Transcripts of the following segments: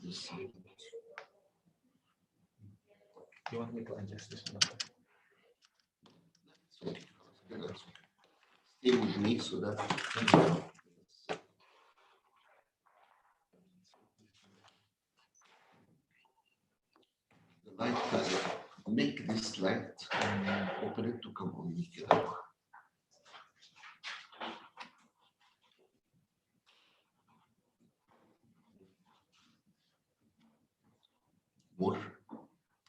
this. You want me to adjust this one? Stay with me so that the light make this light open it to come on me كده. More.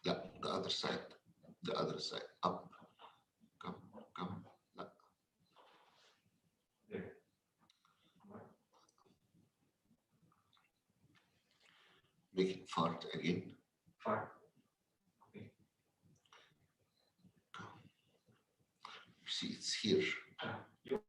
Yeah, the other side. The other side. Up. Come. لا. Make it fart again. Far. Okay. See, it's here. You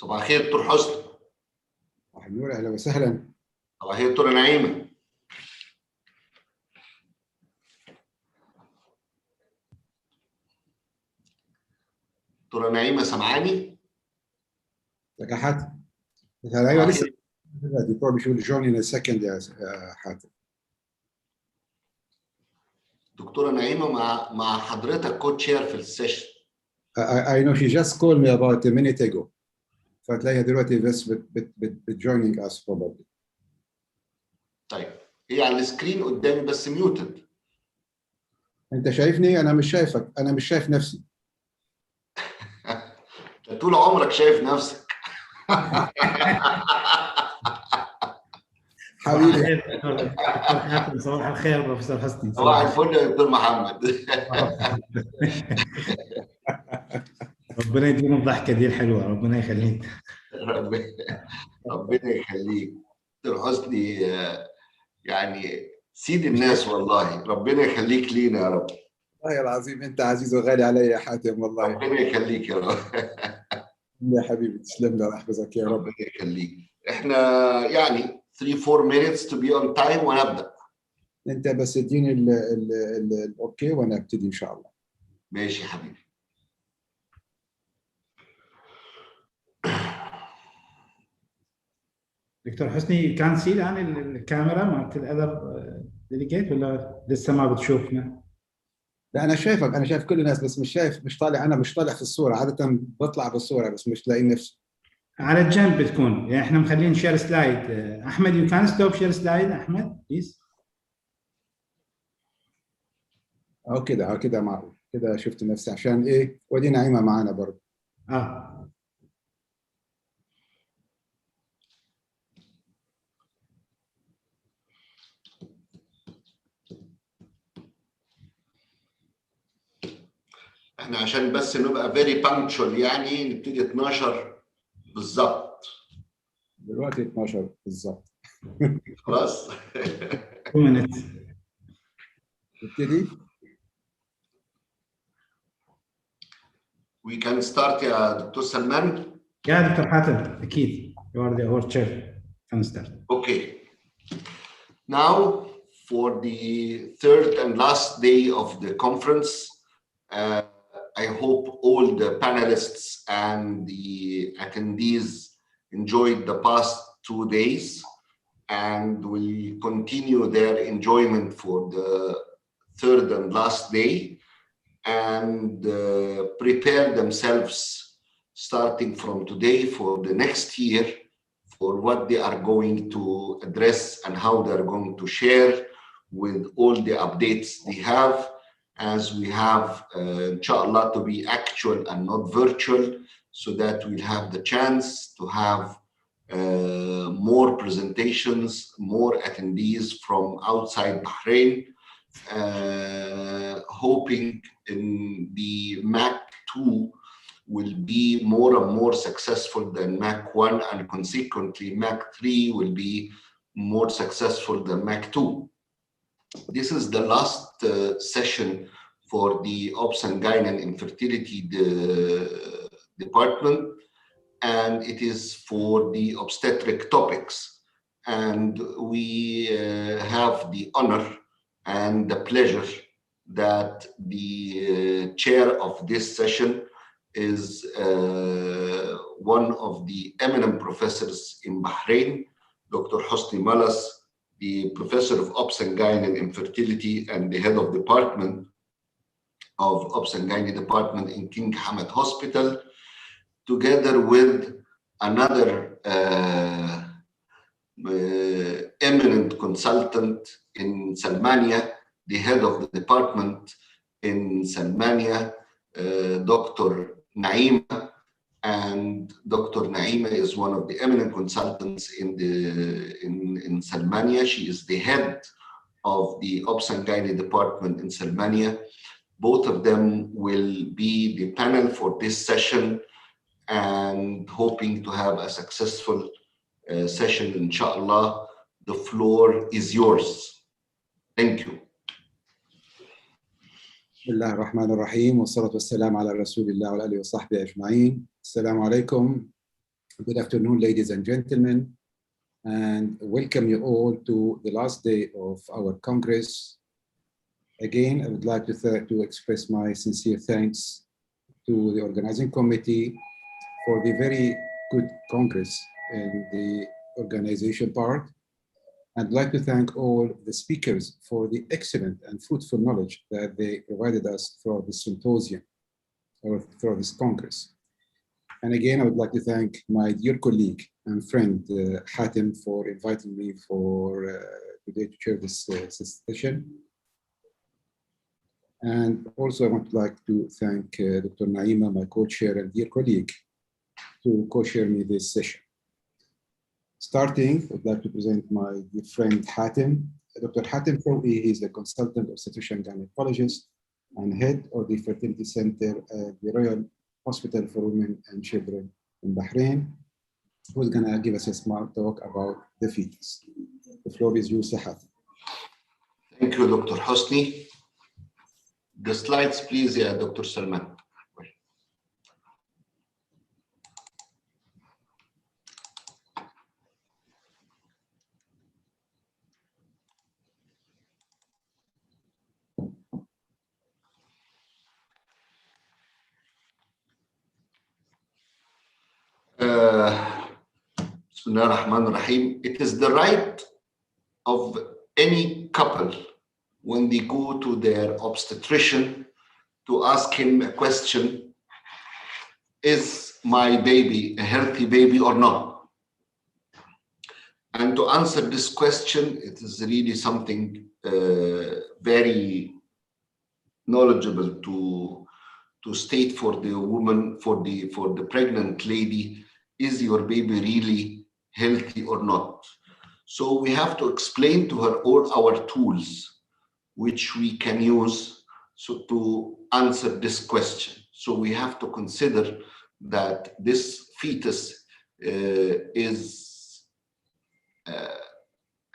صباح الخير دكتور حسني. صباح النور، اهلا وسهلا. صباح الخير دكتوره نعيمه. دكتوره نعيمه سامعاني؟ ازيك يا حاتم؟ ايوه لسه. You probably should join in a second يا حاتم. دكتوره نعيمه مع حضرتك كوتش شير في السيشن. I know she just called me about a minute ago. فتلاقيها دلوقتي بس joining us probably. طيب هي على السكرين قدامي بس ميوتد. انت شايفني؟ انا مش شايفك، انا مش شايف نفسي. انت طول عمرك شايف نفسك. حبيبي. دكتور حاتم، صباح الخير بروفيسور حسني. صباح الفل يا دكتور محمد. ربنا يدينا الضحكه دي الحلوه، ربنا يخليك. ربنا يخليك دكتور حسني، يعني سيد الناس والله، ربنا يخليك لينا يا رب. والله العظيم انت عزيز وغالي علي يا حاتم والله. ربنا يخليك يا رب. يا حبيبي تسلم لي، الله يحفظك يا رب. ربنا يخليك. احنا يعني 3-4 minutes to be on time ونبدا. انت بس اديني الاوكي وانا ابتدي ان شاء الله. ماشي يا حبيبي. دكتور حسني كان سي الان الكاميرا مالت الاذر ديليجيت ولا لسه ما بتشوفنا؟ لا انا شايفك، انا شايف كل الناس بس مش شايف، مش طالع، انا مش طالع في الصوره، عاده بطلع بالصوره بس مش لاقي نفسي. على الجنب بتكون، يعني احنا مخلين شير سلايد. احمد يو كان ستوب شير سلايد احمد بليز. او كده معقول كده، شفت نفسي عشان ايه؟ ودي نعيمه معانا برضه. احنا عشان بس نبقى very punctual يعني نبتدي 12 بالظبط. دلوقتي 12 بالظبط. خلاص. 2 minutes. نبتدي. We can start يا دكتور سلمان. يا دكتور حاتم اكيد. You are the our chair. Can start. Okay. Now for the third and last day of the conference, I hope all the panelists and the attendees enjoyed the past 2 days and will continue their enjoyment for the third and last day and prepare themselves starting from today for the next year for what they are going to address and how they are going to share with all the updates they have, as we have inshallah to be actual and not virtual, so that we'll have the chance to have more presentations, more attendees from outside Bahrain, hoping in the MAC 2 will be more and more successful than MAC 1, and consequently MAC 3 will be more successful than MAC 2. This is the last session for the Obs and Gyne and Infertility department, and it is for the obstetric topics. And we have the honor and the pleasure that the chair of this session is one of the eminent professors in Bahrain, Dr. Hosni Malas, the professor of Obs and Gyne and Infertility and the head of department of Obs and Gyne department in King Hamad Hospital, together with another eminent consultant in Salmania, the head of the department in Salmania, Dr. Naima, and Dr. Naima is one of the eminent consultants in Salmania. She is the head of the Obs and Gyne department in Salmania. Both of them will be the panel for this session and hoping to have a successful session, inshallah. The floor is yours. Thank you. بسم الله الرحمن الرحيم والصلاة والسلام على رسول الله وعلى آله وصحبه أجمعين. السلام عليكم. Good afternoon, ladies and gentlemen, and welcome you all to the last day of our Congress. Again, I would like to express my sincere thanks to the organizing committee for the very good Congress in the organization part. I'd like to thank all the speakers for the excellent and fruitful knowledge that they provided us for this symposium or for this Congress. And again, I would like to thank my dear colleague and friend, Hatem, for inviting me for today to chair this session. And also I would like to thank Dr. Naima, my co-chair and dear colleague, to co-chair me this session. Starting, I'd like to present my dear friend Hatem. Dr. Hatem Fou'i is a consultant obstetrician gynecologist and head of the fertility center at the Royal Hospital for Women and Children in Bahrain, who's gonna give us a small talk about the fetus. The floor is yours, Hatem. Thank you, Dr. Hosni. The slides, please, Dr. Salman. Bismillah ar-Rahman ar-Rahim. It is the right of any couple when they go to their obstetrician to ask him a question: is my baby a healthy baby or not? And to answer this question, it is really something very knowledgeable to state for the woman, for the pregnant lady, is your baby really healthy or not? So we have to explain to her all our tools which we can use to answer this question. So we have to consider that this fetus is a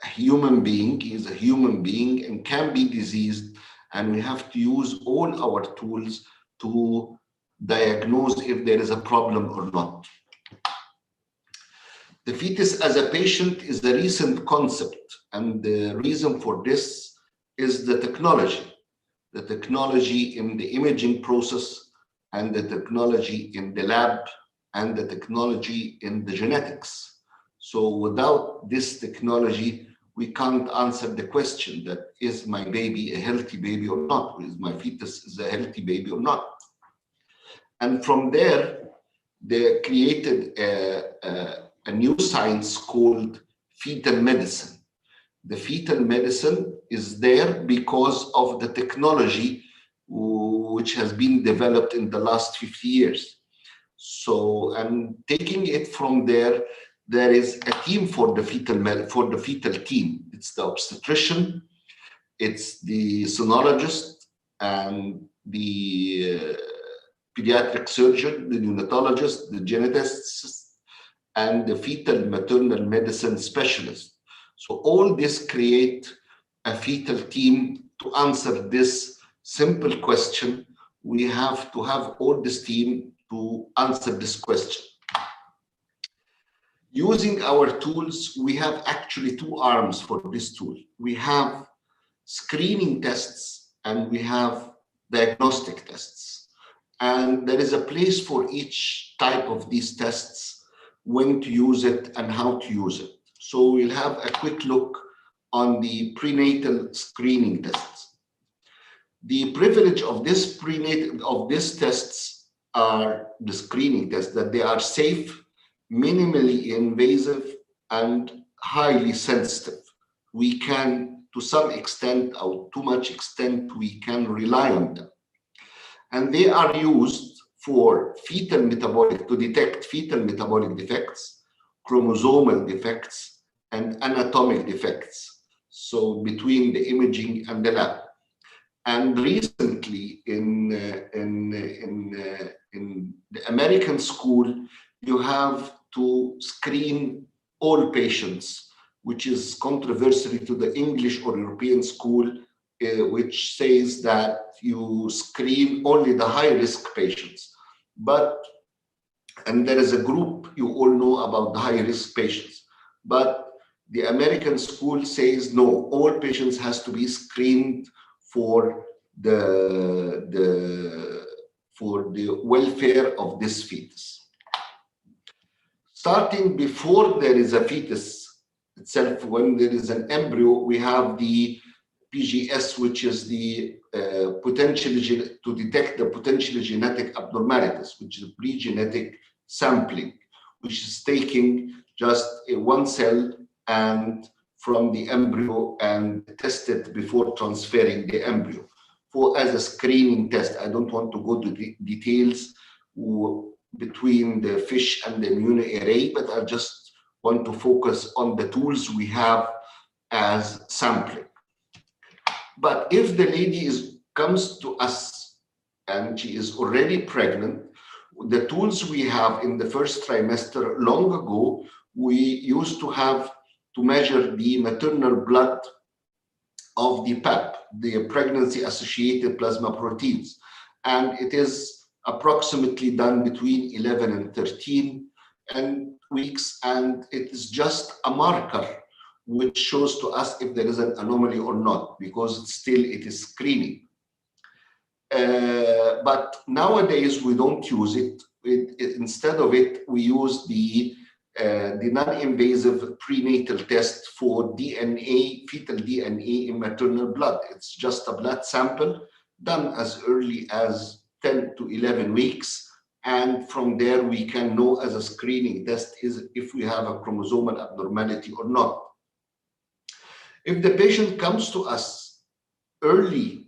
human being, is a human being and can be diseased, and we have to use all our tools to diagnose if there is a problem or not. The fetus as a patient is a recent concept, and the reason for this is the technology in the imaging process, and the technology in the lab, and the technology in the genetics. So without this technology, we can't answer the question that is my baby a healthy baby or not? Is my fetus is a healthy baby or not? And from there, they created a new science called fetal medicine. The fetal medicine is there because of the technology which has been developed in the last 50 years. So, and taking it from there, there is a team for the fetal team. It's the obstetrician, it's the sonologist, and the pediatric surgeon, the neonatologist, the geneticists, and the fetal maternal medicine specialist. So all this create a fetal team to answer this simple question. We have to have all this team to answer this question. Using our tools, we have actually two arms for this tool. We have screening tests and we have diagnostic tests. And there is a place for each type of these tests, when to use it and how to use it. So we'll have a quick look on the prenatal screening tests. The privilege of this tests are the screening tests, that they are safe, minimally invasive, and highly sensitive. We can, to some extent or too much extent, we can rely on them. And they are used for fetal metabolic, to detect fetal metabolic defects, chromosomal defects, and anatomic defects. So between the imaging and the lab. And recently in the American school, you have to screen all patients, which is controversial to the English or European school, which says that you screen only the high-risk patients. But And there is a group, you all know about the high-risk patients. But the American school says, no, all patients has to be screened for the welfare of this fetus. Starting before there is a fetus itself, when there is an embryo, we have the PGS, which is the to detect the potentially genetic abnormalities, which is pre-genetic sampling, which is taking just one cell and from the embryo and test it before transferring the embryo as a screening test. I don't want to go to the details between the FISH and the immunoarray, but I just want to focus on the tools we have as sampling. But if the lady comes to us and she is already pregnant, the tools we have in the first trimester, long ago, we used to have to measure the maternal blood of the PAP, the pregnancy-associated plasma proteins. And it is approximately done between 11 and 13 weeks, and it is just a marker which shows to us if there is an anomaly or not, because still it is screening. But nowadays we don't use it. Instead of it, we use the non-invasive prenatal test for DNA, fetal DNA in maternal blood. It's just a blood sample done as early as 10 to 11 weeks. And from there, we can know as a screening test is if we have a chromosomal abnormality or not. If the patient comes to us early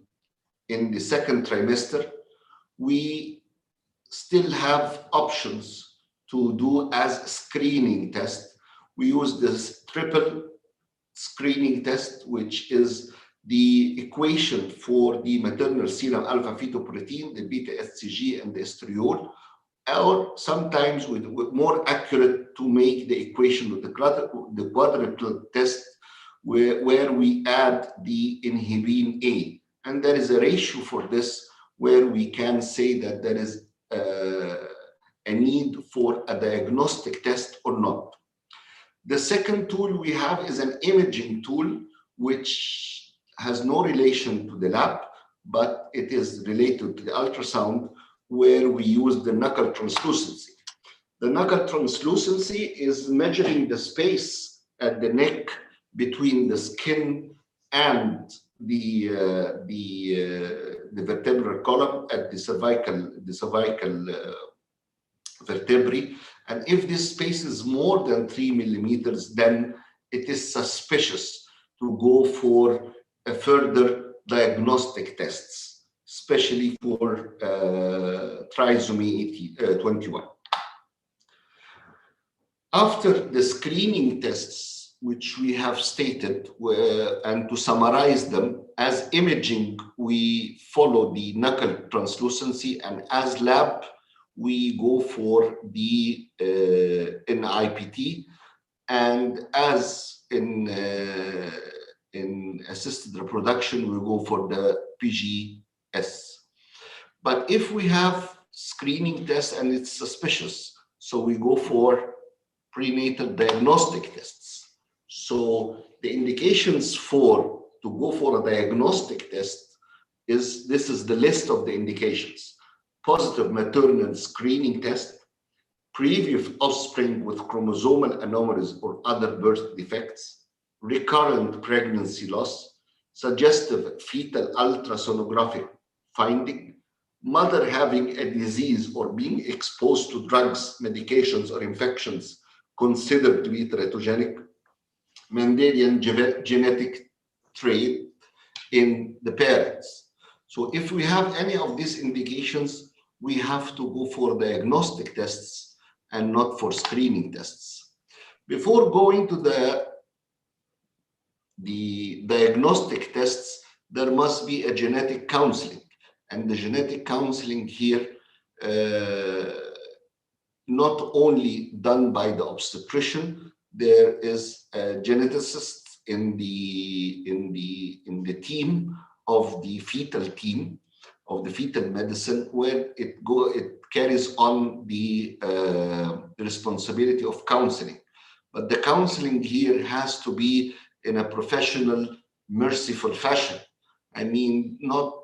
in the second trimester, we still have options to do as screening test. We use this triple screening test, which is the equation for the maternal serum alpha fetoprotein, the beta HCG and the estriol, or sometimes with more accurate to make the equation with the quadruple test where we add the inhibin A. And there is a ratio for this where we can say that there is a need for a diagnostic test or not. The second tool we have is an imaging tool, which has no relation to the lab, but it is related to the ultrasound, where we use the knuckle translucency. The knuckle translucency is measuring the space at the neck between the skin and the vertebral column at the cervical vertebrae. And if this space is more than 3 millimeters, then it is suspicious to go for a further diagnostic tests, especially for trisomy 21. After the screening tests, which we have stated, and to summarize them, as imaging, we follow the knuckle translucency, and as lab, we go for the NIPT, and as in assisted reproduction, we go for the PGS. But if we have screening tests and it's suspicious, so we go for prenatal diagnostic tests. So the indications to go for a diagnostic test is, this is the list of the indications: positive maternal screening test, previous offspring with chromosomal anomalies or other birth defects, recurrent pregnancy loss, suggestive fetal ultrasonographic finding, mother having a disease or being exposed to drugs, medications, or infections considered to be teratogenic, Mendelian genetic trait in the parents. So if we have any of these indications, we have to go for diagnostic tests and not for screening tests. Before going to the diagnostic tests, there must be a genetic counseling. And the genetic counseling here, not only done by the obstetrician, there is a geneticist in the team of the fetal team, of the fetal medicine, where it carries on the responsibility of counseling. But the counseling here has to be in a professional, merciful fashion. I mean, not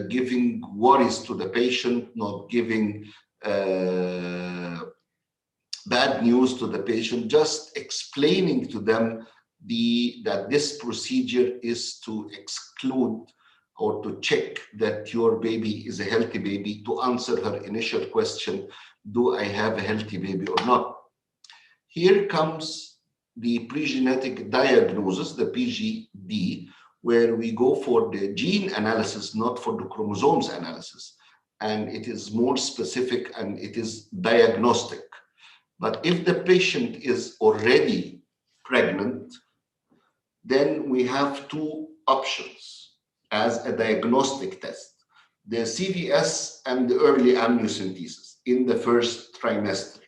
giving worries to the patient, not giving bad news to the patient, just explaining to them that this procedure is to exclude or to check that your baby is a healthy baby, to answer her initial question, do I have a healthy baby or not? Here comes the pre-genetic diagnosis, the PGD, where we go for the gene analysis, not for the chromosomes analysis. And it is more specific and it is diagnostic. But if the patient is already pregnant, then we have two options as a diagnostic test: the CVS and the early amniocentesis in the first trimester.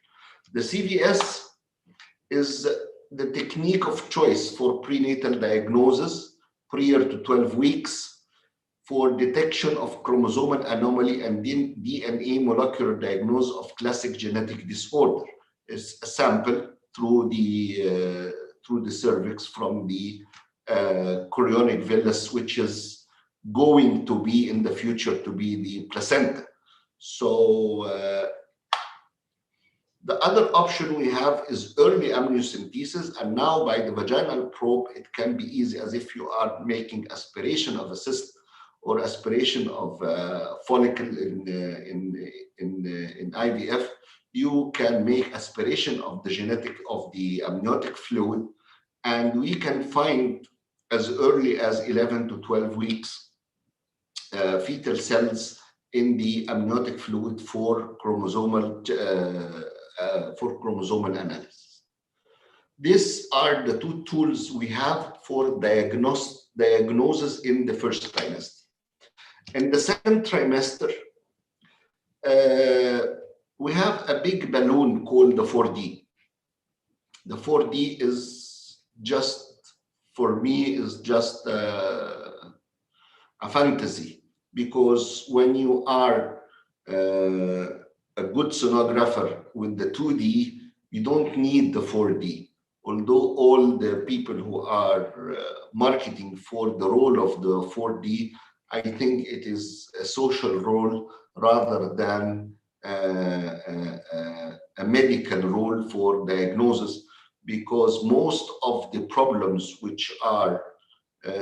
The CVS is the technique of choice for prenatal diagnosis prior to 12 weeks for detection of chromosomal anomaly and DNA molecular diagnosis of classic genetic disorder. It's a sample through the cervix from the chorionic villus, which is going to be in the future to be the placenta. So the other option we have is early amniocentesis, and now by the vaginal probe, it can be easy, as if you are making aspiration of a cyst or aspiration of a follicle in IVF. You can make aspiration of the amniotic fluid, and we can find as early as 11 to 12 weeks fetal cells in the amniotic fluid for chromosomal analysis. These are the two tools we have for diagnosis in the first trimester. In the second trimester, we have a big balloon called the 4D. The 4D is just, for me, is just a fantasy, because when you are a good sonographer with the 2D, you don't need the 4D. Although all the people who are marketing for the role of the 4D, I think it is a social role rather than a medical role for diagnosis, because most of the problems which are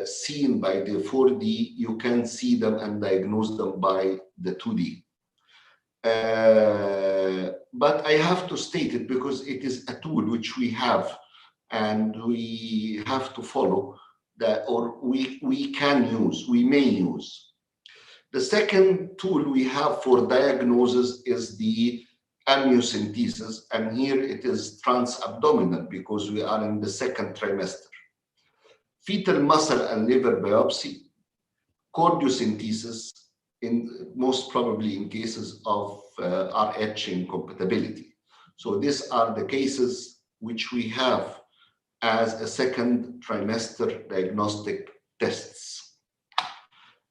seen by the 4D, you can see them and diagnose them by the 2D. But I have to state it because it is a tool which we have and we have to follow that, or we may use. The second tool we have for diagnosis is the amniocentesis, and here it is transabdominal because we are in the second trimester. Fetal muscle and liver biopsy, chordiocentesis, most probably in cases of RH incompatibility. So these are the cases which we have as a second trimester diagnostic tests.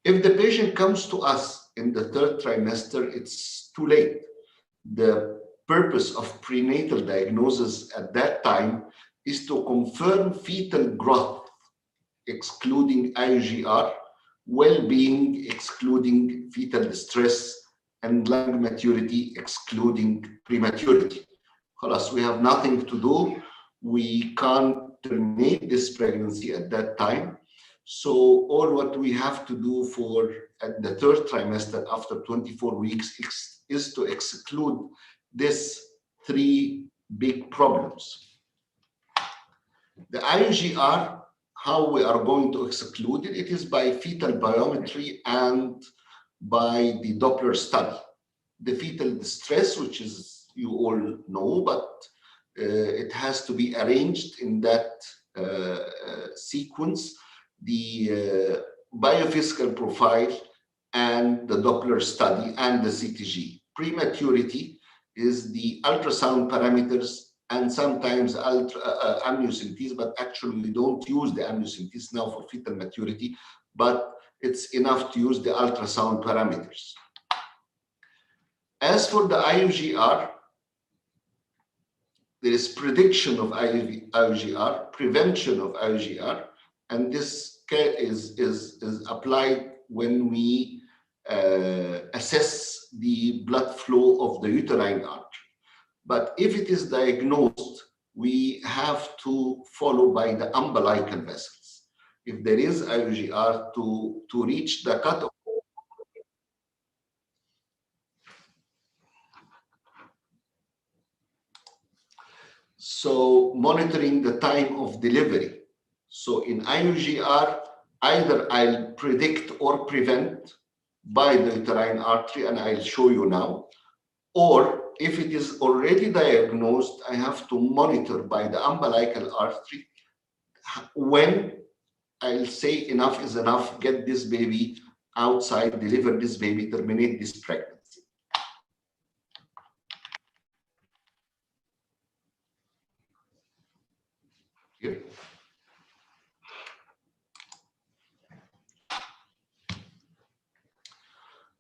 If the patient comes to us in the third trimester, it's too late. The purpose of prenatal diagnosis at that time is to confirm fetal growth, excluding IUGR, well-being, excluding fetal distress, and lung maturity, excluding prematurity. Khalas, we have nothing to do. We can't terminate this pregnancy at that time. So all what we have to do for at the third trimester after 24 weeks is to exclude these three big problems. The IUGR, how we are going to exclude it, it is by fetal biometry and by the Doppler study. The fetal distress, which is you all know, but it has to be arranged in that sequence, the biophysical profile and the Doppler study and the CTG. Prematurity is the ultrasound parameters and sometimes amniocentesis, but actually we don't use the amniocentesis now for fetal maturity, but it's enough to use the ultrasound parameters. As for the IUGR, there is prediction of IUGR, prevention of IUGR, and this is applied when we assess the blood flow of the uterine artery. But if it is diagnosed, we have to follow by the umbilical vessels. If there is IUGR, to reach the cutoff. So monitoring the time of delivery. So in IUGR, either I'll predict or prevent by the uterine artery, and I'll show you now, or if it is already diagnosed, I have to monitor by the umbilical artery when I'll say enough is enough, get this baby outside, deliver this baby, terminate this pregnancy. Here.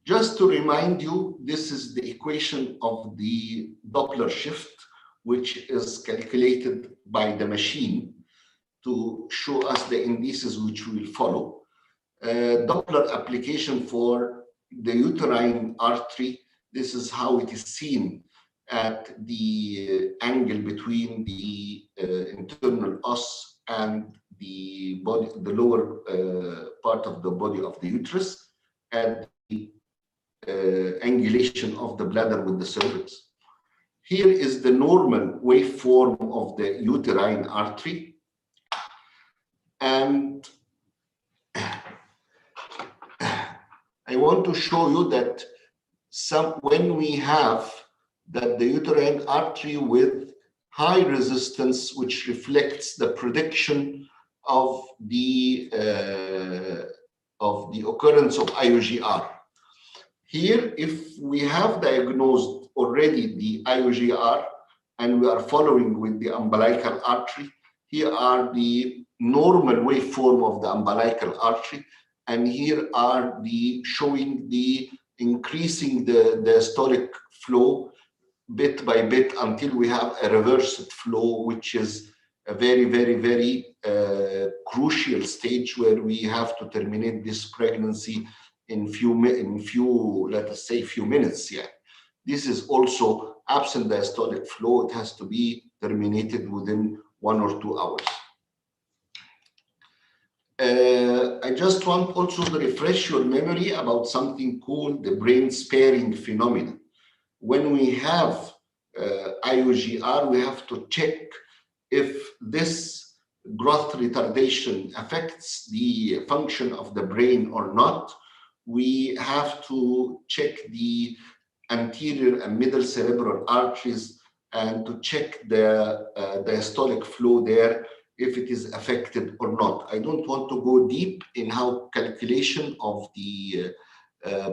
Just to remind you, this is the equation of the Doppler shift, which is calculated by the machine to show us the indices which we will follow. Doppler application for the uterine artery, this is how it is seen at the angle between the internal os and the body, the lower part of the body of the uterus, and the angulation of the bladder with the cervix. Here is the normal waveform of the uterine artery. And I want to show you that when we have that the uterine artery with high resistance, which reflects the prediction of the occurrence of IUGR. Here, if we have diagnosed already the IUGR and we are following with the umbilical artery, here are the normal waveform of the umbilical artery, and here are the showing the increasing the diastolic flow bit by bit until we have a reversed flow, which is a very, very, very crucial stage where we have to terminate this pregnancy in few, let us say, few minutes. Yeah, this is also absent diastolic flow. It has to be terminated within 1 or 2 hours. I just want also to refresh your memory about something called the brain sparing phenomenon. When we have IUGR, we have to check if this growth retardation affects the function of the brain or not. We have to check the anterior and middle cerebral arteries and to check the diastolic flow there, if it is affected or not. I don't want to go deep in how calculation of the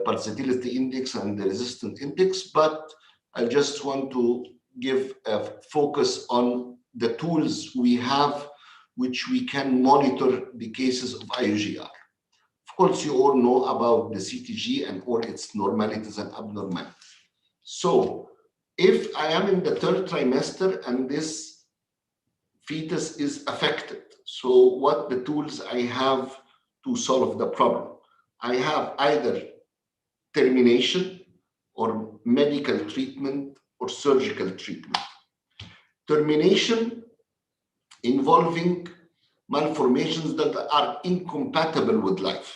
pulsatility index and the resistance index, but I just want to give a focus on the tools we have, which we can monitor the cases of IUGR. Of course, you all know about the CTG and all its normalities and abnormalities. So if I am in the 3rd trimester and this fetus is affected, so what the tools I have to solve the problem? I have either termination or medical treatment or surgical treatment. Termination involving malformations that are incompatible with life.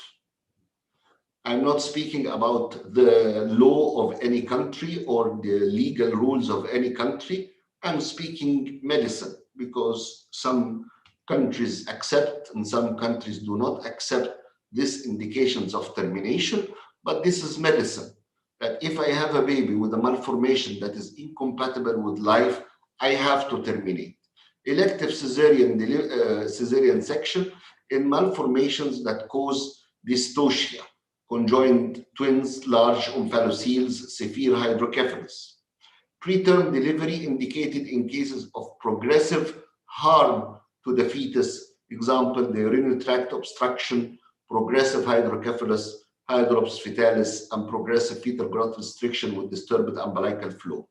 I'm not speaking about the law of any country or the legal rules of any country. I'm speaking medicine, because some countries accept and some countries do not accept these indications of termination, but this is medicine. That if I have a baby with a malformation that is incompatible with life, I have to terminate. Elective cesarean section in malformations that cause dystocia, conjoined twins, large omphalocele, severe hydrocephalus. Preterm delivery indicated in cases of progressive harm to the fetus, example, the urinary tract obstruction, progressive hydrocephalus, hydrops fetalis, and progressive fetal growth restriction with disturbed umbilical flow.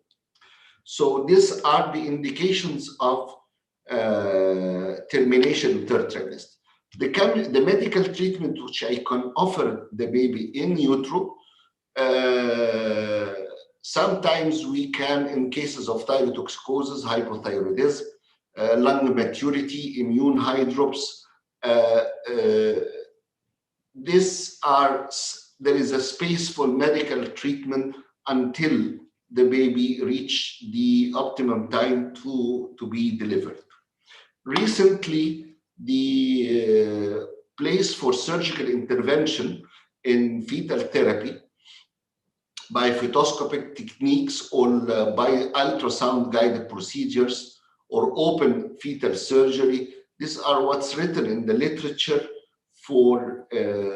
So these are the indications of termination of third trimester. The medical treatment which I can offer the baby in utero, sometimes we can, in cases of thyrotoxicosis, hypothyroidism, lung maturity, immune hydrops, there is a space for medical treatment until the baby reach the optimum time to be delivered. Recently, the place for surgical intervention in fetal therapy by fetoscopic techniques or by ultrasound guided procedures or open fetal surgery, these are what's written in the literature for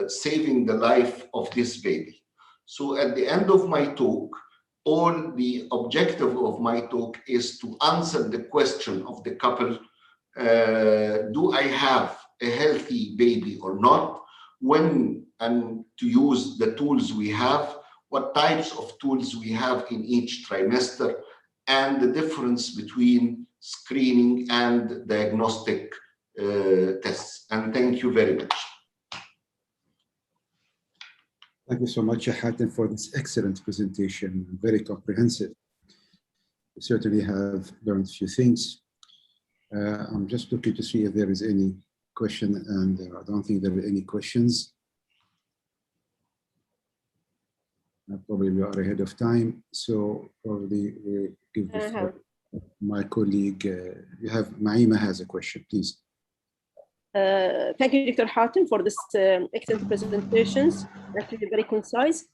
saving the life of this baby. So at the end of my talk, all the objective of my talk is to answer the question of the couple, do I have a healthy baby or not? When and to use the tools we have, what types of tools we have in each trimester, and the difference between screening and diagnostic tests. And thank you very much. Thank you so much, Hatem, for this excellent presentation, very comprehensive. We certainly have learned a few things. I'm just looking to see if there is any question, and I don't think there are any questions. Probably we are ahead of time, so probably we give the floor to my colleague. You have Naima has a question, please. Thank you, Dr. Hatem, for this excellent presentations. Actually, very concise.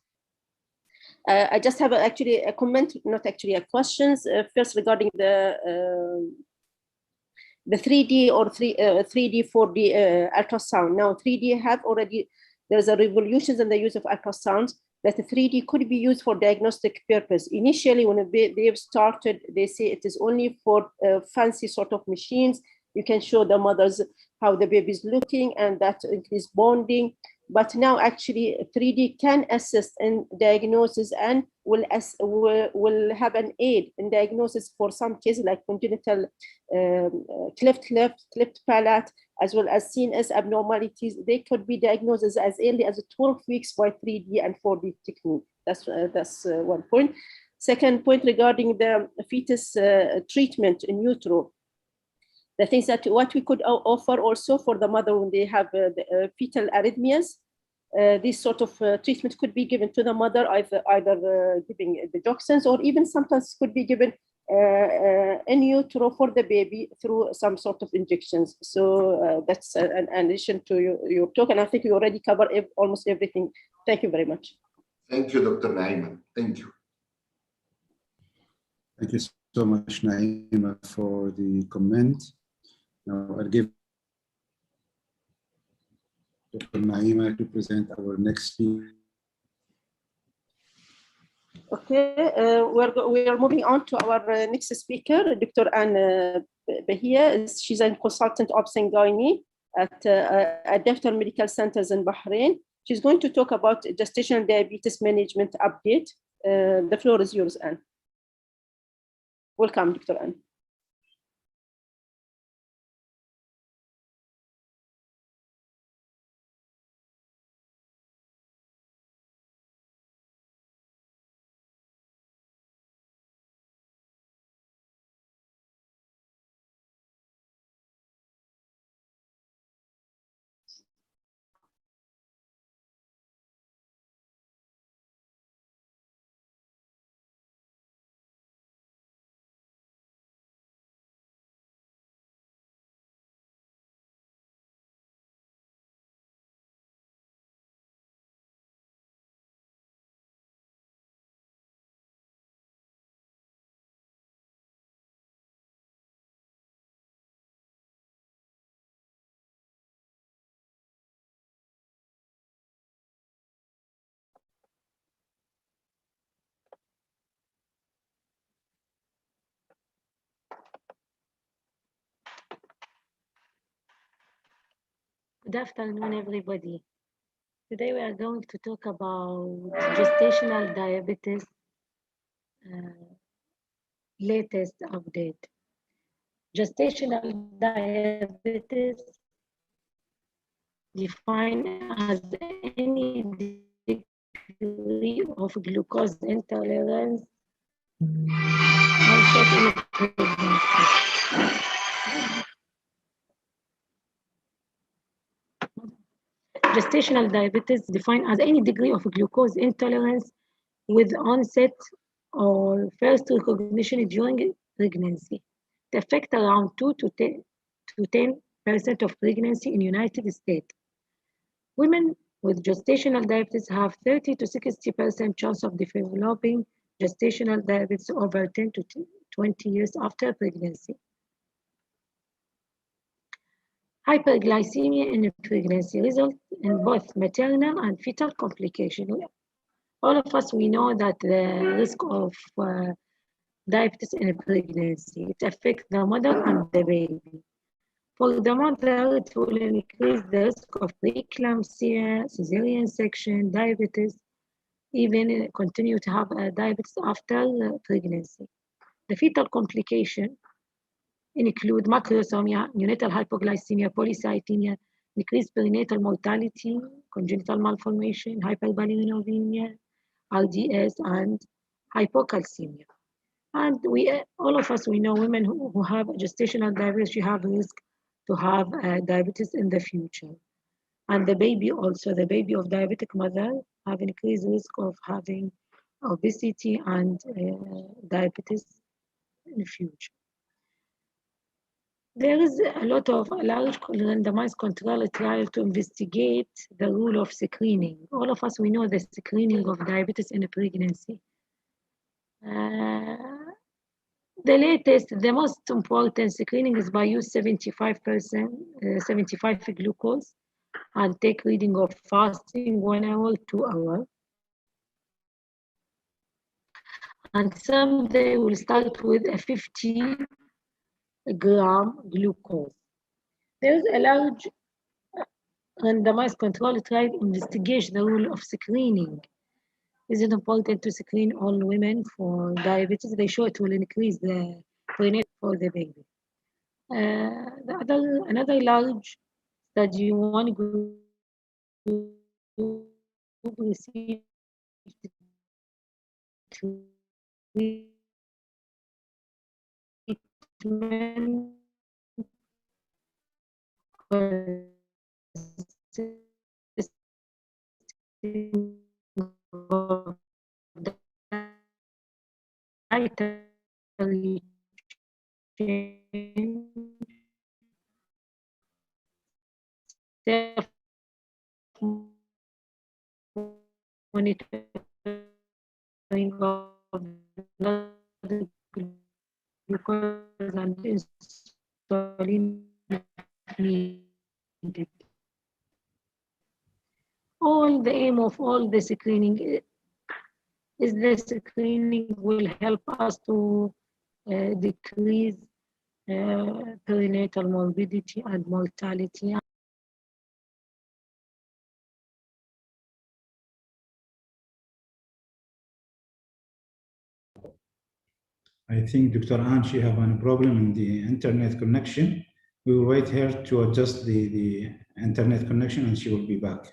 I just have actually a comment, not actually a questions. First, regarding the 3D or 3D, 4D ultrasound. Now, 3D have already, there's a revolution in the use of ultrasounds that the 3D could be used for diagnostic purpose. Initially, when they've started, they say it is only for fancy sort of machines. You can show the mothers how the baby is looking and that increase bonding. But now actually 3D can assist in diagnosis and will have an aid in diagnosis for some cases like congenital cleft lip, cleft palate, as well as CNS abnormalities. They could be diagnosed as early as 12 weeks by 3D and 4D technique. That's one point. Second point regarding the fetus treatment in utero. The things that what we could offer also for the mother when they have fetal arrhythmias, this sort of treatment could be given to the mother, either giving the toxins or even sometimes could be given in utero for the baby through some sort of injections. So that's an addition to your talk, and I think you already covered almost everything. Thank you very much. Thank you, Dr. Naima. Thank you. Thank you so much, Naima, for the comment. Now I'll give Dr. Naima to present our next speaker. Okay, we are moving on to our next speaker, Dr. Anne Bahia. She's a consultant obs and gynae at Daftar Medical Centers in Bahrain. She's going to talk about gestational diabetes management update. The floor is yours, Anne. Welcome, Dr. Anne. Good afternoon, everybody. Today we are going to talk about gestational diabetes, latest update. Gestational diabetes defined as any degree of glucose intolerance onset in pregnancy. Gestational diabetes defined as any degree of glucose intolerance with onset or first recognition during pregnancy. It affects around 2 to 10% of pregnancy in United States. Women with gestational diabetes have 30 to 60% chance of developing gestational diabetes over 10 to 20 years after pregnancy. Hyperglycemia in pregnancy results in both maternal and fetal complications. All of us, we know that the risk of diabetes in pregnancy, it affects the mother and the baby. For the mother, it will increase the risk of preeclampsia, cesarean section, diabetes, even continue to have diabetes after pregnancy. The fetal complication include macrosomia, neonatal hypoglycemia, polycythemia, increased perinatal mortality, congenital malformation, hyperbilirubinemia, RDS, and hypocalcemia. And all of us, we know women who have gestational diabetes, you have risk to have diabetes in the future. And the baby also, the baby of diabetic mother have increased risk of having obesity and diabetes in the future. There is a lot of large randomized controlled trial to investigate the role of screening. All of us, we know the screening of diabetes in a pregnancy. The latest, the most important screening is by use 75 glucose and take reading of fasting 1 hour, 2 hours. And some they will start with a 50-gram glucose. There's a large randomized controlled trial investigation the role of screening. Is it important to screen all women for diabetes? They show it will increase the prenatal for the baby. Another large study, one group received treatment dietary change, monitoring of blood glucose and insulin needed. All the aim of all the screening is the screening will help us to decrease perinatal morbidity and mortality. I think Dr. Ann, she have a problem in the internet connection. We will wait here to adjust the internet connection and she will be back.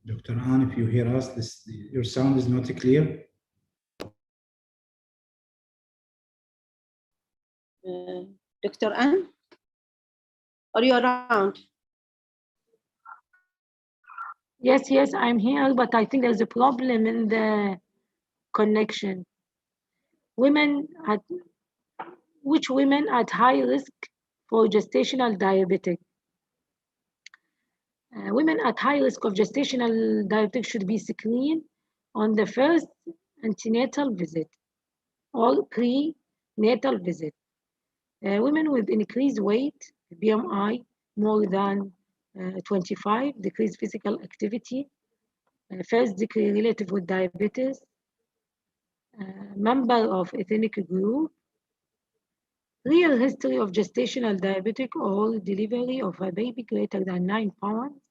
Dr. Ann, if you hear us, your sound is not clear. Dr. Ann, are you around? Yes, I'm here, but I think there's a problem in the connection. Which women at high risk for gestational diabetic? Women at high risk of gestational diabetic should be screened on the first antenatal visit or prenatal visit. Women with increased weight, BMI more than 25, decreased physical activity, first degree relative with diabetes, member of ethnic group, real history of gestational diabetic or delivery of a baby greater than 9 pounds,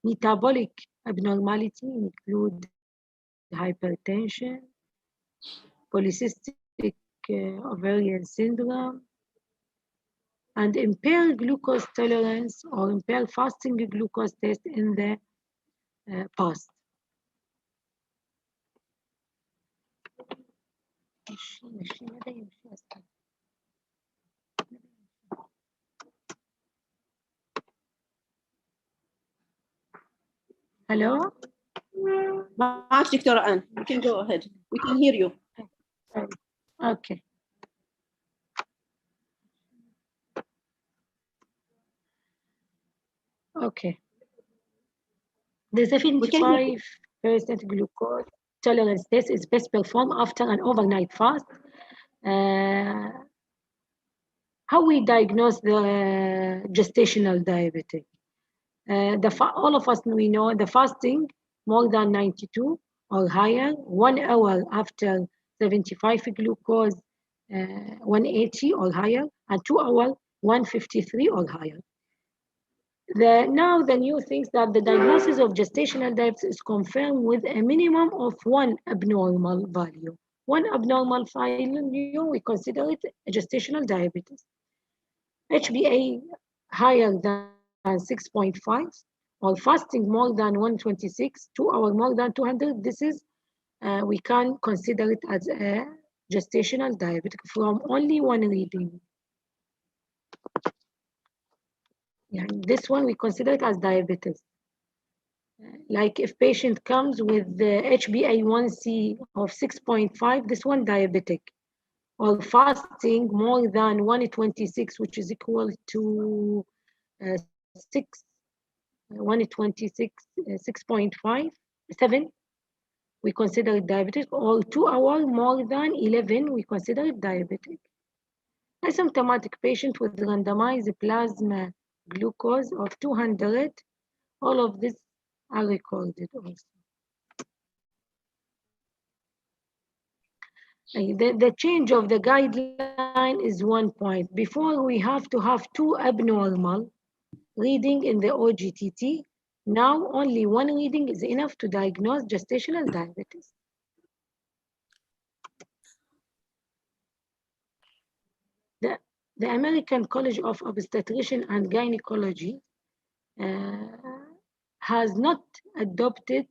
metabolic abnormality include hypertension, polycystic ovarian syndrome, and impaired glucose tolerance or impaired fasting glucose test in the past. Hello? معك دكتورة آن. You can go ahead. We can hear you. Okay. Okay. The 75% glucose tolerance test is best performed after an overnight fast. How we diagnose the gestational diabetic? All of us, we know the fasting more than 92 or higher, 1 hour after 75 glucose, 180 or higher, and 2 hours, 153 or higher. Now the new things that the diagnosis of gestational diabetes is confirmed with a minimum of 1 abnormal value. 1 abnormal value, we consider it gestational diabetes. HbA higher than 6.5 or fasting more than 126, 2 hours more than 200, this is, we can consider it as a gestational diabetic from only 1 reading. Yeah, this one we consider it as diabetes. Like if patient comes with the HbA1c of 6.5, this one diabetic, or fasting more than 126, which is equal to 6.5, 7, we consider it diabetic, or 2 hours more than 11, we consider it diabetic. Asymptomatic patient with randomized plasma glucose of 200, all of this are recorded also. The change of the guideline is 1 point. Before we have to have 2 abnormal reading in the OGTT. Now only 1 reading is enough to diagnose gestational diabetes. The American College of Obstetrician and Gynecology has not adopted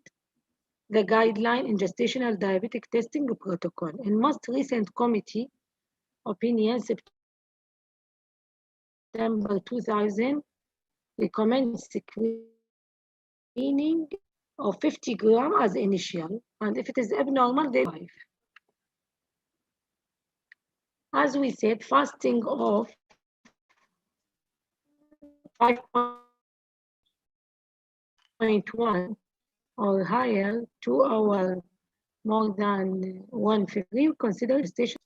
the guideline in gestational diabetic testing protocol. In most recent committee opinion, September 2000, recommend screening of 50 grams as initial, and if it is abnormal, they 5. As we said, fasting of 5.1 or higher, 2 hours more than 150, consider gestation.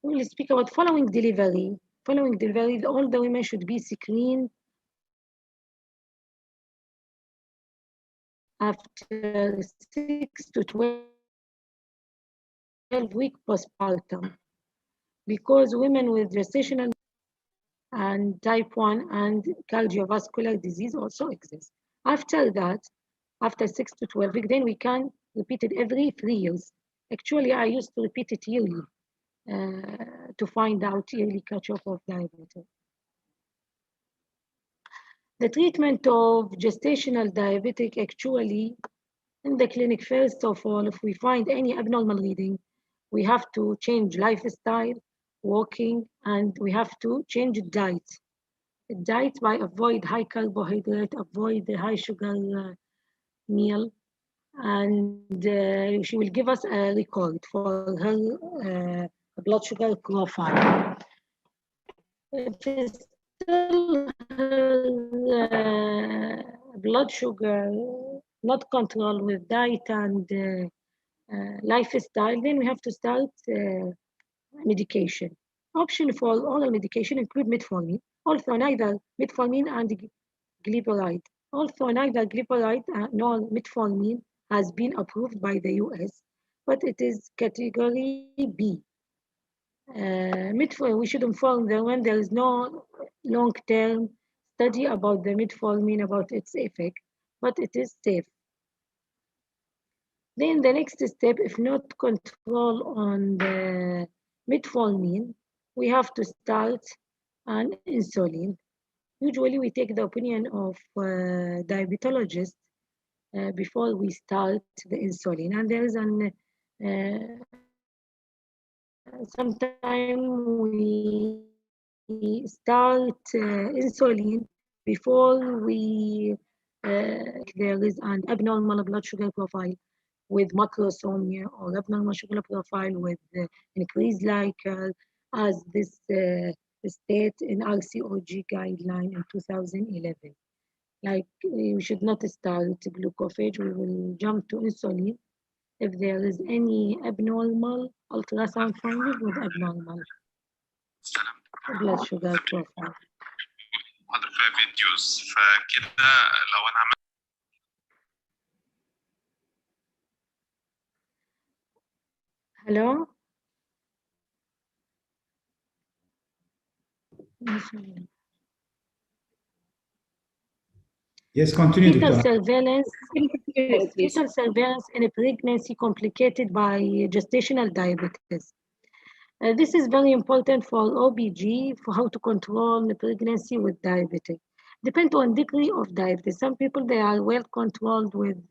We will speak about following delivery. Following delivery, all the women should be screened after 6 to 12 weeks postpartum, because women with gestational and type 1 and cardiovascular disease also exist. After that, after 6 to 12 weeks, then we can repeat it every 3 years. Actually, I used to repeat it yearly to find out yearly catch-up of diabetes. The treatment of gestational diabetic, actually, in the clinic, first of all, if we find any abnormal reading, we have to change lifestyle, walking, and we have to change diet. diet by avoid high carbohydrate, avoid the high sugar meal, and she will give us a record for her blood sugar profile. If still her blood sugar not controlled with diet and lifestyle, then we have to start medication. Option for oral medication include metformin, although neither metformin and glyburide. Although neither glyburide nor metformin has been approved by the US, but it is category B. We should inform them when there is no long-term study about the metformin, about its effect, but it is safe. Then the next step, if not control on the metformin, we have to start an insulin. Usually we take the opinion of diabetologists before we start the insulin. And there is sometimes we start insulin before we there is an abnormal blood sugar profile with macrosomia or abnormal sugar profile with increased glycol as this state in RCOG guideline in 2011. Like we should not start glucophage, we will jump to insulin if there is any abnormal ultrasound finding with abnormal blood sugar profile. محاضرة فيها فيديوز فكده لو انا عملت Hello? Yes, continue, Fetal Dr. surveillance, fetal surveillance in a pregnancy complicated by gestational diabetes. This is very important for OBG for how to control the pregnancy with diabetes. Depend on degree of diabetes. Some people, they are well controlled with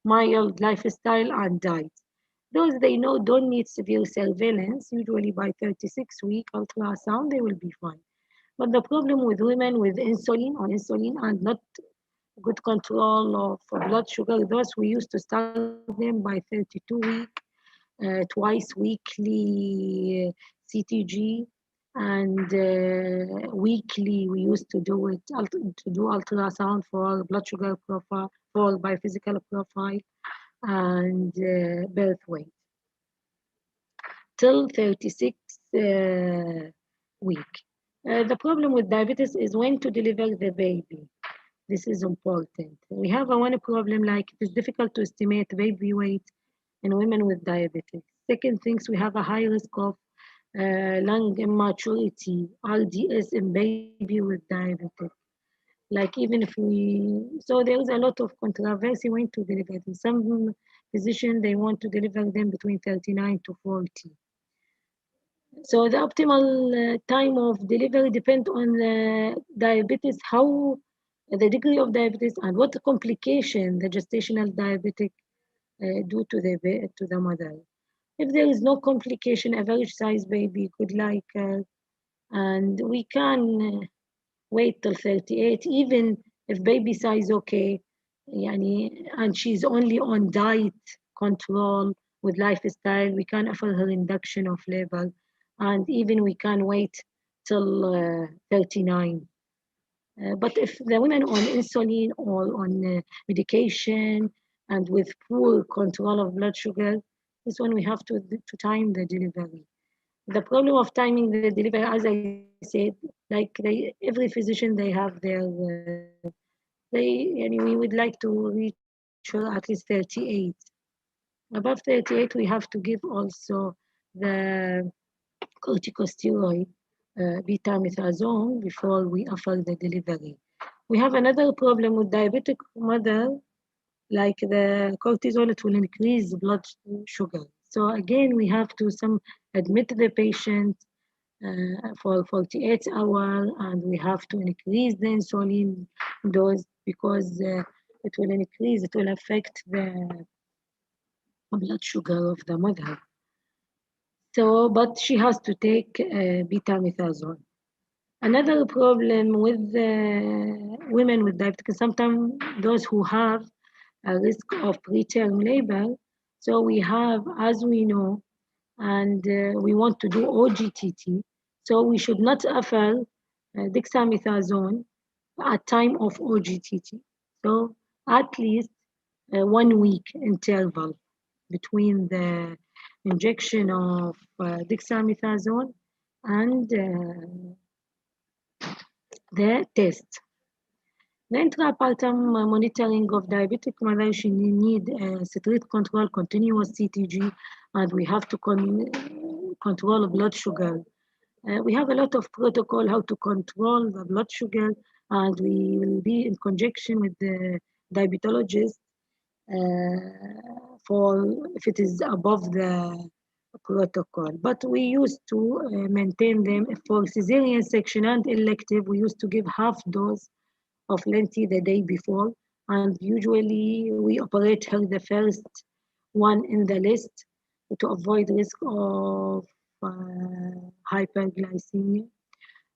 mild lifestyle and diet. Those they know don't need severe surveillance, usually by 36-week ultrasound, they will be fine. But the problem with women with insulin and not good control of blood sugar, those we used to start them by 32-week, twice weekly CTG, and weekly we used to do it to do ultrasound for blood sugar profile, for by physical profile, and birth weight till 36 week. The problem with diabetes is when to deliver the baby. This is important. We have one problem, like it is difficult to estimate baby weight in women with diabetes. Second things, we have a high risk of lung immaturity, RDS in baby with diabetes. Like even if so there is a lot of controversy when to deliver them. Some physicians, they want to deliver them between 39 to 40. So the optimal time of delivery depends on the diabetes, how the degree of diabetes and what complication the gestational diabetic do to the mother. If there is no complication, average size baby, good like, and we can wait till 38, even if baby size okay, and she's only on diet control with lifestyle, we can offer her induction of labor, and even we can wait till 39. But if the women on insulin or on medication and with poor control of blood sugar, this one we have to time the delivery. The problem of timing the delivery, as I said, like every physician, they have their, we would like to reach at least 38. Above 38, we have to give also the corticosteroid, betamethasone, before we offer the delivery. We have another problem with diabetic mother, like the cortisol, it will increase blood sugar. So again, we have to admit the patient for 48 hours, and we have to increase the insulin dose because it will affect the blood sugar of the mother. So, but she has to take betamethasone. Another problem with women with diabetes, sometimes those who have a risk of preterm labor. So we have, as we know, and we want to do OGTT. So we should not offer dexamethasone at time of OGTT. So at least 1 week interval between the injection of dexamethasone and the test. The intrapartum monitoring of diabetic mother, she need strict control, continuous CTG, and we have to control blood sugar. We have a lot of protocol how to control the blood sugar, and we will be in conjunction with the diabetologist for if it is above the protocol. But we used to maintain them for cesarean section and elective. We used to give half dose of lenti the day before, and usually we operate her the first one in the list to avoid risk of hyperglycemia.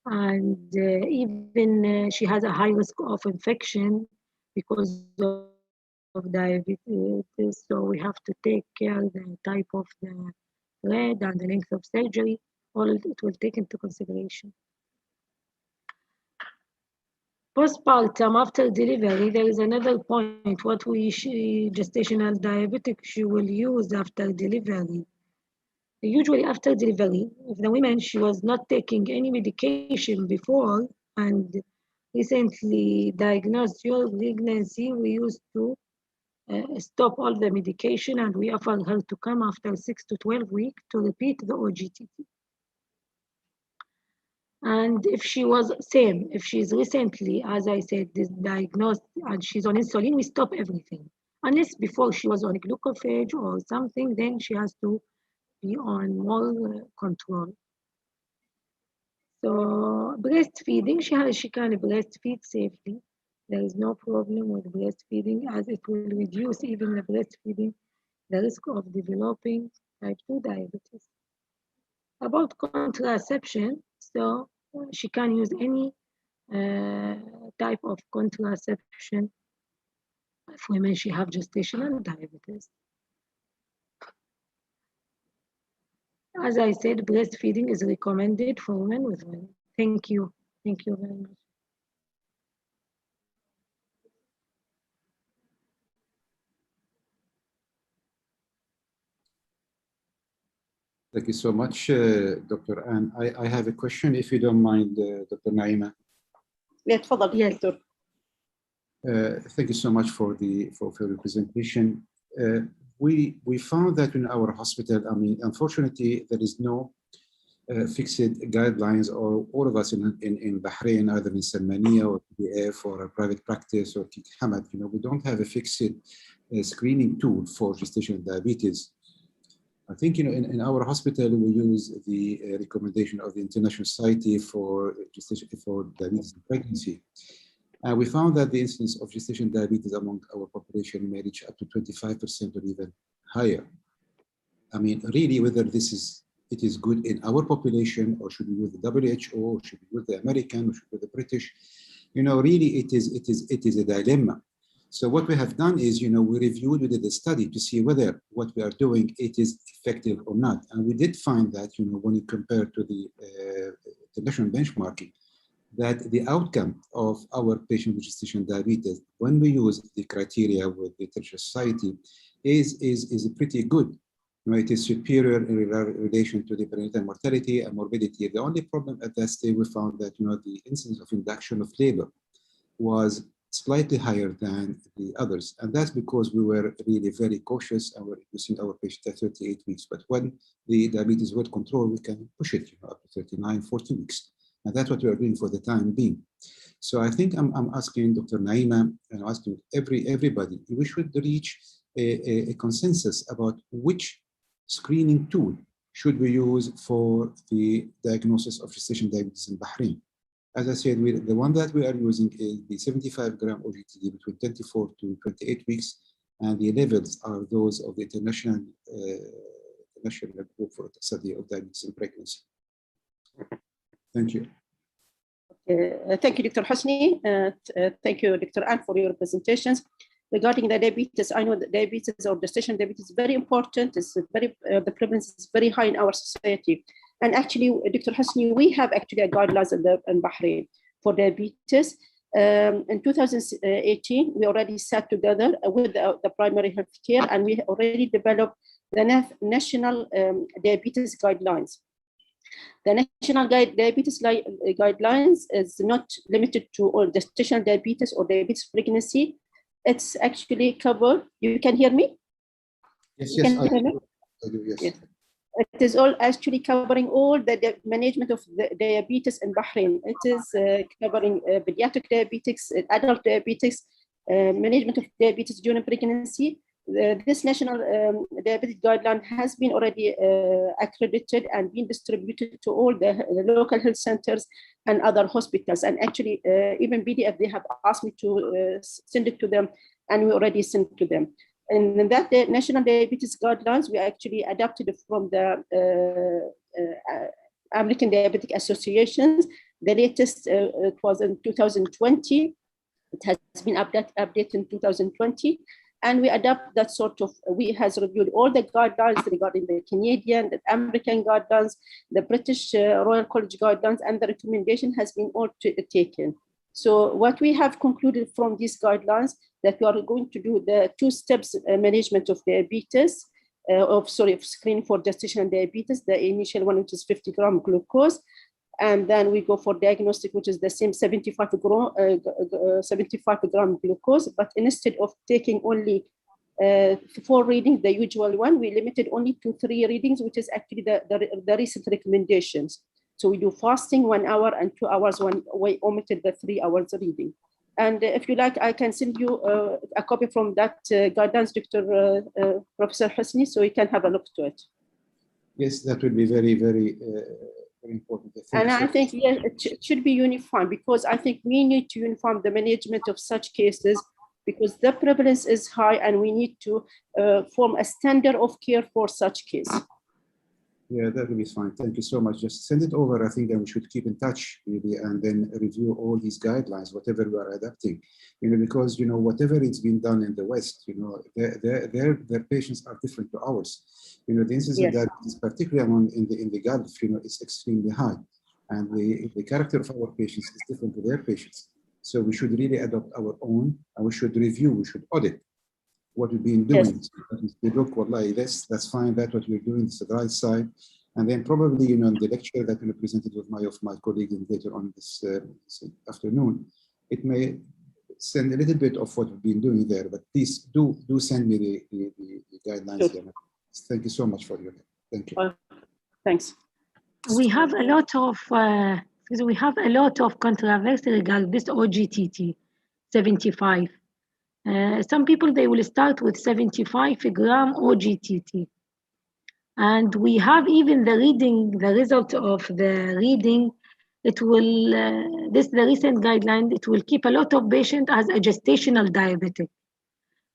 And even she has a high risk of infection because of diabetes, so we have to take care the type of the thread and the length of surgery. All it will take into consideration. Postpartum after delivery, there is another point. What gestational diabetic she will use after delivery. Usually after delivery, if the woman she was not taking any medication before and recently diagnosed your pregnancy, we used to stop all the medication and we offer her to come after 6 to 12 weeks to repeat the OGTT. And if she was same, if she's recently, as I said, diagnosed and she's on insulin, we stop everything. Unless before she was on glucophage or something, then she has to be on more control. So breastfeeding, she can breastfeed safely. There is no problem with breastfeeding as it will reduce even the breastfeeding, the risk of developing type 2 diabetes. About contraception, so she can use any type of contraception for women she have gestational diabetes. As I said, breastfeeding is recommended for women with women. Thank you. Thank you very much. Thank you so much, Dr. Anne. I have a question, if you don't mind, Dr. Naima. Yes, Yes. Thank you so much for your presentation. We found that in our hospital, I mean, unfortunately, there is no fixed guidelines, or all of us in Bahrain, either in Salmania or PDF or a private practice or Kik Hamad, we don't have a fixed screening tool for gestational diabetes. I think, in our hospital, we use the recommendation of the International Society for Diabetes and Pregnancy. We found that the incidence of gestational diabetes among our population may reach up to 25% or even higher. I mean, really, whether it is good in our population, or should be with the WHO, or should be with the American, or should be with the British, really it is a dilemma. So what we have done is, we did a study to see whether what we are doing, it is effective or not. And we did find that, when you compare to the international benchmarking, that the outcome of our patient with gestational diabetes, when we use the criteria with the International Society, is pretty good. It is superior in relation to the perinatal mortality and morbidity. The only problem at that stage, we found that, the incidence of induction of labor was slightly higher than the others. And that's because we were really very cautious and we're reducing our patient at 38 weeks. But when the diabetes is well controlled, we can push it up to 39, 40 weeks. And that's what we are doing for the time being. So I think I'm asking Dr. Naima, and asking everybody, we should reach a consensus about which screening tool should we use for the diagnosis of gestational diabetes in Bahrain. As I said, the one that we are using is the 75-gram OGTT between 24 to 28 weeks, and the levels are those of the international group for the study of diabetes and pregnancy. Thank you. Thank you, Dr. Hosni. Thank you, Dr. Anne, for your presentations. Regarding the diabetes, I know that diabetes or gestational diabetes is very important. It's very, the prevalence is very high in our society. And actually, Dr. Hosni, we have actually a guidelines in Bahrain for diabetes. In 2018, we already sat together with the primary health care, and we already developed the national diabetes guidelines. The national diabetes guidelines is not limited to all gestational diabetes or diabetes pregnancy. It's actually covered. You can hear me? Yes, you yes, can hear me? I do, yes. Yes. It is all actually covering all the management of the diabetes in Bahrain. It is covering pediatric diabetes, adult diabetes, management of diabetes during pregnancy. This national diabetes guideline has been already accredited and been distributed to all the local health centers and other hospitals. And actually, even BDF, they have asked me to send it to them, and we already sent to them. And that the national diabetes guidelines, we actually adapted it from the American Diabetic Associations. The latest, it was in 2020. It has been updated in 2020. And we adapt that sort of, we has reviewed all the guidelines regarding the Canadian, the American guidelines, the British Royal College guidelines, and the recommendation has been all taken. So what we have concluded from these guidelines, that we are going to do the 2 steps management of diabetes, of screening for gestational diabetes, the initial one, which is 50 gram glucose. And then we go for diagnostic, which is the same 75 gram glucose. But instead of taking only 4 readings, the usual one, we limited only to 3 readings, which is actually the recent recommendations. So we do fasting 1 hour and 2 hours when we omitted the 3 hours reading. And if you like, I can send you a copy from that guidance, Dr. Professor Hosni, so you can have a look to it. Yes, that would be very, very important. I think yes, it should be uniform, because I think we need to uniform the management of such cases, because the prevalence is high, and we need to form a standard of care for such case. Yeah, that will be fine. Thank you so much. Just send it over. I think that we should keep in touch, really, and then review all these guidelines, whatever we are adapting. Because whatever it's been done in the West, their patients are different to ours. The incidence of diabetes, particularly among in the Gulf, is extremely high, and the character of our patients is different to their patients. So we should really adopt our own, and we should review, we should audit what we've been doing. Yes. We look, wallahi, that's fine, that's what we're doing, it's the right side. And then probably, in the lecture that will be presented with my colleague later on this afternoon, it may send a little bit of what we've been doing there, but please do send me the guidelines. Sure. Thank you so much for your help. Thank you. Thanks. We have a lot of controversy regarding this OGTT 75. Some people, they will start with 75 gram OGTT. And we have even the result of the reading. It will, the recent guideline, it will keep a lot of patients as a gestational diabetic.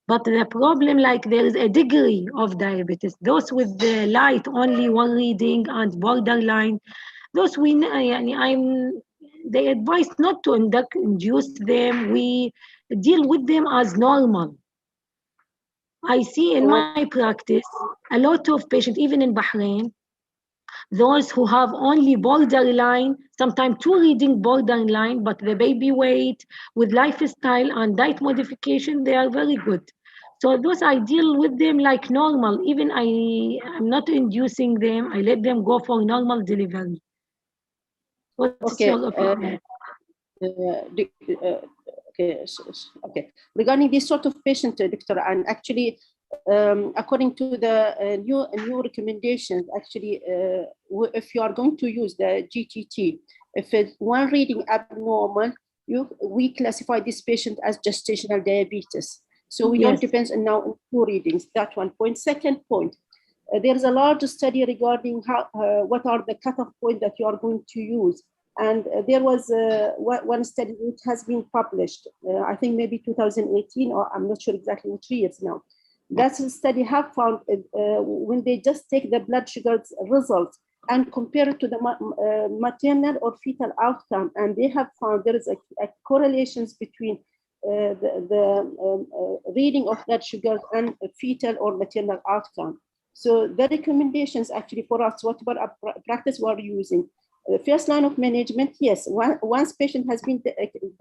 But the problem, there is a degree of diabetes. Those with the light, only 1 reading and borderline, those they advise not to induce them. We deal with them as normal. I see in my practice a lot of patients, even in Bahrain, those who have only borderline, sometimes 2 reading borderline, but the baby weight with lifestyle and diet modification, they are very good. So those I deal with them like normal. Even I'm not inducing them. I let them go for normal delivery. What's your opinion? Okay. Regarding this sort of patient, Dr. Anne, actually, according to the new recommendations, actually, if you are going to use the GTT, if it's 1 reading abnormal, we classify this patient as gestational diabetes. So we don't depend on now on 2 readings. That one point. Second point, there is a large study regarding what are the cutoff points that you are going to use. And there was one study which has been published, I think maybe 2018, or I'm not sure exactly which years now. That study have found when they just take the blood sugar results and compare it to the maternal or fetal outcome. And they have found there is a correlations between the reading of blood sugars and fetal or maternal outcome. So the recommendations actually for us, whatever practice we are using, the first line of management, yes, once patient has been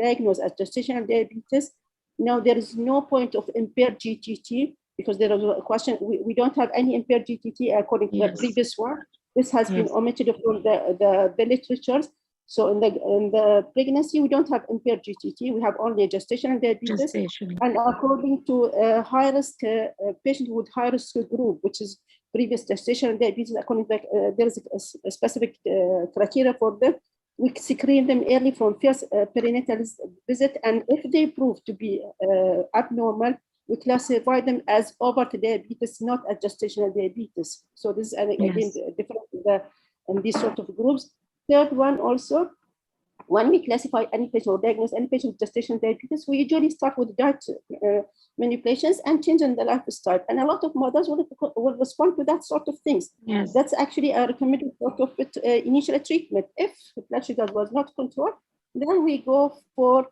diagnosed as gestational diabetes, now there is no point of impaired GTT, because there is a question, we don't have any impaired GTT according to the previous one. This has been omitted from the literatures. So in the pregnancy, we don't have impaired GTT, we have only gestational diabetes. And according to high risk patient with high risk group, which is previous gestational diabetes, according to there is a specific criteria for them. We screen them early from first perinatal visit, and if they prove to be abnormal, we classify them as overt diabetes, not as gestational diabetes. So this is again different in these sort of groups. Third one also, when we classify any patient or diagnose any patient with gestational diabetes, we usually start with diet manipulations and changing the lifestyle. And a lot of mothers will respond to that sort of things. Yes. That's actually a recommended sort of initial treatment. If the blood sugar was not controlled, then we go for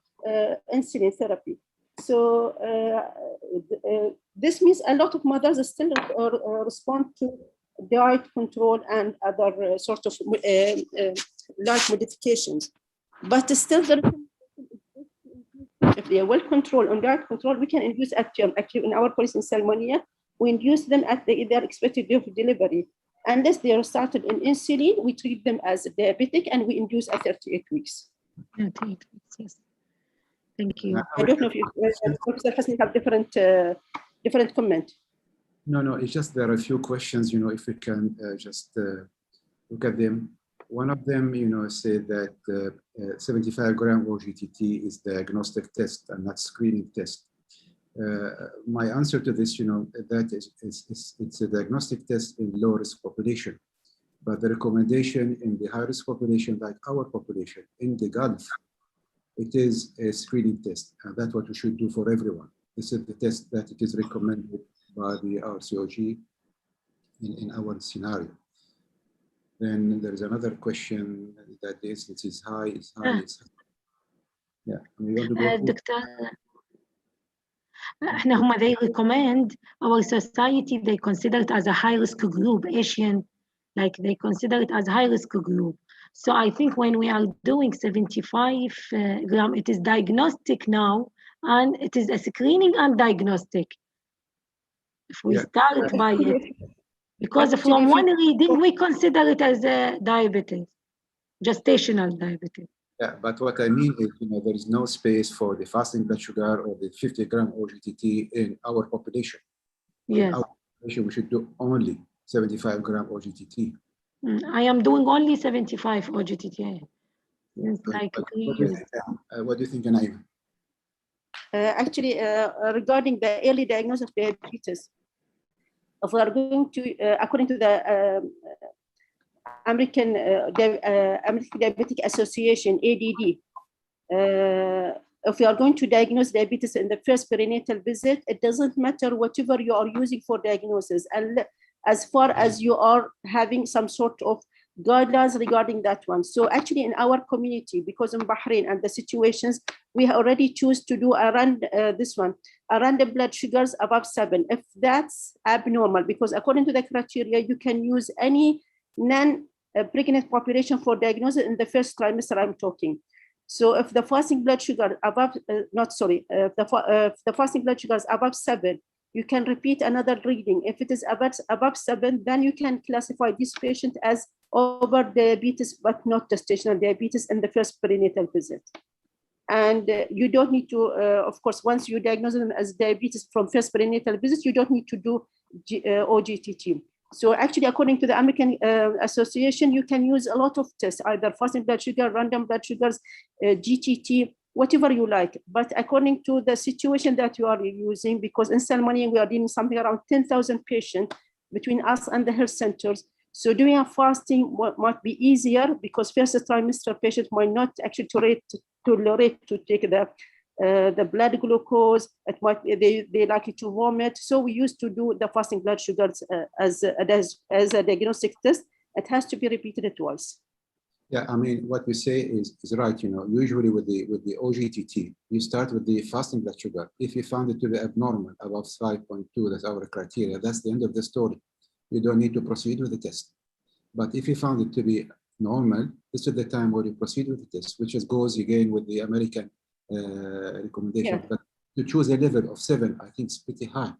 insulin therapy. So this means a lot of mothers still respond to diet control and other sort of life modifications. But still, if they are well controlled on diet control, we can induce at term. Actually, in our policy in Salmonia, we induce them at their expected day of delivery. Unless they are started in insulin, we treat them as diabetic and we induce at 38 weeks. 38 weeks, yes. Thank you. I don't know if you, Professor Hasni, have different comment. No, it's just there are a few questions, if we can just look at them. One of them, said that 75 gram OGTT is diagnostic test and not screening test. My answer to this, that it's a diagnostic test in low risk population, but the recommendation in the high risk population, like our population in the Gulf, it is a screening test, and that's what we should do for everyone. This is the test that it is recommended by the RCOG in our scenario. Then there is another question that the incidence is high, it's high. Yeah, we want to go Doctor, they recommend our society, they consider it as a high risk group, Asian, like they consider it as high risk group. So I think when we are doing 75 gram, it is diagnostic now, and it is a screening and diagnostic. If we start by it, because from one reading, we consider it as a diabetes, gestational diabetes. Yeah, but what I mean is, there is no space for the fasting blood sugar or the 50 gram OGTT in our population. Yes. In our population, we should do only 75 gram OGTT. I am doing only 75 OGTT. Like what do you think, Anaim? Actually, regarding the early diagnosis of diabetes, if we are going to, according to the American Diabetic Association, ADD, if you are going to diagnose diabetes in the first perinatal visit, it doesn't matter whatever you are using for diagnosis, and as far as you are having some sort of guidelines regarding that one. So actually in our community, because in Bahrain and the situations, we already choose to do a random blood sugars above 7. If that's abnormal, because according to the criteria, you can use any non-pregnant population for diagnosis in the first trimester I'm talking. So if the fasting blood sugar above, if the fasting blood sugar is above 7, you can repeat another reading. If it is above 7, then you can classify this patient as over diabetes, but not gestational diabetes in the first perinatal visit. And you don't need to, of course, once you diagnose them as diabetes from first perinatal visit, you don't need to do OGTT. So actually, according to the American Association, you can use a lot of tests, either fasting blood sugar, random blood sugars, GTT, whatever you like. But according to the situation that you are using, because in Salmonia, we are dealing something around 10,000 patients between us and the health centers. So doing a fasting might be easier, because first trimester patients might not actually tolerate to take the blood glucose. It might they likely to vomit. So we used to do the fasting blood sugars as a diagnostic test. It has to be repeated twice. Yeah, I mean, what we say is right. You know, usually with the OGTT, you start with the fasting blood sugar. If you found it to be abnormal, above 5.2, that's our criteria. That's the end of the story. You don't need to proceed with the test. But if you found it to be normal, this is the time where you proceed with the test, which goes again with the American recommendation. Yeah. But to choose a level of 7, I think it's pretty high.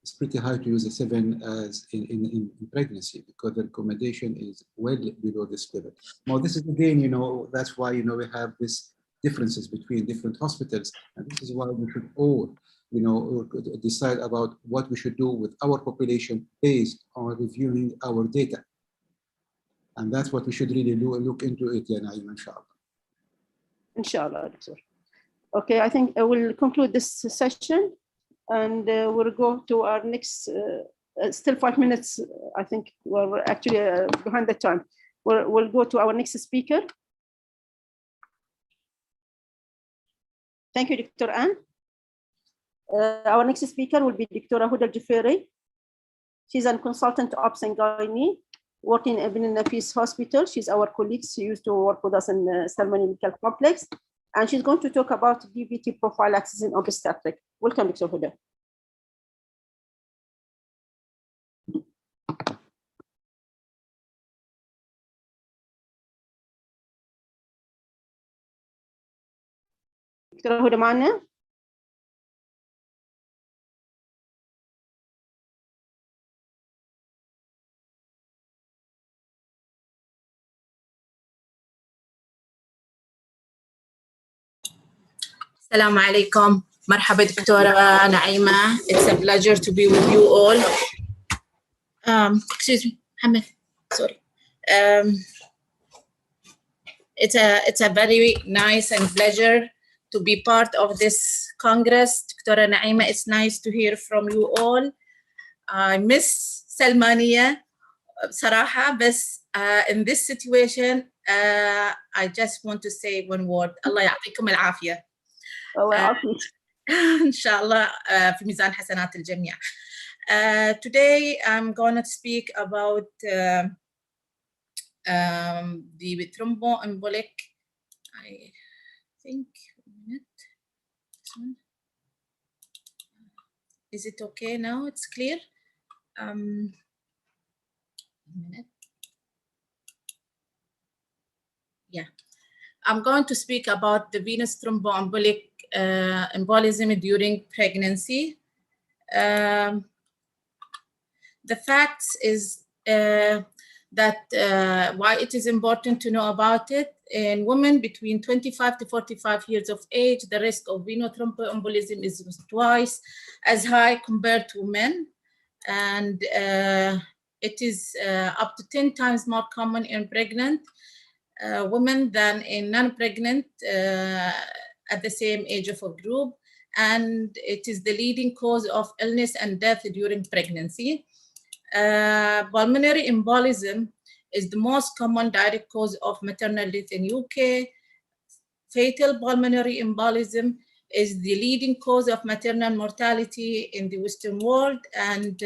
It's pretty high to use a 7 as in pregnancy, because the recommendation is well below this level. Now, this is again, you know, that's why, you know, we have these differences between different hospitals. And this is why we should all, you know, decide about what we should do with our population based on reviewing our data. And that's what we should really look into it, Naima, inshallah. Inshallah, Doctor. Okay, I think I will conclude this session, and we'll go to our next, still 5 minutes, I think we're actually behind the time. We'll go to our next speaker. Thank you, Dr. Anne. Our next speaker will be Dr. Huda Jaferi. She's a consultant ops and gynae working in Ibn Nafis Hospital. She's our colleague. She used to work with us in Salman Medical Complex. And she's going to talk about DVT prophylaxis in obstetric. Welcome, Dr. Huda. دكتورة هدى معنا؟ السلام عليكم. مرحبا دكتورة نعيمة. It's a pleasure to be with you all. Excuse me, Mohammed. Sorry. It's a very nice and pleasure to be part of this Congress. دكتورة نعيمة, it's nice to hear from you all. I miss Salmania بصراحة, بس in this situation I just want to say one word. الله يعطيكم العافية. إن شاء الله في ميزان حسنات الجميع. Today I'm going to speak about the thromboembolic. I think. This one. Is it okay now? It's clear. A minute. Yeah. I'm going to speak about the venous thromboembolic embolism during pregnancy. The facts is that why it is important to know about it. In women between 25 to 45 years of age, the risk of venous thromboembolism is twice as high compared to men. And it is up to 10 times more common in pregnant women than in non-pregnant at the same age of a group, and it is the leading cause of illness and death during pregnancy. Pulmonary embolism is the most common direct cause of maternal death in UK. Fatal pulmonary embolism is the leading cause of maternal mortality in the Western world, and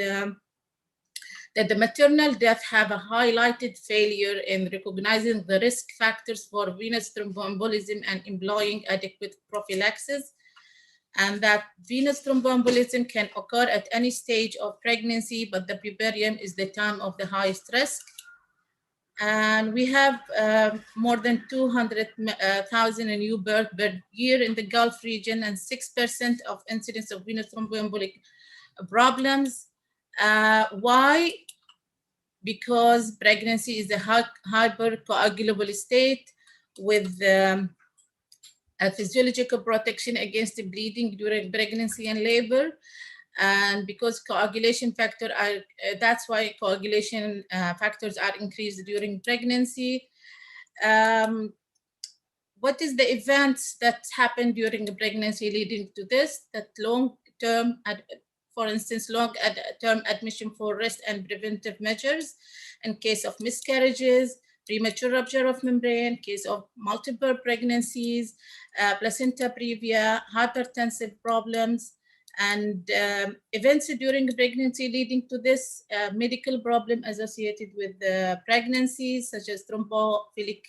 that the maternal death have a highlighted failure in recognizing the risk factors for venous thromboembolism and employing adequate prophylaxis, and that venous thromboembolism can occur at any stage of pregnancy, but the puerperium is the time of the highest risk. And we have more than 200,000 new births per year in the Gulf region, and 6% of incidence of venous thromboembolic problems. Why? Because pregnancy is a hypercoagulable state with a physiological protection against bleeding during pregnancy and labor. And because coagulation factor are, that's why coagulation factors are increased during pregnancy. What is the events that happen during the pregnancy leading to this? That long-term, for instance, long-term admission for rest and preventive measures in case of miscarriages, premature rupture of membrane, case of multiple pregnancies, placenta previa, hypertensive problems, And events during pregnancy leading to this medical problem associated with pregnancies, such as thrombophilic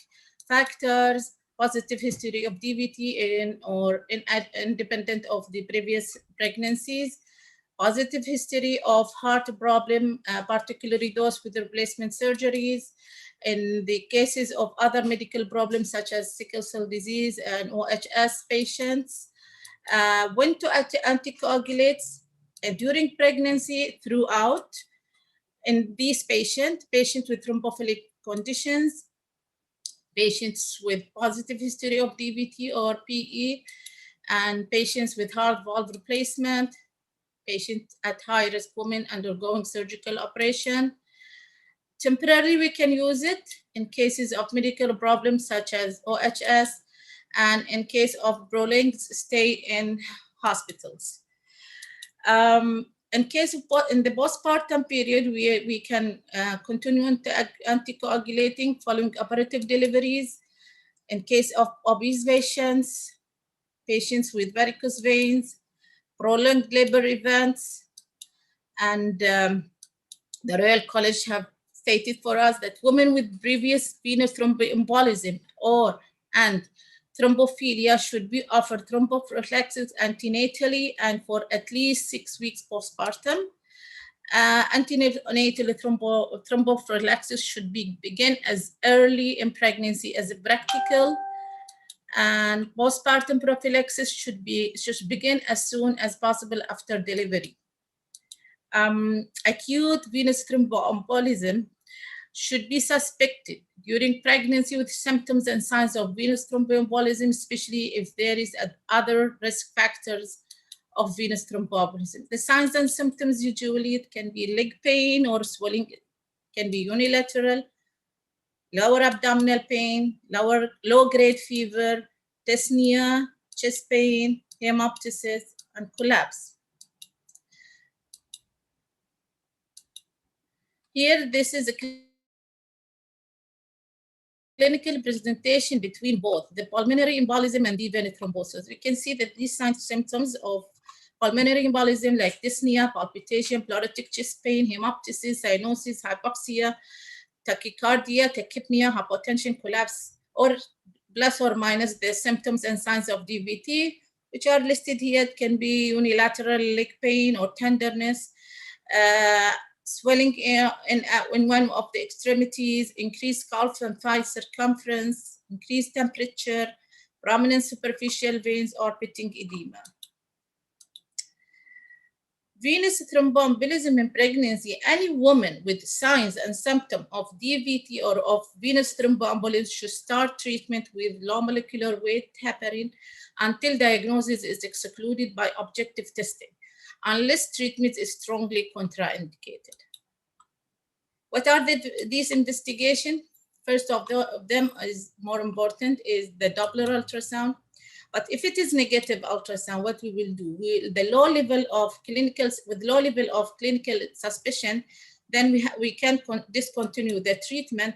factors, positive history of DVT independent of the previous pregnancies, positive history of heart problem, particularly those with replacement surgeries. In the cases of other medical problems such as sickle cell disease and OHS patients, when to anticoagulates during pregnancy, throughout. In these patients with thrombophilic conditions, patients with positive history of DVT or PE, and patients with heart valve replacement, patients at high risk, women undergoing surgical operation. Temporarily, we can use it in cases of medical problems such as OHS and in case of prolonged stay in hospitals. In case of in the postpartum period, we can continue anticoagulating following operative deliveries. In case of obese patients, patients with varicose veins, prolonged labor events, and the Royal College have stated for us that women with previous venous thromboembolism and thrombophilia should be offered thromboprophylaxis antenatally and for at least 6 weeks postpartum. Antenatal thromboprophylaxis should begin as early in pregnancy as practical, and postpartum prophylaxis should begin as soon as possible after delivery. Acute venous thromboembolism should be suspected during pregnancy with symptoms and signs of venous thromboembolism, especially if there is other risk factors of venous thromboembolism. The signs and symptoms usually it can be leg pain or swelling, it can be unilateral, lower abdominal pain, low-grade fever, dyspnea, chest pain, hemoptysis, and collapse. Here, this is a clinical presentation between both the pulmonary embolism and the venous thrombosis. We can see that these signs and symptoms of pulmonary embolism like dyspnea, palpitation, pleuritic chest pain, hemoptysis, cyanosis, hypoxia, tachycardia, tachypnea, hypotension, collapse, or plus or minus the symptoms and signs of DVT, which are listed here. It can be unilateral leg pain or tenderness, swelling in one of the extremities, increased calf and thigh circumference, increased temperature, prominent superficial veins, or pitting edema. Venous thromboembolism in pregnancy. Any woman with signs and symptoms of DVT or of venous thromboembolism should start treatment with low molecular weight heparin until diagnosis is excluded by objective testing, unless treatment is strongly contraindicated. What are these investigations? First of them is more important is the Doppler ultrasound. But if it is negative ultrasound, what we will do, with low level of clinical suspicion, then we can discontinue the treatment.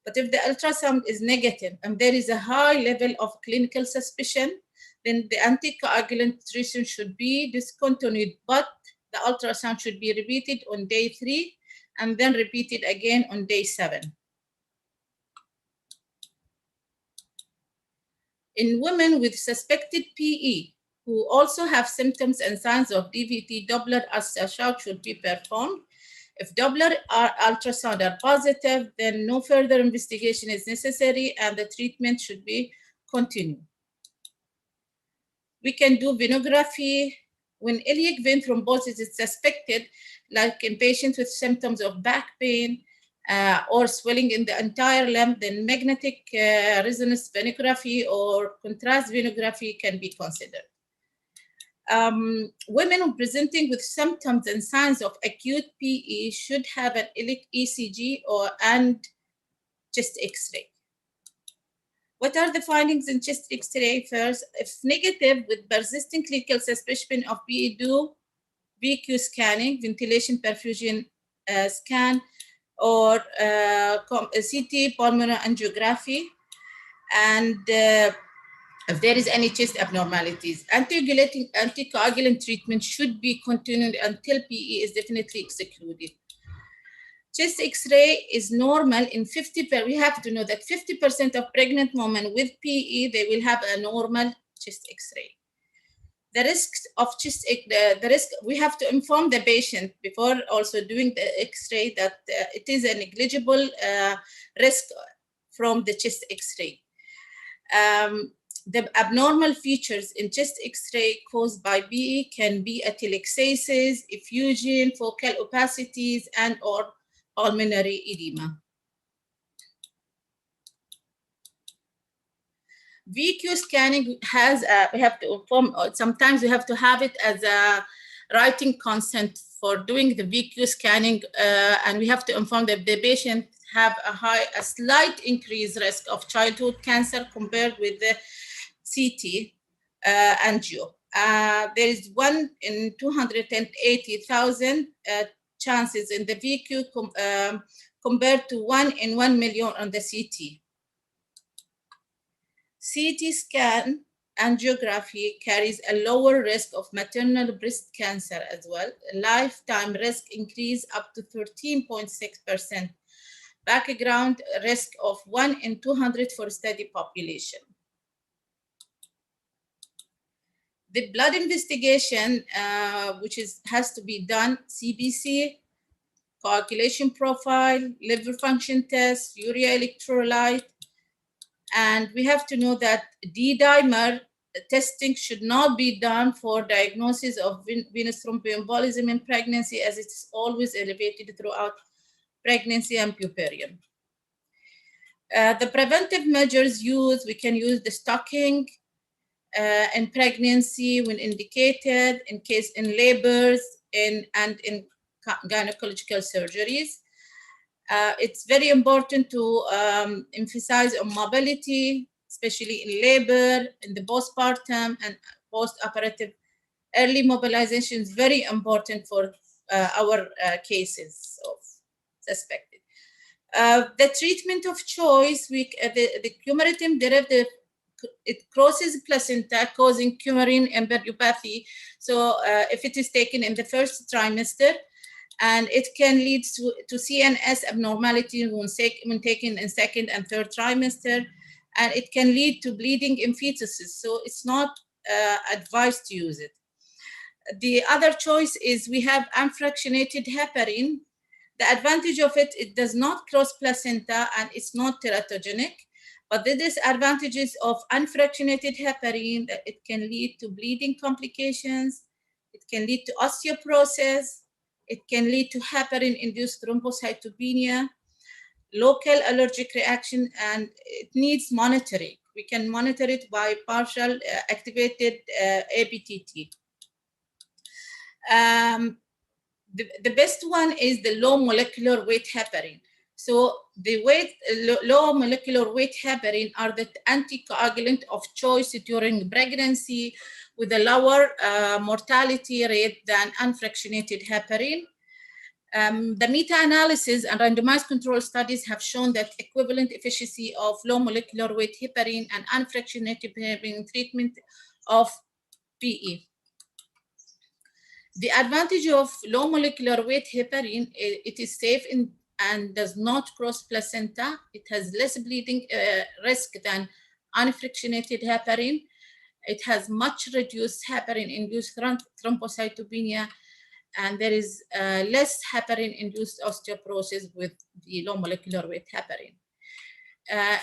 But if the ultrasound is negative and there is a high level of clinical suspicion, then the anticoagulant treatment should be discontinued, but the ultrasound should be repeated on day 3 and then repeated again on day 7. In women with suspected PE who also have symptoms and signs of DVT, Doppler ultrasound should be performed. If Doppler or ultrasound are positive, then no further investigation is necessary and the treatment should be continued. We can do venography when iliac vein thrombosis is suspected, like in patients with symptoms of back pain or swelling in the entire limb, then magnetic resonance venography or contrast venography can be considered. Women presenting with symptoms and signs of acute PE should have an iliac ECG and chest X-ray. What are the findings in chest X-ray? First, if negative with persistent clinical suspicion of PE, do VQ scanning, ventilation perfusion scan, or CT pulmonary angiography. And if there is any chest abnormalities. Anticoagulant treatment should be continued until PE is definitely excluded. Chest X-ray is normal in 50%. We have to know that 50% of pregnant women with PE, they will have a normal chest X-ray. The risks of the risk, we have to inform the patient before also doing the X-ray that it is a negligible risk from the chest X-ray. The abnormal features in chest X-ray caused by PE can be atelectasis, effusion, focal opacities, and or pulmonary edema. VQ scanning has, we have to inform, sometimes we have to have it as a writing consent for doing the VQ scanning, and we have to inform that the patient have a slight increased risk of childhood cancer compared with the CT angio. There is 1 in 280,000 chances in the VQ compared to 1 in 1 million on the CT. CT scan angiography carries a lower risk of maternal breast cancer as well. Lifetime risk increase up to 13.6%. Background risk of 1 in 200 for study population. The blood investigation, which has to be done, CBC, coagulation profile, liver function test, urea electrolyte, and we have to know that D-dimer testing should not be done for diagnosis of venous thromboembolism in pregnancy, as it is always elevated throughout pregnancy and puerperium. The preventive measures used, we can use the stocking in pregnancy when indicated, in case in labors, and in gynecological surgeries. It's very important to emphasize on mobility, especially in labor, in the postpartum and post-operative. Early mobilization is very important for our cases of suspected. The treatment of choice, the coumarin derivative, it crosses placenta, causing coumarin embryopathy. So if it is taken in the first trimester, and it can lead to CNS abnormality when taken in second and third trimester, and it can lead to bleeding in fetuses. So it's not advised to use it. The other choice is we have unfractionated heparin. The advantage of it, it does not cross placenta and it's not teratogenic. But the disadvantages of unfractionated heparin, that it can lead to bleeding complications, it can lead to osteoporosis, it can lead to heparin-induced thrombocytopenia, local allergic reaction, and it needs monitoring. We can monitor it by partial activated ABTT. The best one is the low molecular weight heparin. So the low molecular weight heparin are the anticoagulant of choice during pregnancy with a lower mortality rate than unfractionated heparin. The meta-analysis and randomized control studies have shown that equivalent efficacy of low molecular weight heparin and unfractionated heparin treatment of PE. The advantage of low molecular weight heparin, it is safe and does not cross placenta. It has less bleeding risk than unfractionated heparin. It has much reduced heparin-induced thrombocytopenia, and there is less heparin-induced osteoporosis with the low molecular weight heparin.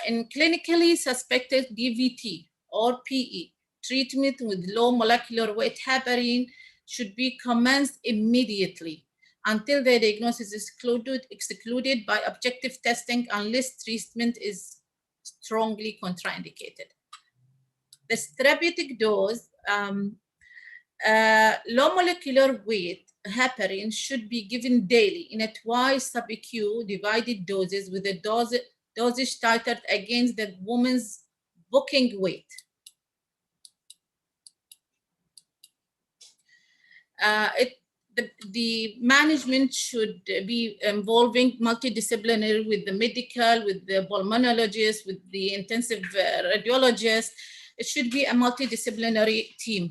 In clinically suspected DVT or PE, treatment with low molecular weight heparin should be commenced immediately until the diagnosis is excluded by objective testing unless treatment is strongly contraindicated. The therapeutic dose, low molecular weight heparin should be given daily in a twice sub-Q divided doses with a dosage titrated against the woman's booking weight. The management should be involving multidisciplinary with the medical, with the pulmonologist, with the intensive radiologist. it should be a multidisciplinary team.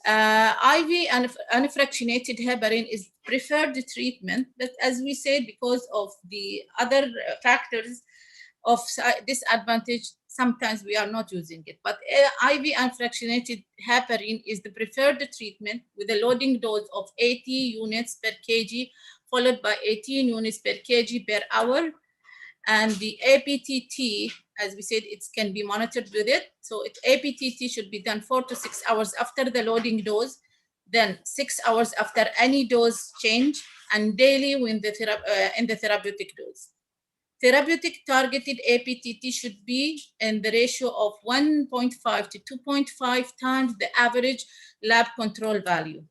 IV and unfractionated heparin is preferred treatment, but as we said, because of the other factors of disadvantage, sometimes we are not using it. But IV unfractionated heparin is the preferred treatment with a loading dose of 80 units per kg, followed by 18 units per kg per hour. And the APTT, as we said, it can be monitored with it. So APTT should be done 4 to 6 hours after the loading dose, then 6 hours after any dose change, and daily when in the therapeutic dose. Therapeutic targeted APTT should be in the ratio of 1.5 to 2.5 times the average lab control value.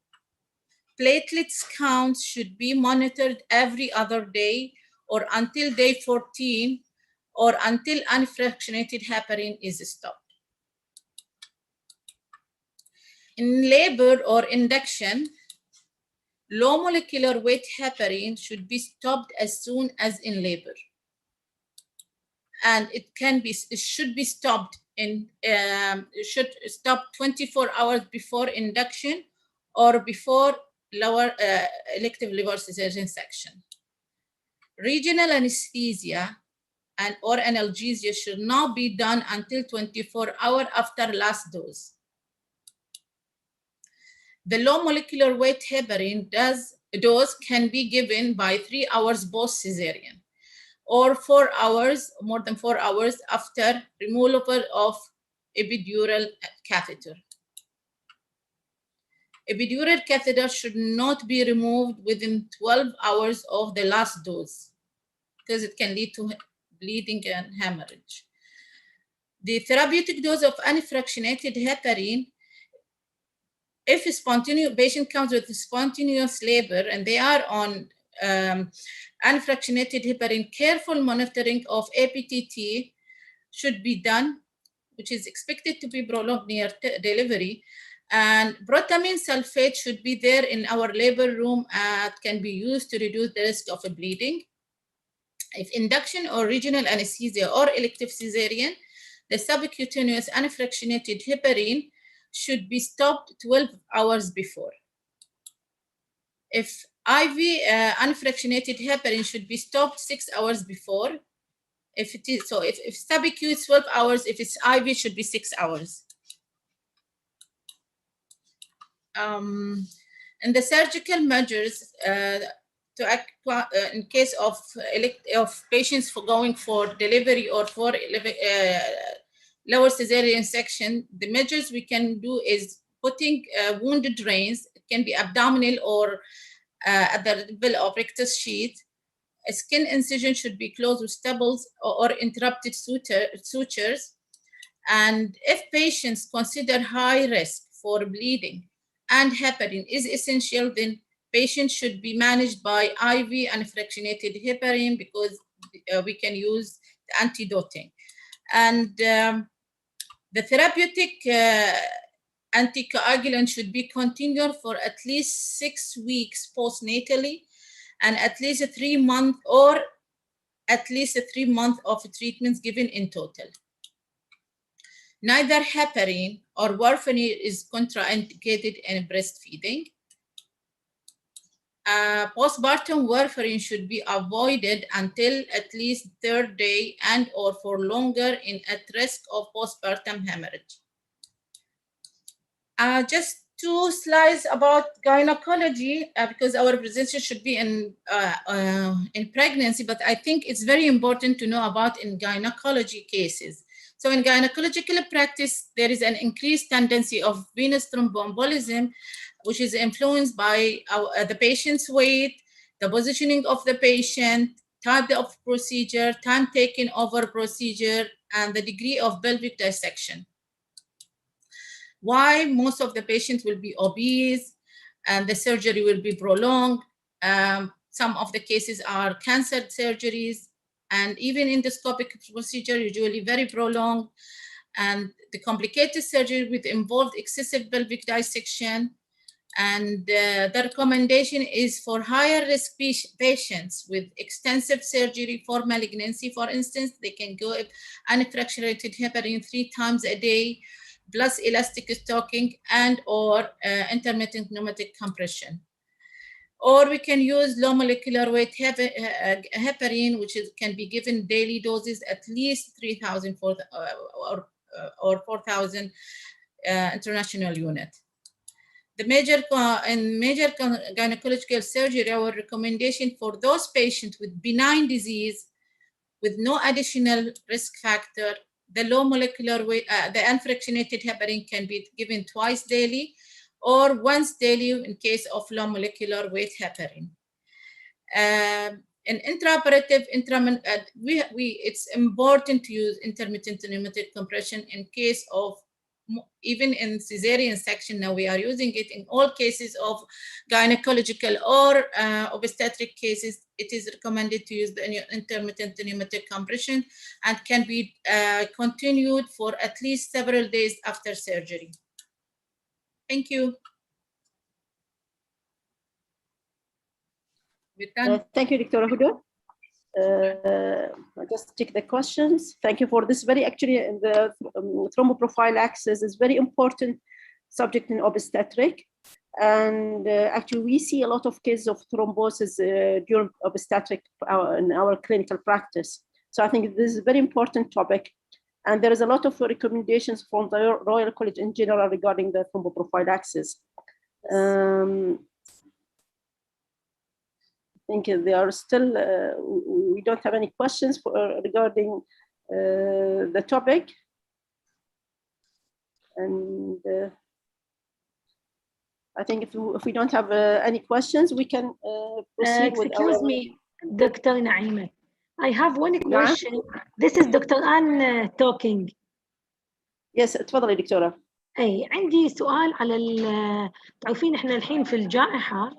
Platelets counts should be monitored every other day or until day 14 or until unfractionated heparin is stopped. In labor or induction, low molecular weight heparin should be stopped as soon as in labor. And it should be stopped should stop 24 hours before induction or before lower elective liver cesarean section. Regional anesthesia or analgesia should not be done until 24 hours after last dose. The low molecular weight heparin dose can be given by 3 hours post cesarean or 4 hours, more than 4 hours after removal of epidural catheter. Epidural catheter should not be removed within 12 hours of the last dose because it can lead to bleeding and hemorrhage. The therapeutic dose of unfractionated heparin, if a patient comes with spontaneous labor and they are on unfractionated heparin, careful monitoring of APTT should be done, which is expected to be prolonged near delivery. And protamine sulfate should be there in our labor room and can be used to reduce the risk of bleeding. If induction or regional anesthesia or elective cesarean, the subcutaneous unfractionated heparin should be stopped 12 hours before. If IV unfractionated heparin should be stopped 6 hours before. If it is so, if subQ is 12 hours, if it's IV, it should be 6 hours. And the surgical measures in case of patients going for delivery or for lower cesarean section, the measures we can do is putting wound drains. It can be abdominal or at the level of rectus sheath. A skin incision should be closed with staples or interrupted sutures. And if patients consider high risk for bleeding and heparin is essential, then patients should be managed by IV unfractionated heparin because we can use the antidoting. And the therapeutic anticoagulant should be continued for at least 6 weeks postnatally and at least 3 months or at least 3 months of treatments given in total. Neither heparin or warfarin is contraindicated in breastfeeding. Postpartum warfarin should be avoided until at least third day and or for longer at risk of postpartum hemorrhage. Just 2 slides about gynecology because our presentation should be in pregnancy, but I think it's very important to know about in gynecology cases. So in gynecological practice, there is an increased tendency of venous thromboembolism, which is influenced by the patient's weight, the positioning of the patient, type of procedure, time taken over procedure, and the degree of pelvic dissection. Why most of the patients will be obese and the surgery will be prolonged. Some of the cases are cancer surgeries and even endoscopic procedure, usually very prolonged. And the complicated surgery with involved excessive pelvic dissection. And the recommendation is for higher risk patients with extensive surgery for malignancy. For instance, they can go unfractionated heparin 3 times a day. plus elastic stocking and or intermittent pneumatic compression. Or we can use low molecular weight heparin, which can be given daily doses at least 3,000 or 4,000 international unit. The major gynecological surgery, our recommendation for those patients with benign disease with no additional risk factor, the low molecular weight, the unfractionated heparin can be given twice daily or once daily in case of low molecular weight heparin. In intraoperative, it's important to use intermittent pneumatic compression in case of, even in cesarean section. Now we are using it in all cases of gynecological or obstetric cases. It is recommended to use the intermittent pneumatic compression and can be continued for at least several days after surgery. Thank you. Thank you, Dr. Huda. I'll just take the questions. Thank you for this very, actually, the thromboprophylaxis is very important subject in obstetric. And actually, we see a lot of cases of thrombosis during obstetric in our clinical practice. So I think this is a very important topic. And there is a lot of recommendations from the Royal College in general regarding the thromboprophylaxis. I think there are still, we don't have any questions regarding the topic. And I think if we don't have any questions, we can proceed with our... Excuse me, Dr. Naima. I have one question. This is Dr. Anne talking. Yes, تفضلي دكتورة. أي عندي سؤال على تعرفين إحنا الحين في الجائحة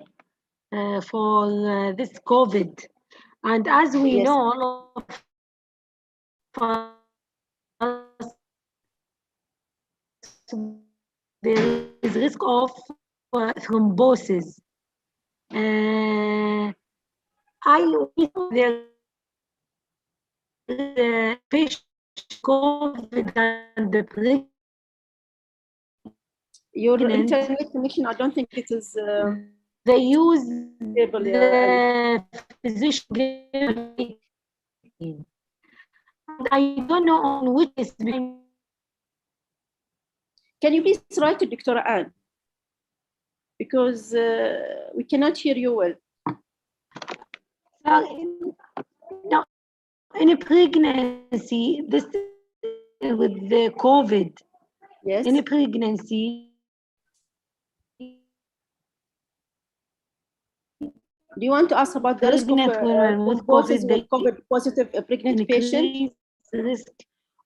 for this COVID, and as we know, all of us, there is risk of thrombosis. There is patient COVID and the your internet connection, I don't think it is. They use the physician. I don't know on which is. Can you please write to Dr. Anne? Because we cannot hear you well. No, in a pregnancy, this with the COVID. Yes. In a pregnancy. Do you want to ask about the risk of COVID positive pregnant patient? Risk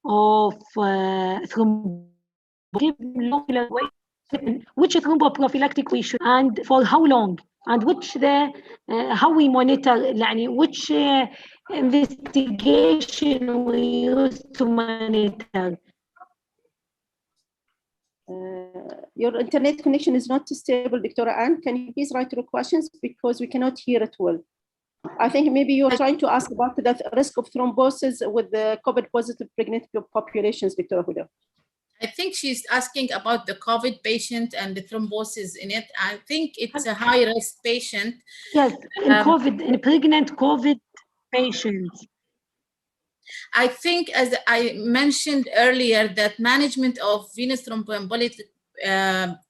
of which thromboprophylactic we should, and for how long, and which how we monitor, which investigation we use to monitor. Your internet connection is not stable, Dr. Anne. Can you please write your questions because we cannot hear it well? I think maybe you're trying to ask about the risk of thrombosis with the COVID positive pregnant populations, Dr. Huda. I think she's asking about the COVID patient and the thrombosis in it. I think it's a high risk patient. Yes, in pregnant COVID patients. I think, as I mentioned earlier, that management of venous thromboembolic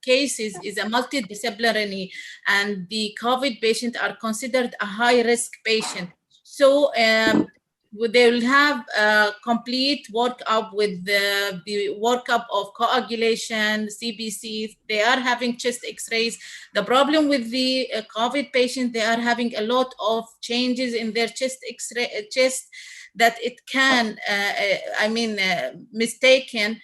cases is a multidisciplinary, and the COVID patients are considered a high-risk patient. So they will have a complete workup with the workup of coagulation, CBC. They are having chest X-rays. The problem with the COVID patient, they are having a lot of changes in their chest X-ray, that it can, mistaken,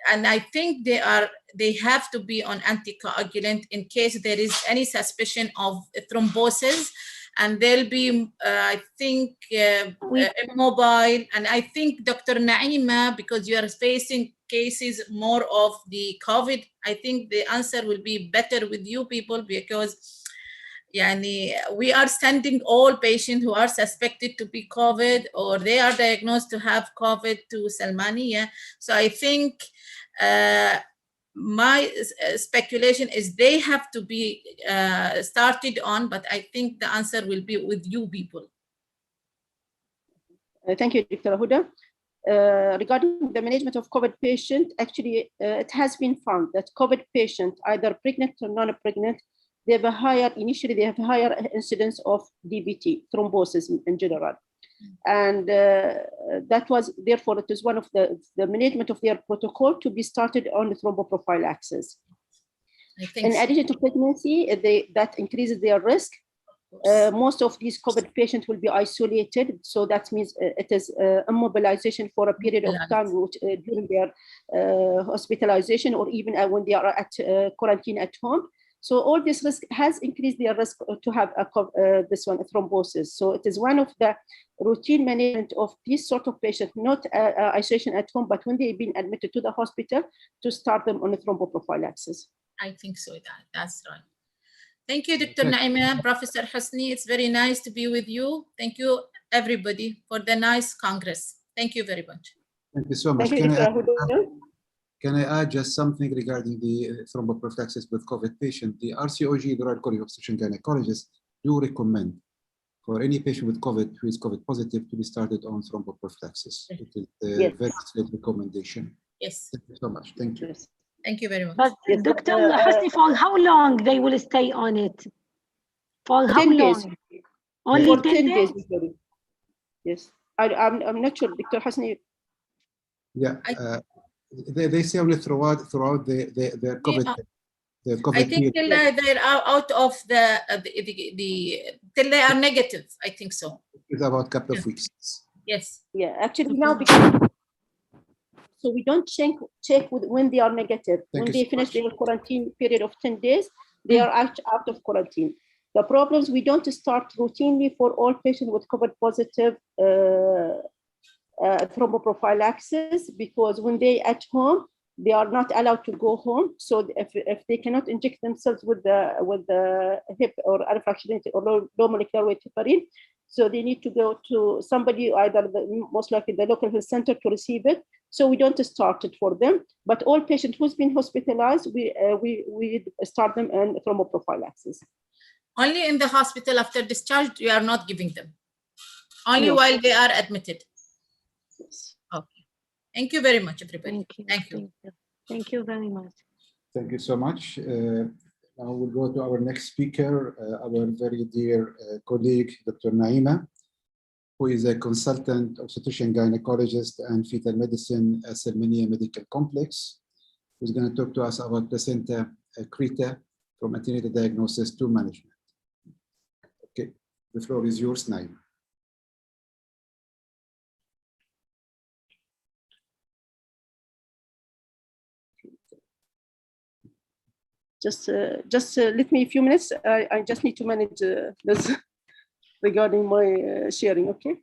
and I think they have to be on anticoagulant in case there is any suspicion of thrombosis, and they'll be, I think, immobile. And I think Dr. Naima, because you are facing cases more of the COVID, I think the answer will be better with you people, because we are sending all patients who are suspected to be COVID or they are diagnosed to have COVID to Salmania. So I think My speculation is they have to be started on, but I think the answer will be with you people. Thank you, Dr. Huda. Regarding the management of COVID patient, actually, it has been found that COVID patient, either pregnant or non-pregnant, they have a higher incidence of DVT, thrombosis in general. And that was, therefore, it is one of the management of their protocol to be started on the thromboprophylaxis. In addition to pregnancy, that increases their risk. Most of these COVID patients will be isolated. So that means it is immobilization for a period of time during their hospitalization, or even when they are at quarantine at home. So all this risk has increased their risk to have this one, a thrombosis. So it is one of the routine management of these sort of patients, not isolation at home, but when they've been admitted to the hospital, to start them on a thromboprophylaxis. I think so, that's right. Thank you, Dr. Naima, Professor Husni. It's very nice to be with you. Thank you, everybody, for the nice Congress. Thank you very much. Thank you so much. Can I add just something regarding the thromboprophylaxis with COVID patient? The RCOG, the Royal College of Obstetricians and Gynecologists, do recommend for any patient with COVID who is COVID positive to be started on thromboprophylaxis. It is a very strict recommendation. Yes. Thank you so much. Thank you. Yes. Thank you very much. But Dr. Husni, for how long they will stay on it? For how 10 long? days. Only For 10 days? Yes. I'm not sure, Dr. Husni. Yeah. They say only throughout their COVID. Yeah. I think till they're out of till they are negative. I think so. It's about a couple of weeks. Yes. Yeah. Actually, now because so we don't check when they are negative. When they finish their quarantine period of 10 days, they are out of quarantine. The problems, we don't start routinely for all patients with COVID positive thromboprophylaxis, because when they at home, they are not allowed to go home. So if they cannot inject themselves with the HIP or unfractionated or low molecular weight heparin, so they need to go to somebody, either most likely the local health center, to receive it. So we don't start it for them. But all patients who's been hospitalized, we start them in thromboprophylaxis. Only in the hospital after discharge, you are not giving them. Only while they are admitted. Yes. Okay. Thank you very much, everybody. Thank you. Thank you. Thank you very much. Thank you so much. Now we'll go to our next speaker, our very dear colleague, Dr. Naima, who is a consultant obstetrician gynecologist and fetal medicine at Salminia Medical Complex, who's going to talk to us about placenta creta from antenatal diagnosis to management. Okay, the floor is yours, Naima. Just let me a few minutes. I just need to manage this regarding my sharing, okay?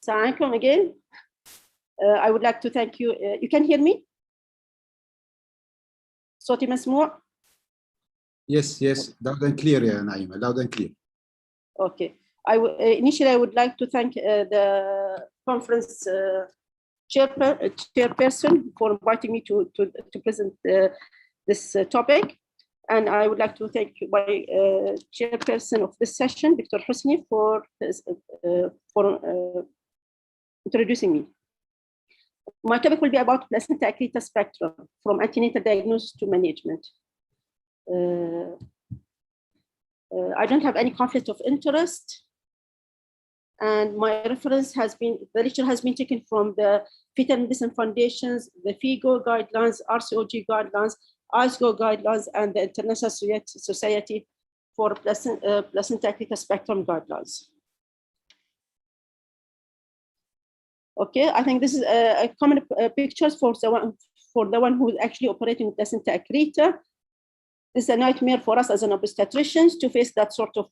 Assalamu alaikum again. I would like to thank you. You can hear me? صوتي مسموع? Yes, yes, loud and clear, yeah, Naima, loud and clear. Okay. Initially, I would like to thank the conference chairperson for inviting me to present this topic. And I would like to thank my chairperson of this session, Dr. Husni, for introducing me. My topic will be about placenta accreta spectrum from antenatal diagnosis to management. I don't have any conflict of interest. And my reference has been, the lecture has been taken from the Fetal Medicine Foundations, the FIGO guidelines, RCOG guidelines, ISGO guidelines, and the International Society for Placenta Accreta Spectrum guidelines. Okay, I think this is a common pictures for the one who is actually operating placenta accreta. This is a nightmare for us as an obstetricians to face that sort of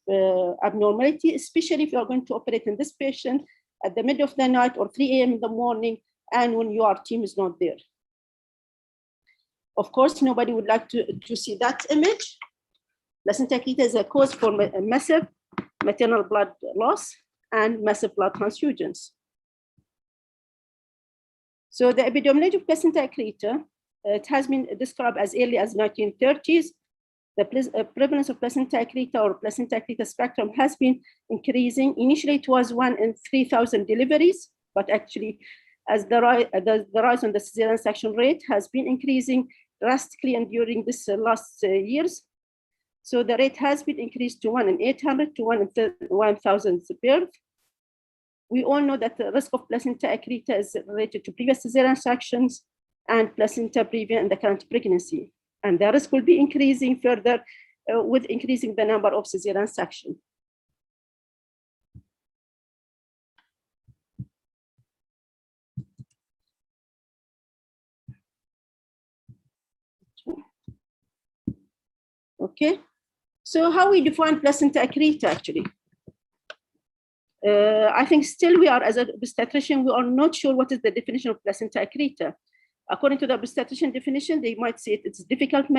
abnormality, especially if you are going to operate in this patient at the middle of the night or 3 a.m. in the morning, and when your team is not there. Of course, nobody would like to see that image. Placenta accreta is a cause for massive maternal blood loss and massive blood transfusions. So the epidemiology of placenta accreta, it has been described as early as 1930s. The prevalence of placenta accreta or placenta accreta spectrum has been increasing. Initially, it was 1 in 3,000 deliveries, but actually, as the rise on the cesarean section rate has been increasing drastically and during this last years. So the rate has been increased to 1 in 800 to 1 in 1,000 birth. We all know that the risk of placenta accreta is related to previous cesarean sections and placenta previa in the current pregnancy. And the risk will be increasing further with increasing the number of cesarean sections. Okay, so how we define placenta accreta actually? I think still we are, as an obstetrician, we are not sure what is the definition of placenta accreta. According to the obstetrician definition, they might say it's difficult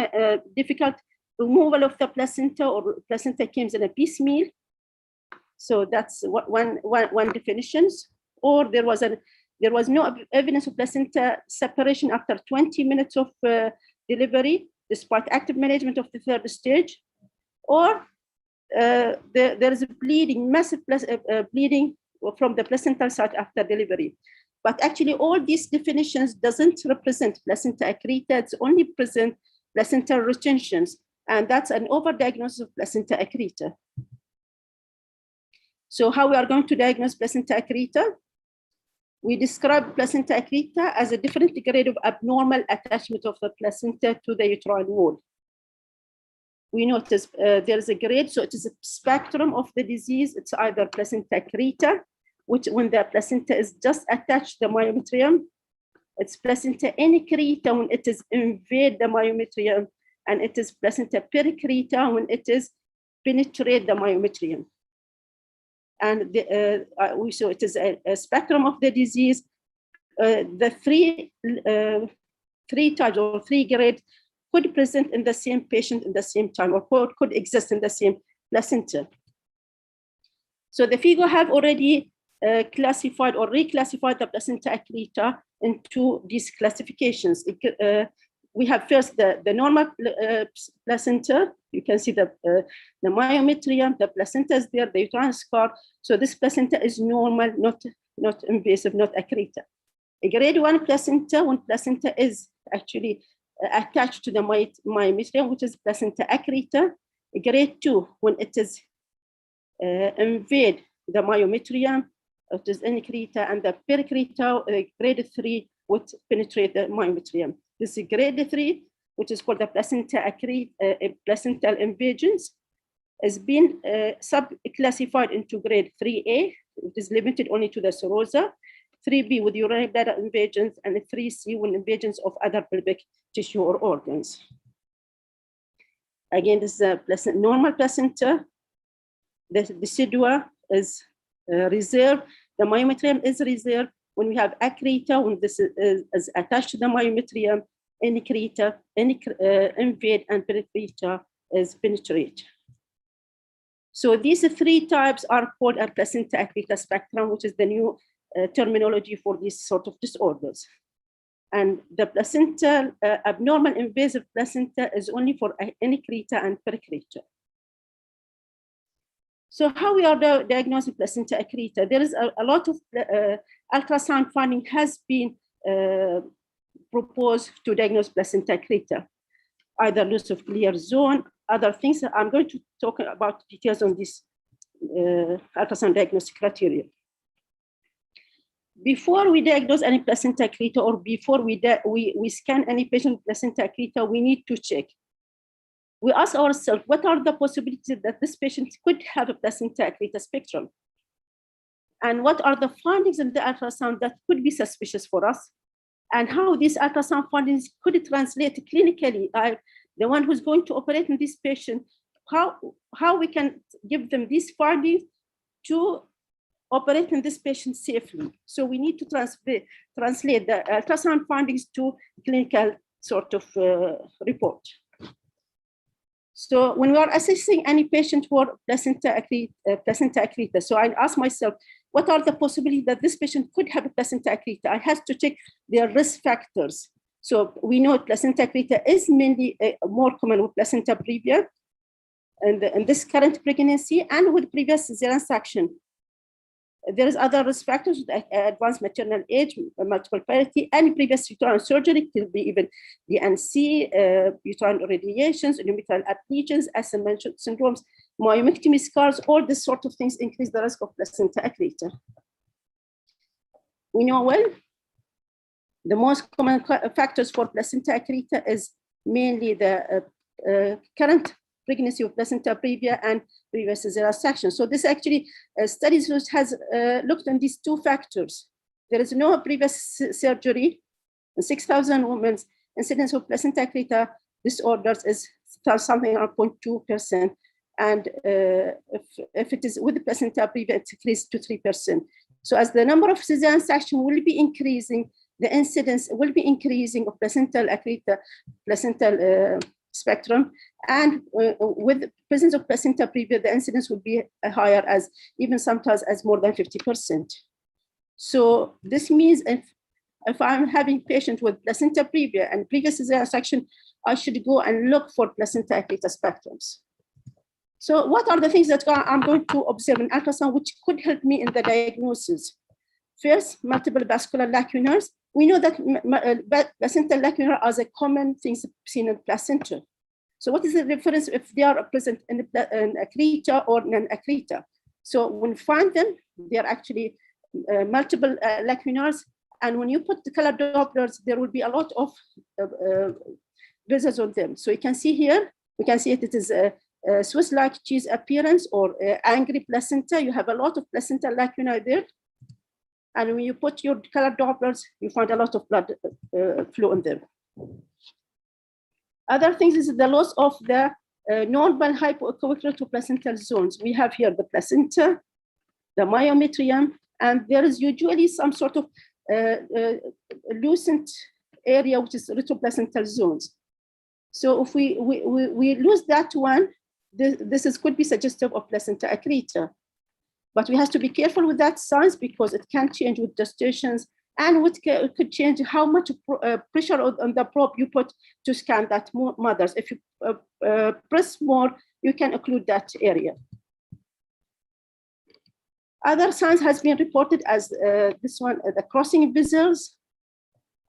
removal of the placenta, or placenta comes in a piecemeal. So that's one definitions. Or there was no evidence of placenta separation after 20 minutes of delivery, despite active management of the third stage. Or there is a bleeding, massive bleeding from the placental site after delivery. But actually, all these definitions doesn't represent placenta accreta. It's only present placental retentions, and that's an overdiagnosis of placenta accreta. So how we are going to diagnose placenta accreta? We describe placenta accreta as a different grade of abnormal attachment of the placenta to the uterine wall. We notice there is a grade, so it is a spectrum of the disease. It's either placenta accreta, which when the placenta is just attached to the myometrium, it's placenta increta when it is invade the myometrium, and it is placenta pericreta when it is penetrate the myometrium. And so it is a spectrum of the disease. The three types or 3 grades could present in the same patient in the same time, or could exist in the same placenta. So the FIGO have already classified or reclassified the placenta accreta into these classifications. We have first the normal placenta. You can see the myometrium, the placenta is there, the uterine scar. So this placenta is normal, not invasive, not accreta. A grade 1 placenta, when placenta is actually attached to the myometrium, which is placenta accreta. A grade 2, when it is invade the myometrium, it is increta, and the pericreta, grade 3, would penetrate the myometrium. This is grade 3, which is called the placenta placental invasions, has been sub-classified into grade 3A, which is limited only to the serosa, 3B with urinary bladder invasions, and 3C with invasions of other pelvic tissue or organs. Again, this is a normal placenta. The decidua is reserved the myometrium is reserved. When we have accreta, when this is attached to the myometrium, any creta, any invade, and penetrata is penetrate. So these three types are called a placenta accreta spectrum, which is the new terminology for these sort of disorders. And the placental abnormal invasive placenta is only for any creta and pericreta. So how we are diagnosing placenta accreta? There is a lot of ultrasound finding has been proposed to diagnose placenta accreta, either loss of clear zone, other things. I'm going to talk about details on this ultrasound diagnostic criteria. Before we diagnose any placenta accreta, or before we scan any patient with placenta accreta, we need to check. We ask ourselves, what are the possibilities that this patient could have a placenta accreta spectrum? And what are the findings in the ultrasound that could be suspicious for us? And how these ultrasound findings could translate clinically? The one who's going to operate in this patient, how we can give them these findings to operate in this patient safely. So we need to translate the ultrasound findings to clinical sort of report. So when we are assessing any patient for placenta accreta, so I ask myself, what are the possibilities that this patient could have a placenta accreta? I have to check their risk factors. So we know placenta accreta is mainly more common with placenta previa and in this current pregnancy and with previous cesarean section. There is other risk factors, advanced maternal age, multiple parity, and previous uterine surgery, could be even DNC, uterine irradiations, endometrial adhesions, as I mentioned, syndromes, myomectomy scars, all these sort of things increase the risk of placenta accreta. We know well, the most common factors for placenta accreta is mainly the current pregnancy of placenta previa and previous cesarean section. So this actually studies has looked on these two factors. There is no previous surgery. In 6,000 women, incidence of placenta accreta disorders is something around 0.2%. And if it is with the placenta previa, it increased to 3%. So as the number of cesarean section will be increasing, the incidence will be increasing of placental accreta, placental spectrum, and with the presence of placenta previa, the incidence would be higher, as even sometimes as more than 50%. So this means if I'm having patient with placenta previa and previous cesarean section, I should go and look for placenta accreta spectrums. So what are the things that I'm going to observe in ultrasound which could help me in the diagnosis? First, multiple vascular lacunares. We know that placental lacunar are the common things seen in placenta. So what is the difference if they are present in accreta or non-accreta? So when we find them, they are actually multiple lacunars. And when you put the color Dopplers, there will be a lot of vessels on them. So you can see here, we can see it is a Swiss-like cheese appearance or angry placenta. You have a lot of placenta lacuna there. And when you put your color Dopplers, you find a lot of blood flow in them. Other things is the loss of the normal hypoequivalent to placental zones. We have here the placenta, the myometrium, and there is usually some sort of lucent area, which is retroplacental zones. So if we lose that one, this could be suggestive of placenta accreta. But we have to be careful with that size because it can change with gestations, and it could change how much pressure on the probe you put to scan that mothers. If you press more, you can occlude that area. Other signs has been reported as this one, the crossing vessels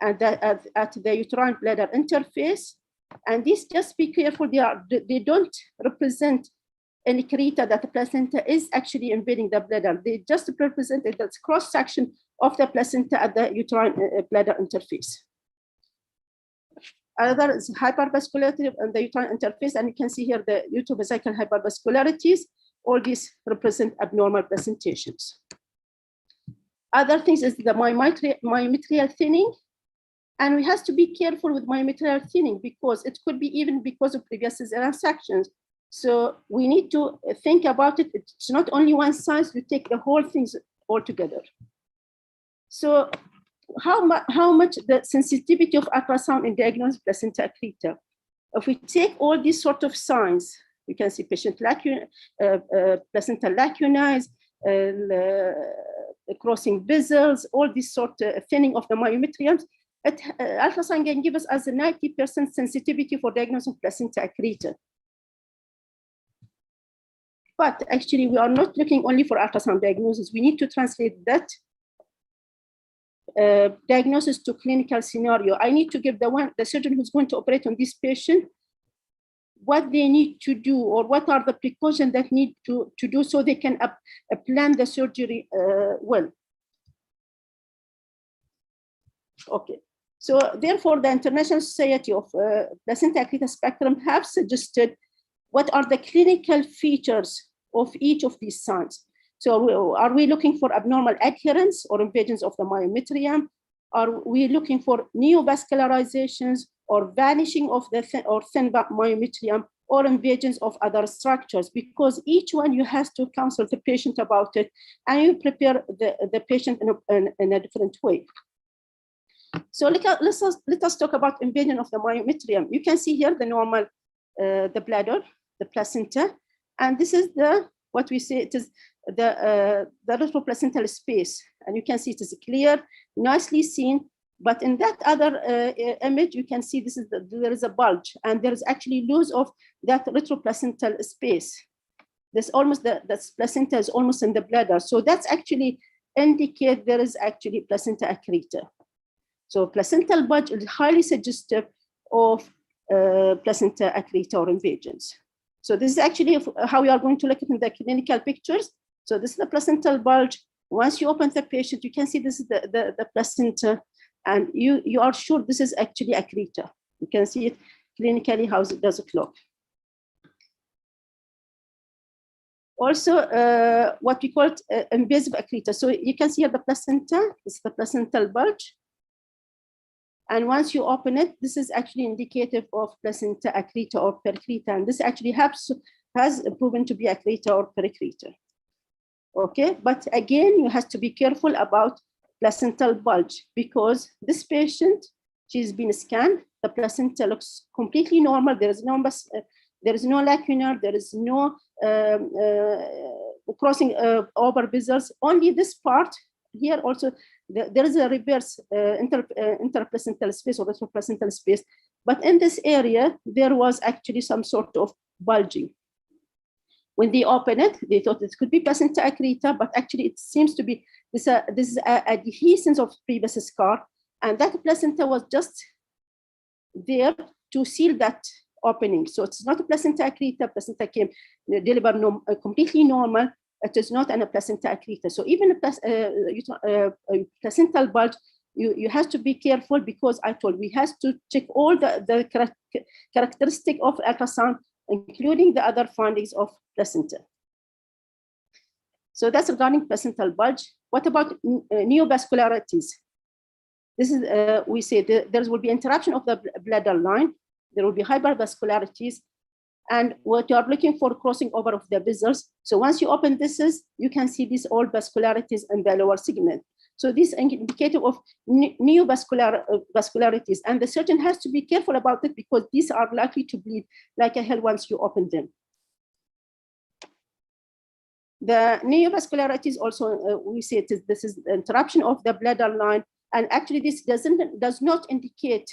and at the uterine bladder interface. And these, just be careful, they don't represent any creta that the placenta is actually invading the bladder. They just represent the cross section of the placenta at the uterine bladder interface. Another is hypervascularity on the uterine interface, and you can see here the uterovesical hypervascularities. All these represent abnormal placentations. Other things is the myometrial thinning. And we have to be careful with myometrial thinning because it could be even because of previous cesarean sections. So we need to think about it. It's not only one size, you take the whole things altogether. So how much the sensitivity of ultrasound in diagnosing placenta accreta? If we take all these sort of signs, you can see patient placenta lacunae, crossing vessels, all these sort of thinning of the myometriums. Ultrasound can give us as a 90% sensitivity for diagnosing placenta accreta. But actually, we are not looking only for ultrasound diagnosis. We need to translate that diagnosis to clinical scenario. I need to give the surgeon who's going to operate on this patient what they need to do, or what are the precautions that need to do so they can plan the surgery well. Okay, so therefore the International Society of Placenta Accreta Spectrum have suggested what are the clinical features of each of these signs. So are we looking for abnormal adherence or invasions of the myometrium? Are we looking for neovascularizations or vanishing of the thin myometrium, or invasions of other structures? Because each one you have to counsel the patient about it, and you prepare the patient in a different way. So let us talk about invasion of the myometrium. You can see here the normal, the bladder, the placenta, and this is what we say it is the retroplacental space, and you can see it is clear, nicely seen. But in that other image, you can see there is a bulge, and there is actually loss of that retroplacental space. This placenta is almost in the bladder, so that's actually indicate there is actually placenta accreta. So placental bulge is highly suggestive of placenta accreta or invasions. So this is actually how we are going to look at in the clinical pictures. So this is the placental bulge. Once you open the patient, you can see this is the placenta, and you are sure this is actually accreta. You can see it clinically how it does it look. Also, what we call invasive accreta. So you can see here the placenta, this is the placental bulge. And once you open it, this is actually indicative of placenta accreta or pericreta. And this actually has proven to be accreta or pericreta. Okay, but again, you have to be careful about placental bulge, because this patient, she's been scanned, the placenta looks completely normal. There is no lacunar, there is no crossing over vessels. Only this part here also, there is a reverse interplacental space or retroplacental space. But in this area, there was actually some sort of bulging. When they opened it, they thought it could be placenta accreta, but actually it seems to be this is a dehiscence of previous scar, and that placenta was just there to seal that opening. So it's not a placenta accreta. Placenta came delivered completely normal. It is not a placenta accreta. So even a placental bulge, you have to be careful, because I told we have to check all the characteristic of ultrasound, including the other findings of placenta. So that's regarding placental bulge. What about neovascularities? This is, we say there will be interruption of the bladder line. There will be hypervascularities. And what you are looking for, crossing over of the vessels. So once you open this, you can see these all vascularities in the lower segment. So this is indicative of neovascularities. And the surgeon has to be careful about it, because these are likely to bleed like a hell once you open them. The neovascularities also, we say this is interruption of the bladder line. And actually this does not indicate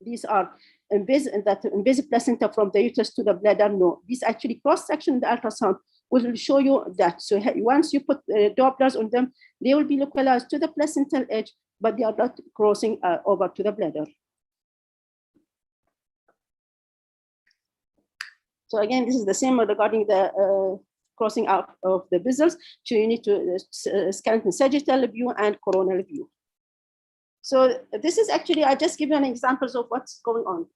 these are invasive placenta from the uterus to the bladder. No, this actually cross-section in the ultrasound will show you that. So once you put Dopplers on them, they will be localized to the placental edge, but they are not crossing over to the bladder. So again, this is the same regarding the crossing out of the vessels. So you need to scan in sagittal view and coronal view. So this is actually, I just give you an examples of what's going on.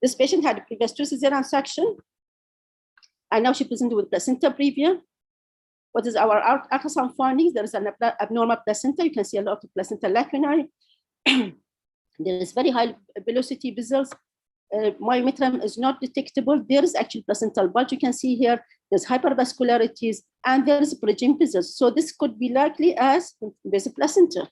This patient had a previous 2 cesarean section, and now she presented with placenta previa. What is our ultrasound findings? There is an abnormal placenta. You can see a lot of placenta lacunae. There is very high velocity vessels. Myometrium is not detectable. There is actually placental bulge. You can see here there's hypervascularities, and there's bridging vessels. So this could be likely as invasive placenta.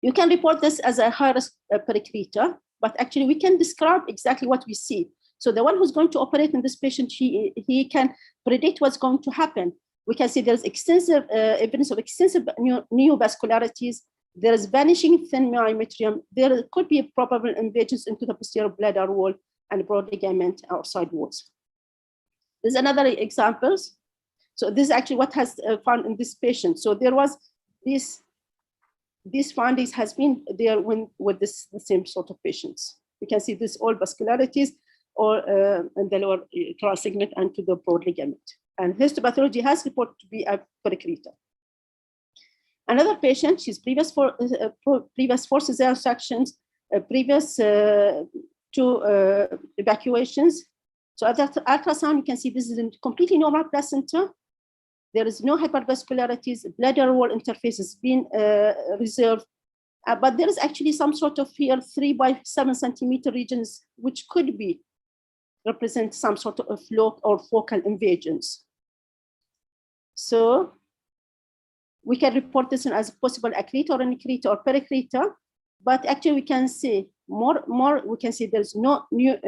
You can report this as a high-risk pericreta, but actually we can describe exactly what we see. So the one who's going to operate in this patient, he can predict what's going to happen. We can see there's extensive evidence of extensive neovascularities. There is vanishing thin myometrium. There could be probable invasions into the posterior bladder wall and broad ligament outside walls. There's another examples. So this is actually what has found in this patient. So there was these findings has been there with the same sort of patients. You can see this all vascularities or in the lower thoracic segment and to the broad ligament. And histopathology has reported to be a pericreta. Another patient, she's previous four cesarean sections, previous two evacuations. So at that ultrasound, you can see this is a completely normal placenta. There is no hypervascularities, bladder wall interface has been reserved, but there is actually some sort of here 3 by 7 centimeter regions, which could be represent some sort of flow or focal invasions. So we can report this as possible accreta or anicreta or pericreta, but actually we can see more. We can see there's no new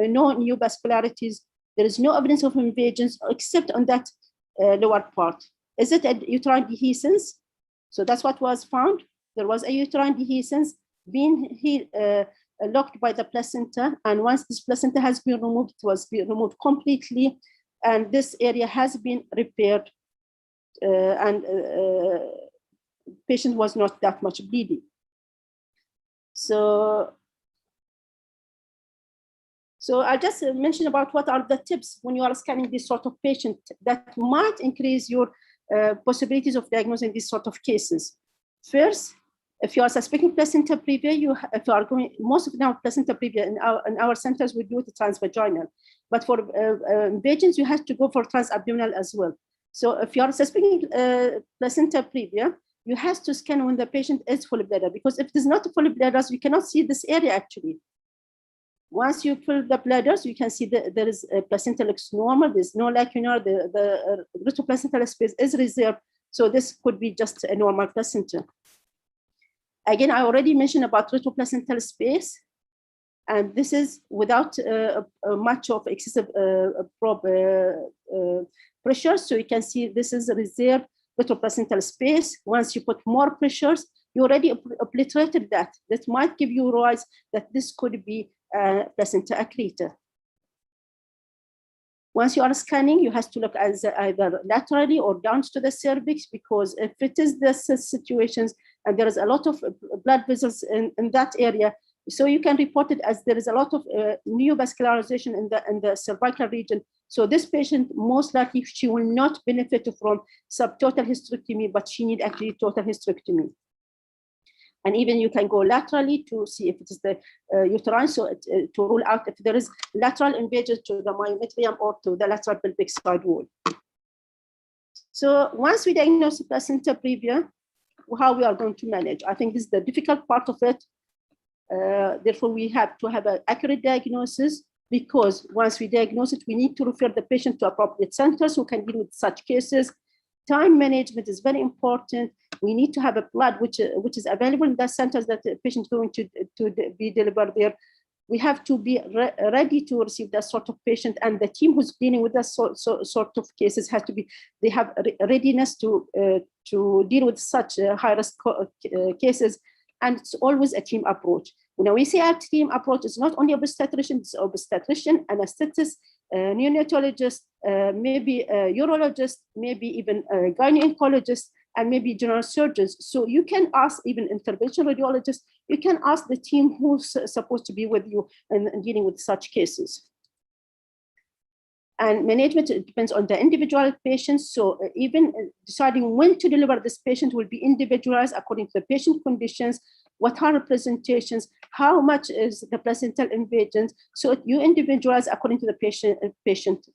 vascularities. There is no evidence of invasions except on that lower part. Is it a uterine dehiscence? So that's what was found. There was a uterine dehiscence being locked by the placenta, and once this placenta has been removed, it was removed completely, and this area has been repaired, and patient was not that much bleeding. So I just mentioned about what are the tips when you are scanning this sort of patient that might increase your possibilities of diagnosing these sort of cases. First, if you are suspecting placenta previa, if you are going, most of now placenta previa in our centers we do it transvaginal, but for invasions you have to go for transabdominal as well. So if you are suspecting placenta previa, you have to scan when the patient is full bladder, because if it is not full bladders, you cannot see this area actually. Once you fill the bladders, you can see that there is placenta looks normal. There's no lacunar. The retroplacental space is reserved. So this could be just a normal placenta. Again, I already mentioned about retroplacental space, and this is without much of excessive probe pressure. So you can see this is a reserved retroplacental space. Once you put more pressures, you already obliterated that. That might give you rise that this could be placenta accreta. Once you are scanning, you have to look as either laterally or down to the cervix, because if it is the situations and there is a lot of blood vessels in that area, so you can report it as there is a lot of neovascularization in the cervical region. So this patient, most likely, she will not benefit from subtotal hysterectomy, but she need actually total hysterectomy. And even you can go laterally to see if it is the uterine, so to rule out if there is lateral invasion to the myometrium or to the lateral pelvic side wall. So once we diagnose placenta previa, how we are going to manage? I think this is the difficult part of it. Therefore, we have to have an accurate diagnosis, because once we diagnose it, we need to refer the patient to appropriate centers who can deal with such cases. Time management is very important. We need to have a blood which is available in the centers that the patient is going to be delivered there. We have to be ready to receive that sort of patient, and the team who's dealing with that sort of cases has to be, they have readiness to deal with such high-risk cases, and it's always a team approach. When we say our team approach, it's not only obstetrician, it's obstetrician, anesthetist, neonatologist, maybe a urologist, maybe even a gynecologist, and maybe general surgeons. So you can ask even interventional radiologists, you can ask the team who's supposed to be with you in dealing with such cases. And management, it depends on the individual patient. So even deciding when to deliver this patient will be individualized according to the patient conditions, what are representations, how much is the placental invasion. So you individualize according to the patient.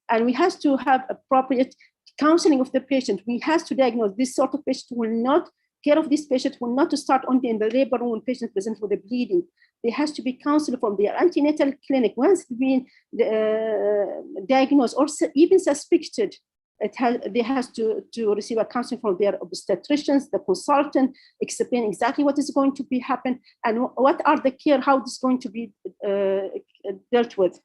And we have to have appropriate counseling of the patient. We have to diagnose this sort of patient will not Care of this patient will not start only in the labor room when patient present with the bleeding. There has to be counseled from their antenatal clinic once being diagnosed or even suspected. They has to receive a counseling from their obstetricians, the consultant, explain exactly what is going to be happen and what are the care, how this is going to be dealt with.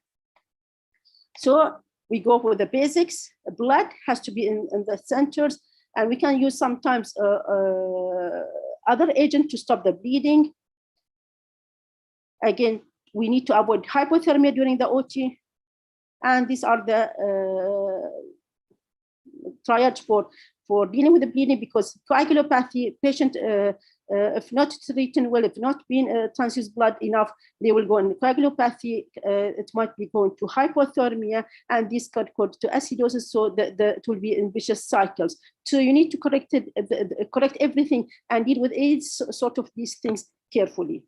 So we go with the basics. Blood has to be in the centers, and we can use sometimes other agent to stop the bleeding. Again, we need to avoid hypothermia during the OT. And these are the triage for dealing with the bleeding, because coagulopathy patient, if not treated well, if not being transfused blood enough, they will go in coagulopathy. It might be going to hypothermia, and this could go to acidosis. So it will be in vicious cycles. So you need to correct everything and deal with each sort of these things carefully.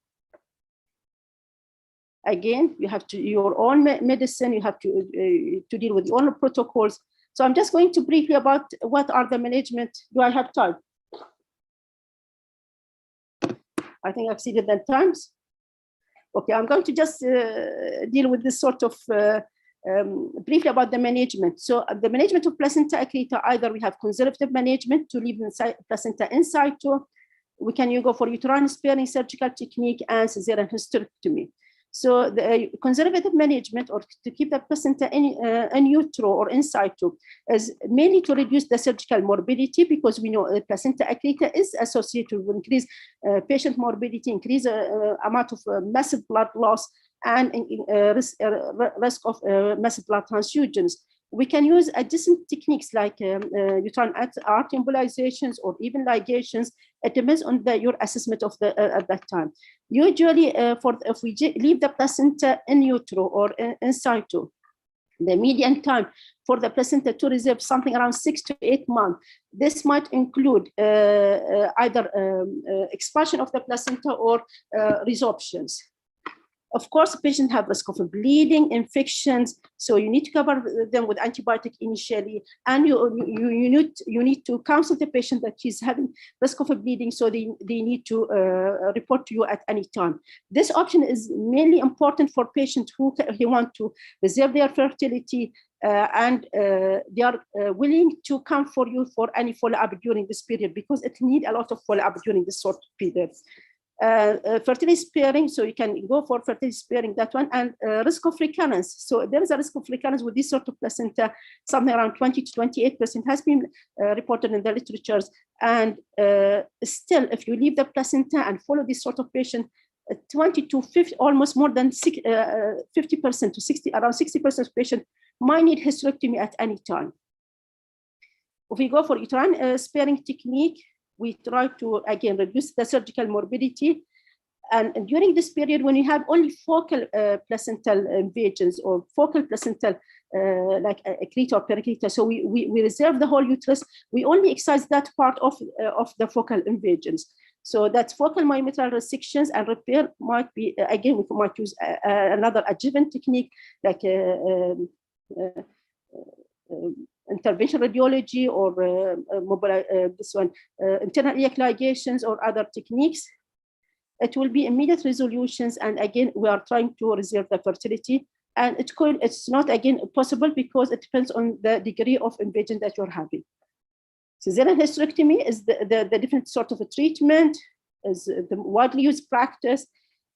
Again, you have to your own medicine. You have to deal with your own protocols. So I'm just going to briefly about what are the management. Do I have time? I think I've exceeded the times. Okay, I'm going to just deal with this sort of briefly about the management. So the management of placenta accreta, either we have conservative management to leave placenta in situ. We can go for uterine sparing surgical technique and cesarean hysterectomy. So the conservative management, or to keep the placenta in utero or in situ, is mainly to reduce the surgical morbidity, because we know placenta accreta is associated with increased patient morbidity, increased amount of massive blood loss, and risk of massive blood transfusions. We can use adjacent techniques like uterine arch embolizations or even ligations. It depends on your assessment of at that time. Usually, if we leave the placenta in utero or in situ, the median time for the placenta to reserve something around 6 to 8 months. This might include either expulsion of the placenta or resorptions. Of course, patients have risk of bleeding, infections, so you need to cover them with antibiotic initially, and you need to counsel the patient that she's having risk of bleeding, so they need to report to you at any time. This option is mainly important for patients who want to reserve their fertility, and they are willing to come for you for any follow-up during this period, because it needs a lot of follow-up during this sort of period. Fertility sparing, so you can go for fertility sparing, that one, and risk of recurrence. So there is a risk of recurrence with this sort of placenta, something around 20 to 28% has been reported in the literatures. And still, if you leave the placenta and follow this sort of patient, 20 to 50, almost more than 50% to 60, around 60% of patients might need hysterectomy at any time. If we go for uterine sparing technique, we try to, again, reduce the surgical morbidity. And during this period, when you have only focal placental invasions or focal placental, like accreta or pericreta, so we reserve the whole uterus. We only excise that part of the focal invasions. So that focal myometrial resections and repair might be, again, we might use another adjuvant technique, like intervention radiology or this one, internal iliac ligations or other techniques. It will be immediate resolutions, and again, we are trying to reserve the fertility. And it's not again possible because it depends on the degree of invasion that you're having. Cesarean hysterectomy is the different sort of a treatment, is the widely used practice.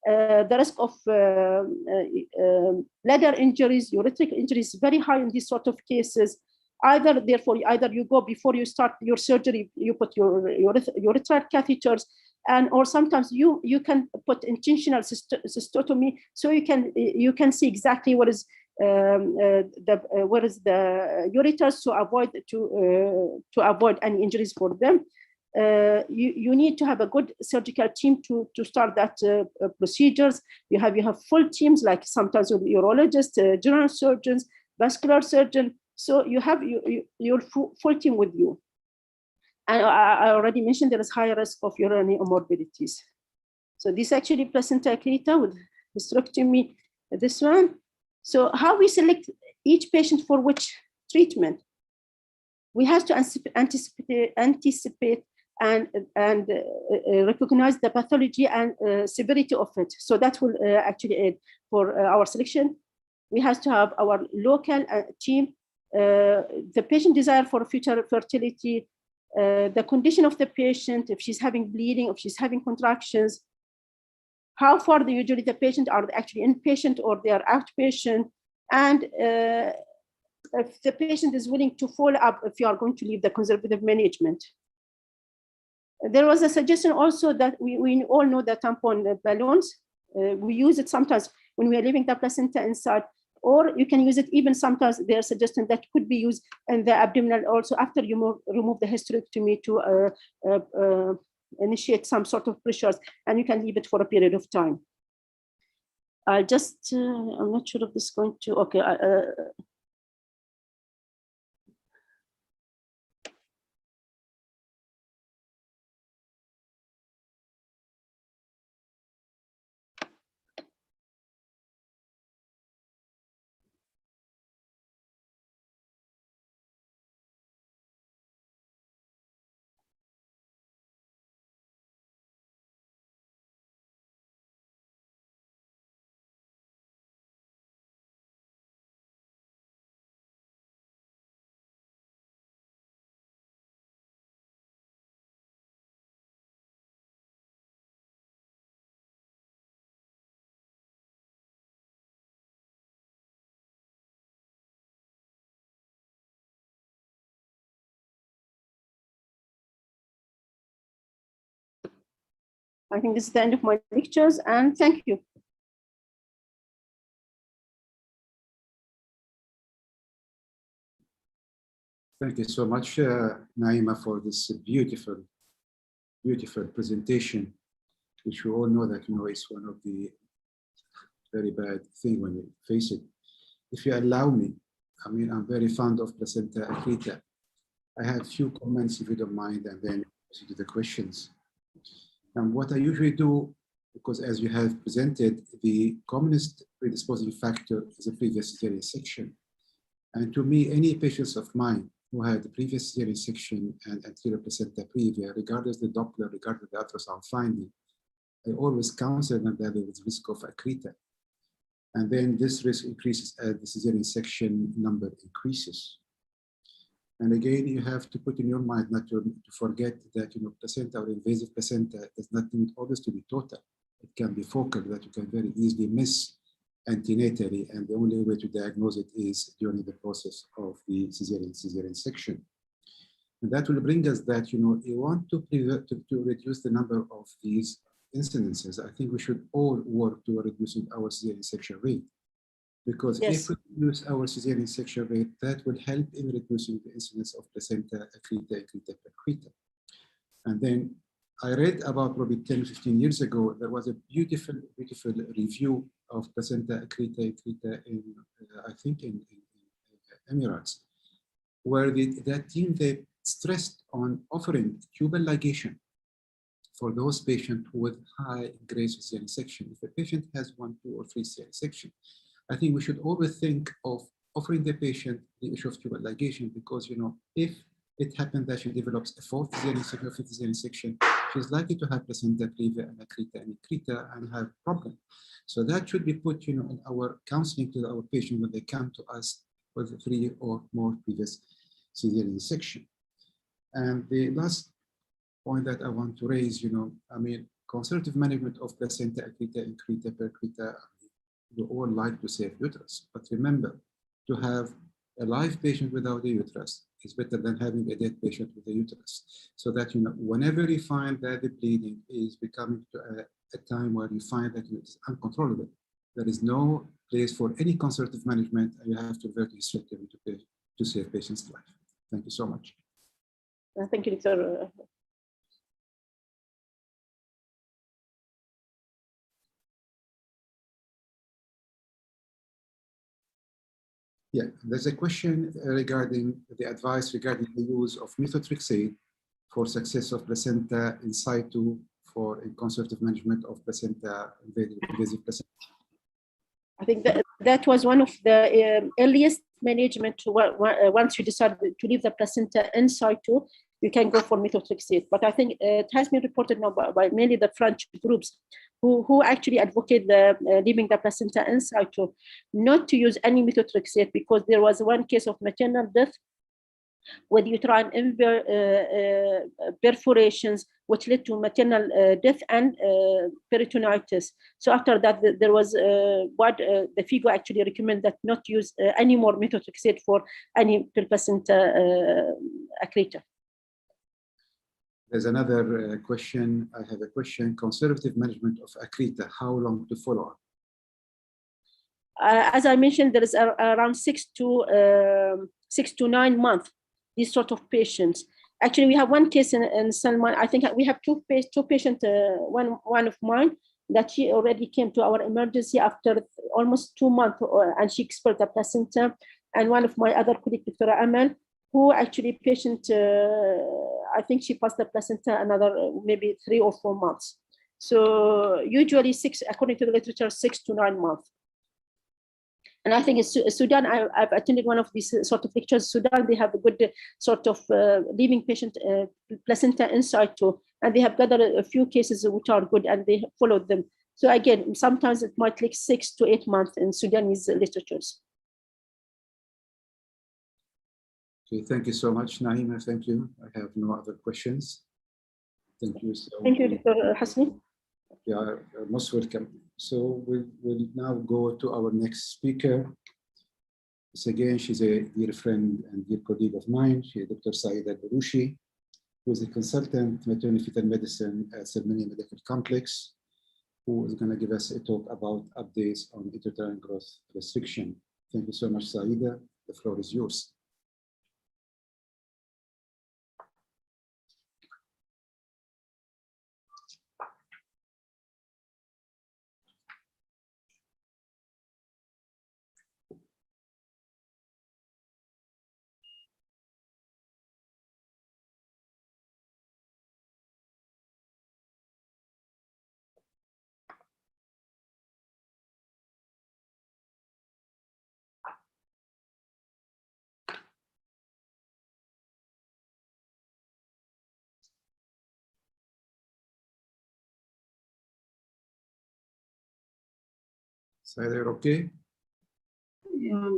The risk of bladder injuries, urethric injuries is very high in these sort of cases. Either you go before you start your surgery, you put your urethral catheters, or sometimes you can put intentional cystotomy, so you can see exactly what is the ureters to avoid any injuries for them. You need to have a good surgical team to start that procedures. You have full teams, like sometimes with urologists, general surgeons, vascular surgeon. So you have your full team with you. And I already mentioned there is higher risk of urinary morbidities. So this actually placenta accreta with hysterectomy, this one. So how we select each patient for which treatment? We have to anticipate and recognize the pathology and severity of it. So that will actually aid for our selection. We have to have our local team, the patient desire for future fertility, the condition of the patient, if she's having bleeding, if she's having contractions, how far usually the patient are actually inpatient or they are outpatient, and if the patient is willing to follow up if you are going to leave the conservative management. There was a suggestion also that we all know the tampon balloons. We use it sometimes when we are leaving the placenta inside, or you can use it even sometimes. They are suggesting that could be used in the abdominal also after you remove the hysterectomy to initiate some sort of pressures, and you can leave it for a period of time. I'm not sure if this is going to, okay. I think this is the end of my lectures, and thank you. Thank you so much, Naima, for this beautiful, beautiful presentation, which we all know that, is one of the very bad things when you face it. If you allow me, I'm very fond of placenta accreta. I have a few comments, if you don't mind, and then proceed to the questions. And what I usually do, because as you have presented, the commonest predisposing factor is a previous cesarean section. And to me, any patients of mine who had a previous cesarean section and anterior placenta previa, regardless of the Doppler, regardless of the ultrasound finding, I always counsel them that there is risk of accreta. And then this risk increases as the cesarean section number increases. And again, you have to put in your mind not to forget that placenta or invasive placenta does not need always to be total. It can be focal, that you can very easily miss antenatally, and the only way to diagnose it is during the process of the cesarean section. And that will bring us that you want to reduce the number of these incidences. I think we should all work to reducing our cesarean section rate. Because if we reduce our cesarean section rate, that will help in reducing the incidence of placenta accreta, percreta. And then I read about probably 10, 15 years ago, there was a beautiful, beautiful review of placenta accreta in, I think in Emirates, where that team, they stressed on offering tubal ligation for those patients with high grade cesarean section. If a patient has 1, 2, or 3 cesarean section, I think we should always think of offering the patient the issue of tubal ligation, because if it happens that she develops a 4th cesarean section or 5th cesarean section, she's likely to have placenta previa and accreta and have problem. So that should be put in our counseling to our patient when they come to us with 3 or more previous cesarean section. And the last point that I want to raise, conservative management of placenta accreta, percreta, we all like to save uterus, but remember, to have a live patient without a uterus is better than having a dead patient with a uterus. So that whenever you find that the bleeding is becoming to a time where you find that it is uncontrollable, there is no place for any conservative management, and you have to revert to hysterectomy to save patient's life. Thank you so much. Thank you, Dr. Yeah, there's a question regarding the advice regarding the use of methotrexate for success of placenta in situ for a conservative management of placenta, invasive placenta. I think that was one of the earliest management once you decided to leave the placenta in situ. you can go for methotrexate. But I think it has been reported now by mainly the French groups who actually advocate the leaving the placenta in situ, not to use any methotrexate, because there was one case of maternal death with uterine perforations, which led to maternal death and peritonitis. So after that, there was what the FIGO actually recommend that not use any more methotrexate for any placenta accreta. There's another question. I have a question. Conservative management of accreta, how long to follow up? As I mentioned, there is around 6 to 9 months. These sort of patients. Actually, we have one case in Salman. I think we have two patients. One of mine that she already came to our emergency after almost 2 months, and she expelled the placenta. And one of my other colleagues, Dr. Amal, who actually patient, I think she passed the placenta another maybe 3 or 4 months. So usually according to the literature, 6 to 9 months. And I think in Sudan, I've attended one of these sort of lectures. Sudan, they have a good sort of leaving patient placenta in situ, and they have gathered a few cases which are good, and they followed them. So again, sometimes it might take 6 to 8 months in Sudanese literatures. Okay, thank you so much, Naima. Thank you. I have no other questions. Thank you. Thank you, Dr. Hasni. You are most welcome. So we'll now go to our next speaker. This again, she's a dear friend and dear colleague of mine. She's Dr. Saida Barushi, who is a consultant maternal fetal medicine at Salmania Medical Complex, who is going to give us a talk about updates on intrauterine growth restriction. Thank you so much, Saida. The floor is yours. Saida, you're okay?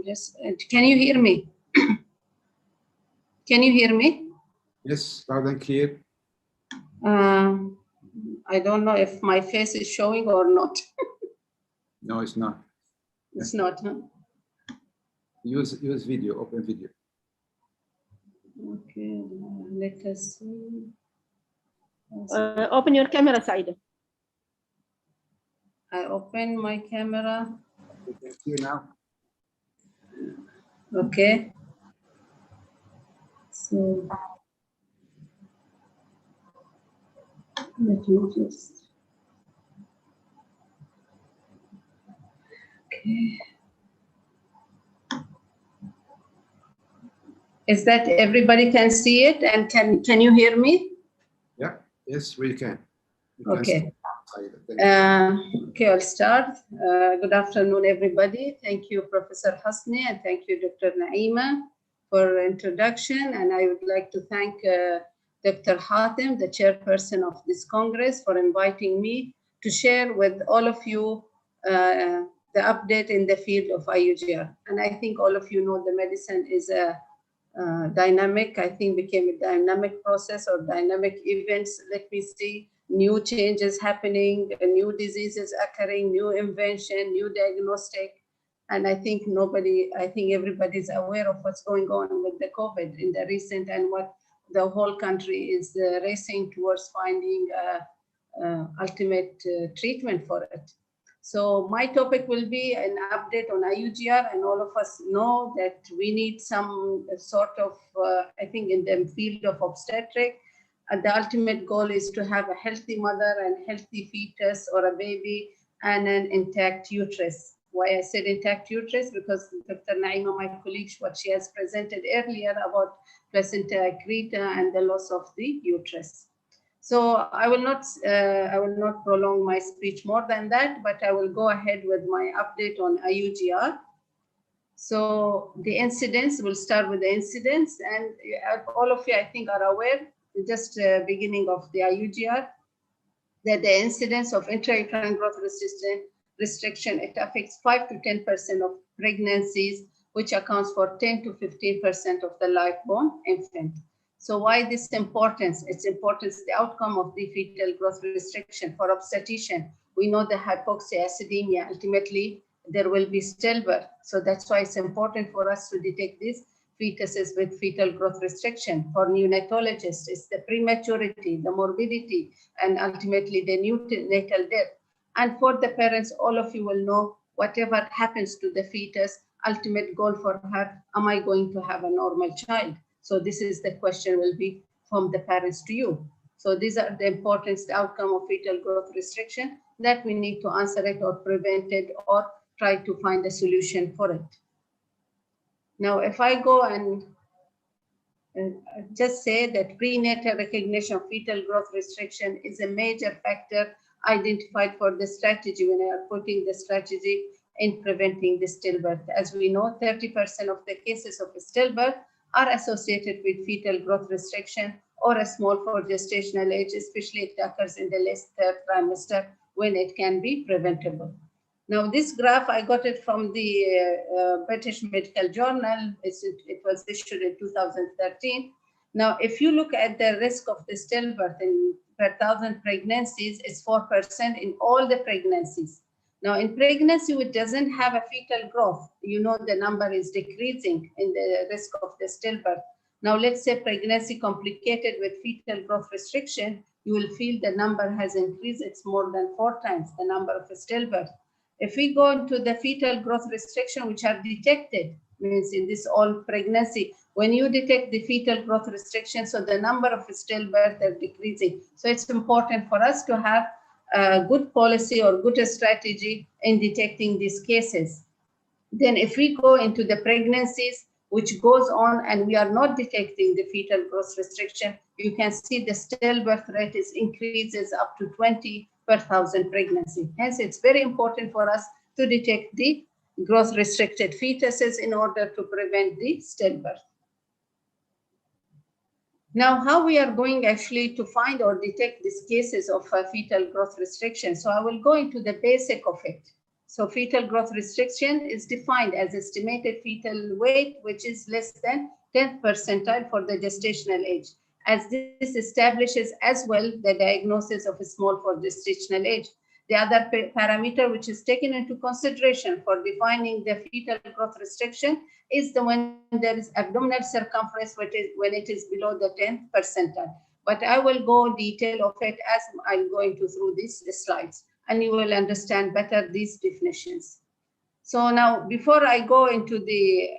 Yes. Can you hear me? Can you hear me? Yes, loud and clear. I don't know if my face is showing or not. No, it's not. It's not, huh? Use video, open video. Okay, let us see. Open your camera, Saida. I open my camera. We can see now. Okay. So let me just. Okay. Is that everybody can see it, and can you hear me? Yeah. Yes, we can. Okay. Okay, I'll start. Good afternoon, everybody. Thank you, Professor Hasni, and thank you, Dr. Naima, for introduction. And I would like to thank Dr. Hatem, the chairperson of this Congress, for inviting me to share with all of you the update in the field of IUGR. And I think all of you know the medicine is a dynamic, I think became a dynamic process or dynamic events. Let me see. New changes happening, new diseases occurring, new invention, new diagnostic. And I think everybody's aware of what's going on with the COVID in the recent, and what the whole country is racing towards finding ultimate treatment for it. So my topic will be an update on IUGR, and all of us know that we need some sort of, I think in the field of obstetric, the ultimate goal is to have a healthy mother and healthy fetus or a baby and an intact uterus. Why I said intact uterus? Because Dr. Naima, my colleague, what she has presented earlier about placenta accreta and the loss of the uterus. So I will not prolong my speech more than that, but I will go ahead with my update on IUGR. So the incidence, we'll start with the incidence, and all of you, I think, are aware, just beginning of the IUGR, that the incidence of intrauterine growth restriction, it affects 5 to 10% of pregnancies, which accounts for 10 to 15% of the live-born infant. So why this importance? Its importance, the outcome of the fetal growth restriction for obstetrician. We know the hypoxia, acidemia, ultimately there will be stillbirth. So that's why it's important for us to detect these fetuses with fetal growth restriction. For neonatologists, it's the prematurity, the morbidity, and ultimately the neonatal death. And for the parents, all of you will know whatever happens to the fetus, ultimate goal for her, am I going to have a normal child? So this is the question will be from the parents to you. So these are the importance, the outcome of fetal growth restriction that we need to answer it or prevent it or try to find a solution for it. Now, if I go and just say that prenatal recognition of fetal growth restriction is a major factor identified for the strategy when I are putting the strategy in preventing the stillbirth. As we know, 30% of the cases of stillbirth are associated with fetal growth restriction or a small for gestational age, especially it occurs in the last third trimester when it can be preventable. Now, this graph, I got it from the British Medical Journal. It was issued in 2013. Now, if you look at the risk of the stillbirth in per 1,000 pregnancies, it's 4% in all the pregnancies. Now, in pregnancy which doesn't have a fetal growth, you know the number is decreasing in the risk of the stillbirth. Now, let's say pregnancy complicated with fetal growth restriction, you will feel the number has increased. It's more than 4 times the number of stillbirth. If we go into the fetal growth restriction, which are detected, means in this all pregnancy, when you detect the fetal growth restriction, so the number of stillbirth are decreasing. So it's important for us to have a good policy or good strategy in detecting these cases. Then if we go into the pregnancies, which goes on and we are not detecting the fetal growth restriction, you can see the stillbirth rate is increases up to 20 per 1,000 pregnancy. Hence, it's very important for us to detect the growth restricted fetuses in order to prevent the stillbirth. Now, how we are going actually to find or detect these cases of fetal growth restriction. So I will go into the basic of it. So fetal growth restriction is defined as estimated fetal weight, which is less than 10th percentile for the gestational age, as this establishes as well the diagnosis of a small for gestational age. The other parameter which is taken into consideration for defining the fetal growth restriction is the when there is abdominal circumference, which is when it is below the 10th percentile. But I will go detail of it as I'm going through these slides, and you will understand better these definitions. So now, before I go into the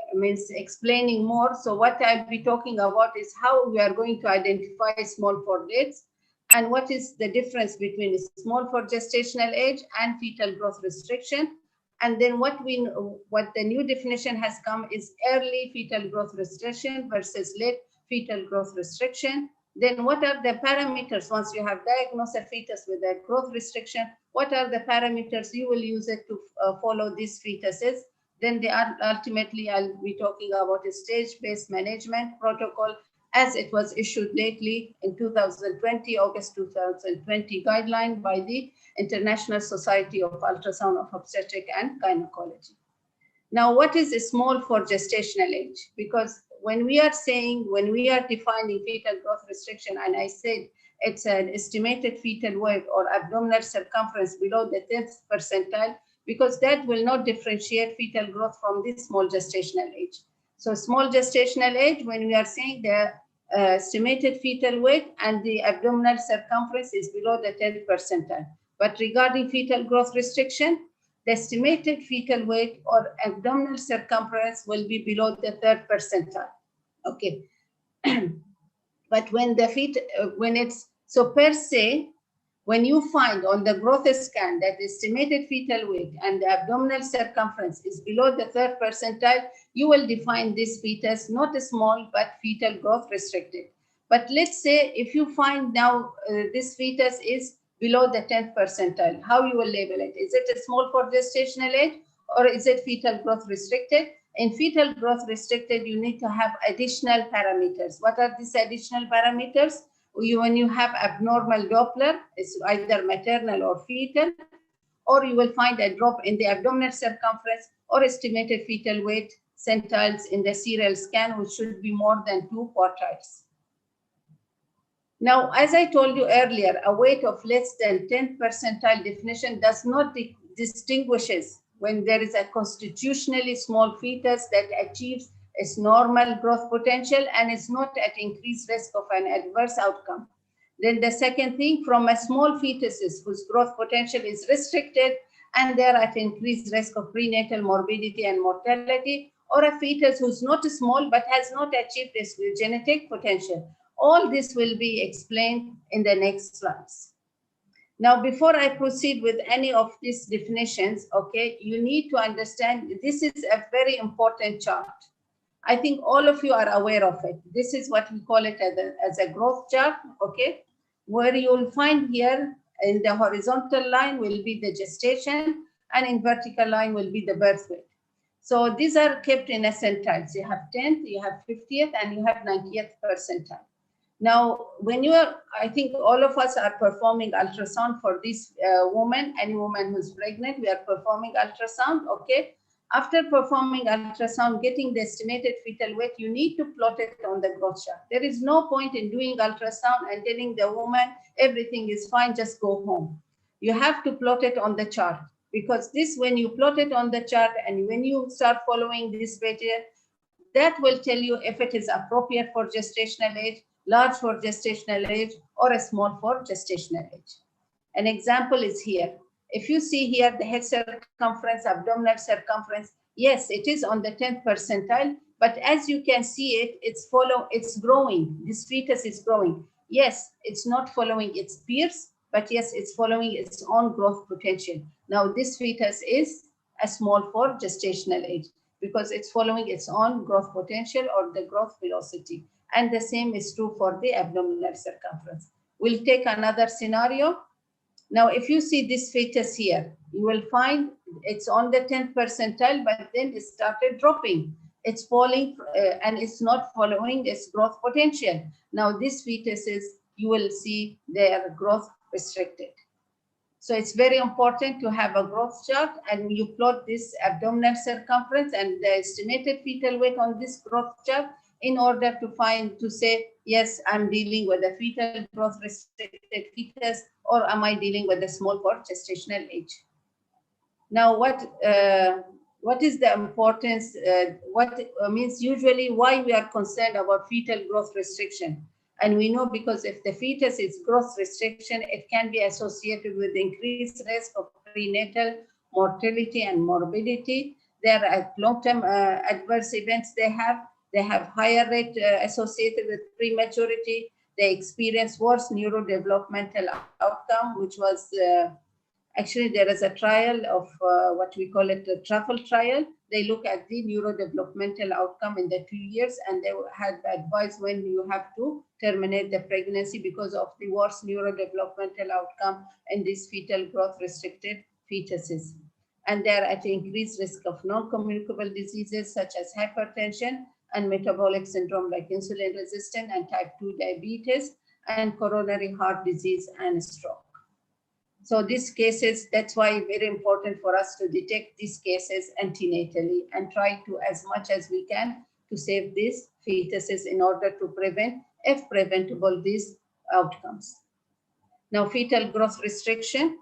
explaining more, so what I'll be talking about is how we are going to identify small for dates and what is the difference between small for gestational age and fetal growth restriction. And then what the new definition has come is early fetal growth restriction versus late fetal growth restriction. Then what are the parameters once you have diagnosed a fetus with a growth restriction? What are the parameters you will use it to follow these fetuses? Then they are ultimately, I'll be talking about a stage-based management protocol as it was issued lately in 2020, August 2020 guideline by the International Society of Ultrasound of Obstetric and Gynecology. Now, what is small for gestational age? Because when we are defining fetal growth restriction, and I said it's an estimated fetal weight or abdominal circumference below the 10th percentile, because that will not differentiate fetal growth from the small gestational age. So small gestational age, when we are saying the estimated fetal weight and the abdominal circumference is below the 10th percentile. But regarding fetal growth restriction, the estimated fetal weight or abdominal circumference will be below the 3rd percentile. Okay. But when the so per se, when you find on the growth scan that the estimated fetal weight and the abdominal circumference is below the 3rd percentile, you will define this fetus not small, but fetal growth restricted. But let's say if you find now this fetus is below the 10th percentile, how you will label it? Is it a small for gestational age or is it fetal growth restricted? In fetal growth restricted, you need to have additional parameters. What are these additional parameters? When you have abnormal Doppler, it's either maternal or fetal, or you will find a drop in the abdominal circumference or estimated fetal weight centiles in the serial scan, which should be more than 2 quartiles. Now, as I told you earlier, a weight of less than 10th percentile definition does not distinguishes when there is a constitutionally small fetus that achieves its normal growth potential and is not at increased risk of an adverse outcome. Then the second thing, from a small fetuses whose growth potential is restricted and they are at increased risk of prenatal morbidity and mortality, or a fetus who's not small but has not achieved its genetic potential. All this will be explained in the next slides. Now, before I proceed with any of these definitions, okay, you need to understand this is a very important chart. I think all of you are aware of it. This is what we call it as a growth chart, okay, where you'll find here in the horizontal line will be the gestation and in vertical line will be the birth weight. So these are kept in percentiles. You have 10th, you have 50th, and you have 90th percentile. Now, when you are, I think all of us are performing ultrasound for this woman, any woman who's pregnant, we are performing ultrasound, okay? After performing ultrasound, getting the estimated fetal weight, you need to plot it on the growth chart. There is no point in doing ultrasound and telling the woman everything is fine, just go home. You have to plot it on the chart, because this, when you plot it on the chart and when you start following this criteria, that will tell you if it is appropriate for gestational age, large for gestational age, or a small for gestational age. An example is here. If you see here the head circumference, abdominal circumference, yes, it is on the 10th percentile, but as you can see it, it's growing. This fetus is growing. Yes, it's not following its peers, but yes, it's following its own growth potential. Now, this fetus is a small for gestational age because it's following its own growth potential or the growth velocity. And the same is true for the abdominal circumference. We'll take another scenario. Now, if you see this fetus here, you will find it's on the 10th percentile, but then it started dropping. It's falling and it's not following its growth potential. Now, this fetuses, you will see their growth restricted. So it's very important to have a growth chart and you plot this abdominal circumference and the estimated fetal weight on this growth chart in order to say, yes, I'm dealing with a fetal growth restricted fetus, or am I dealing with a small for gestational age? Now, what is the importance, what means usually why we are concerned about fetal growth restriction? And we know because if the fetus is growth restriction, it can be associated with increased risk of prenatal mortality and morbidity. There are long-term adverse events they have higher rate associated with prematurity. They experience worse neurodevelopmental outcome, which was actually there is a trial of what we call it a truffle trial. They look at the neurodevelopmental outcome in the 2 years, and they had advice when you have to terminate the pregnancy because of the worse neurodevelopmental outcome in these fetal growth restricted fetuses. And they're at increased risk of non-communicable diseases such as hypertension and metabolic syndrome like insulin resistant and type 2 diabetes and coronary heart disease and stroke. So these cases, that's why it's very important for us to detect these cases antenatally and try to, as much as we can, to save these fetuses in order to prevent, if preventable, these outcomes. Now, fetal growth restriction.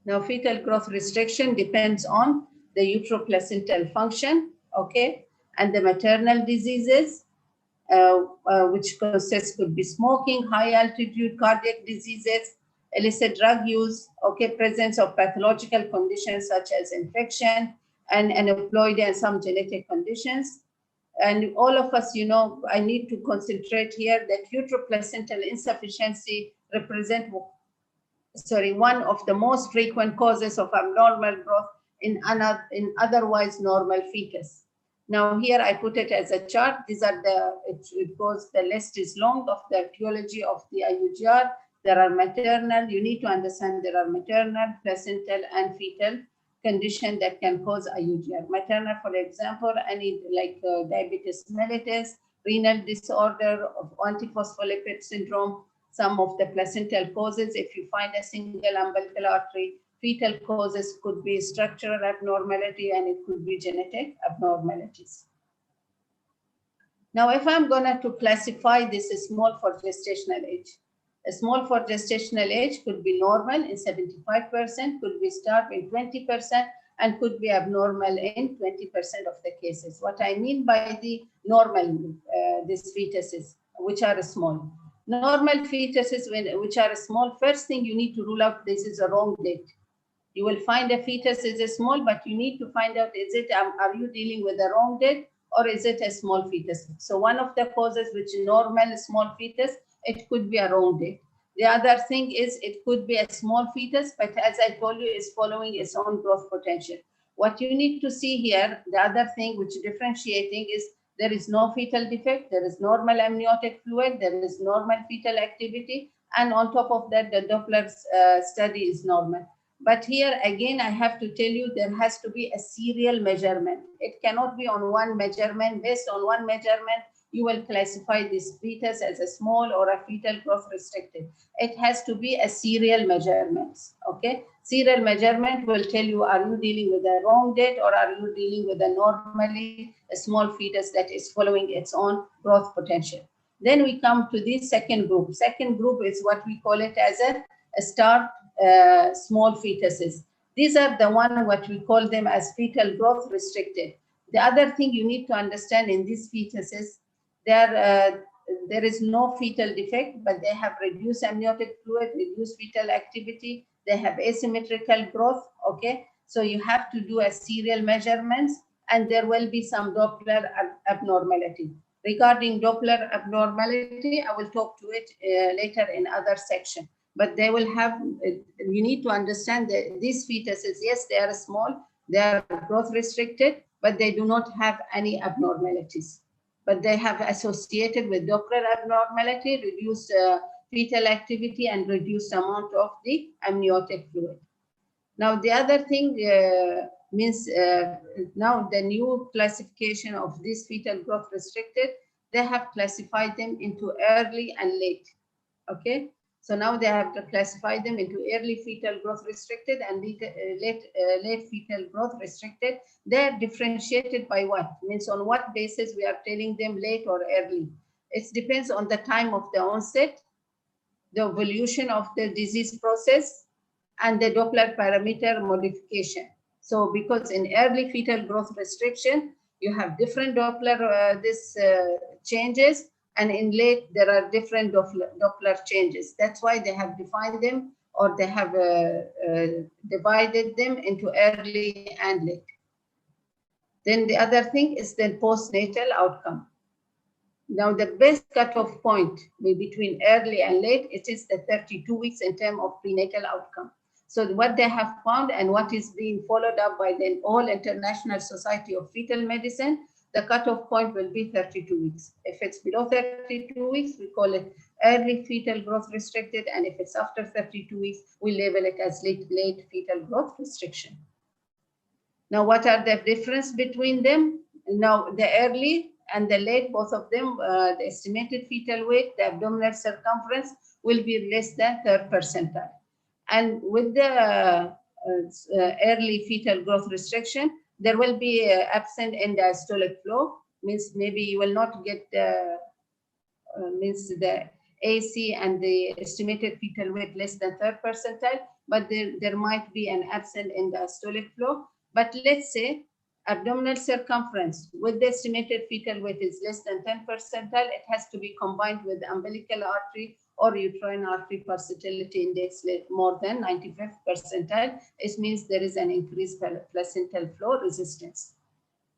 Now, fetal growth restriction depends on the uteroplacental function, okay, and the maternal diseases, which causes could be smoking, high altitude cardiac diseases, illicit drug use, okay, presence of pathological conditions such as infection and aneuploidy and some genetic conditions. And all of us, you know, I need to concentrate here that uteroplacental insufficiency represent one of the most frequent causes of abnormal growth in otherwise normal fetus. Now here I put it as a chart. These are it goes, the list is long of the etiology of the IUGR. There are maternal, you need to understand there are maternal, placental, and fetal condition that can cause IUGR. Maternal, for example, any like diabetes mellitus, renal disorder, of antiphospholipid syndrome, some of the placental causes, if you find a single umbilical artery. Fetal causes could be structural abnormality and it could be genetic abnormalities. Now, if I'm going to classify this as small for gestational age, a small for gestational age could be normal in 75%, could be starved in 20%, and could be abnormal in 20% of the cases. What I mean by the normal, these fetuses, which are small. Normal fetuses, which are small, first thing you need to rule out this is a wrong date. You will find a fetus is small, but you need to find out, is it, are you dealing with the wrong date or is it a small fetus? So one of the causes which normal small fetus, it could be a wrong date. The other thing is it could be a small fetus, but as I told you, is following its own growth potential. What you need to see here, the other thing which differentiating is there is no fetal defect, there is normal amniotic fluid, there is normal fetal activity, and on top of that, the Doppler study is normal. But here again, I have to tell you, there has to be a serial measurement. It cannot be on one measurement. Based on one measurement, you will classify this fetus as a small or a fetal growth restricted. It has to be a serial measurement, okay? Serial measurement will tell you, are you dealing with a wrong date or are you dealing with a normally a small fetus that is following its own growth potential? Then we come to the second group. Second group is what we call it as a start small fetuses. These are the one what we call them as fetal growth restricted. The other thing you need to understand in these fetuses, there is no fetal defect, but they have reduced amniotic fluid, reduced fetal activity, they have asymmetrical growth, okay? So you have to do a serial measurements and there will be some Doppler abnormality. Regarding Doppler abnormality, I will talk to it later in other section. But they will have, you need to understand that these fetuses, yes, they are small, they are growth restricted, but they do not have any abnormalities. But they have associated with Doppler abnormality, reduced fetal activity, and reduced amount of the amniotic fluid. Now, the other thing means now the new classification of this fetal growth restricted, they have classified them into early and late, okay? So now they have to classify them into early fetal growth restricted and late fetal growth restricted. They're differentiated by what? Means on what basis we are telling them late or early? It depends on the time of the onset, the evolution of the disease process, and the Doppler parameter modification. So because in early fetal growth restriction, you have different Doppler changes, and in late, there are different Doppler changes. That's why they have defined them, or they have divided them into early and late. Then the other thing is the postnatal outcome. Now, the best cutoff point between early and late, it is the 32 weeks in terms of prenatal outcome. So what they have found and what is being followed up by the All International Society of Fetal Medicine, the cutoff point will be 32 weeks. If it's below 32 weeks, we call it early fetal growth restricted. And if it's after 32 weeks, we label it as late fetal growth restriction. Now, what are the difference between them? Now, the early and the late, both of them, the estimated fetal weight, the abdominal circumference will be less than 3rd percentile. And with the early fetal growth restriction, there will be absent end diastolic flow, means maybe you will not get means the AC and the estimated fetal weight less than 3rd percentile, but there might be an absent end diastolic flow. But let's say abdominal circumference with the estimated fetal weight is less than 10 percentile, it has to be combined with umbilical artery or uterine artery pulsatility index more than 95th percentile. It means there is an increased placental flow resistance.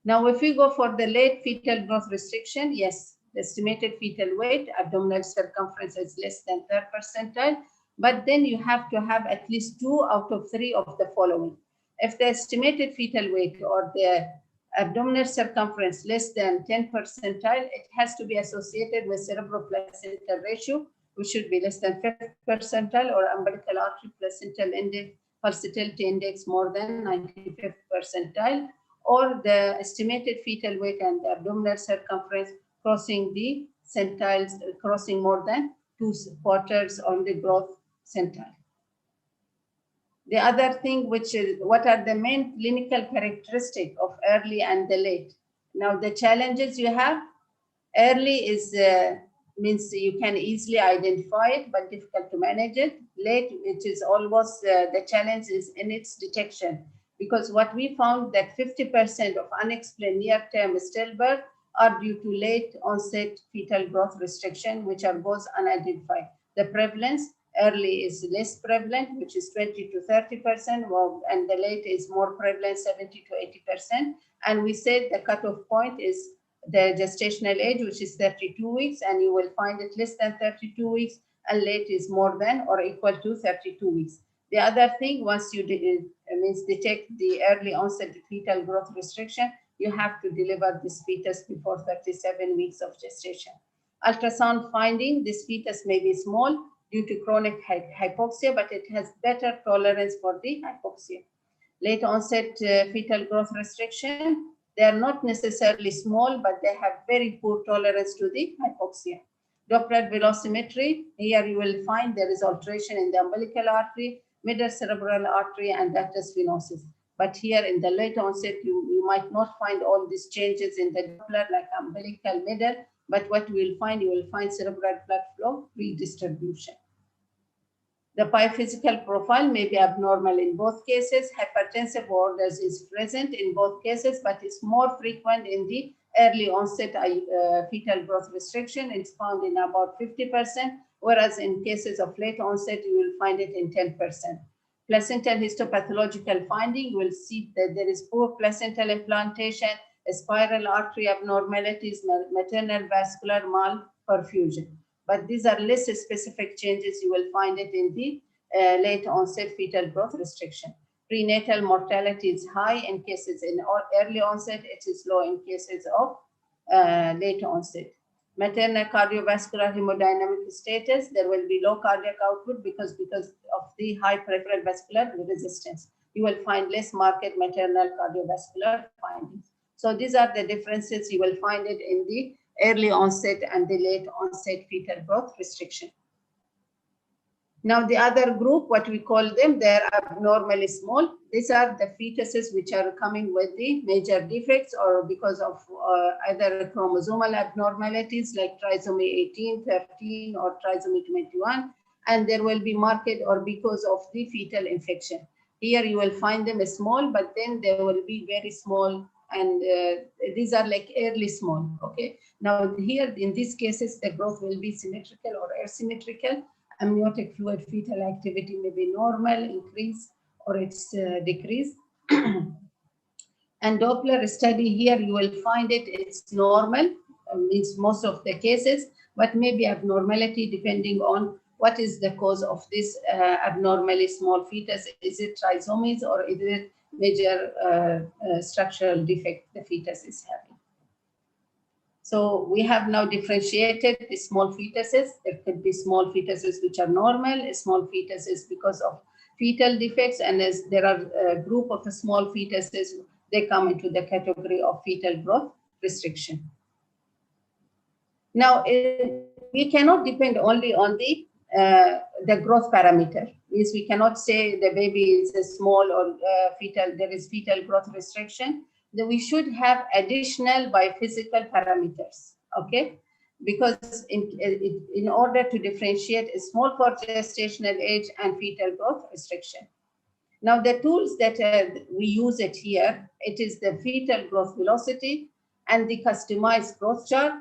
Now, if we go for the late fetal growth restriction, yes, the estimated fetal weight, abdominal circumference is less than 3rd percentile, but then you have to have at least 2 out of 3 of the following. If the estimated fetal weight or the abdominal circumference less than 10 percentile, it has to be associated with cerebroplacental ratio, which should be less than 5th percentile, or umbilical artery placental index, pulsatility index more than 95th percentile, or the estimated fetal weight and the abdominal circumference crossing the centiles, crossing more than 2/4 on the growth centile. The other thing, which is what are the main clinical characteristics of early and the late? Now, the challenges you have, early is means you can easily identify it, but difficult to manage it. Late, which is almost the challenge is in its detection, because what we found that 50% of unexplained near-term stillbirth are due to late onset fetal growth restriction, which are both unidentified. The prevalence, early is less prevalent, which is 20 to 30%, and the late is more prevalent, 70 to 80%. And we said the cutoff point is the gestational age, which is 32 weeks, and you will find it less than 32 weeks, and late is more than or equal to 32 weeks. The other thing, once you detect the early onset fetal growth restriction, you have to deliver this fetus before 37 weeks of gestation. Ultrasound finding, this fetus may be small due to chronic hypoxia, but it has better tolerance for the hypoxia. Late onset fetal growth restriction, they are not necessarily small, but they have very poor tolerance to the hypoxia. Doppler velocimetry, here you will find there is alteration in the umbilical artery, middle cerebral artery, and ductus venosus. But here in the late onset, you might not find all these changes in the Doppler like umbilical middle, but what you will find cerebral blood flow redistribution. The biophysical profile may be abnormal in both cases. Hypertensive orders is present in both cases, but it's more frequent in the early onset fetal growth restriction. It's found in about 50%, whereas in cases of late onset, you will find it in 10%. Placental histopathological finding, you will see that there is poor placental implantation, spiral artery abnormalities, maternal vascular malperfusion. But these are less specific changes. You will find it in the late onset fetal growth restriction. Prenatal mortality is high in cases in early onset. It is low in cases of late onset. Maternal cardiovascular hemodynamic status, there will be low cardiac output because of the high peripheral vascular resistance. You will find less marked maternal cardiovascular findings. So these are the differences. You will find it in the early onset and the late onset fetal growth restriction. Now the other group, what we call them, they're abnormally small. These are the fetuses which are coming with the major defects or because of either chromosomal abnormalities like trisomy 18, 13, or trisomy 21, and there will be marked or because of the fetal infection. Here you will find them small, but then they will be very small, and these are like early small, okay? Now here, in these cases, the growth will be symmetrical or asymmetrical. Amniotic fluid fetal activity may be normal, increase, or it's decrease. And Doppler study here, you will find it's normal, means most of the cases, but maybe abnormality depending on what is the cause of this abnormally small fetus. Is it trisomies or is it major structural defect the fetus is having? So we have now differentiated the small fetuses. There could be small fetuses which are normal, small fetuses because of fetal defects, and as there are a group of small fetuses, they come into the category of fetal growth restriction. Now, we cannot depend only on the growth parameter. Means we cannot say the baby is a small or fetal, there is fetal growth restriction. That we should have additional biophysical parameters, okay? Because in order to differentiate a small for gestational age and fetal growth restriction. Now the tools that we use it here, it is the fetal growth velocity and the customized growth chart,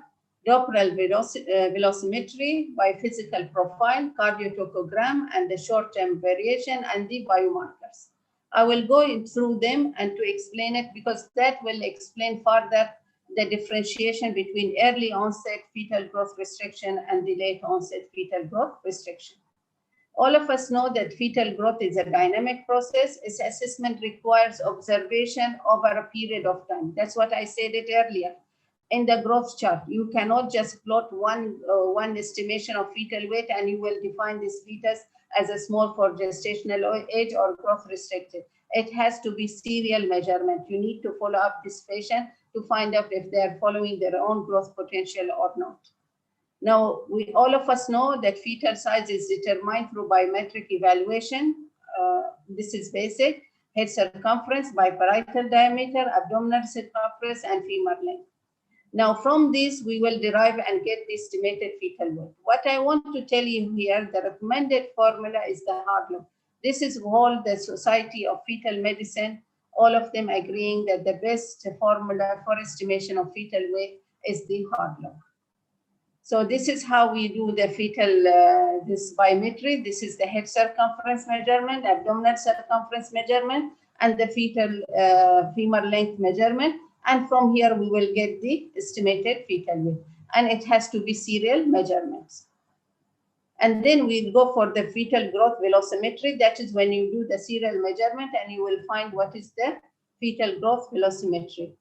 Doppler velocimetry, biophysical profile, cardiotocogram, and the short-term variation and the biomarkers. I will go through them and to explain it because that will explain further the differentiation between early onset fetal growth restriction and the late onset fetal growth restriction. All of us know that fetal growth is a dynamic process. Its assessment requires observation over a period of time. That's what I said it earlier. In the growth chart, you cannot just plot one estimation of fetal weight and you will define this fetus as a small for gestational age or growth restricted. It has to be serial measurement. You need to follow up this patient to find out if they are following their own growth potential or not. Now, all of us know that fetal size is determined through biometric evaluation. This is basic. Head circumference, biparietal diameter, abdominal circumference, and femur length. Now, from this, we will derive and get the estimated fetal weight. What I want to tell you here, the recommended formula is the hard log. This is all the Society of Fetal Medicine, all of them agreeing that the best formula for estimation of fetal weight is the hard log. So this is how we do the fetal, this biometry. This is the head circumference measurement, abdominal circumference measurement, and the fetal femur length measurement. And from here, we will get the estimated fetal weight. And it has to be serial measurements. And then we go for the fetal growth velocimetry. That is when you do the serial measurement and you will find what is the fetal growth velocimetry.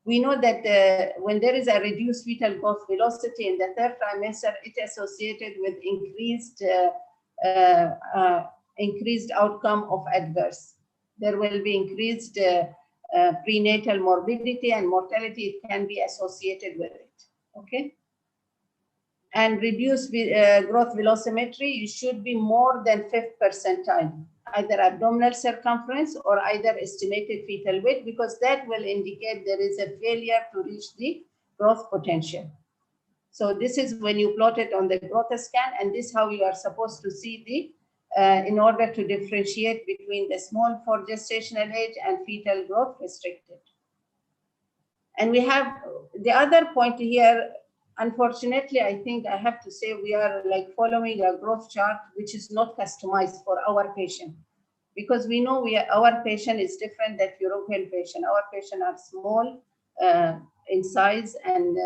We know that when there is a reduced fetal growth velocity in the third trimester, it is associated with increased outcome of adverse. There will be increased prenatal morbidity and mortality. It can be associated with it. Okay. And reduced growth velocimetry, you should be more than 5th percentile, either abdominal circumference or either estimated fetal weight, because that will indicate there is a failure to reach the growth potential. So this is when you plot it on the growth scan, and this is how you are supposed to see the, in order to differentiate between the small for gestational age and fetal growth restricted. And we have the other point here. Unfortunately, I think I have to say we are like following a growth chart which is not customized for our patient, because we know our patient is different than European patient. Our patient are small in size and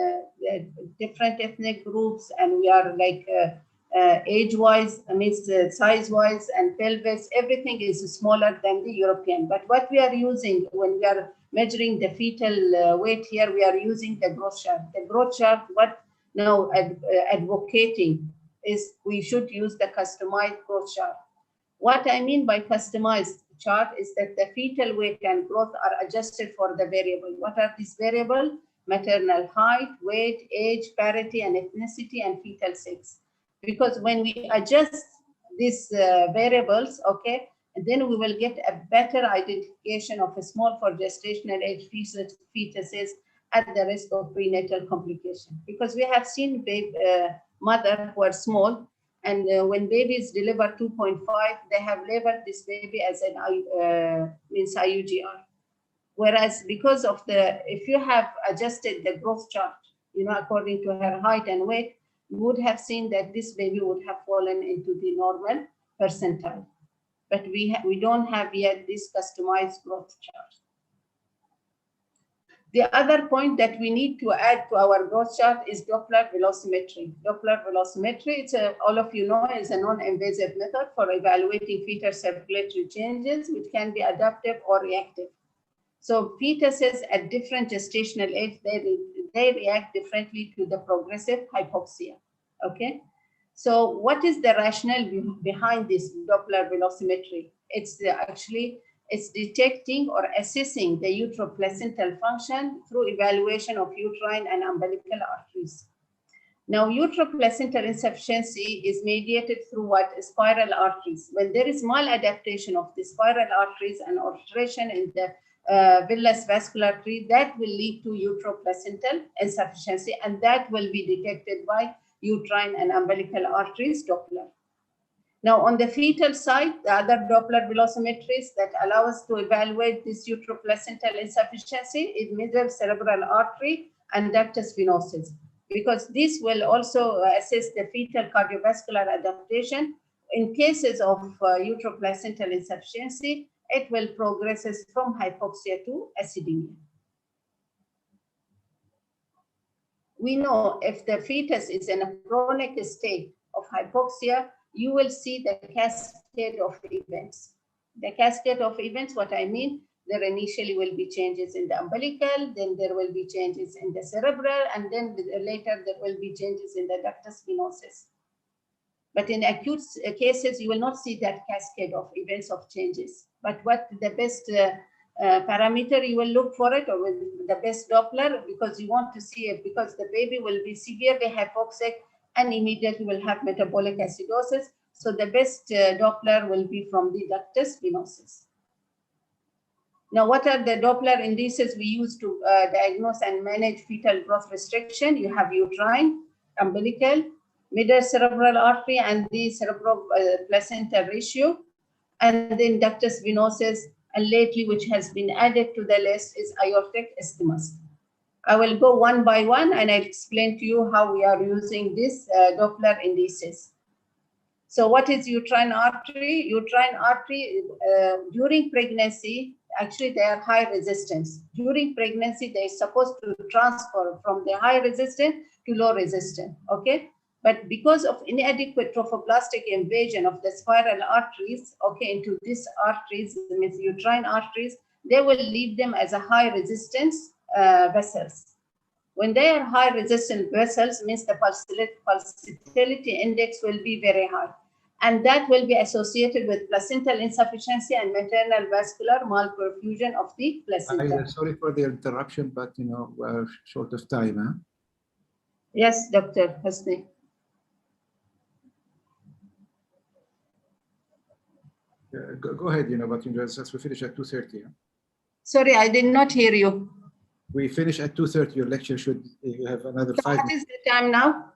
different ethnic groups, and we are like age-wise, size-wise and pelvis, everything is smaller than the European. But what we are using when we are measuring the fetal weight here, we are using the growth chart. The growth chart, what now advocating is we should use the customized growth chart. What I mean by customized chart is that the fetal weight and growth are adjusted for the variable. What are these variables? Maternal height, weight, age, parity, and ethnicity, and fetal sex. Because when we adjust these variables, okay, then we will get a better identification of a small for gestational age fetuses at the risk of prenatal complication. Because we have seen mothers who are small, and when babies deliver 2.5, they have labeled this baby as an IUGR. Whereas because of if you have adjusted the growth chart, according to her height and weight, you would have seen that this baby would have fallen into the normal percentile. But we don't have yet this customized growth chart. The other point that we need to add to our growth chart is Doppler velocimetry. Doppler velocimetry, all of you know, is a non-invasive method for evaluating fetal circulatory changes, which can be adaptive or reactive. So fetuses at different gestational age, they react differently to the progressive hypoxia. Okay. So what is the rationale behind this Doppler velocimetry? It's detecting or assessing the uteroplacental function through evaluation of uterine and umbilical arteries. Now, uteroplacental insufficiency is mediated through what? Spiral arteries. When there is maladaptation of the spiral arteries and alteration in the villus vascular tree, that will lead to uteroplacental insufficiency, and that will be detected by uterine and umbilical arteries Doppler. Now, on the fetal side, the other Doppler velocimetries that allow us to evaluate this uteroplacental insufficiency is middle cerebral artery and ductus venosus, because this will also assess the fetal cardiovascular adaptation. In cases of uteroplacental insufficiency, it will progress from hypoxia to acidemia. We know if the fetus is in a chronic state of hypoxia, you will see the cascade of events. The cascade of events, what I mean, there initially will be changes in the umbilical, then there will be changes in the cerebral, and then later there will be changes in the ductus venosus. But in acute cases, you will not see that cascade of events of changes. But what the best parameter you will look for it, or with the best Doppler, because you want to see it, because the baby will be severely hypoxic and immediately will have metabolic acidosis. So the best Doppler will be from the ductus venosus. Now, what are the Doppler indices we use to diagnose and manage fetal growth restriction? You have uterine, umbilical, middle cerebral artery, and the cerebro-placenta ratio, and then ductus venosus, and lately, which has been added to the list, is aortic isthmus. I will go one by one, and I'll explain to you how we are using this Doppler indices. So what is uterine artery? Uterine artery, during pregnancy, actually they are high resistance. During pregnancy, they're supposed to transfer from the high resistant to low resistant, okay? But because of inadequate trophoblastic invasion of the spiral arteries, okay, into these arteries, means uterine arteries, they will leave them as a high resistance vessels. When they are high resistant vessels, means the pulsatility index will be very high. And that will be associated with placental insufficiency and maternal vascular malperfusion of the placenta. Sorry for the interruption, but we're short of time. Huh? Yes, Dr. Hosni. Go ahead, but as we finish at 2:30. Huh? Sorry, I did not hear you. We finish at 2:30. Your lecture you have another 5 minutes. What is the time now?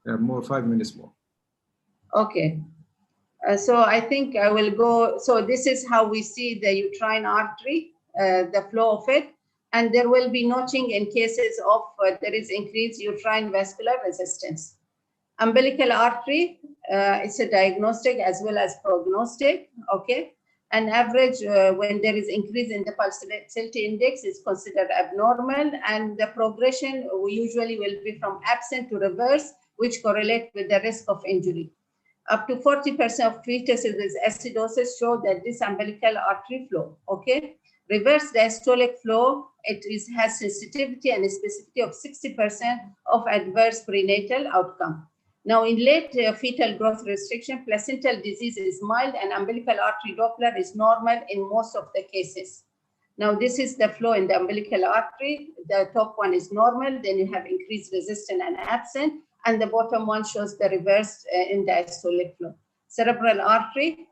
More, 5 minutes more. Okay. So I think I will go. So this is how we see the uterine artery, the flow of it. And there will be notching in cases of there is increased uterine vascular resistance. Umbilical artery, it's a diagnostic as well as prognostic, okay? An average when there is increase in the pulsatility index is considered abnormal, and the progression usually will be from absent to reverse, which correlate with the risk of injury. Up to 40% of fetuses with acidosis show that this umbilical artery flow, okay? Reverse diastolic flow, has sensitivity and specificity of 60% of adverse prenatal outcome. Now, in late fetal growth restriction, placental disease is mild and umbilical artery Doppler is normal in most of the cases. Now, this is the flow in the umbilical artery. The top one is normal, then you have increased resistant and absent, and the bottom one shows the reverse in diastolic flow. Cerebral artery,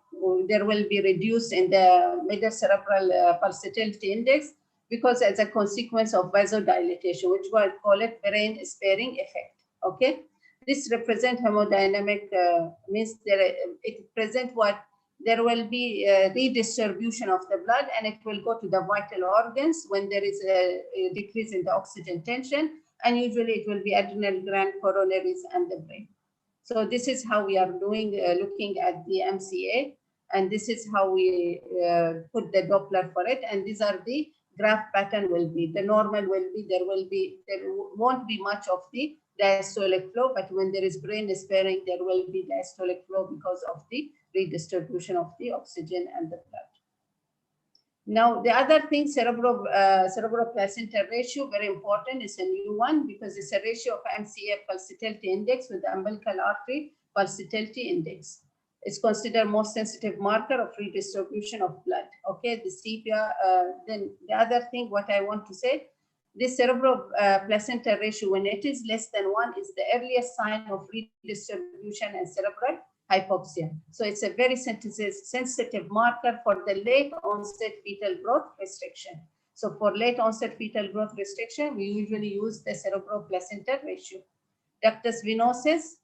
there will be reduced in the middle cerebral pulsatility index because as a consequence of vasodilatation, which we'll call it brain sparing effect, okay? This represents hemodynamic, means it presents what there will be a redistribution of the blood and it will go to the vital organs when there is a decrease in the oxygen tension, and usually it will be adrenal gland, coronaries, and the brain. So this is how we are doing, looking at the MCA, and this is how we put the Doppler for it, and these are the graph pattern will be. The normal will be, there won't be much of the diastolic flow, but when there is brain sparing, there will be diastolic flow because of the redistribution of the oxygen and the blood. Now, the other thing, cerebro-placenta ratio, very important, is a new one because it's a ratio of MCA pulsatility index with the umbilical artery pulsatility index. It's considered most sensitive marker of redistribution of blood. Okay, the sepia. Then the other thing, what I want to say, this cerebro-placenta ratio, when it is less than 1, is the earliest sign of redistribution and cerebral hypoxia. So it's a very sensitive marker for the late onset fetal growth restriction. So for late onset fetal growth restriction, we usually use the cerebro-placenta ratio. Ductus venosus,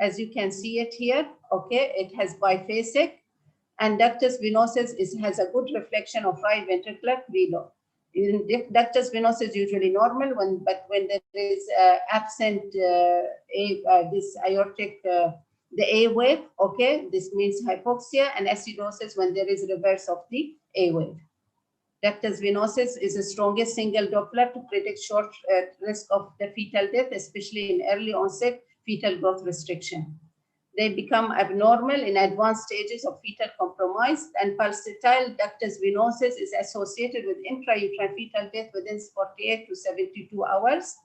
as you can see it here, okay, it has biphasic, and ductus venosus has a good reflection of right ventricular preload. Ductus venosus is usually normal, but when there is absent this aortic, the A wave, okay, this means hypoxia, and acidosis when there is reverse of the A wave. Ductus venosus is the strongest single Doppler to predict short risk of the fetal death, especially in early onset fetal growth restriction. They become abnormal in advanced stages of fetal compromise, and pulsatile ductus venosus is associated with intrauterine fetal death within 48 to 72 hours.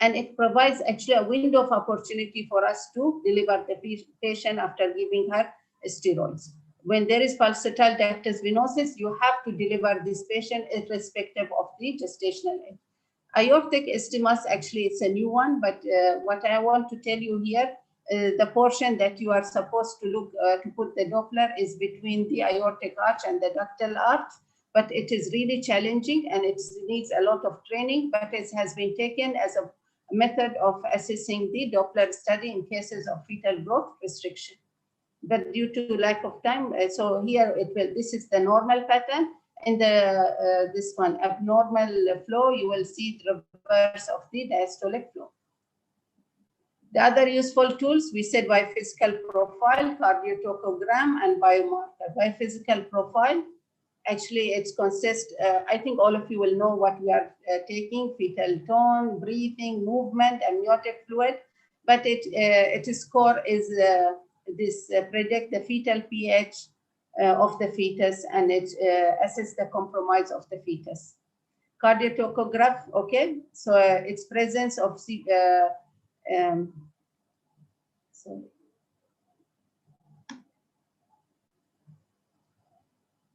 And it provides actually a window of opportunity for us to deliver the patient after giving her steroids. When there is pulsatile ductus venosus, you have to deliver this patient irrespective of the gestational age. Aortic isthmus, actually it's a new one, but what I want to tell you here, the portion that you are supposed to look to put the Doppler is between the aortic arch and the ductal arch, but it is really challenging and it needs a lot of training, but it has been taken as a method of assessing the Doppler study in cases of fetal growth restriction. But due to lack of time, so here it will, this is the normal pattern. In the this one abnormal flow, you will see the reverse of the diastolic flow. The other useful tools, we said biophysical profile, cardiotocogram, and biomarker. Biophysical profile, actually it consists, I think all of you will know what we are taking: fetal tone, breathing, movement, amniotic fluid, but its core is this predict the fetal pH of the fetus, and it assess the compromise of the fetus. Cardiotocograph, okay, so its presence of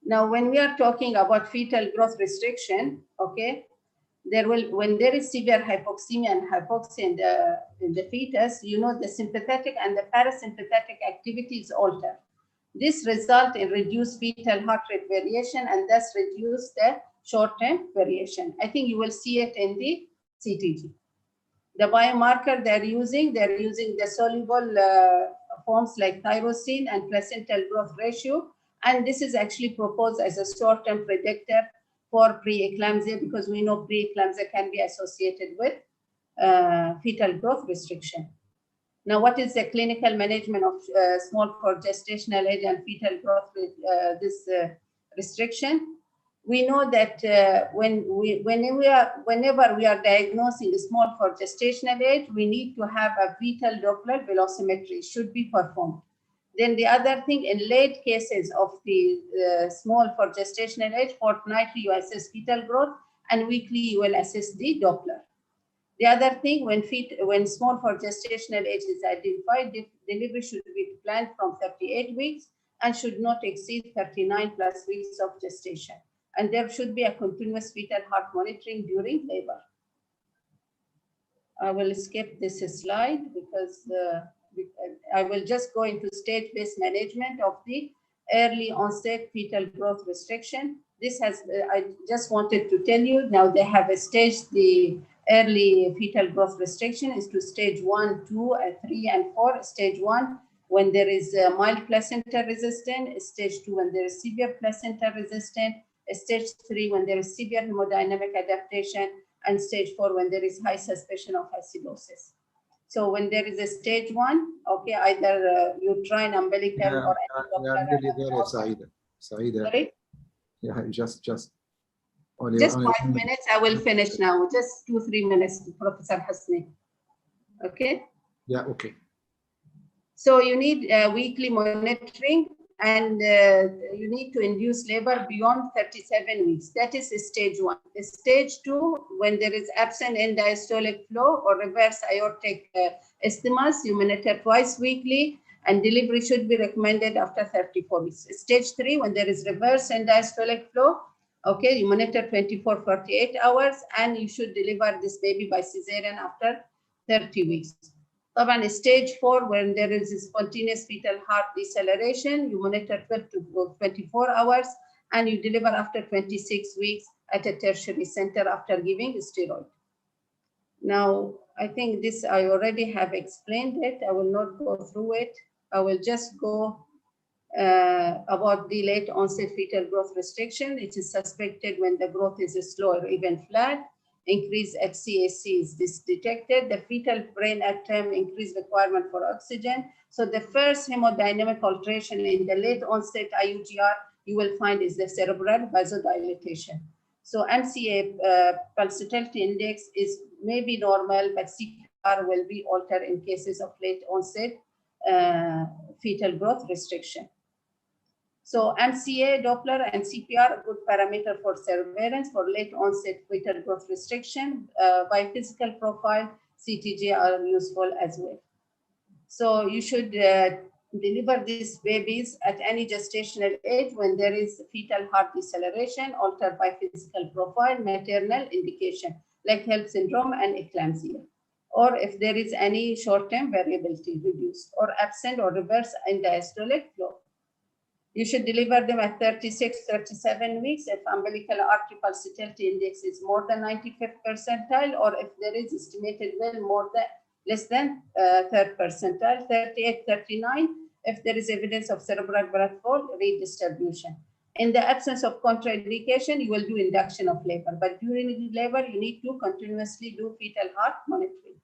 now when we are talking about fetal growth restriction, okay, there will, when there is severe hypoxemia and hypoxia in the fetus, you know, the sympathetic and the parasympathetic activity is altered. This results in reduced fetal heart rate variation and thus reduce the short-term variation. I think you will see it in the CTG. The biomarker they're using the soluble forms like tyrosine and placental growth ratio. And this is actually proposed as a short-term predictor for preeclampsia, because we know preeclampsia can be associated with fetal growth restriction. Now, what is the clinical management of small for gestational age and fetal growth with this restriction? We know that whenever we are diagnosing small for gestational age, we need to have a fetal Doppler velocimetry should be performed. Then the other thing, in late cases of the small for gestational age, fortnightly you assess fetal growth and weekly you will assess the Doppler. The other thing, when small for gestational age is identified, delivery should be planned from 38 weeks and should not exceed 39 plus weeks of gestation. And there should be a continuous fetal heart monitoring during labor. I will skip this slide because I will just go into stage-based management of the early onset fetal growth restriction. This has, I just wanted to tell you, now they have a stage, the early fetal growth restriction is to stage 1, 2, 3, and 4. Stage 1, when there is mild placenta resistant. Stage 2, when there is severe placenta resistant. Stage 3, when there is severe hemodynamic adaptation. And stage 4, when there is high suspicion of acidosis. So when there is a stage 1, okay, either you try an umbilical or I'm really there, Saida. Sorry? Yeah, just 5 minutes, I will finish now. Just 2-3 minutes, Professor Hasni. Okay? Yeah, okay. So you need weekly monitoring, and you need to induce labor beyond 37 weeks. That is stage 1. Stage 2, when there is absent end diastolic flow or reverse aortic isthmus, you monitor twice weekly, and delivery should be recommended after 34 weeks. Stage 3, when there is reverse end diastolic flow, okay, you monitor 24-48 hours, and you should deliver this baby by cesarean after 30 weeks. Stage 4, when there is a spontaneous fetal heart deceleration, you monitor 12 to 24 hours, and you deliver after 26 weeks at a tertiary center after giving steroid. Now, I think this I already have explained it. I will not go through it. I will just go about the late onset fetal growth restriction. It is suspected when the growth is slow or even flat. Increased HCAC is detected. The fetal brain at term increased requirement for oxygen. So the first hemodynamic alteration in the late onset IUGR you will find is the cerebral vasodilatation. So MCA pulsatility index is maybe normal, but secretly CPR will be altered in cases of late onset fetal growth restriction. So MCA, Doppler, and CPR are good parameter for surveillance for late onset fetal growth restriction. By physical profile, CTG are useful as well. So you should deliver these babies at any gestational age when there is fetal heart deceleration altered by physical profile, maternal indication like HELLP syndrome and eclampsia, or if there is any short-term variability reduced or absent or reverse in diastolic flow. You should deliver them at 36, 37 weeks if umbilical artery pulsatility index is more than 95th percentile, or if there is estimated well more than less than 3rd percentile, 38, 39, if there is evidence of cerebral blood flow redistribution. In the absence of contraindication, you will do induction of labor, but during labor, you need to continuously do fetal heart monitoring.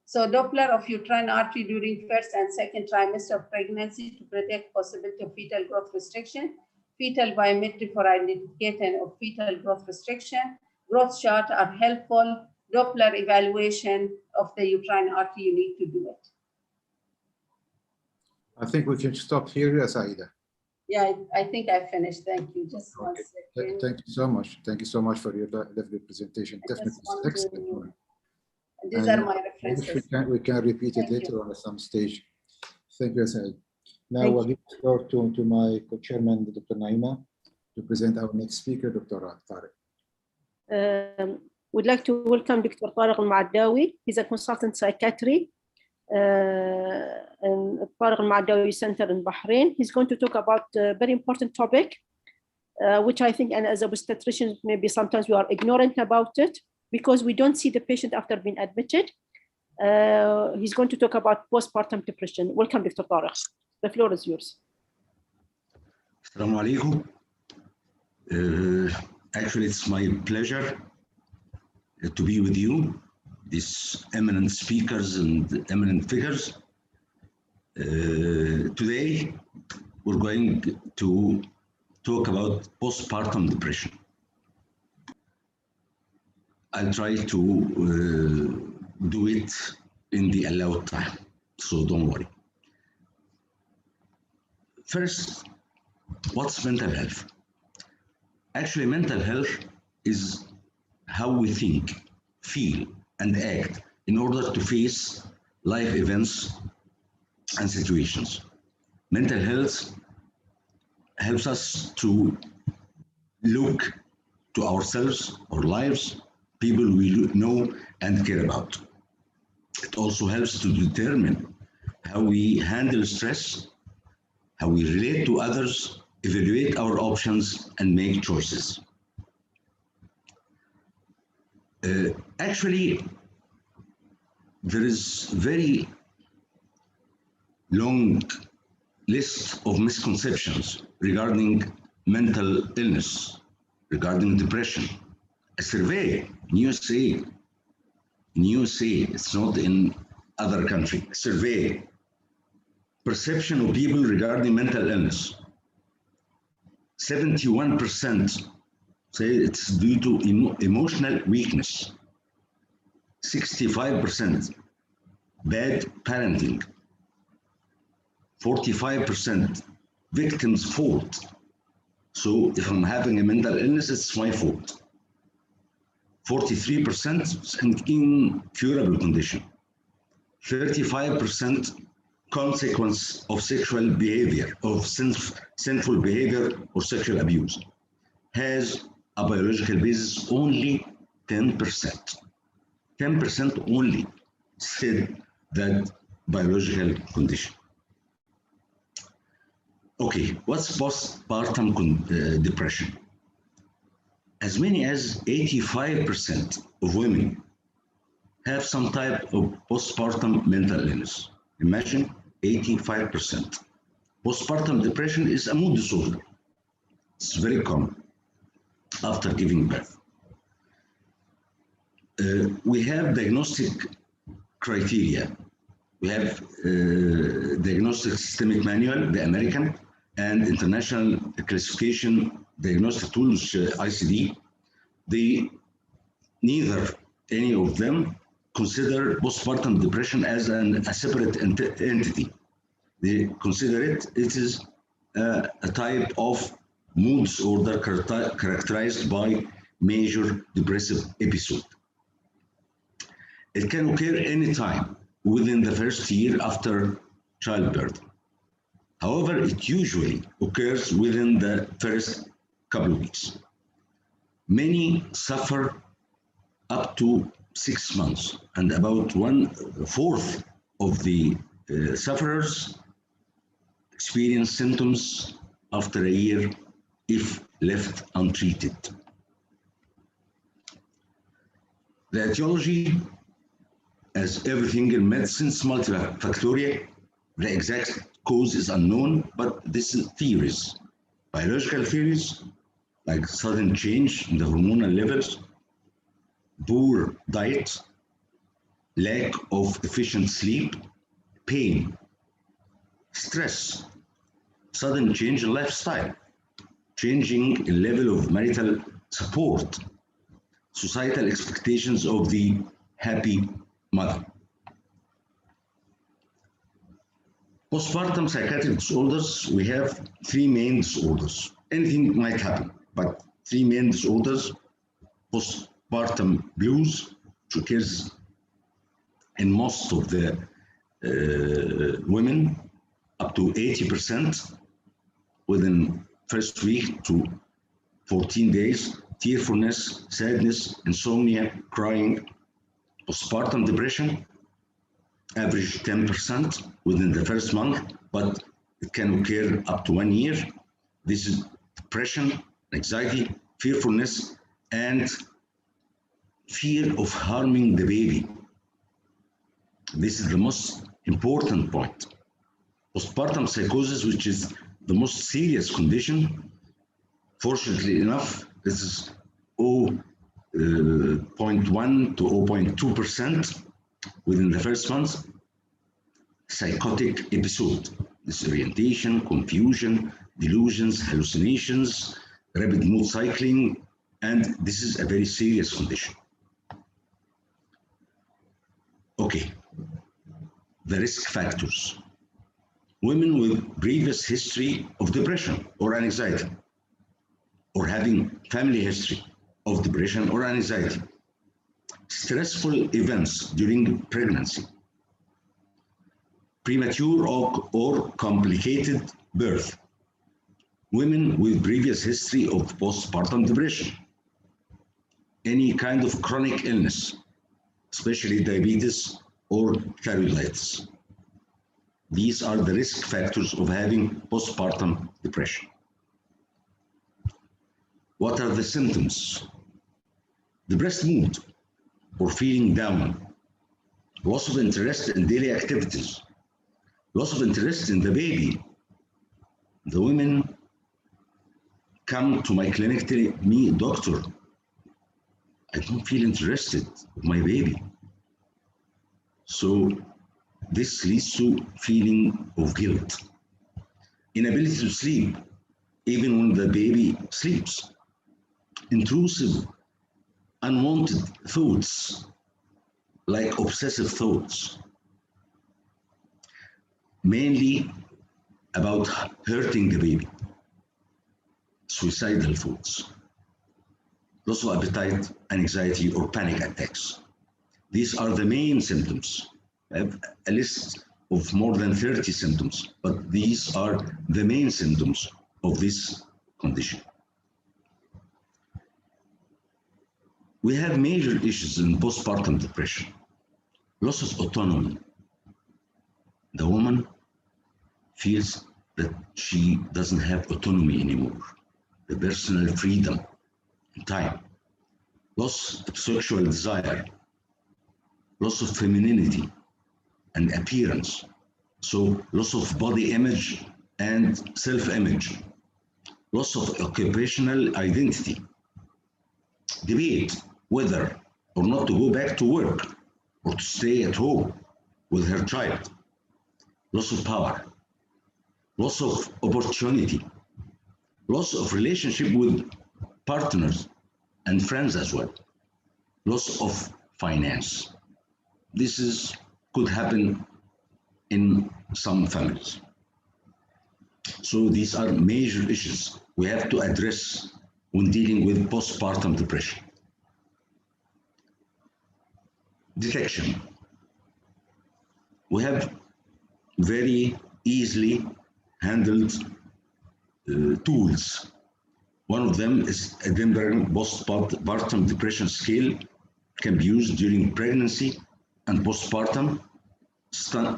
So Doppler of uterine artery during first and second trimester of pregnancy to predict possibility of fetal growth restriction, fetal biometry for identification of fetal growth restriction, growth chart are helpful, Doppler evaluation of the uterine artery, you need to do it. I think we can stop here, Saida. Yeah, I think I finished. Thank you. Just one second. Thank you so much. Thank you so much for your lovely presentation. Definitely excellent one. These are my references. We can repeat it later on at some stage. Thank you, Said. Now we'll give the floor to my co-chairman, Dr. Naima, to present our next speaker, Dr. Tariq. We'd like to welcome Dr. Tariq Al-Ma'adawi. He's a consultant psychiatry in Tariq Al-Ma'adawi Center in Bahrain. He's going to talk about a very important topic, which I think, and as obstetricians, maybe sometimes we are ignorant about it because we don't see the patient after being admitted. He's going to talk about postpartum depression. Welcome, Dr. Tariq. The floor is yours. Assalamu alaikum. Actually, it's my pleasure to be with you, these eminent speakers and eminent figures. Today, we're going to talk about postpartum depression. I'll try to do it in the allowed time, so don't worry. First, what's mental health? Actually, mental health is how we think, feel, and act in order to face life events and situations. Mental health helps us to look to ourselves, our lives, people we know and care about. It also helps to determine how we handle stress, how we relate to others, evaluate our options, and make choices. Actually, there is very long list of misconceptions regarding mental illness, regarding depression. A survey in USA, it's not in other country, a survey, perception of people regarding mental illness. 71% say it's due to emotional weakness. 65% bad parenting. 45% victim's fault. So if I'm having a mental illness, it's my fault. 43% an incurable condition. 35% consequence of sexual behavior, of sinful behavior or sexual abuse. Has a biological basis. Only 10%. 10% only said that biological condition. Okay, what's postpartum depression? As many as 85% of women have some type of postpartum mental illness. Imagine 85%. Postpartum depression is a mood disorder. It's very common after giving birth. We have diagnostic criteria. We have diagnostic systemic manual, the American, and international classification diagnostic tools, ICD. Neither any of them consider postpartum depression as a separate entity. They consider it is a type of mood disorder characterized by major depressive episode. It can occur anytime within the first year after childbirth. However, it usually occurs within the first couple of weeks. Many suffer up to 6 months, and about 1/4 of the sufferers experience symptoms after a year if left untreated. The etiology, as everything in medicine, is multifactorial. The exact cause is unknown, but this is theories, biological theories, like sudden change in the hormonal levels, poor diet, lack of efficient sleep, pain, stress, sudden change in lifestyle, changing in level of marital support, societal expectations of the happy mother. Postpartum psychiatric disorders, we have 3 main disorders. Anything might happen, but 3 main disorders: postpartum blues, which occurs in most of the women, up to 80% within first week to 14 days, tearfulness, sadness, insomnia, crying. Postpartum depression, average 10% within the first month, but it can occur up to 1 year. This is depression, anxiety, fearfulness, and fear of harming the baby. This is the most important point. Postpartum psychosis, which is the most serious condition, fortunately enough, this is 0.1 to 0.2% within the first month. Psychotic episode, disorientation, confusion, delusions, hallucinations, rapid mood cycling, and this is a very serious condition. Okay, the risk factors. Women with previous history of depression or anxiety, or having family history of depression or anxiety, stressful events during pregnancy, premature or complicated birth, women with previous history of postpartum depression, any kind of chronic illness, especially diabetes or thyroiditis. These are the risk factors of having postpartum depression. What are the symptoms? Depressed mood or feeling down, loss of interest in daily activities, loss of interest in the baby. The women come to my clinic telling me, doctor, I don't feel interested in my baby. So this leads to feeling of guilt, inability to sleep, even when the baby sleeps, intrusive, unwanted thoughts, like obsessive thoughts, mainly about hurting the baby, suicidal thoughts, loss of appetite, anxiety, or panic attacks. These are the main symptoms. I have a list of more than 30 symptoms, but these are the main symptoms of this condition. We have major issues in postpartum depression. Loss of autonomy. The woman feels that she doesn't have autonomy anymore, the personal freedom and time. Loss of sexual desire, loss of femininity and appearance. So loss of body image and self-image, loss of occupational identity, debate whether or not to go back to work or to stay at home with her child, loss of power, loss of opportunity, loss of relationship with partners and friends as well, loss of finance. could happen in some families. So these are major issues we have to address when dealing with postpartum depression. Detection. We have very easily handled tools. One of them is a Edinburgh postpartum depression scale, can be used during pregnancy and postpartum.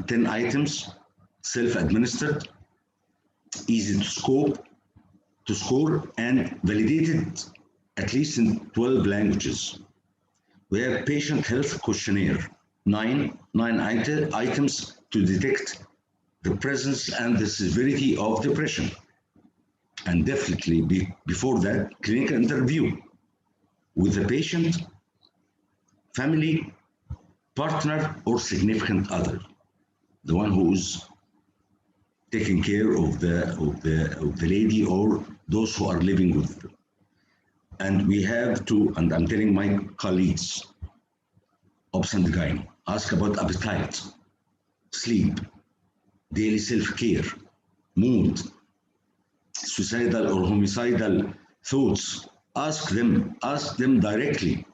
10 items, self-administered, easy to score, and validated at least in 12 languages. We have patient health questionnaire, nine items to detect the presence and the severity of depression. And definitely before that, clinical interview with the patient, family, partner, or significant other, the one who is taking care of the lady or those who are living with them. And we have to, and I'm telling my colleagues, obs and gyne, ask about appetite, sleep, daily self-care, mood, suicidal or homicidal thoughts. Ask them directly.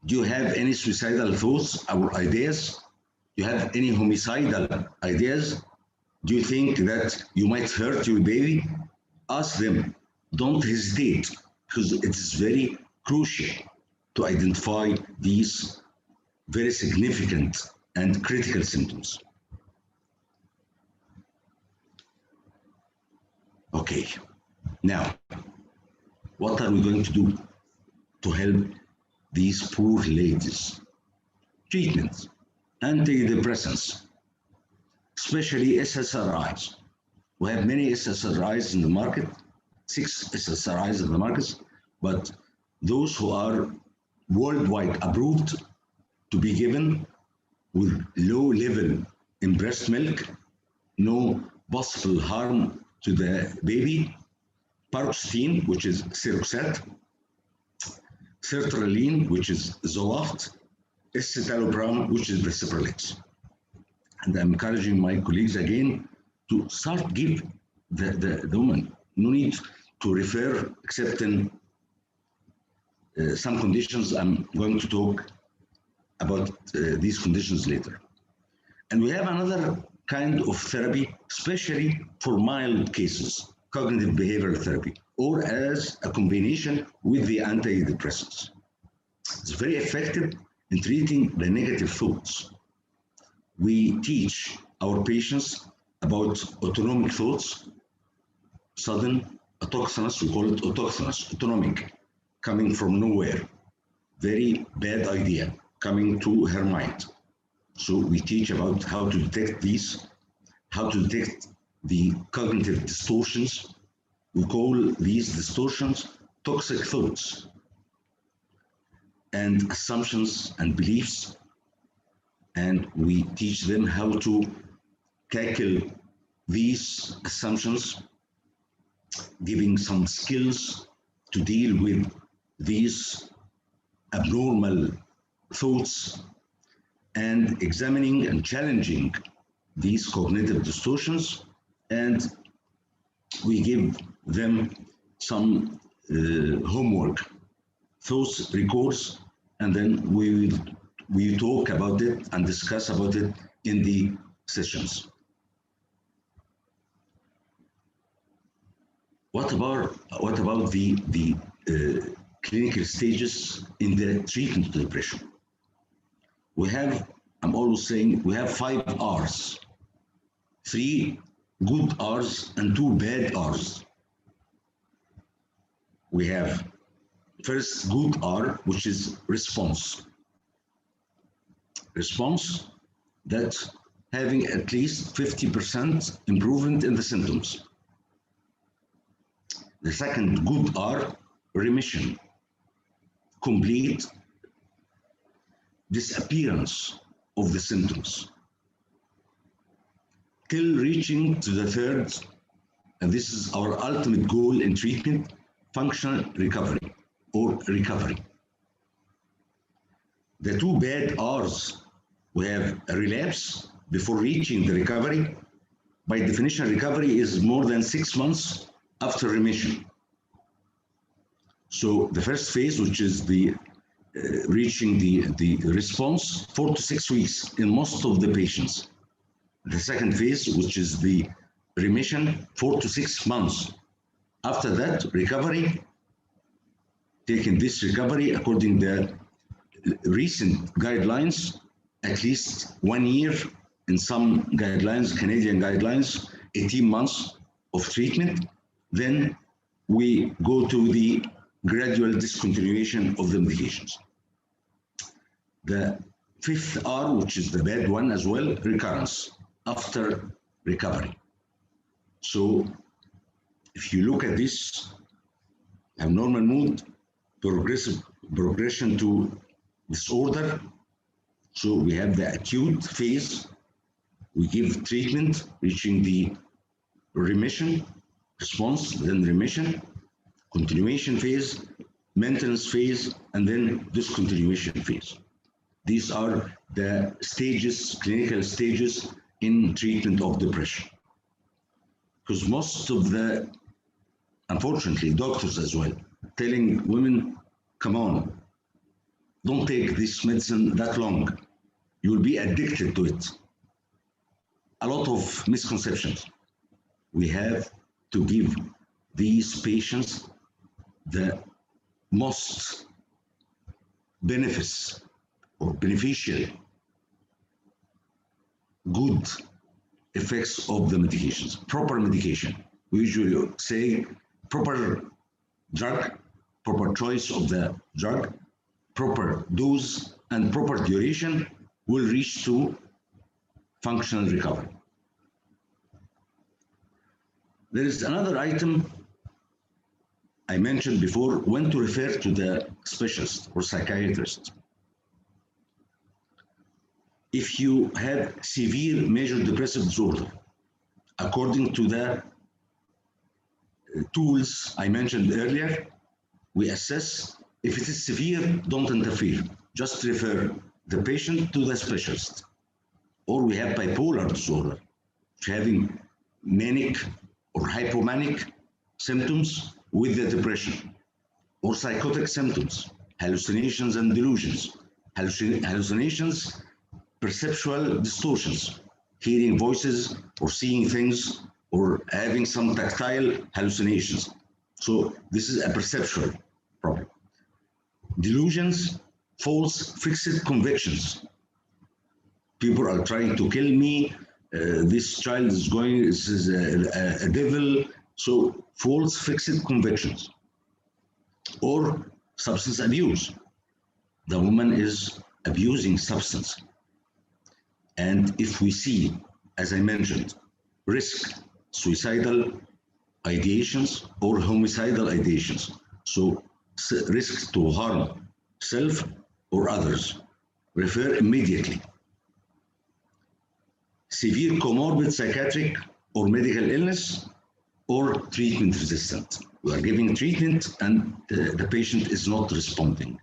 Do you have any suicidal thoughts or ideas? Do you have any homicidal ideas? Do you think that you might hurt your baby? Ask them. Don't hesitate, because it is very crucial to identify these very significant and critical symptoms. Okay, now, what are we going to do to help these poor ladies? Treatments, antidepressants, especially SSRIs. We have many SSRIs in the market, 6 SSRIs in the market, but those who are worldwide approved to be given with low level in breast milk, no possible harm to the baby, paroxetine, which is Seroxat, sertraline, which is Zoloft, escitalopram, which is the Cipralex. And I'm encouraging my colleagues again to start give the woman. No need to refer, except in some conditions. I'm going to talk about these conditions later. And we have another kind of therapy, especially for mild cases, cognitive behavioral therapy, or as a combination with the antidepressants. It's very effective in treating the negative thoughts. We teach our patients about autonomic thoughts, sudden, autochthonous, we call it autochthonous, autonomic, coming from nowhere. Very bad idea coming to her mind. So we teach about how to detect these, how to detect the cognitive distortions. We call these distortions toxic thoughts and assumptions and beliefs. And we teach them how to tackle these assumptions, giving some skills to deal with these abnormal thoughts and examining and challenging these cognitive distortions. And we give them some homework, thoughts records, and then we talk about it and discuss about it in the sessions. What about the clinical stages in the treatment of depression? We have, I'm always saying, we have 5 R's, 3 good R's and 2 bad R's. We have first good R, which is response. Response, that's having at least 50% improvement in the symptoms. The second good R, remission, complete disappearance of the symptoms, till reaching to the third, and this is our ultimate goal in treatment, functional recovery or recovery. The 2 bad R's, We have a relapse before reaching the recovery. By definition, recovery is more than 6 months after remission. So the first phase, which is the reaching the response, 4 to 6 weeks in most of the patients. The second phase, which is the remission, 4 to 6 months. After that, recovery, taking this recovery according to the recent guidelines, at least 1 year in some guidelines, Canadian guidelines, 18 months of treatment. Then we go to the gradual discontinuation of the medications. The fifth R, which is the bad one as well, recurrence after recovery. So if you look at this, abnormal mood, progression to disorder. So we have the acute phase. We give treatment, reaching the remission, response, then remission, continuation phase, maintenance phase, and then discontinuation phase. These are the stages, clinical stages in treatment of depression. Because most of the, unfortunately, doctors as well, telling women, come on, don't take this medicine that long. You will be addicted to it. A lot of misconceptions. We have to give these patients the most benefits or beneficial good effects of the medications. Proper medication. We usually say proper drug, proper choice of the drug, proper dose, and proper duration will reach to functional recovery. There is another item I mentioned before, when to refer to the specialist or psychiatrist. If you have severe major depressive disorder, according to the tools I mentioned earlier, we assess. If it is severe, don't interfere. Just refer the patient to the specialist. Or we have bipolar disorder, having manic or hypomanic symptoms with the depression, or psychotic symptoms, hallucinations and delusions. Hallucinations, perceptual distortions, hearing voices or seeing things or having some tactile hallucinations. So this is a perceptual problem. Delusions, false fixed convictions. People are trying to kill me. This child is going, this is a devil. So false fixed convictions. Or substance abuse. The woman is abusing substance. And if we see, as I mentioned, risk, suicidal ideations or homicidal ideations. So risk to harm self or others, refer immediately. Severe comorbid psychiatric or medical illness or treatment resistant. We are giving treatment and the patient is not responding.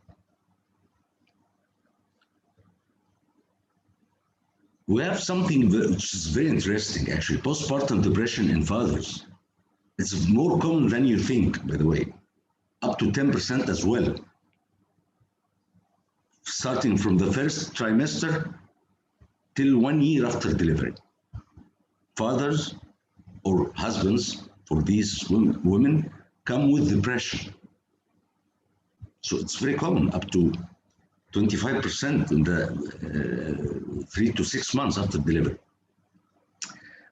We have something which is very interesting, actually, postpartum depression in fathers. It's more common than you think, by the way, up to 10% as well. Starting from the first trimester till 1 year after delivery. Fathers or husbands for these women come with depression. So it's very common, up to 25% in the 3 to 6 months after delivery.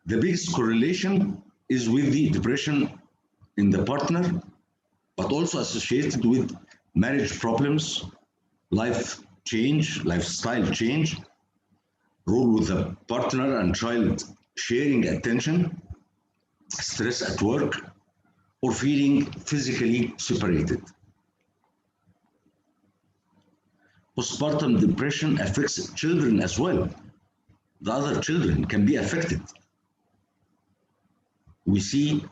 The biggest correlation is with the depression in the partner, but also associated with marriage problems, life change, lifestyle change, role with the partner and child sharing attention, stress at work, or feeling physically separated. Postpartum depression affects children as well. The other children can be affected. We see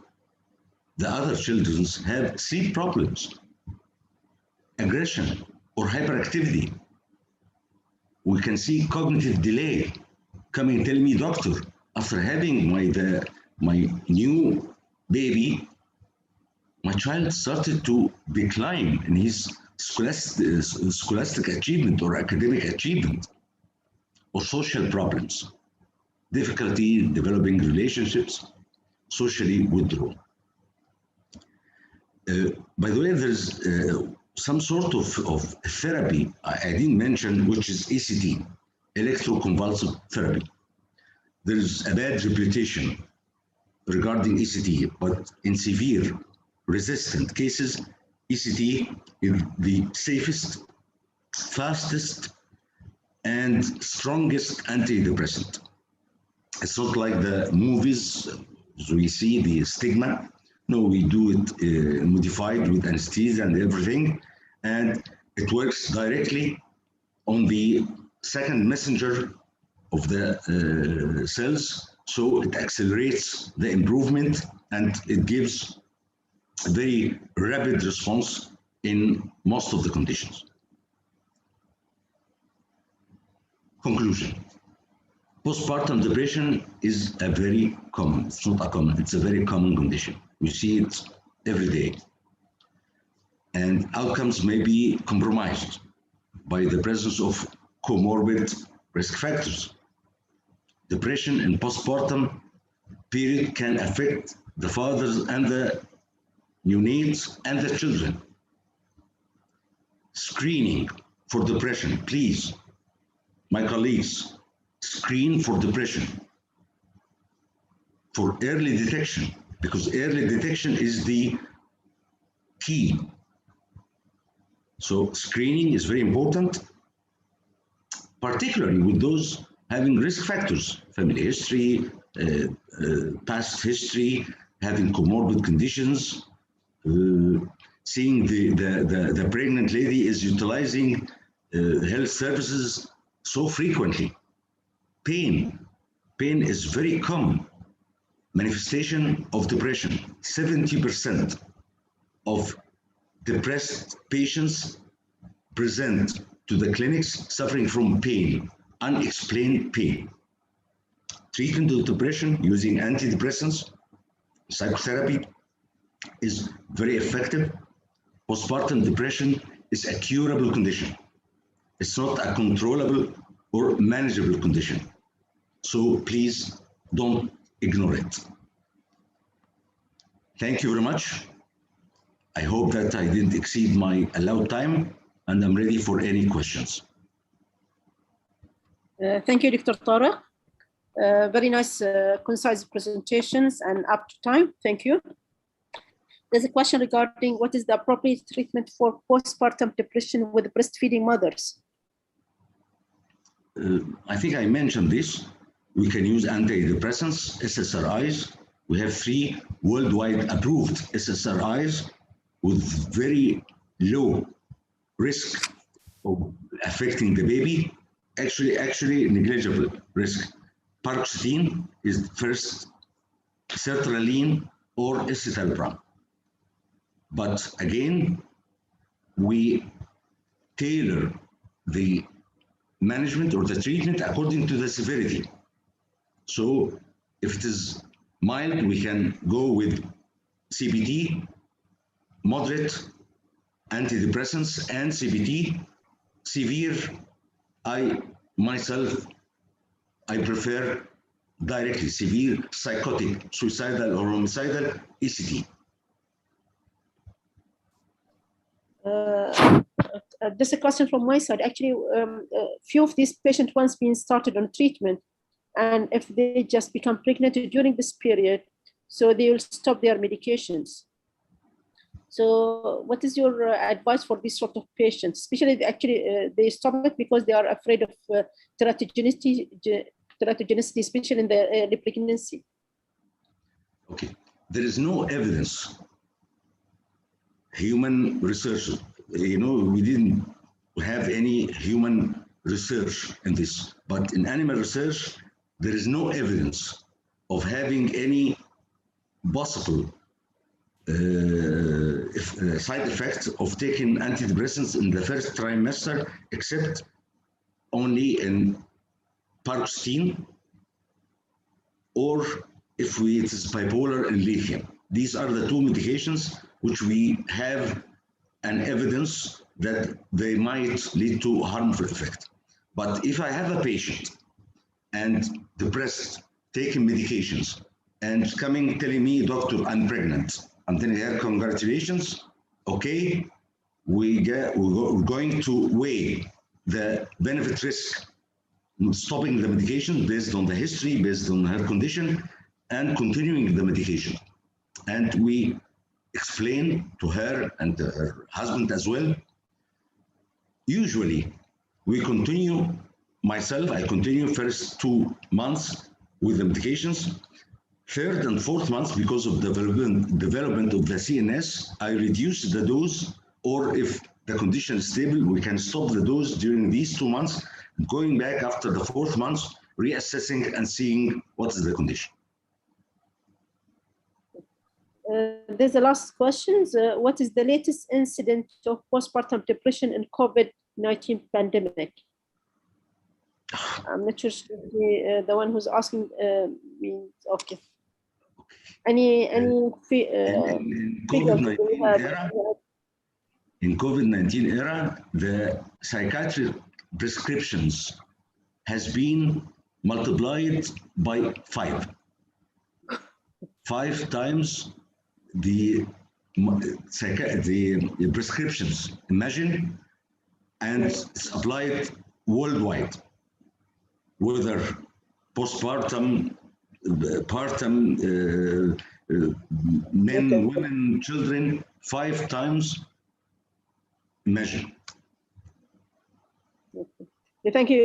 the other children have sleep problems, aggression, or hyperactivity. we can see cognitive delay. Come and tell me, doctor, after having my new baby, my child started to decline in his scholastic achievement or academic achievement, or social problems, difficulty in developing relationships, socially withdrawn. By the way, there's some sort of therapy I didn't mention, which is ECT, electroconvulsive therapy. There's a bad reputation regarding ECT, but in severe resistant cases, ECT is the safest, fastest, and strongest antidepressant. It's not like the movies, we see the stigma. No, we do it modified with anesthesia and everything, and it works directly on the second messenger of the cells, so it accelerates the improvement and it gives a very rapid response in most of the conditions. Conclusion. Postpartum depression is a very common, it's not a common, it's a very common condition. We see it every day. And outcomes may be compromised by the presence of comorbid risk factors. Depression in postpartum period can affect the fathers and the neonates and the children. Screening for depression, please, my colleagues, screen for depression, for early detection, because early detection is the key. So screening is very important, particularly with those having risk factors, family history, past history, having comorbid conditions, seeing the pregnant lady is utilizing health services so frequently. Pain is very common manifestation of depression. 70% of depressed patients present to the clinics suffering from pain, unexplained pain. Treatment of depression using antidepressants, psychotherapy is very effective. Postpartum depression is a curable condition. It's not a controllable or manageable condition. So please don't ignore it. Thank you very much. I hope that I didn't exceed my allowed time, and I'm ready for any questions. Thank you, Dr. Tariq. Very nice, concise presentations and up to time. Thank you. There's a question regarding what is the appropriate treatment for postpartum depression with breastfeeding mothers? I think I mentioned this. We can use antidepressants, SSRIs. We have 3 worldwide approved SSRIs with very low risk of affecting the baby, actually negligible risk. Paroxetine is first, sertraline or escitalopram. But again, we tailor the management or the treatment according to the severity. So if it is mild, we can go with CBT, moderate antidepressants and CBT. Severe, I prefer directly severe psychotic, suicidal or homicidal ECT. There's a question from my side. Actually, few of these patients once been started on treatment, and if they just become pregnant during this period, so they will stop their medications. So what is your advice for this sort of patients? Especially, actually, they stop it because they are afraid of teratogenicity, especially in the early pregnancy. Okay, there is no evidence. Human research, we didn't have any human research in this, but in animal research, there is no evidence of having any possible side effects of taking antidepressants in the first trimester, except only in paroxetine, or if it is bipolar and lithium. These are the two medications which we have an evidence that they might lead to harmful effect. But if I have a patient and depressed, taking medications, and coming telling me, doctor, I'm pregnant, I'm telling her, congratulations, okay, we're going to weigh the benefit risk, stopping the medication based on the history, based on her condition, and continuing the medication. And we explain to her and to her husband as well. Usually, we continue, I continue first 2 months with the medications. Third and fourth months, because of development of the CNS, I reduce the dose, or if the condition is stable, we can stop the dose during these 2 months, going back after the fourth month, reassessing and seeing what is the condition. There's the last questions. What is the latest incident of postpartum depression in COVID-19 pandemic? I'm not sure the one who's asking means okay. Any in COVID-19 era, the psychiatric prescriptions has been multiplied by 5. 5 times the prescriptions, imagine, and it's applied worldwide, whether postpartum, partum, men, women, children, 5 times, imagine. Thank you,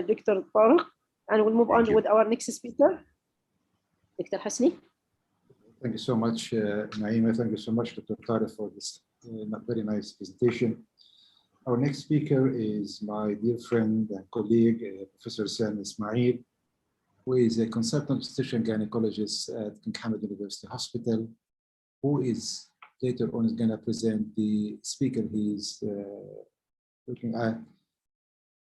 Dr. Tariq, and we'll move on with our next speaker, Dr. Hasni. Thank you so much, Naima. Thank you so much, Dr. Tariq, for this very nice presentation. Our next speaker is my dear friend and colleague, Professor Sami Ismail, who is a consultant obstetrician gynecologist at King Hamad University Hospital, who is later on is going to present the speaker he's looking at.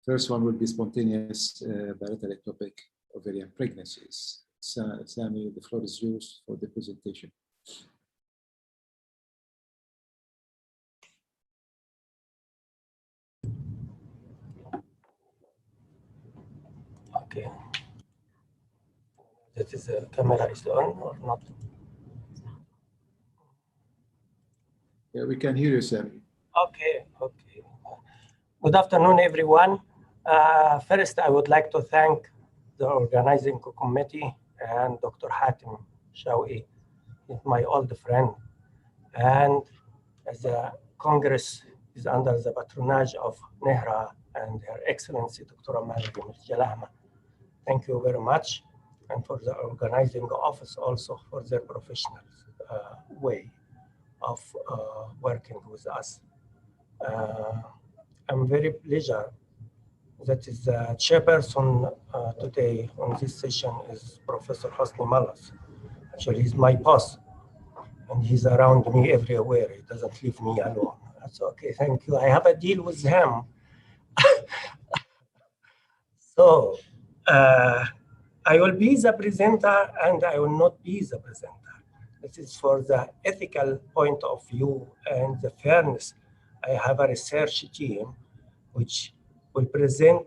First one will be spontaneous bilateral ectopic ovarian pregnancies. Sami, the floor is yours for the presentation. Okay. That is the camera is on or not? Yeah, we can hear you, Sami. Okay, okay. Good afternoon, everyone. First, I would like to thank the organizing committee and Dr. Hatem Shawi, my old friend. And as the Congress is under the patronage of Nehra and Her Excellency Dr. Maryam Jalahma, thank you very much. And for the organizing office also for their professional way of working with us. I'm very pleased that is the chairperson today on this session is Professor Hosni Malas. Actually, he's my boss, and he's around me everywhere. He doesn't leave me alone. That's okay, thank you. I have a deal with him. So I will be the presenter and I will not be the presenter. This is for the ethical point of view and the fairness. I have a research team which will present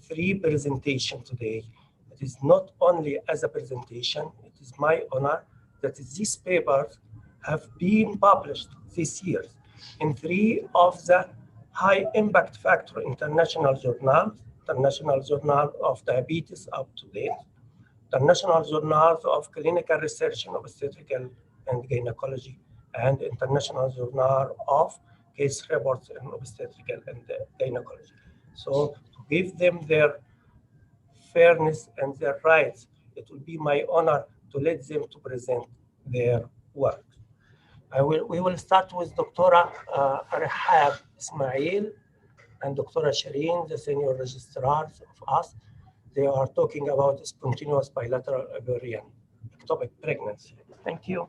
3 presentations today. It is not only as a presentation, it is my honor that these papers have been published this year in 3 of the high impact factor international journals, International Journal of Diabetes up to date, International Journals of Clinical Research in Obstetrical and Gynecology, and International Journal of Case Reports in Obstetrical and Gynecology. So to give them their fairness and their rights, it will be my honor to let them to present their work. We will start with Dr. Rahab Ismail and Dr. Shireen, the senior registrars of us. They are talking about spontaneous bilateral ovarian ectopic pregnancy. Thank you.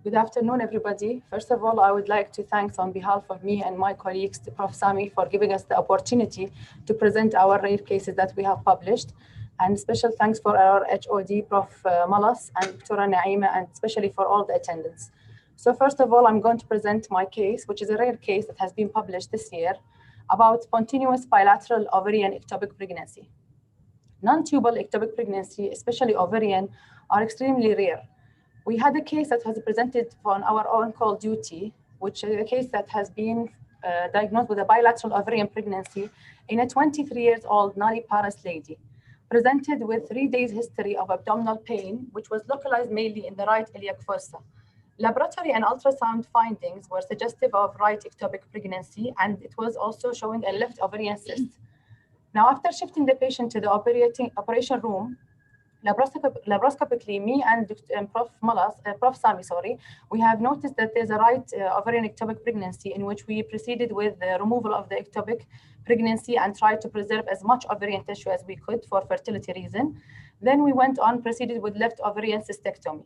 Good afternoon, everybody. First of all, I would like to thank on behalf of me and my colleagues, to Prof. Sami, for giving us the opportunity to present our rare cases that we have published. And special thanks for our HOD, Prof. Malas and Dr. Naima, and especially for all the attendants. So first of all, I'm going to present my case, which is a rare case that has been published this year about spontaneous bilateral ovarian ectopic pregnancy. Non-tubal ectopic pregnancy, especially ovarian, are extremely rare. We had a case that was presented on our on-call duty, which is a case that has been diagnosed with a bilateral ovarian pregnancy in a 23-year-old nulliparous lady, presented with 3 days history of abdominal pain, which was localized mainly in the right iliac fossa. Laboratory and ultrasound findings were suggestive of right ectopic pregnancy, and it was also showing a left ovarian cyst. Now, after shifting the patient to the operation room, laparoscopically, me and Prof. Sami, we have noticed that there's a right ovarian ectopic pregnancy, in which we proceeded with the removal of the ectopic pregnancy and tried to preserve as much ovarian tissue as we could for fertility reason. Then we went on, proceeded with left ovarian cystectomy.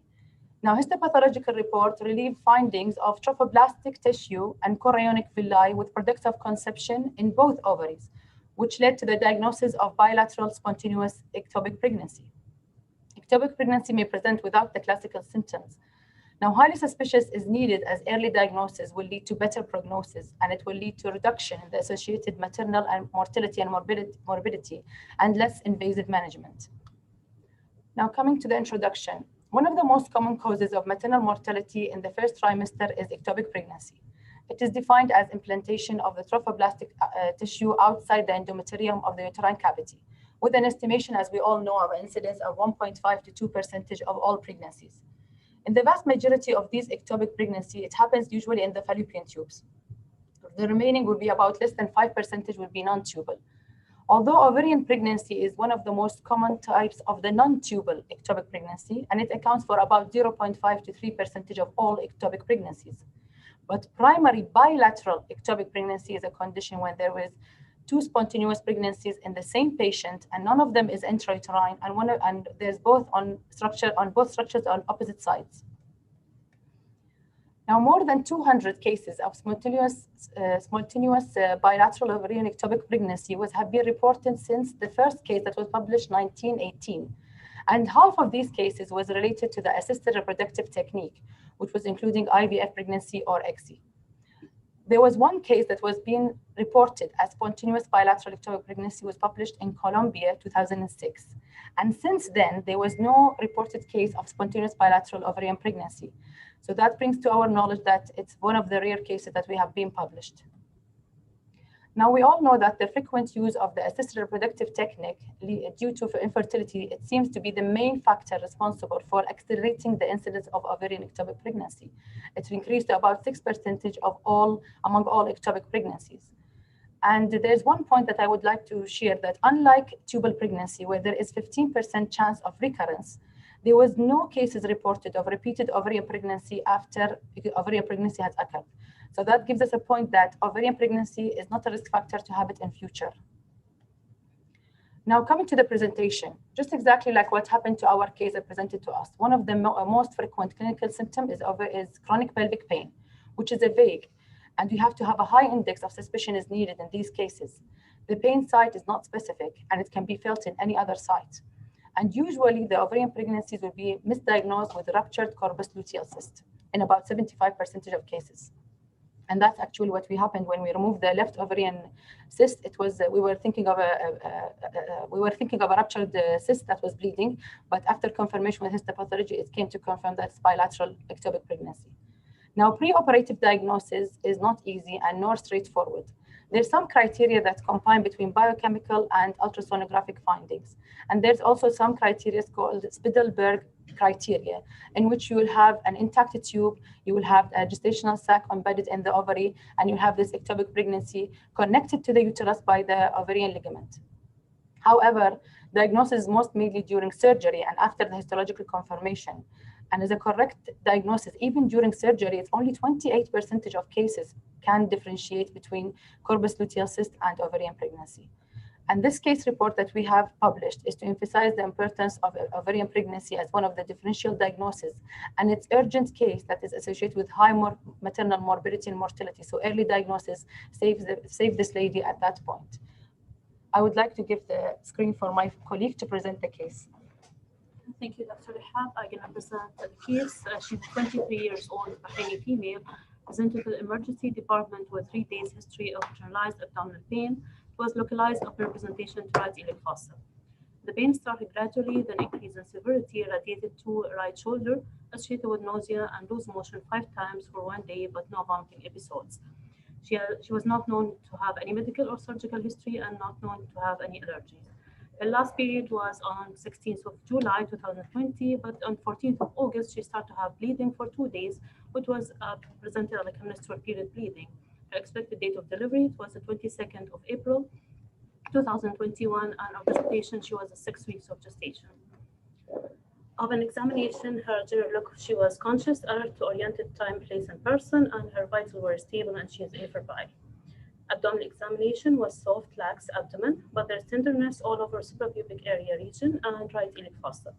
Now, histopathological report relieved findings of trophoblastic tissue and chorionic villi with products of conception in both ovaries, which led to the diagnosis of bilateral spontaneous ectopic pregnancy. Ectopic pregnancy may present without the classical symptoms. Now, highly suspicious is needed, as early diagnosis will lead to better prognosis, and it will lead to reduction in the associated maternal and mortality and morbidity and less invasive management. Now, coming to the introduction, one of the most common causes of maternal mortality in the first trimester is ectopic pregnancy. It is defined as implantation of the trophoblastic tissue outside the endometrium of the uterine cavity, with an estimation, as we all know, of incidence of 1.5 to 2% of all pregnancies. In the vast majority of these ectopic pregnancy, it happens usually in the fallopian tubes. The remaining will be about less than 5% will be non-tubal. Although ovarian pregnancy is one of the most common types of the non-tubal ectopic pregnancy, and it accounts for about 0.5 to 3% of all ectopic pregnancies. But primary bilateral ectopic pregnancy is a condition when there is 2 spontaneous pregnancies in the same patient, and none of them is intrauterine, and there's both on both structures on opposite sides. Now, more than 200 cases of spontaneous bilateral ovarian ectopic pregnancy have been reported since the first case that was published in 1918. And half of these cases was related to the assisted reproductive technique, which was including IVF pregnancy or ICSI. There was one case that was being reported as spontaneous bilateral ectopic pregnancy, was published in Colombia, 2006. And since then, there was no reported case of spontaneous bilateral ovarian pregnancy. So that brings to our knowledge that it's one of the rare cases that we have been published. Now, we all know that the frequent use of the assisted reproductive technique due to infertility, it seems to be the main factor responsible for accelerating the incidence of ovarian ectopic pregnancy. It increased to about 6% among all ectopic pregnancies. And there's one point that I would like to share, that unlike tubal pregnancy, where there is 15% chance of recurrence, there was no cases reported of repeated ovarian pregnancy after ovarian pregnancy has occurred. So that gives us a point that ovarian pregnancy is not a risk factor to have it in future. Now, coming to the presentation, just exactly like what happened to our case that presented to us, one of the most frequent clinical symptom is chronic pelvic pain, which is a vague, and you have to have a high index of suspicion is needed in these cases. The pain site is not specific, and it can be felt in any other site. And usually the ovarian pregnancies will be misdiagnosed with ruptured corpus luteal cyst in about 75% of cases. And that's actually what happened when we removed the left ovarian cyst. It was we were thinking of a ruptured cyst that was bleeding, but after confirmation with histopathology, it came to confirm that it's bilateral ectopic pregnancy. Now, preoperative diagnosis is not easy and nor straightforward. There's some criteria that combine between biochemical and ultrasonographic findings. And there's also some criteria called Spiedelberg criteria, in which you will have an intact tube, you will have a gestational sac embedded in the ovary, and you have this ectopic pregnancy connected to the uterus by the ovarian ligament. However, diagnosis is most mainly during surgery and after the histological confirmation. And as a correct diagnosis, even during surgery, it's only 28% of cases can differentiate between corpus luteal cyst and ovarian pregnancy. And this case report that we have published is to emphasize the importance of ovarian pregnancy as one of the differential diagnoses and its urgent case that is associated with high maternal morbidity and mortality. So early diagnosis saved this lady at that point. I would like to give the screen for my colleague to present the case. Thank you, Dr. Rehab. I can present the case. She's 23 years old, Bahraini female, presented to the emergency department with 3 days history of generalized abdominal pain. It was localized upper presentation to right iliac fossa. The pain started gradually, then increased in severity, radiated to right shoulder, associated with nausea and loose motion 5 times for 1 day, but no vomiting episodes. She was not known to have any medical or surgical history and not known to have any allergies. Her last period was on 16th of July 2020, but on 14th of August, she started to have bleeding for 2 days, which was presented like a menstrual period bleeding. Her expected date of delivery was the 22nd of April 2021, and of gestation, she was 6 weeks of gestation. Of an examination, her general look, she was conscious, alert to oriented time, place, and person, and her vitals were stable, and she is afebrile. Abdominal examination was soft, lax abdomen, but there's tenderness all over suprapubic area region and right iliac fossa.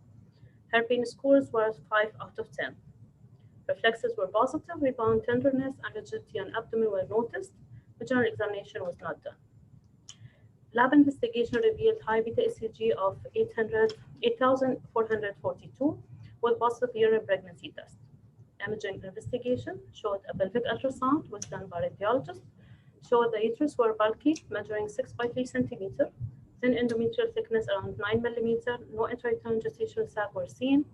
Her pain scores were 5 out of 10. Reflexes were positive, rebound tenderness, and rigidity on abdomen were noticed. The general examination was not done. Lab investigation revealed high beta ECG of 8,442 with positive urine pregnancy test. Imaging investigation showed a pelvic ultrasound was done by radiologist, showed the uterus were bulky, measuring 6 by 3 centimeter, thin endometrial thickness around 9 millimeter, no intrauterine gestational sac were seen,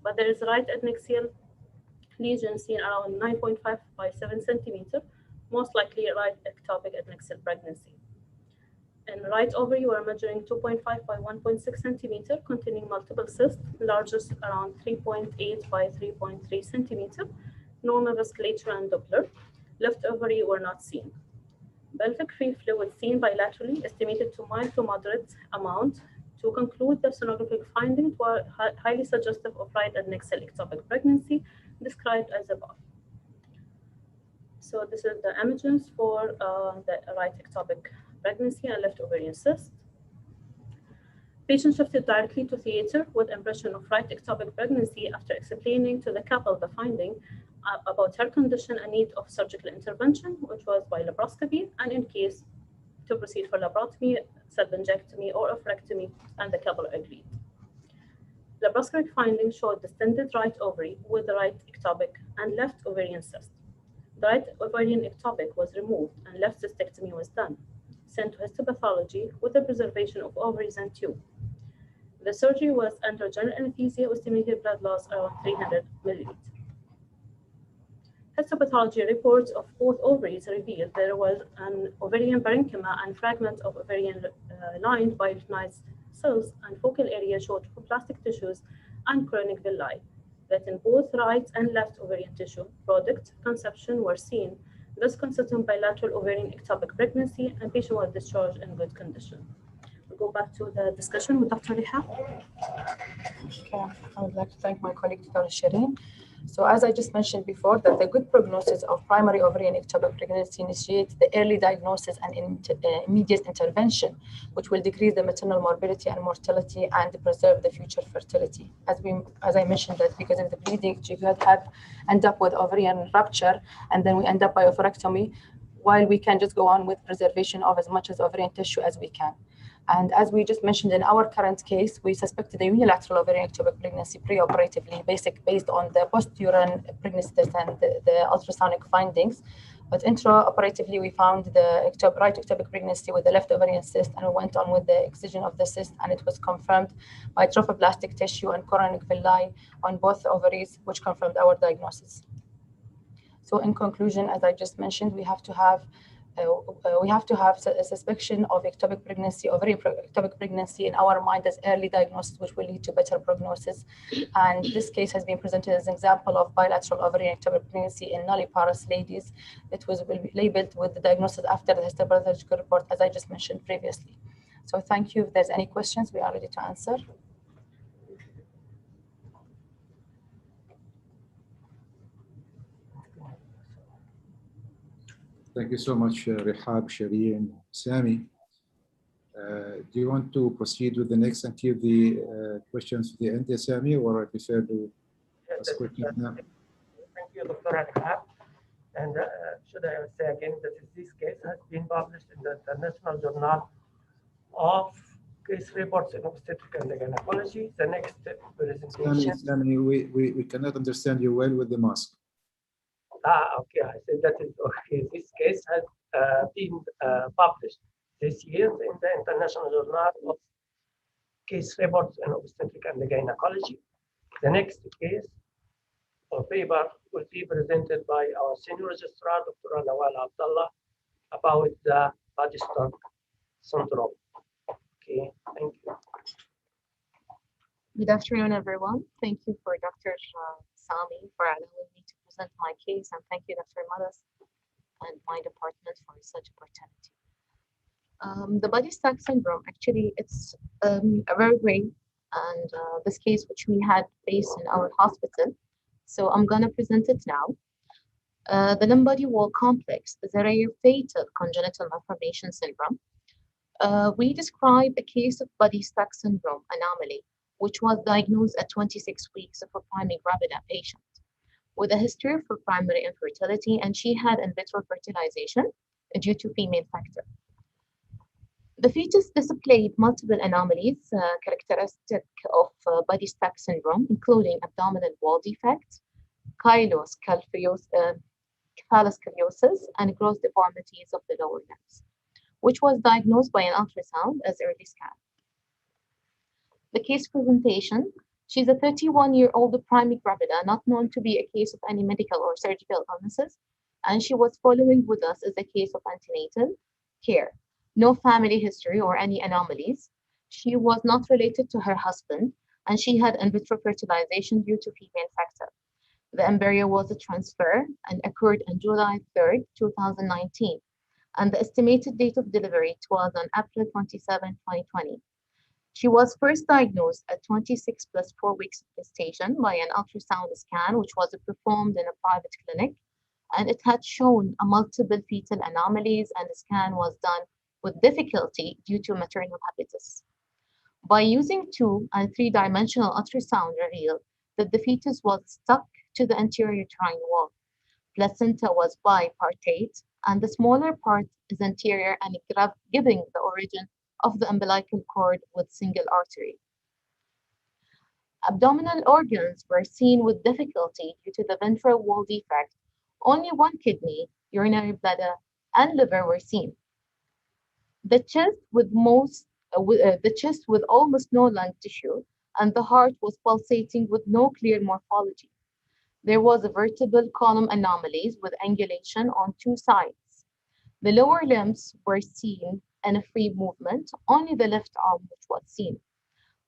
but there is right adnexial lesion seen around 9.5 by 7 centimeter, most likely right ectopic adnexial pregnancy. In right ovary, we are measuring 2.5 by 1.6 centimeter, containing multiple cysts, largest around 3.8 by 3.3 centimeter, normal vasculature and Doppler. Left ovary were not seen. Pelvic free fluid seen bilaterally, estimated to mild to moderate amount. To conclude, the sonographic findings were highly suggestive of right adnexial ectopic pregnancy, described as above. So this is the images for the right ectopic pregnancy and left ovarian cyst. Patient shifted directly to theater with impression of right ectopic pregnancy after explaining to the couple the finding about her condition and need of surgical intervention, which was by laparoscopy, and in case to proceed for laparotomy, salpingectomy, or oophorectomy, and the couple agreed. Laparoscopic findings showed distended right ovary with the right ectopic and left ovarian cyst. The right ovarian ectopic was removed and left cystectomy was done, sent to histopathology with the preservation of ovaries and tube. The surgery was under general anesthesia with estimated blood loss around 300 milliliters. Histopathology reports of both ovaries revealed there was an ovarian parenchyma and fragments of ovarian lined by luteinized cells, and focal area showed plastic tissues and chronic villi, that in both right and left ovarian tissue product conception were seen, thus constituting bilateral ovarian ectopic pregnancy, and patient was discharged in good condition. We'll go back to the discussion with Dr. Rehab. Okay, I would like to thank my colleague, Dr. Shireen. So as I just mentioned before, that the good prognosis of primary ovarian ectopic pregnancy initiates the early diagnosis and immediate intervention, which will decrease the maternal morbidity and mortality and preserve the future fertility. As I mentioned, that because of the bleeding, you could end up with ovarian rupture, and then we end up by oophorectomy, while we can just go on with preservation of as much as ovarian tissue as we can. And as we just mentioned in our current case, we suspected a unilateral ovarian ectopic pregnancy preoperatively, based on the post-urine pregnancy test and the ultrasonic findings. But intraoperatively, we found the right ectopic pregnancy with the left ovarian cyst, and we went on with the excision of the cyst, and it was confirmed by trophoblastic tissue and chronic villi on both ovaries, which confirmed our diagnosis. So in conclusion, as I just mentioned, we have to have a suspicion of ectopic pregnancy, ovarian ectopic pregnancy in our mind as early diagnosis, which will lead to better prognosis. And this case has been presented as an example of bilateral ovarian ectopic pregnancy in nulliparous ladies. It will be labeled with the diagnosis after the histopathological report, as I just mentioned previously. So thank you. If there's any questions, we are ready to answer. Thank you so much, Rehab, Shireen, Sami. Do you want to proceed with the next and keep the questions to the end, Sami, or I prefer to ask questions now? Thank you, Dr. Al-Hab. And should I say again that this case has been published in the International Journal of Case Reports in Obstetrics and Gynecology. The next presentation. Sami, we cannot understand you well with the mask. Okay, I said that is okay. This case has been published this year in the International Journal of Case Reports in Obstetrics and Gynecology. The next case or paper will be presented by our senior registrar, Dr. Nawal Abdullah, about the body stock syndrome. Okay, thank you. Good afternoon, everyone. Thank you for Dr. Sami for allowing me to present my case, and thank you, Dr. Madas, and my department for such opportunity. The body stack syndrome, actually, it's a very rare and this case which we had faced in our hospital. So I'm gonna present it now. The limb body wall complex is a rare fatal congenital malformation syndrome. We describe a case of body stack syndrome anomaly, which was diagnosed at 26 weeks of a primary gravida patient with a history of primary infertility, and she had in vitro fertilization due to female factor. The fetus displayed multiple anomalies characteristic of body stack syndrome, including abdominal wall defect, chyloscoliosis, and gross deformities of the lower limbs, which was diagnosed by an ultrasound as early scan. The case presentation, she's a 31-year-old primary gravida, not known to be a case of any medical or surgical illnesses, and she was following with us as a case of antenatal care. No family history or any anomalies. She was not related to her husband, and she had in vitro fertilization due to female factor. The embryo was a transfer and occurred on July 3rd, 2019, and the estimated date of delivery was on April 27, 2020. She was first diagnosed at 26 plus 4 weeks of gestation by an ultrasound scan, which was performed in a private clinic, and it had shown a multiple fetal anomalies, and the scan was done with difficulty due to maternal habitus. By using 2- and 3-dimensional ultrasound revealed that the fetus was stuck to the anterior uterine wall. Placenta was bipartite, and the smaller part is anterior and giving the origin of the umbilical cord with single artery. Abdominal organs were seen with difficulty due to the ventral wall defect. Only one kidney, urinary bladder, and liver were seen. The chest with almost no lung tissue, and the heart was pulsating with no clear morphology. There was a vertebral column anomalies with angulation on 2 sides. The lower limbs were seen in a free movement, only the left arm which was seen.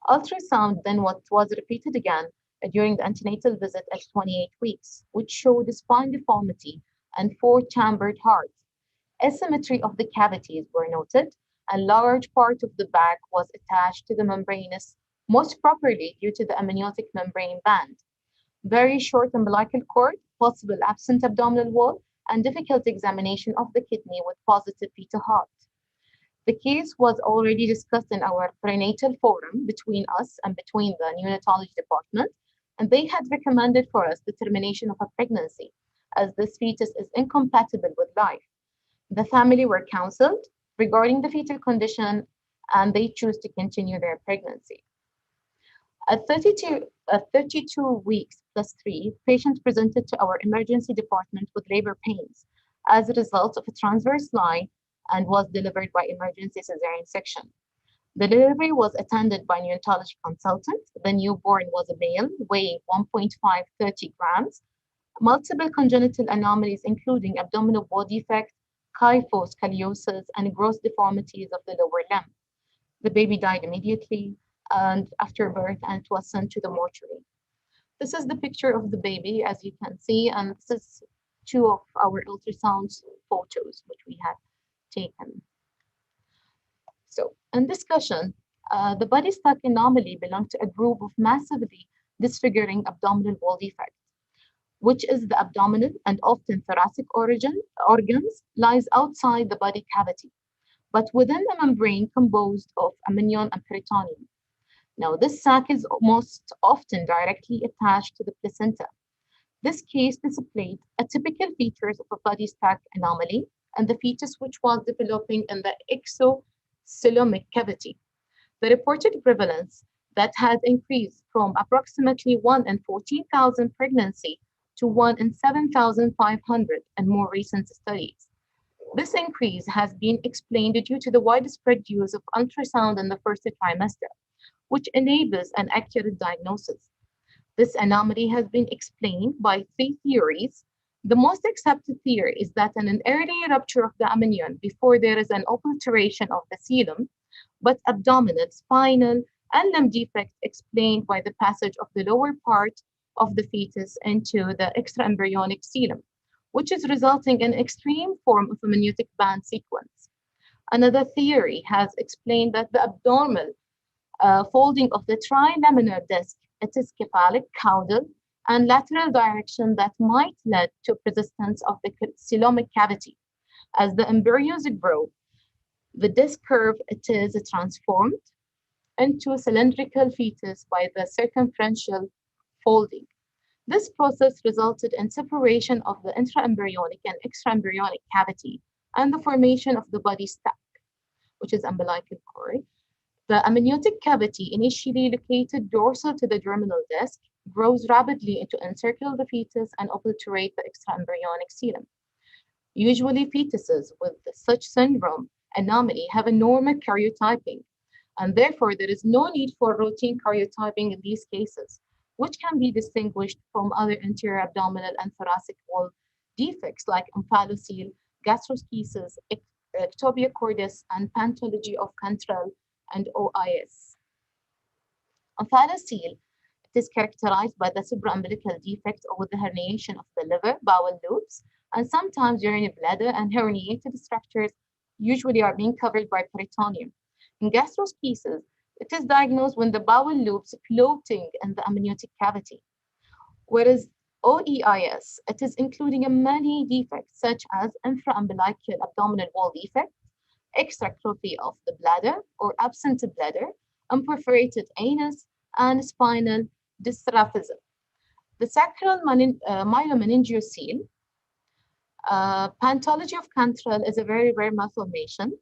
Ultrasound then was repeated again during the antenatal visit at 28 weeks, which showed a spine deformity and 4-chambered heart. Asymmetry of the cavities were noted, and large part of the back was attached to the membranous, most properly due to the amniotic membrane band. Very short umbilical cord, possible absent abdominal wall, and difficult examination of the kidney with positive fetal heart. The case was already discussed in our prenatal forum between us and between the neonatology department, and they had recommended for us the termination of a pregnancy, as this fetus is incompatible with life. The family were counseled regarding the fetal condition, and they choose to continue their pregnancy. At 32 weeks plus 3, patient presented to our emergency department with labor pains as a result of a transverse line and was delivered by emergency cesarean section. The delivery was attended by neonatology consultant. The newborn was a male weighing 1.530 grams, multiple congenital anomalies including abdominal wall defect, kyphoscoliosis, and gross deformities of the lower limb. The baby died immediately and after birth, and was sent to the mortuary. This is the picture of the baby, as you can see, and this is 2 of our ultrasound photos which we have taken. So in discussion, the body stack anomaly belongs to a group of massively disfiguring abdominal wall defect, which is the abdominal and often thoracic organs lies outside the body cavity. but within the membrane composed of amnion and peritoneum. Now, this sac is most often directly attached to the placenta. This case displayed atypical features of a body stack anomaly and the fetus which was developing in the exocoelomic cavity. The reported prevalence that had increased from approximately 1 in 14,000 pregnancy to 1 in 7,500 in more recent studies. This increase has been explained due to the widespread use of ultrasound in the first trimester, which enables an accurate diagnosis. This anomaly has been explained by 3 theories. The most accepted theory is that an early rupture of the amnion before there is an obliteration of the coelom, but abdominal, spinal, and limb defect explained by the passage of the lower part of the fetus into the extraembryonic coelom, which is resulting in extreme form of amniotic band sequence. Another theory has explained that the abnormal folding of the trilaminar disc, it is cephalic, caudal, and lateral direction that might lead to persistence of the coelomic cavity. As the embryos grow, the disc curve it is transformed into a cylindrical fetus by the circumferential folding. This process resulted in separation of the intraembryonic and extraembryonic cavity and the formation of the body stack, which is umbilical cord. The amniotic cavity, initially located dorsal to the germinal disc, grows rapidly to encircle the fetus and obliterate the extraembryonic coelom. Usually, fetuses with such syndrome anomaly have a normal karyotyping, and therefore there is no need for routine karyotyping in these cases, which can be distinguished from other anterior abdominal and thoracic wall defects like omphalocele, gastroschisis, ectopia cordis, and pathology of Cantrell and OIS. Omphalocele is characterized by the supraumbilical defect or the herniation of the liver, bowel loops, and sometimes urinary bladder and herniated structures usually are being covered by peritoneum. In gastroschisis, it is diagnosed when the bowel loops floating in the amniotic cavity. Whereas OEIS, it is including many defects such as infraumbilical abdominal wall defect, extracrophy of the bladder or absent bladder, unperforated anus, and spinal dystrophism. The sacral myomeningeocele pathology of Cantrell is a very rare malformation.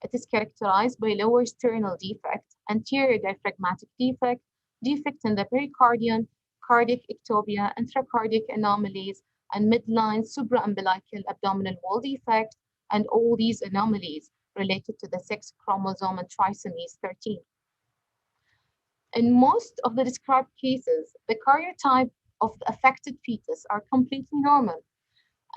It is characterized by lower sternal defect, anterior diaphragmatic defect, defect in the pericardium, cardiac ectopia, intracardiac anomalies, and midline supraumbilical abdominal wall defect, and all these anomalies related to the sex chromosome and trisomy 13. In most of the described cases, the karyotype of the affected fetus are completely normal,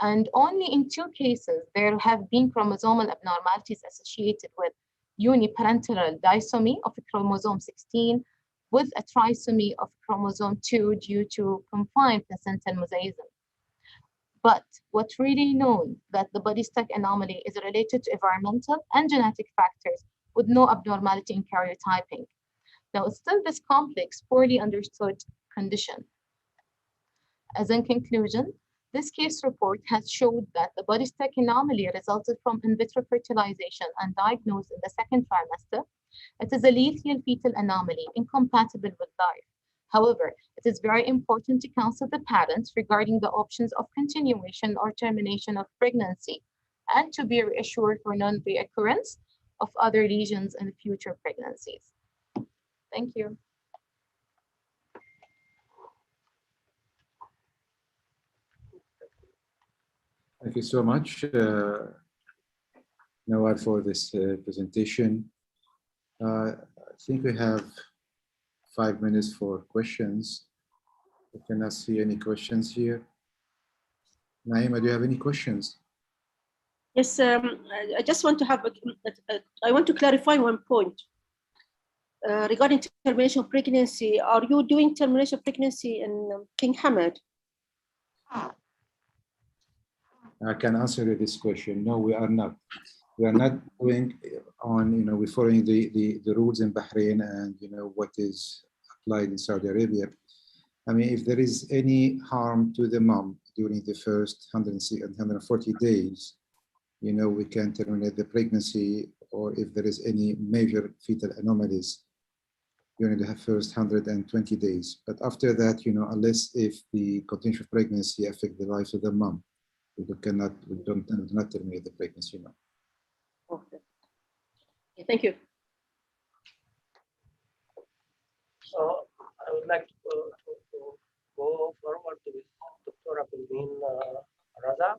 and only in 2 cases there have been chromosomal abnormalities associated with uniparental disomy of chromosome 16 with a trisomy of chromosome 2 due to confined placental mosaicism. But what's really known that the body stack anomaly is related to environmental and genetic factors with no abnormality in karyotyping. Now, it's still this complex, poorly understood condition. As in conclusion, this case report has showed that the body stack anomaly resulted from in vitro fertilization and diagnosed in the 2nd trimester. It is a lethal fetal anomaly incompatible with life. However, it is very important to counsel the parents regarding the options of continuation or termination of pregnancy and to be reassured for non-reoccurrence of other lesions in future pregnancies. Thank you. Thank you so much, Nawal, for this presentation. I think we have 5 minutes for questions. I cannot see any questions here. Naima, do you have any questions? Yes, I just want to have, I want to clarify one point. Regarding termination of pregnancy, are you doing termination of pregnancy in King Hamad? I can answer this question. No, we are not. We are not doing on, we're following the rules in Bahrain and, what is applied in Saudi Arabia. I mean, if there is any harm to the mom during the first 140 days, we can terminate the pregnancy or if there is any major fetal anomalies during the first 120 days. But after that, unless if the continuation of pregnancy affect the life of the mom, we do not terminate the pregnancy. Okay. Thank you. So I would like to go forward with Dr. Abulmin Raza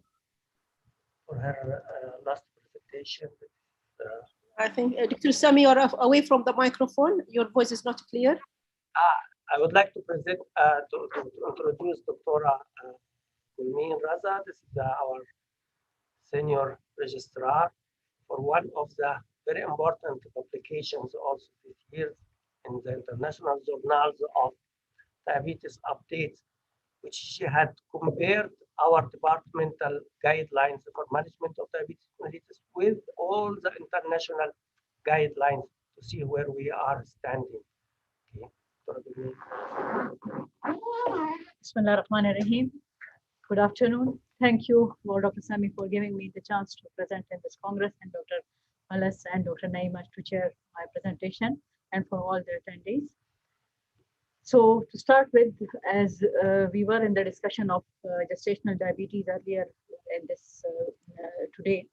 for her last presentation. I think, Dr. Sami, you're away from the microphone. Your voice is not clear. I would like to present, to introduce Dr. Abulmin Raza. This is our senior registrar for one of the very important publications also this year in the international journals of diabetes updates, which she had compared our departmental guidelines for management of diabetes mellitus with all the international guidelines to see where we are standing. Okay. Bismillah ar-Rahman ar-Rahim. Good afternoon. Thank you, Dr. Sami, for giving me the chance to present in this Congress, and Dr. Malas and Dr. Naima to chair my presentation, and for all the attendees. So to start with, as we were in the discussion of gestational diabetes earlier in this today,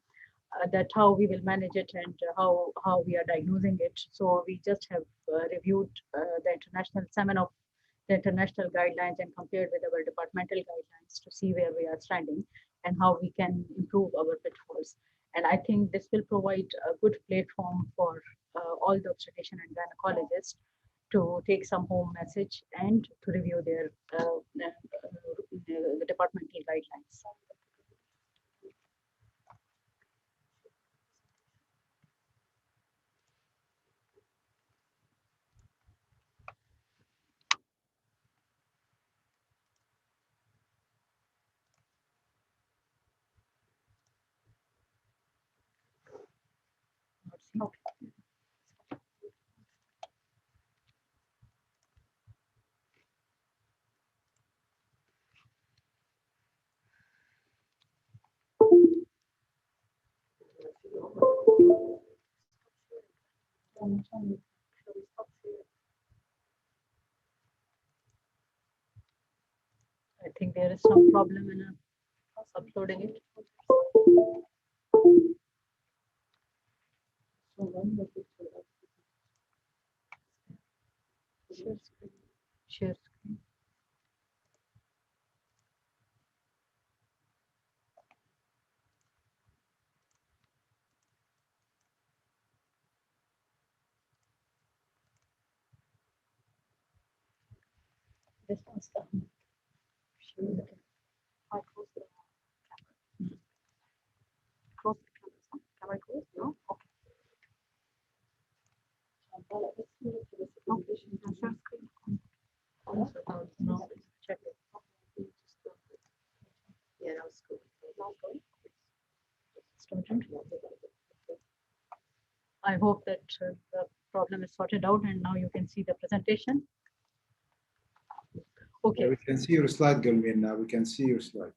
that how we will manage it and how we are diagnosing it. So we just have reviewed the some of the international guidelines and compared with our departmental guidelines to see where we are standing and how we can improve our pitfalls. And I think this will provide a good platform for all the obstetrician and gynecologists to take some home message and to review their the departmental guidelines. Okay. I think there is some problem in uploading it. Share screen. Share screen. This one's done. I close the camera. Close the camera. Camera closed? No? Okay. Share screen. No, check it. Yeah, that was good. I hope that the problem is sorted out and now you can see the presentation. Okay. Yeah, we can see your slide, Gulmin. Now we can see your slide.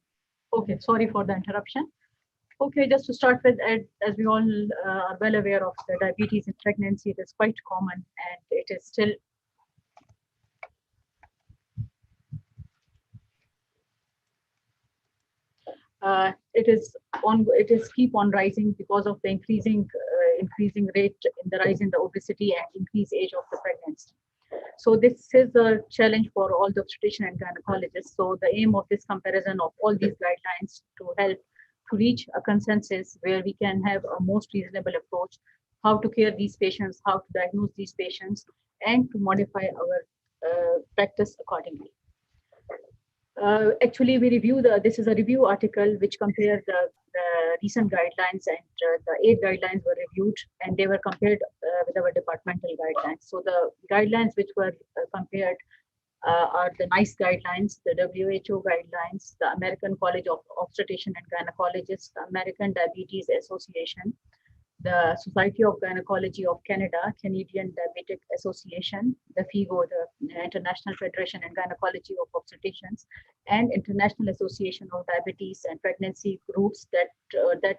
Okay, sorry for the interruption. Okay, just to start with, as we all are well aware of, the diabetes in pregnancy, it is quite common and it is still it is keep on rising because of the increasing rate in the rise in the obesity and increased age of the pregnancy. So this is a challenge for all the obstetrician and gynecologists. So the aim of this comparison of all these guidelines to help to reach a consensus where we can have a most reasonable approach, how to care these patients, how to diagnose these patients, and to modify our practice accordingly. Actually, we review this is a review article which compared the recent guidelines, and the 8 guidelines were reviewed and they were compared with our departmental guidelines. So the guidelines which were compared are the NICE guidelines, the WHO guidelines, the American College of Obstetrician and Gynecologists, the American Diabetes Association, the Society of Gynecology of Canada, Canadian Diabetic Association, the FIGO, the International Federation and Gynecology of Obstetricians, and International Association of Diabetes and Pregnancy Groups. That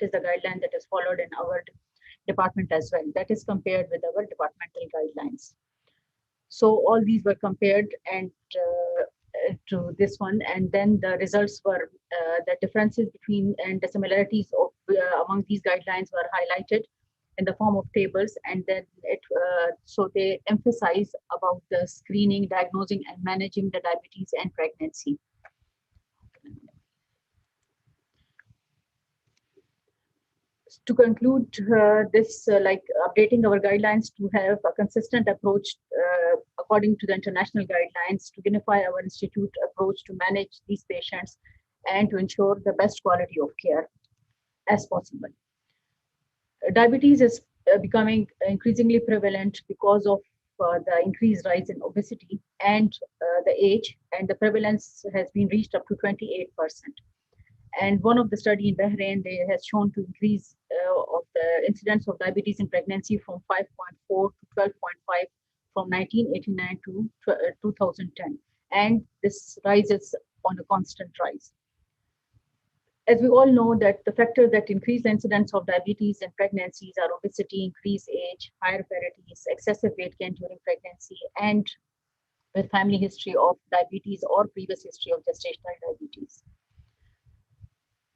is the guideline that is followed in our department as well. That is compared with our departmental guidelines. So all these were compared and to this one, and then the results were the differences between and the similarities of among these guidelines were highlighted in the form of tables, and then so they emphasize about the screening, diagnosing, and managing the diabetes and pregnancy. To conclude this, like updating our guidelines to have a consistent approach according to the international guidelines, to unify our institute approach to manage these patients and to ensure the best quality of care as possible. Diabetes is becoming increasingly prevalent because of the increased rise in obesity and the age, and the prevalence has been reached up to 28%. And one of the study in Bahrain, they has shown to increase of the incidence of diabetes in pregnancy from 5.4 to 12.5 from 1989 to 2010. And this rises on a constant rise. As we all know that the factors that increase the incidence of diabetes in pregnancies are obesity, increased age, higher fertilities, excessive weight gain during pregnancy, and with family history of diabetes or previous history of gestational diabetes.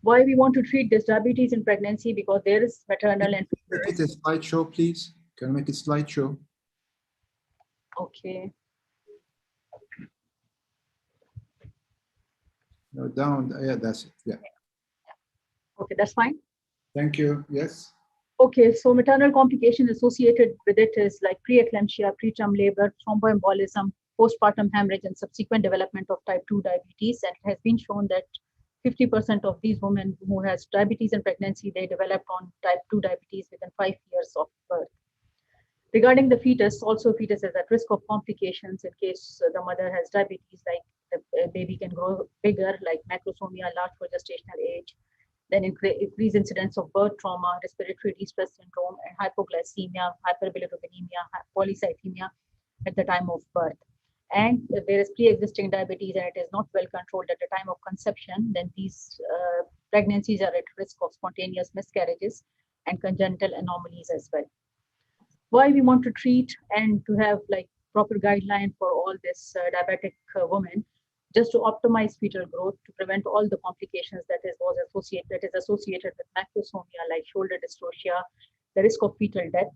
Why we want to treat this diabetes in pregnancy? Because there is maternal and make it a slideshow, please. Can I make it slideshow? Okay. No, down. Yeah, that's it. Yeah. Okay, that's fine. Thank you. Yes. Okay, so maternal complications associated with it is like preeclampsia, preterm labor, thromboembolism, postpartum hemorrhage, and subsequent development of type 2 diabetes. And it has been shown that 50% of these women who has diabetes in pregnancy, they developed on type 2 diabetes within 5 years of birth. Regarding the fetus, also fetus is at risk of complications in case the mother has diabetes, like the baby can grow bigger, like macrosomia, large for gestational age, then increased incidence of birth trauma, respiratory distress syndrome, and hypoglycemia, hyperbilirubinemia, polycythemia at the time of birth. And if there is pre-existing diabetes and it is not well controlled at the time of conception, then these pregnancies are at risk of spontaneous miscarriages and congenital anomalies as well. Why we want to treat and to have like proper guideline for all this diabetic women, just to optimize fetal growth, to prevent all the complications that is associated with macrosomia, like shoulder dystocia, the risk of fetal death,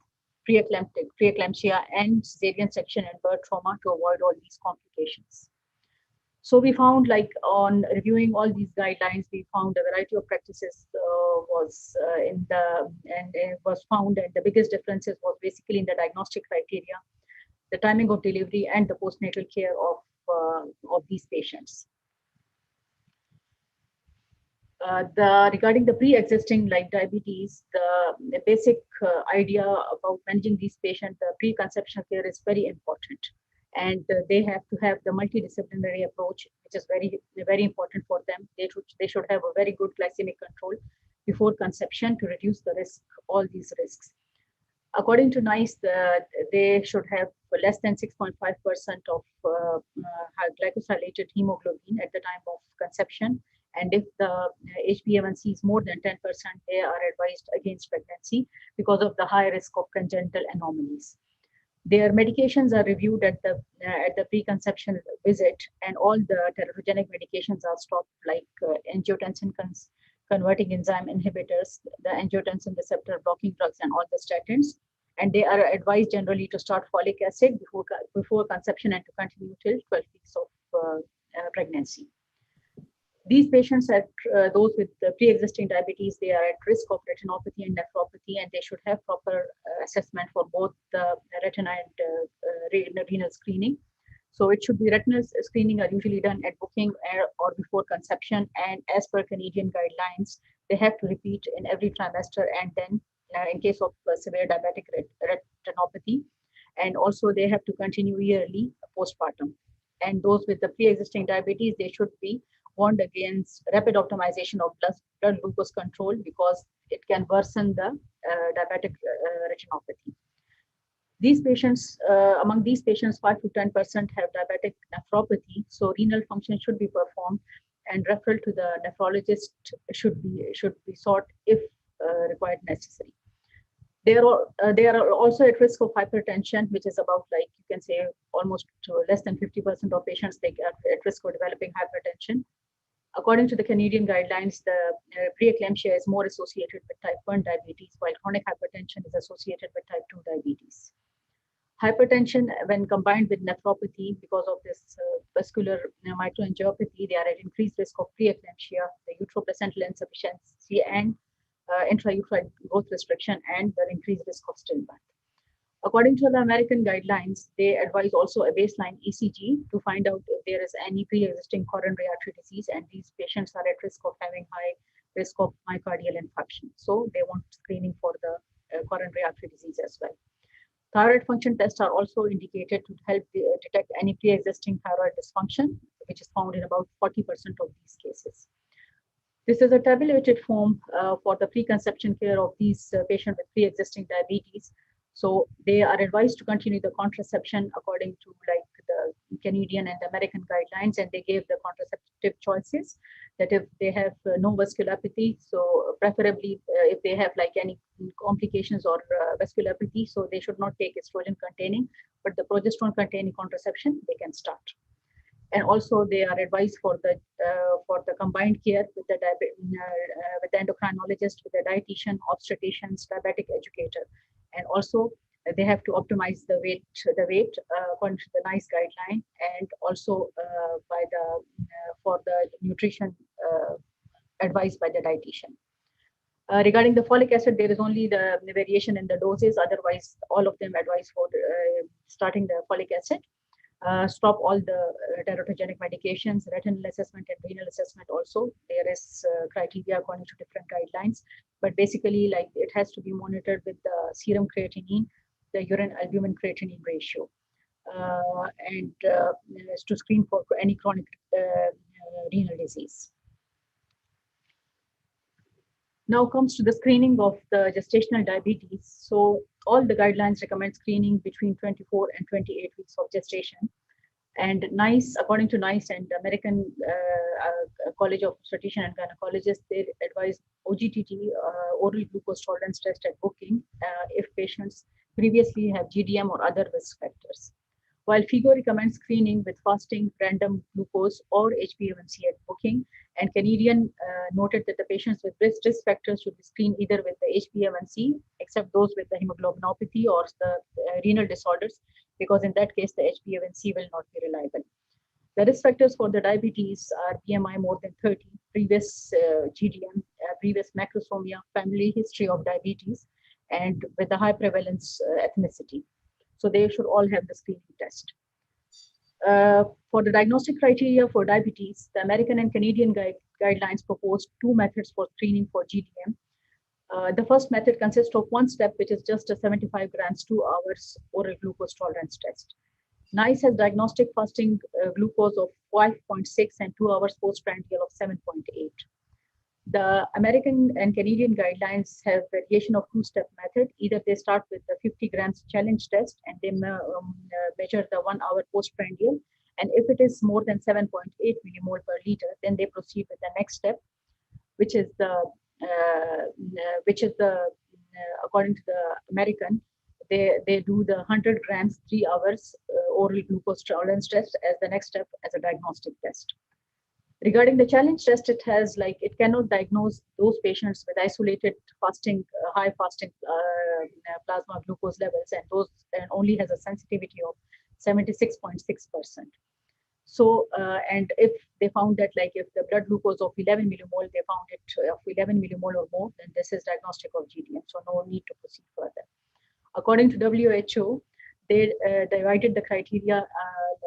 preeclampsia, and cesarean section and birth trauma, to avoid all these complications. So we found, like on reviewing all these guidelines, we found a variety of practices was found, and the biggest differences was basically in the diagnostic criteria, the timing of delivery, and the postnatal care of these patients. Regarding the pre-existing like diabetes, the basic idea about managing these patients, the pre-conception care is very important, and they have to have the multidisciplinary approach, which is very important for them. They should have a very good glycemic control before conception to reduce the risk, all these risks. According to NICE, they should have less than 6.5% of glycosylated hemoglobin at the time of conception. And if the HbA1c is more than 10%, they are advised against pregnancy because of the high risk of congenital anomalies. Their medications are reviewed at the preconception visit, and all the teratogenic medications are stopped, like angiotensin converting enzyme inhibitors, the angiotensin receptor blocking drugs, and all the statins. And they are advised generally to start folic acid before conception and to continue till 12 weeks of pregnancy. These patients, those with pre-existing diabetes, they are at risk of retinopathy and nephropathy, and they should have proper assessment for both the retina and renal screening. So it should be retinal screening are usually done at booking or before conception, and as per Canadian guidelines, they have to repeat in every trimester, and then in case of severe diabetic retinopathy, and also they have to continue yearly postpartum. And those with the pre-existing diabetes, they should be warned against rapid optimization of blood glucose control, because it can worsen the diabetic retinopathy. These patients, among these patients, 5 to 10% have diabetic nephropathy, so renal function should be performed, and referral to the nephrologist should be sought if required necessary. They are also at risk of hypertension, which is about, like you can say, almost less than 50% of patients they are at risk of developing hypertension. According to the Canadian guidelines, the preeclampsia is more associated with type 1 diabetes, while chronic hypertension is associated with type 2 diabetes. Hypertension, when combined with nephropathy, because of this vascular microangiopathy, they are at increased risk of preeclampsia, the uteroplacental insufficiency, and intrauterine growth restriction, and the increased risk of stillbirth. According to the American guidelines, they advise also a baseline ECG to find out if there is any pre-existing coronary artery disease, and these patients are at risk of having high risk of myocardial infarction. So they want screening for the coronary artery disease as well. Thyroid function tests are also indicated to help detect any pre-existing thyroid dysfunction, which is found in about 40% of these cases. This is a tabulated form for the preconception care of these patients with pre-existing diabetes. So they are advised to continue the contraception according to like the Canadian and American guidelines, and they gave the contraceptive choices that if they have no vasculopathy, so preferably if they have like any complications or vasculopathy, so they should not take estrogen containing, but the progesterone containing contraception they can start. And also they are advised for the combined care with the endocrinologist, with the dietitian, obstetricians, diabetic educator, and also they have to optimize the weight according to the NICE guideline, and also by the for the nutrition advised by the dietitian. Regarding the folic acid, there is only the variation in the doses. Otherwise, all of them advise for starting the folic acid. Stop all the teratogenic medications, retinal assessment and renal assessment also. There is criteria according to different guidelines, but basically like it has to be monitored with the serum creatinine, the urine albumin creatinine ratio, and to screen for any chronic renal disease. Now comes to the screening of the gestational diabetes. So all the guidelines recommend screening between 24 and 28 weeks of gestation. And NICE, according to NICE and the American College of Obstetrician and Gynecologists, they advise OGTT, oral glucose tolerance test at booking, if patients previously have GDM or other risk factors. While FIGO recommends screening with fasting, random glucose, or HbA1c at booking, and Canadian noted that the patients with risk factors should be screened either with the HbA1c, except those with the hemoglobinopathy or the renal disorders, because in that case, the HbA1c will not be reliable. The risk factors for the diabetes are BMI more than 30, previous GDM, previous macrosomia, family history of diabetes, and with a high prevalence ethnicity. So they should all have the screening test. For the diagnostic criteria for diabetes, the American and Canadian guidelines propose two methods for screening for GDM. The first method consists of one step, which is just a 75 grams, 2 hours oral glucose tolerance test. NICE has diagnostic fasting glucose of 5.6 and 2 hours postprandial of 7.8. The American and Canadian guidelines have variation of two-step method. Either they start with the 50 grams challenge test and they measure the 1 hour postprandial. And if it is more than 7.8 millimole per liter, then they proceed with the next step, which is the according to the American, they do the 100 grams 3 hours oral glucose tolerance test as the next step as a diagnostic test. Regarding the challenge test, it cannot diagnose those patients with isolated fasting, high fasting plasma glucose levels, and only has a sensitivity of 76.6%. So, and if they found that, like if the blood glucose of 11 millimole, they found it of 11 millimole or more, then this is diagnostic of GDM. So no need to proceed further. According to WHO, they divided the criteria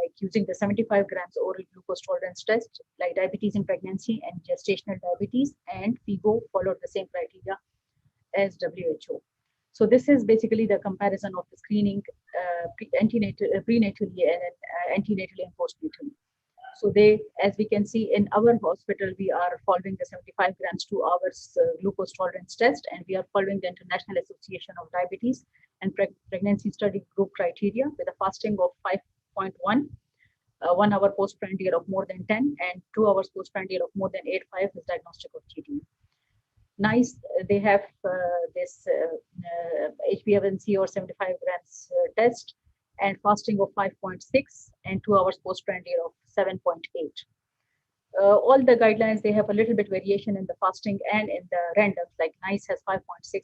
like using the 75 grams oral glucose tolerance test, like diabetes in pregnancy and gestational diabetes, and FIGO followed the same criteria as WHO. So this is basically the comparison of the screening prenatally and antenatally and postnatally. So as we can see in our hospital, we are following the 75 grams 2 hours glucose tolerance test, and we are following the International Association of Diabetes and Pregnancy Study Group criteria with a fasting of 5.1, 1 hour postprandial of more than 10, and 2 hours postprandial of more than 8.5 is diagnostic of GDM. NICE, they have this HbA1c or 75 grams test, and fasting of 5.6 and 2 hours postprandial of 7.8. All the guidelines, they have a little bit variation in the fasting and in the randoms, like NICE has 5.6,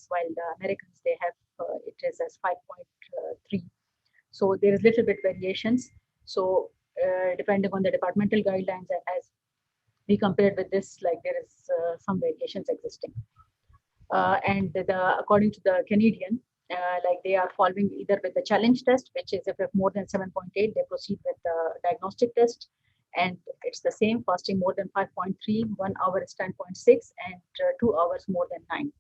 while the Americans, they have it is as 5.3. So there is little bit variations. So depending on the departmental guidelines, and as we compared with this, like there is some variations existing. And according to the Canadian, like they are following either with the challenge test, which is if you have more than 7.8, they proceed with the diagnostic test. And it's the same, fasting more than 5.3, 1 hour is 10.6, and 2 hours more than 9.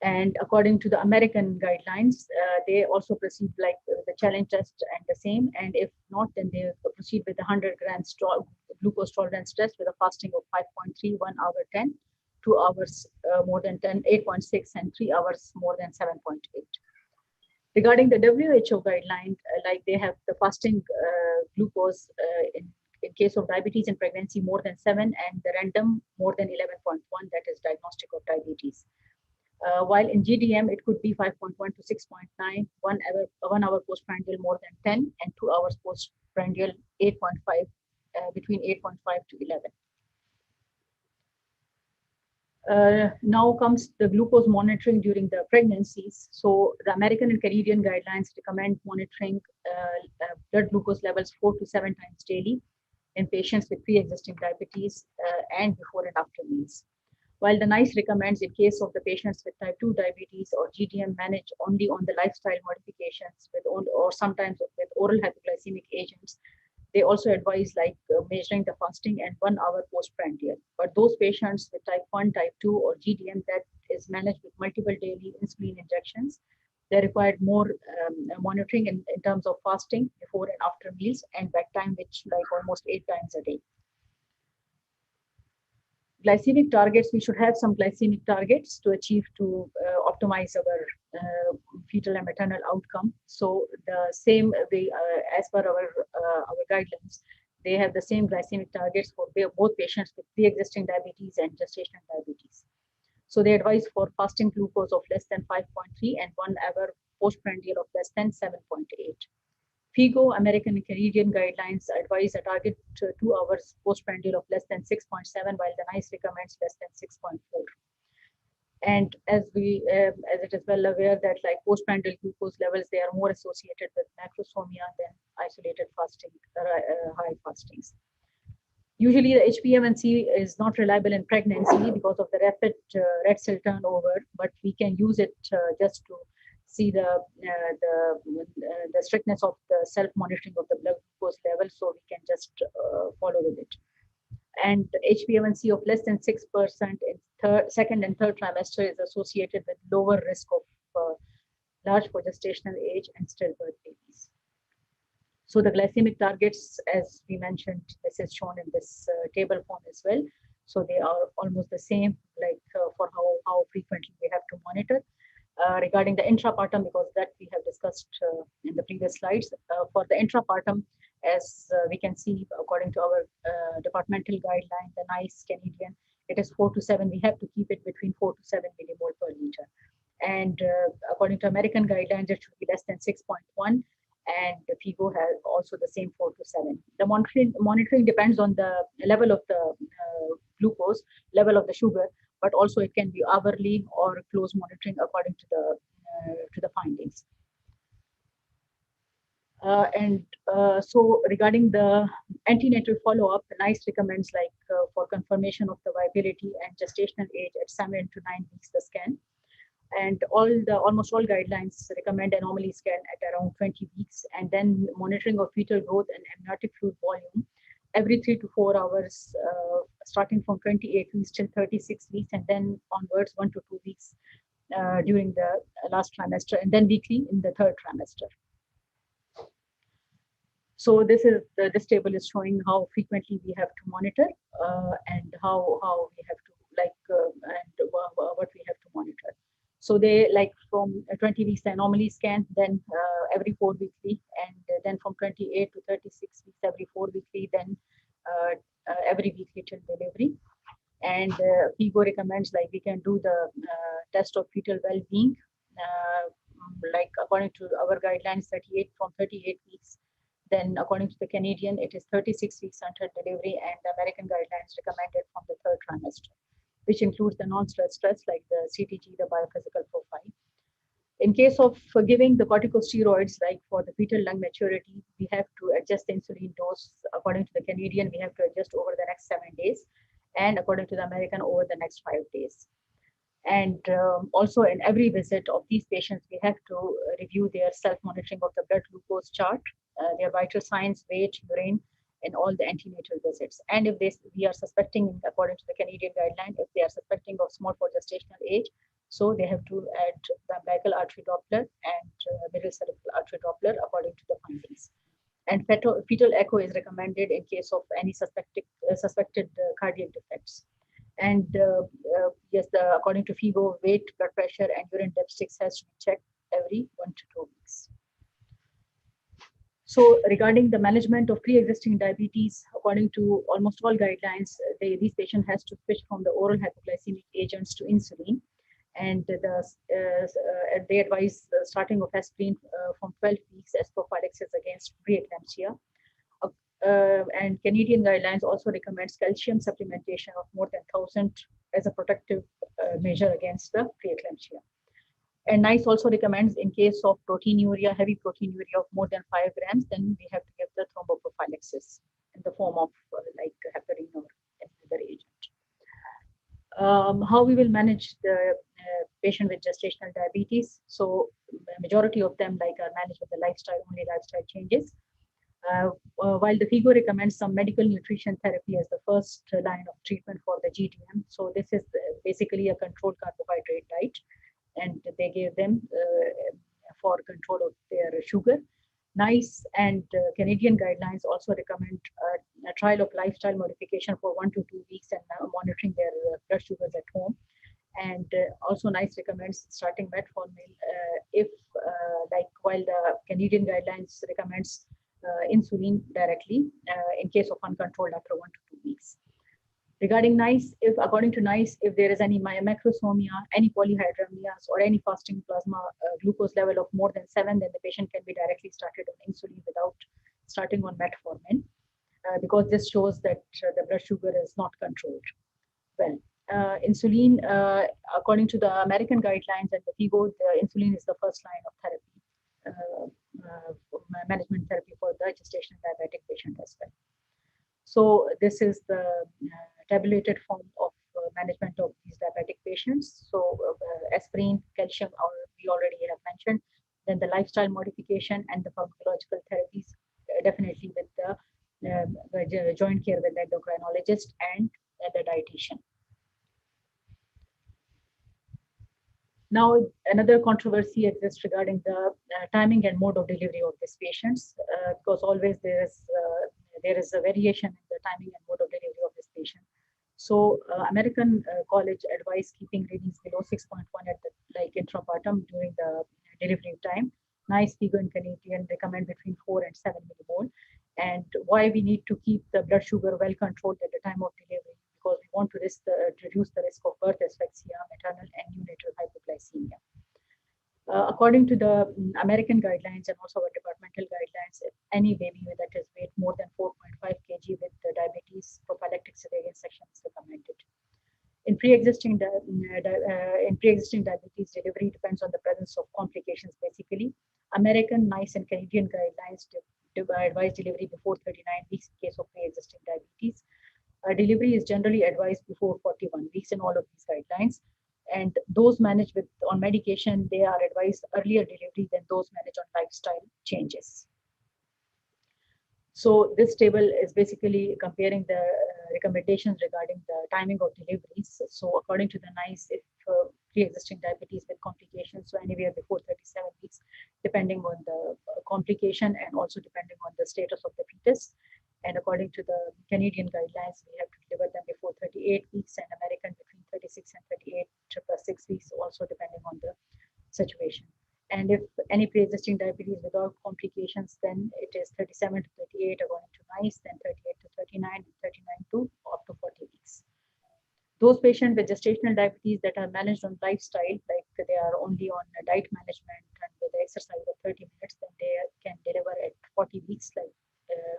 And according to the American guidelines, they also proceed like the challenge test and the same. And if not, then they proceed with the 100 grams glucose tolerance test with a fasting of 5.3, 1 hour 10, 2 hours more than 10, 8.6, and 3 hours more than 7.8. Regarding the WHO guideline, like they have the fasting glucose in case of diabetes in pregnancy more than 7, and the random more than 11.1, that is diagnostic of diabetes. While in GDM, it could be 5.1 to 6.9, 1 hour postprandial more than 10, and 2 hours postprandial 8.5, between 8.5 to 11. Now comes the glucose monitoring during the pregnancies. So the American and Canadian guidelines recommend monitoring blood glucose levels 4 to 7 times daily in patients with pre-existing diabetes and before and after meals. While the NICE recommends in case of the patients with type 2 diabetes or GDM manage only on the lifestyle modifications with or sometimes with oral hypoglycemic agents, they also advise like measuring the fasting and 1 hour postprandial. But those patients with type 1, type 2 or GDM that is managed with multiple daily insulin injections, they required more monitoring in terms of fasting before and after meals and bedtime, which like almost 8 times a day. Glycemic targets, we should have some glycemic targets to achieve to optimize our fetal and maternal outcome. So the same way as per our guidelines, they have the same glycemic targets for both patients with pre-existing diabetes and gestational diabetes. So they advise for fasting glucose of less than 5.3 and 1 hour postprandial of less than 7.8. FIGO, American and Canadian guidelines advise a target 2 hours postprandial of less than 6.7, while the NICE recommends less than 6.4. And as it is well aware that like postprandial glucose levels, they are more associated with macrosomia than isolated fasting, high fastings. Usually the HbA1c is not reliable in pregnancy because of the rapid red cell turnover, but we can use it just to see the strictness of the self-monitoring of the blood glucose level, so we can just follow with it. And HbA1c of less than 6% in second and third trimester is associated with lower risk of large for gestational age and stillbirth babies. So the glycemic targets, as we mentioned, this is shown in this table form as well. So they are almost the same, like for how frequently we have to monitor. Regarding the intrapartum, because that we have discussed in the previous slides. For the intrapartum, as we can see, according to our departmental guideline, the NICE Canadian, it is 4 to 7. We have to keep it between 4 to 7 millimole per liter. And according to American guidelines, it should be less than 6.1. And the FIGO has also the same 4 to 7. The monitoring depends on the level of the glucose, level of the sugar, but also it can be hourly or close monitoring according to the findings. So regarding the antenatal follow-up, the NICE recommends like for confirmation of the viability and gestational age at 7 to 9 weeks the scan. And almost all guidelines recommend anomaly scan at around 20 weeks, and then monitoring of fetal growth and amniotic fluid volume every 3 to 4 hours, starting from 28 weeks till 36 weeks, and then onwards 1 to 2 weeks during the last trimester, and then weekly in the third trimester. So this table is showing how frequently we have to monitor and how we have to and what we have to monitor. So they like from 20 weeks the anomaly scan, then every 4 weekly, and then from 28 to 36 weeks every 4 weekly, then every weekly till delivery. And FIGO recommends like we can do the test of fetal well-being like according to our guidelines, 38 weeks. Then according to the Canadian, it is 36 weeks until delivery, and the American guidelines recommended from the third trimester, which includes the non-stress like the CTG, the biophysical profile. In case of giving the corticosteroids, like for the fetal lung maturity, we have to adjust the insulin dose. According to the Canadian, we have to adjust over the next 7 days, and according to the American, over the next 5 days. And also in every visit of these patients, we have to review their self-monitoring of the blood glucose chart, their vital signs, weight, urine, and all the antenatal visits. And if we are suspecting, according to the Canadian guideline, if they are suspecting of small for gestational age, so they have to add the umbilical artery Doppler and middle cervical artery Doppler according to the findings. And fetal echo is recommended in case of any suspected cardiac defects. And yes, according to FIGO, weight, blood pressure, and urine dipsticks has to be checked every 1 to 2 weeks. So regarding the management of pre-existing diabetes, according to almost all guidelines, these patients has to switch from the oral hypoglycemic agents to insulin. And they advise starting of aspirin from 12 weeks as prophylaxis against preeclampsia. And Canadian guidelines also recommends calcium supplementation of more than 1,000 as a protective measure against the preeclampsia. And NICE also recommends in case of proteinuria, heavy proteinuria of more than 5 grams, then we have to give the thromboprophylaxis in the form of like heparin or any other agent. How we will manage the patient with gestational diabetes. So majority of them are managed with the only lifestyle changes. While the FIGO recommends some medical nutrition therapy as the first line of treatment for the GDM. So this is basically a controlled carbohydrate diet, and they give them for control of their sugar. NICE and Canadian guidelines also recommend a trial of lifestyle modification for 1 to 2 weeks and monitoring their blood sugars at home. And also NICE recommends starting metformin if while the Canadian guidelines recommends insulin directly in case of uncontrolled after 1 to 2 weeks. Regarding NICE, according to NICE, if there is any macrosomia, any polyhydramnias, or any fasting plasma glucose level of more than 7, then the patient can be directly started on insulin without starting on metformin, because this shows that the blood sugar is not controlled well. Insulin, according to the American guidelines and the FIGO, the insulin is the first line of therapy, management therapy for the gestational diabetic patient as well. So this is the tabulated form of management of these diabetic patients. So aspirin, calcium, we already have mentioned. Then the lifestyle modification and the pharmacological therapies, definitely with the joint care with the endocrinologist and the dietitian. Now, another controversy exists regarding the timing and mode of delivery of these patients, because always there is a variation in the timing and mode of delivery of this patient. So, American College advised keeping readings below 6.1 at the intrapartum during the delivery time. NICE, FIGO, and Canadian recommend between 4 and 7 millimole. And why we need to keep the blood sugar well controlled at the time of delivery, because we want to reduce the risk of birth asphyxia, maternal and neonatal hypoglycemia. According to the American guidelines and also our departmental guidelines, if any baby that is weight more than 4.5 kg with diabetes, prophylactic cesarean section is recommended. In pre-existing diabetes, delivery depends on the presence of complications. Basically, American, NICE, and Canadian guidelines advise delivery before 39 weeks in case of pre-existing diabetes. Delivery is generally advised before 41 weeks in all of these guidelines. And those managed on medication, they are advised earlier delivery than those managed on lifestyle changes. So this table is basically comparing the recommendations regarding the timing of deliveries. So according to the NICE, if pre-existing diabetes with complications, so anywhere before 37 weeks, depending on the complication and also depending on the status of the fetus. And according to the Canadian guidelines, we have to deliver them before 38 weeks, and American between 36 and 38 plus 6 weeks, also depending on the situation. And if any pre-existing diabetes without complications, then it is 37 to 38 according to NICE, then 38 to 39, and 39 to up to 40 weeks. Those patients with gestational diabetes that are managed on lifestyle, like they are only on diet management and with the exercise of 30 minutes, then they can deliver at 40 weeks, like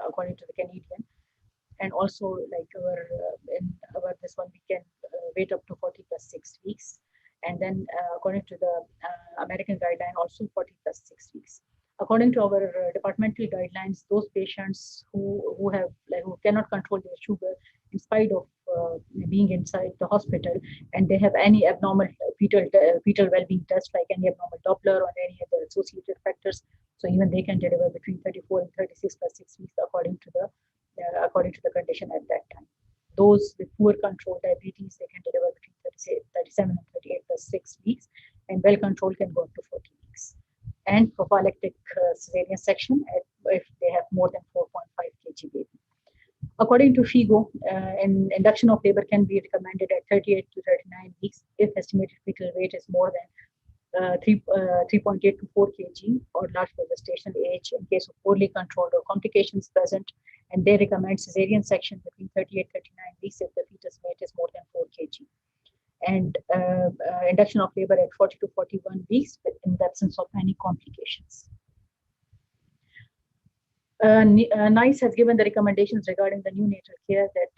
according to the Canadian. And also, like in our this one, we can wait up to 40 plus 6 weeks. And then according to the American guideline, also 40 plus 6 weeks. According to our departmental guidelines, those patients who have who cannot control their sugar in spite of being inside the hospital, and they have any abnormal fetal well-being test, like any abnormal Doppler or any other associated factors, so even they can deliver between 34 and 36 plus 6 weeks according to the condition at that time. Those with poor control diabetes, they can deliver between 37 and 38 plus 6 weeks, and well controlled can go up to 40 weeks. And prophylactic cesarean section if they have more than 4.5 kg baby. According to FIGO, an induction of labor can be recommended at 38 to 39 weeks if estimated fetal weight is more than 3.8 to 4 kg or large for gestational age in case of poorly controlled or complications present. And they recommend cesarean section between 38 to 39 weeks if the fetus weight is more than 4 kg. And induction of labor at 40 to 41 weeks in the absence of any complications. NICE has given the recommendations regarding the neonatal care that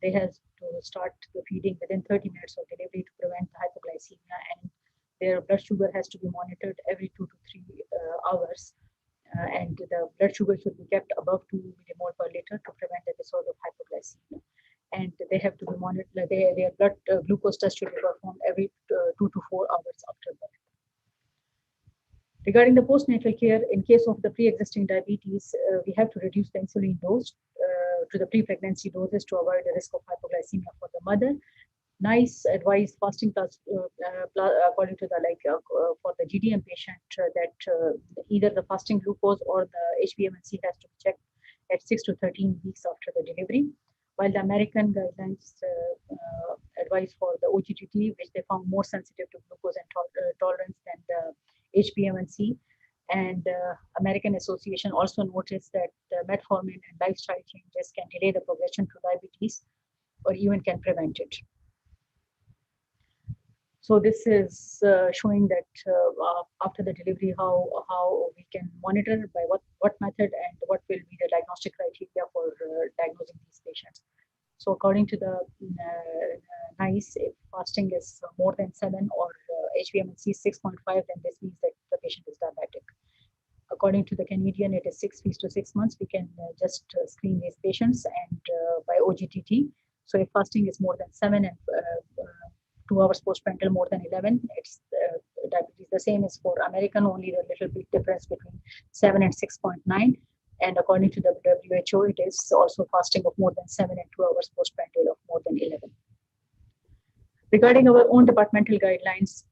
they have to start the feeding within 30 minutes of delivery to prevent the hypoglycemia, and their blood sugar has to be monitored every 2 to 3 hours, and the blood sugar should be kept above 2 millimole per liter to prevent the episode of hypoglycemia. And they have to be monitored, their blood glucose test should be performed every 2 to 4 hours after birth. Regarding the postnatal care, in case of the pre-existing diabetes, we have to reduce the insulin dose to the pre-pregnancy doses to avoid the risk of hypoglycemia for the mother. NICE advised fasting plus, according to the for the GDM patient that either the fasting glucose or the HbA1c has to be checked at 6 to 13 weeks after the delivery, while the American guidelines advise for the OGTT, which they found more sensitive to glucose and tolerance than the HbA1c, and American Association also noticed that metformin and lifestyle changes can delay the progression to diabetes or even can prevent it. So this is showing that after the delivery, how we can monitor by what method and what will be the diagnostic criteria for diagnosing these patients. So according to the NICE, if fasting is more than 7 or HbA1c is 6.5, then this means that the patient is diabetic. According to the Canadian, it is 6 weeks to 6 months. We can just screen these patients and by OGTT. So if fasting is more than 7 and 2 hours postprandial more than 11, it's diabetes. The same is for American, only a little bit difference between 7 and 6.9. And according to the WHO, it is also fasting of more than 7 and 2 hours postprandial of more than 11. Regarding our own departmental guidelines,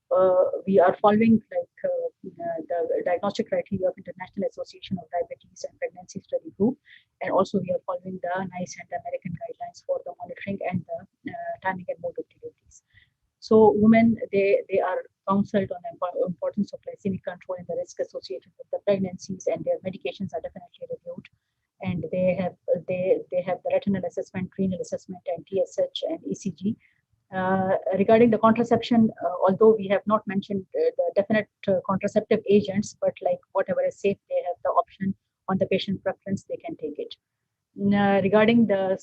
we are following the diagnostic criteria of International Association of Diabetes and Pregnancy Study Group, and also we are following the NICE and American guidelines for the monitoring and the timing and mode of deliveries. So women, they are counseled on the importance of glycemic control and the risk associated with the pregnancies, and their medications are definitely reviewed. And they have the retinal assessment, renal assessment, and TSH and ECG. Regarding the contraception, although we have not mentioned the definite contraceptive agents, but like whatever is safe, they have the option on the patient preference, they can take it. Regarding the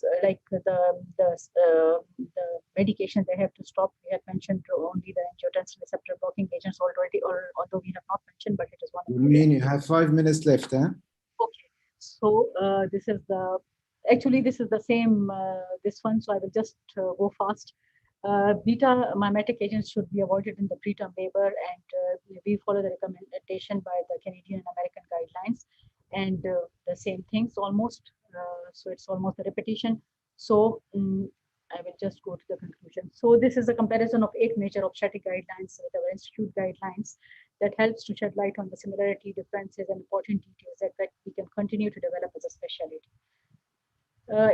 medication they have to stop, we have mentioned only the angiotensin receptor blocking agents already, or although we have not mentioned, but it is one. You mean you have 5 minutes left, huh? Okay, so this is the same this one, so I will just go fast. Beta mimetic agents should be avoided in the preterm labor, and we follow the recommendation by the Canadian and American guidelines, and the same things almost. So it's almost a repetition. So I will just go to the conclusion. So this is a comparison of 8 major obstetric guidelines with our institute guidelines that helps to shed light on the similarity, differences, and important details that we can continue to develop as a specialty.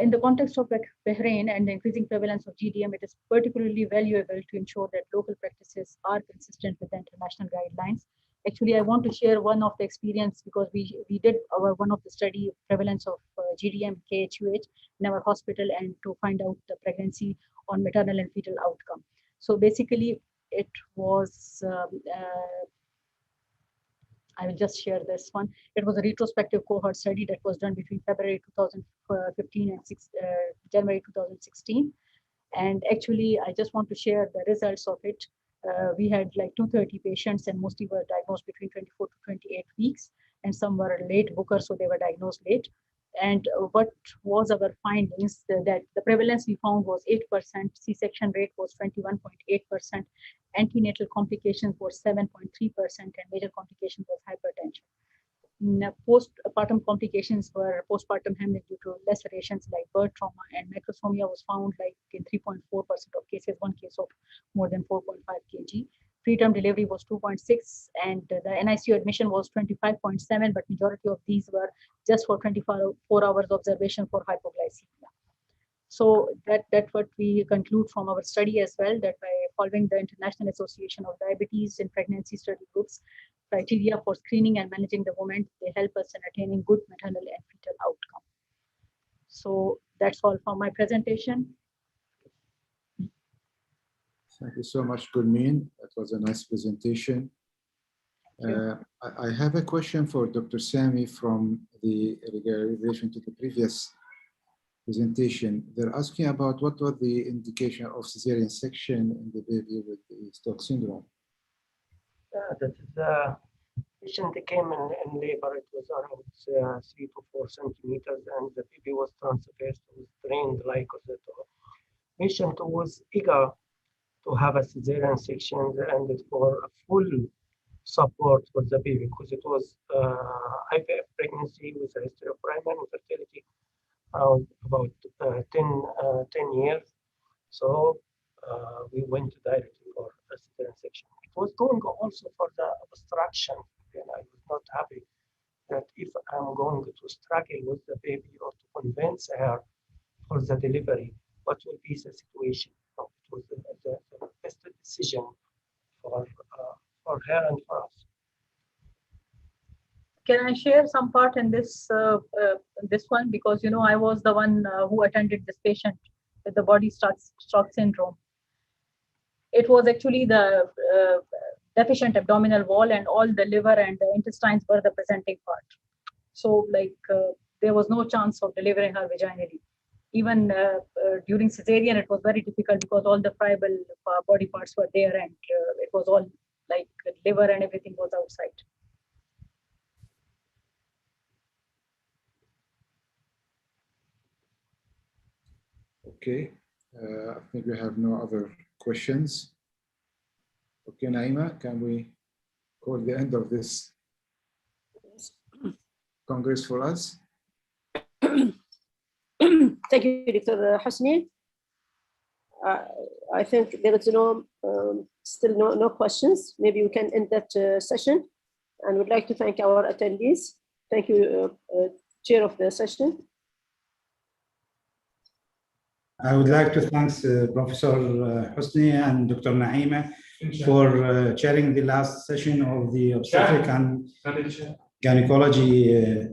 In the context of Bahrain and the increasing prevalence of GDM, it is particularly valuable to ensure that local practices are consistent with the international guidelines Actually, I want to share one of the experience because we did one of the study prevalence of GDM KHUH in our hospital and to find out the pregnancy on maternal and fetal outcome. So basically, it was I will just share this one. It was a retrospective cohort study that was done between February 2015 and January 2016. And actually, I just want to share the results of it. We had like 230 patients and mostly were diagnosed between 24 to 28 weeks. And some were late bookers, so they were diagnosed late. And what was our findings? That the prevalence we found was 8%, C-section rate was 21.8%, antenatal complications were 7.3%, and major complications was hypertension. Postpartum complications were postpartum hemorrhage due to lacerations like birth trauma, and macrosomia was found like in 3.4% of cases, one case of more than 4.5 kg. Preterm delivery was 2.6, and the NICU admission was 25.7, but majority of these were just for 24 hours observation for hypoglycemia. So that's what we conclude from our study as well, that by following the International Association of Diabetes in Pregnancy Study Groups criteria for screening and managing the woman, they help us in attaining good maternal and fetal outcome. So that's all for my presentation. Thank you so much, Gurmeen. That was a nice presentation. I have a question for Dr. Sami from the relation to the previous presentation. They're asking about what was the indication of cesarean section in the baby with the Stoke syndrome. That is the patient came in labor. It was around 3 to 4 centimeters, and the baby was transversed with drained glycosid. Patient was eager to have a cesarean section and for a full support for the baby because it was IVF pregnancy with a history of primary infertility around about 10 years. So we went directly for a cesarean section. It was going also for the obstruction, and I was not happy that if I'm going to struggle with the baby or to convince her for the delivery, what will be the situation? It was the best decision for her and for us. Can I share some part in this this one? Because I was the one who attended this patient with the body stroke syndrome. It was actually the deficient abdominal wall, and all the liver and the intestines were the presenting part. So there was no chance of delivering her vaginally. Even during cesarean, it was very difficult because all the friable body parts were there, and it was all like liver and everything was outside. Okay, I think we have no other questions. Okay, Naima, can we call the end of this Congress for us? Thank you, Dr. Hosni. I think there is still no questions. Maybe we can end that session, and would like to thank our attendees. Thank you, Chair of the session. I would like to thank Professor Hosni and Dr. Naima for chairing the last session of the obstetric and gynecology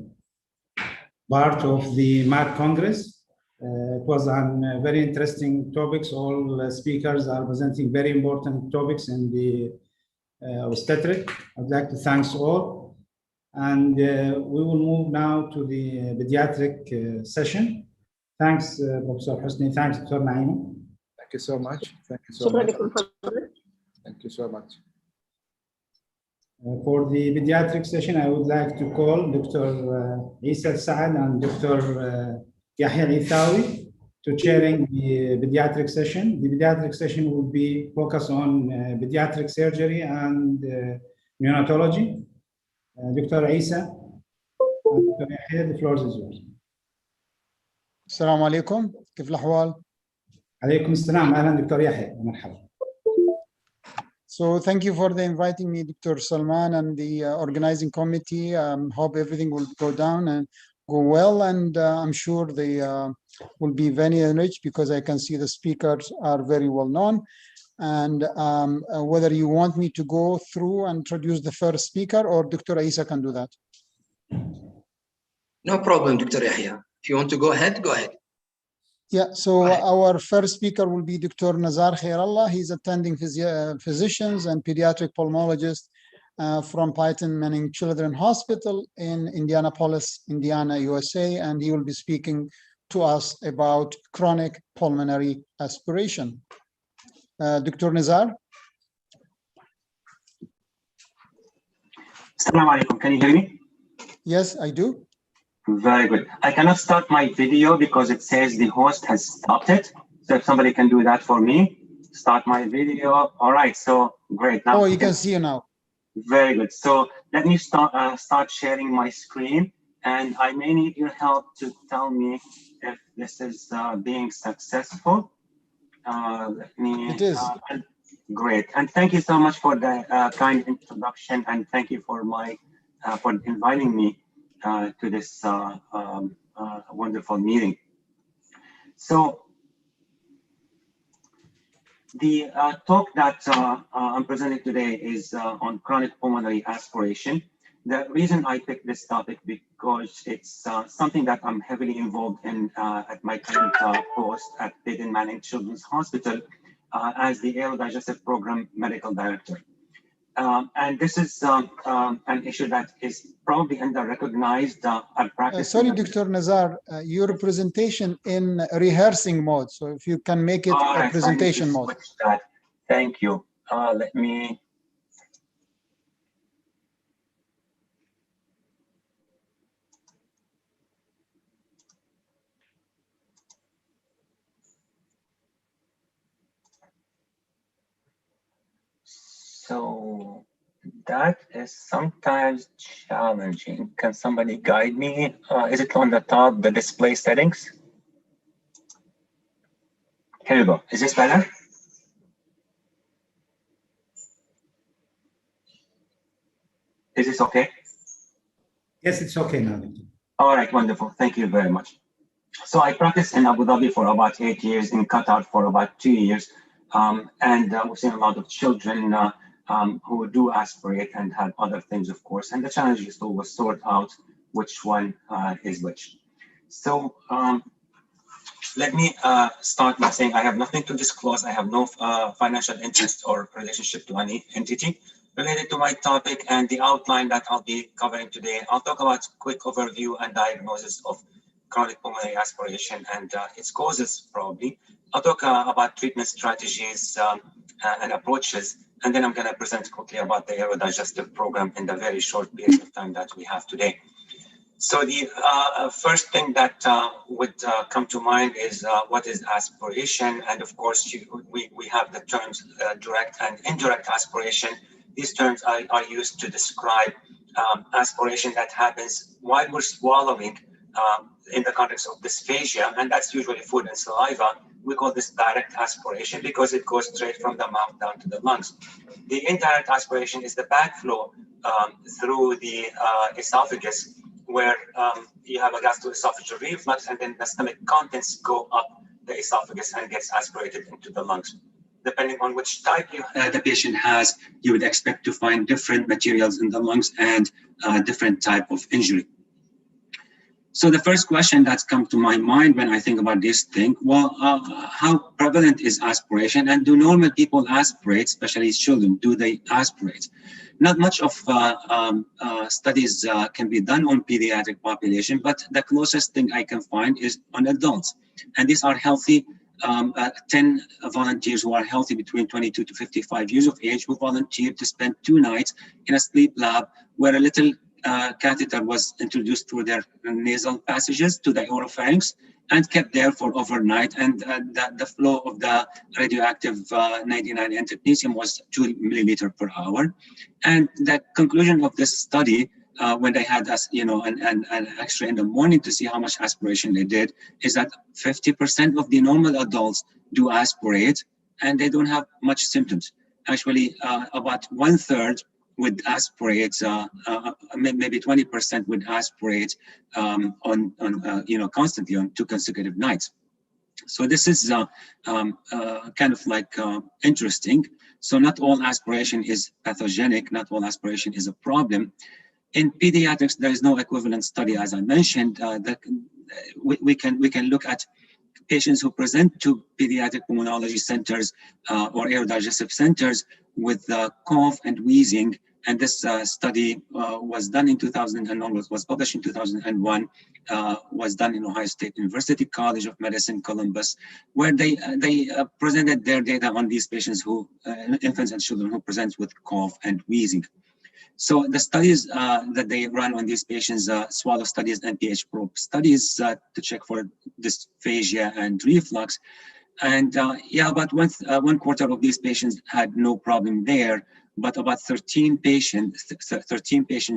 part of the MAD Congress. It was on very interesting topics. All speakers are presenting very important topics in the obstetric. I'd like to thank all. And we will move now to the pediatric session. Thanks, Professor Hosni. Thanks, Dr. Naima. Thank you so much. Thank you so much. Thank you so much. For the pediatric session, I would like to call Dr. Isa Saad and Dr. Yahya Al-Ithawi to chairing the pediatric session. The pediatric session will be focused on pediatric surgery and neonatology. Dr. Isa and Dr. Yahya, the floor is yours. السلام عليكم، كيف الأحوال؟ عليكم السلام، أهلا دكتور يحيى، مرحبا. So thank you for the inviting me, Dr. Salman, and the organizing committee. Hope everything will go down and go well, and I'm sure they will be very enriched because I can see the speakers are very well known. And whether you want me to go through and introduce the first speaker, or Dr. Aisa can do that. No problem, Dr. Yahya. If you want to go ahead, go ahead. Yeah, so our first speaker will be Dr. Nazar Khairallah. He's attending physicians and pediatric pulmonologist from Python Manning Children's Hospital in Indianapolis, Indiana, USA, and he will be speaking to us about chronic pulmonary aspiration. Dr. Nazar? Assalamu alaikum. Can you hear me? Yes, I do. Very good. I cannot start my video because it says the host has stopped it. So if somebody can do that for me, start my video. All right, so great. Now, oh, you can see you now. Very good. So let me start sharing my screen, and I may need your help to tell me if this is being successful. Let me. It is. Great, and thank you so much for the kind introduction, and thank you for for inviting me to this wonderful meeting. So the talk that I'm presenting today is on chronic pulmonary aspiration. The reason I picked this topic because it's something that I'm heavily involved in at my current post at Python Manning Children's Hospital as the Aerodigestive Program Medical Director. And this is an issue that is probably under-recognized at practice. Sorry, Dr. Nazar, your presentation in rehearsing mode. So if you can make it a presentation mode. That. Thank you. Let me. So that is sometimes challenging. Can somebody guide me? Is it on the top, the display settings? Here you go. Is this better? Is this okay? Yes, it's okay now. All right, wonderful. Thank you very much. So I practiced in Abu Dhabi for about 8 years, in Qatar for about 2 years. And we've seen a lot of children who do aspirate and have other things, of course. And the challenge is to always sort out which one is which. So let me start by saying I have nothing to disclose. I have no financial interest or relationship to any entity related to my topic and the outline that I'll be covering today. I'll talk about quick overview and diagnosis of chronic pulmonary aspiration and its causes, probably. I'll talk about treatment strategies and approaches, and then I'm going to present quickly about the aerodigestive program in the very short period of time that we have today. So the first thing that would come to mind is what is aspiration, and of course we have the terms direct and indirect aspiration. These terms are used to describe aspiration that happens while we're swallowing in the context of dysphagia, and that's usually food and saliva. We call this direct aspiration because it goes straight from the mouth down to the lungs. The indirect aspiration is the backflow through the esophagus, where you have a gastroesophageal reflux, and then the stomach contents go up the esophagus and gets aspirated into the lungs. Depending on which type the patient has, you would expect to find different materials in the lungs and different type of injury. So the first question that's come to my mind when I think about this thing, well, how prevalent is aspiration, and do normal people aspirate, especially children? Do they aspirate? Not much of studies can be done on pediatric population, but the closest thing I can find is on adults. And these are healthy, 10 volunteers who are healthy between 22 to 55 years of age who volunteered to spend 2 nights in a sleep lab where a little catheter was introduced through their nasal passages to the oropharynx and kept there for overnight, and the flow of the radioactive 99 N technetium was 2 milliliter per hour. And the conclusion of this study, when they had an X-ray in the morning to see how much aspiration they did, is that 50% of the normal adults do aspirate, and they don't have much symptoms. Actually, about 1/3 would aspirate, maybe 20% would aspirate constantly on 2 consecutive nights. So this is kind of like interesting. So not all aspiration is pathogenic, not all aspiration is a problem. In pediatrics, there is no equivalent study, as I mentioned. That we can look at patients who present to pediatric pulmonology centers or air digestive centers with cough and wheezing. And this study was done in 2001, was published in 2001, was done in Ohio State University College of Medicine, Columbus, where they presented their data on these patients who, infants and children who present with cough and wheezing. So the studies that they run on these patients, swallow studies and pH probe studies to check for dysphagia and reflux. And yeah, about one quarter of these patients had no problem there, but about 13 patients,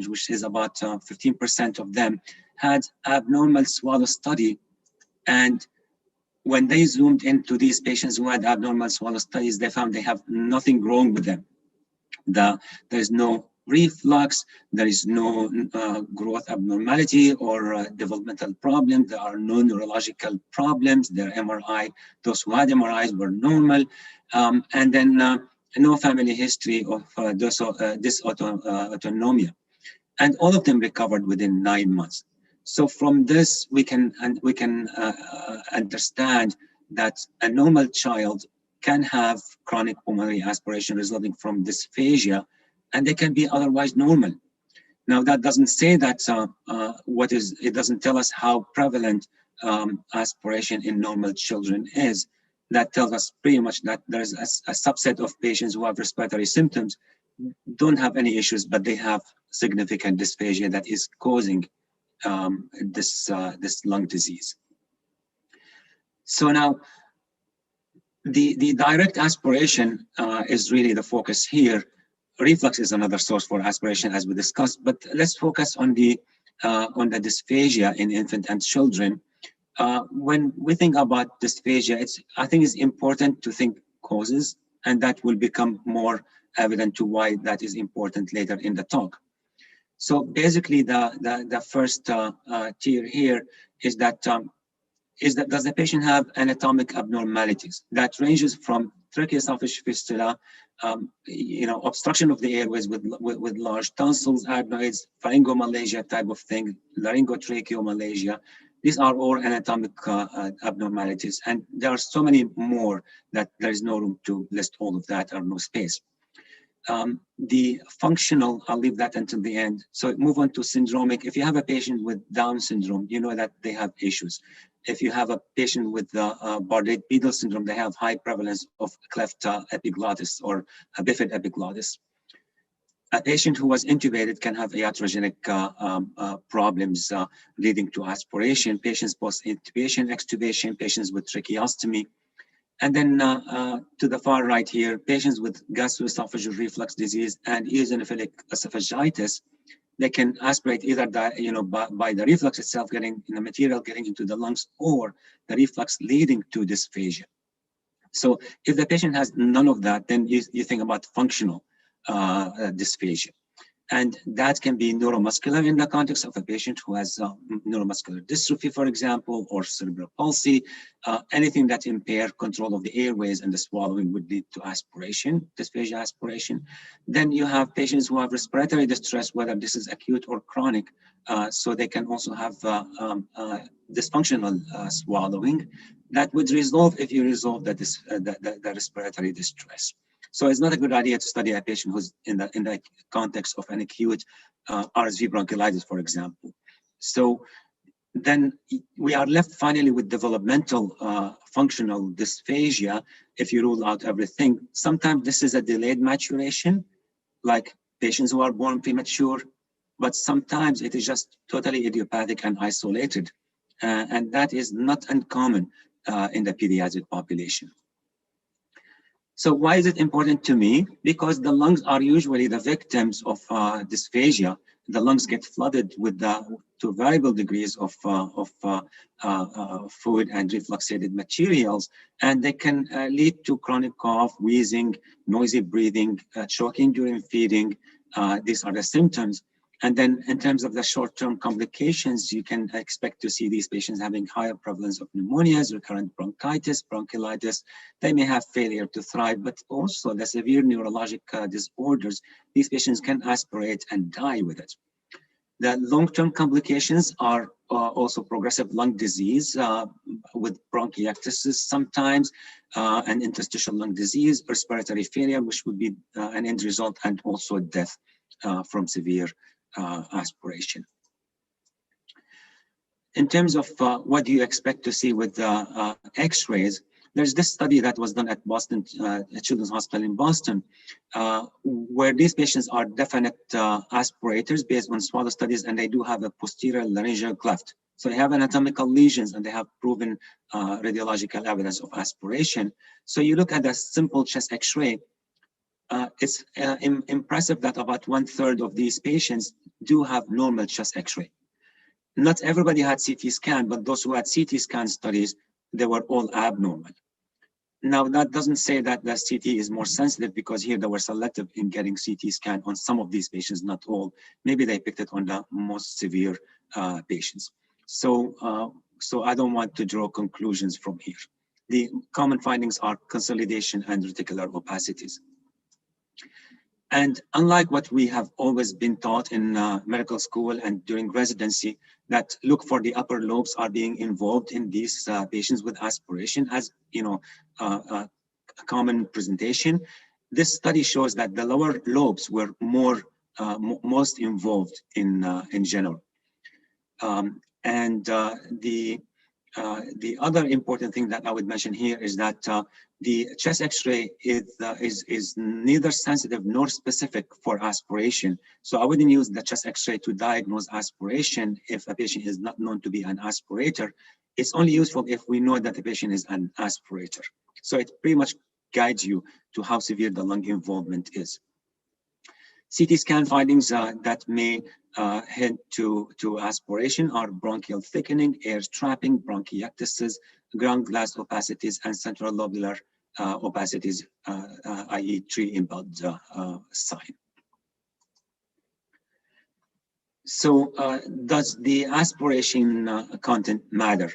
which is about 15% of them, had abnormal swallow study. And when they zoomed into these patients who had abnormal swallow studies, they found they have nothing wrong with them. There's no reflux, there is no growth abnormality or developmental problem, there are no neurological problems, their MRI, those who had MRIs were normal, and then no family history of dysautonomia. And all of them recovered within 9 months. So from this, we can understand that a normal child can have chronic pulmonary aspiration resulting from dysphagia, and they can be otherwise normal. Now, that doesn't say that it doesn't tell us how prevalent aspiration in normal children is. That tells us pretty much that there's a subset of patients who have respiratory symptoms, don't have any issues, but they have significant dysphagia that is causing this lung disease. So now, the direct aspiration is really the focus here. Reflux is another source for aspiration, as we discussed, but let's focus on the dysphagia in infant and children. When we think about dysphagia, I think it's important to think causes, and that will become more evident to why that is important later in the talk. So basically, the first tier here is that does the patient have anatomic abnormalities? That ranges from tracheoesophageal fistula, obstruction of the airways with large tonsils, adenoids, pharyngomalacia type of thing, laryngotracheomalacia. These are all anatomic abnormalities, and there are so many more that there is no room to list all of that, or no space. The functional, I'll leave that until the end. So move on to syndromic. If you have a patient with Down syndrome, you know that they have issues. If you have a patient with Bardet-Biedl syndrome, they have high prevalence of cleft epiglottis or a bifid epiglottis. A patient who was intubated can have iatrogenic problems leading to aspiration, patients post-intubation, extubation, patients with tracheostomy. And then to the far right here, patients with gastroesophageal reflux disease and eosinophilic esophagitis, they can aspirate either by the reflux itself getting material getting into the lungs, or the reflux leading to dysphagia. So if the patient has none of that, then you think about functional dysphagia. And that can be neuromuscular in the context of a patient who has neuromuscular dystrophy, for example, or cerebral palsy. Anything that impair control of the airways and the swallowing would lead to aspiration, dysphagia aspiration. Then you have patients who have respiratory distress, whether this is acute or chronic. So they can also have dysfunctional swallowing. That would resolve if you resolve the respiratory distress. So it's not a good idea to study a patient who's in the context of an acute RSV bronchiolitis, for example. So then we are left finally with developmental functional dysphagia. If you rule out everything, sometimes this is a delayed maturation, like patients who are born premature, but sometimes it is just totally idiopathic and isolated. And that is not uncommon in the pediatric population. So why is it important to me? Because the lungs are usually the victims of dysphagia. The lungs get flooded with to variable degrees of food and refluxated materials, and they can lead to chronic cough, wheezing, noisy breathing, choking during feeding. These are the symptoms. And then in terms of the short-term complications, you can expect to see these patients having higher prevalence of pneumonias, recurrent bronchitis, bronchiolitis. They may have failure to thrive, but also the severe neurologic disorders, these patients can aspirate and die with it. The long-term complications are also progressive lung disease with bronchiectasis sometimes, and interstitial lung disease, respiratory failure, which would be an end result, and also death from severe aspiration. In terms of what do you expect to see with X-rays, there's this study that was done at Boston Children's Hospital in Boston, where these patients are definite aspirators based on swallow studies, and they do have a posterior laryngeal cleft. So they have anatomical lesions, and they have proven radiological evidence of aspiration. So you look at a simple chest X-ray, it's impressive that about 1/3 of these patients do have normal chest X-ray. Not everybody had CT scan, but those who had CT scan studies, they were all abnormal. Now, that doesn't say that the CT is more sensitive, because here they were selective in getting CT scan on some of these patients, not all. Maybe they picked it on the most severe patients. So I don't want to draw conclusions from here. The common findings are consolidation and reticular opacities. And unlike what we have always been taught in medical school and during residency, that look for the upper lobes are being involved in these patients with aspiration as, you know, a common presentation. This study shows that the lower lobes were most involved in general. The other important thing that I would mention here is that the chest X-ray is neither sensitive nor specific for aspiration. So I wouldn't use the chest X-ray to diagnose aspiration if a patient is not known to be an aspirator. It's only useful if we know that the patient is an aspirator. So it pretty much guides you to how severe the lung involvement is. CT scan findings that may hint to aspiration are bronchial thickening, air trapping, bronchiectasis, ground glass opacities, and central lobular opacities, i.e. tree impulse sign. So does the aspiration content matter?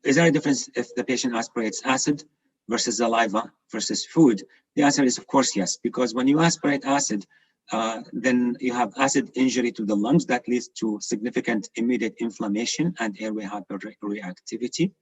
Is there a difference if the patient aspirates acid versus saliva versus food? The answer is, of course, yes, because when you aspirate acid, then you have acid injury to the lungs that leads to significant immediate inflammation and airway hyperreactivity.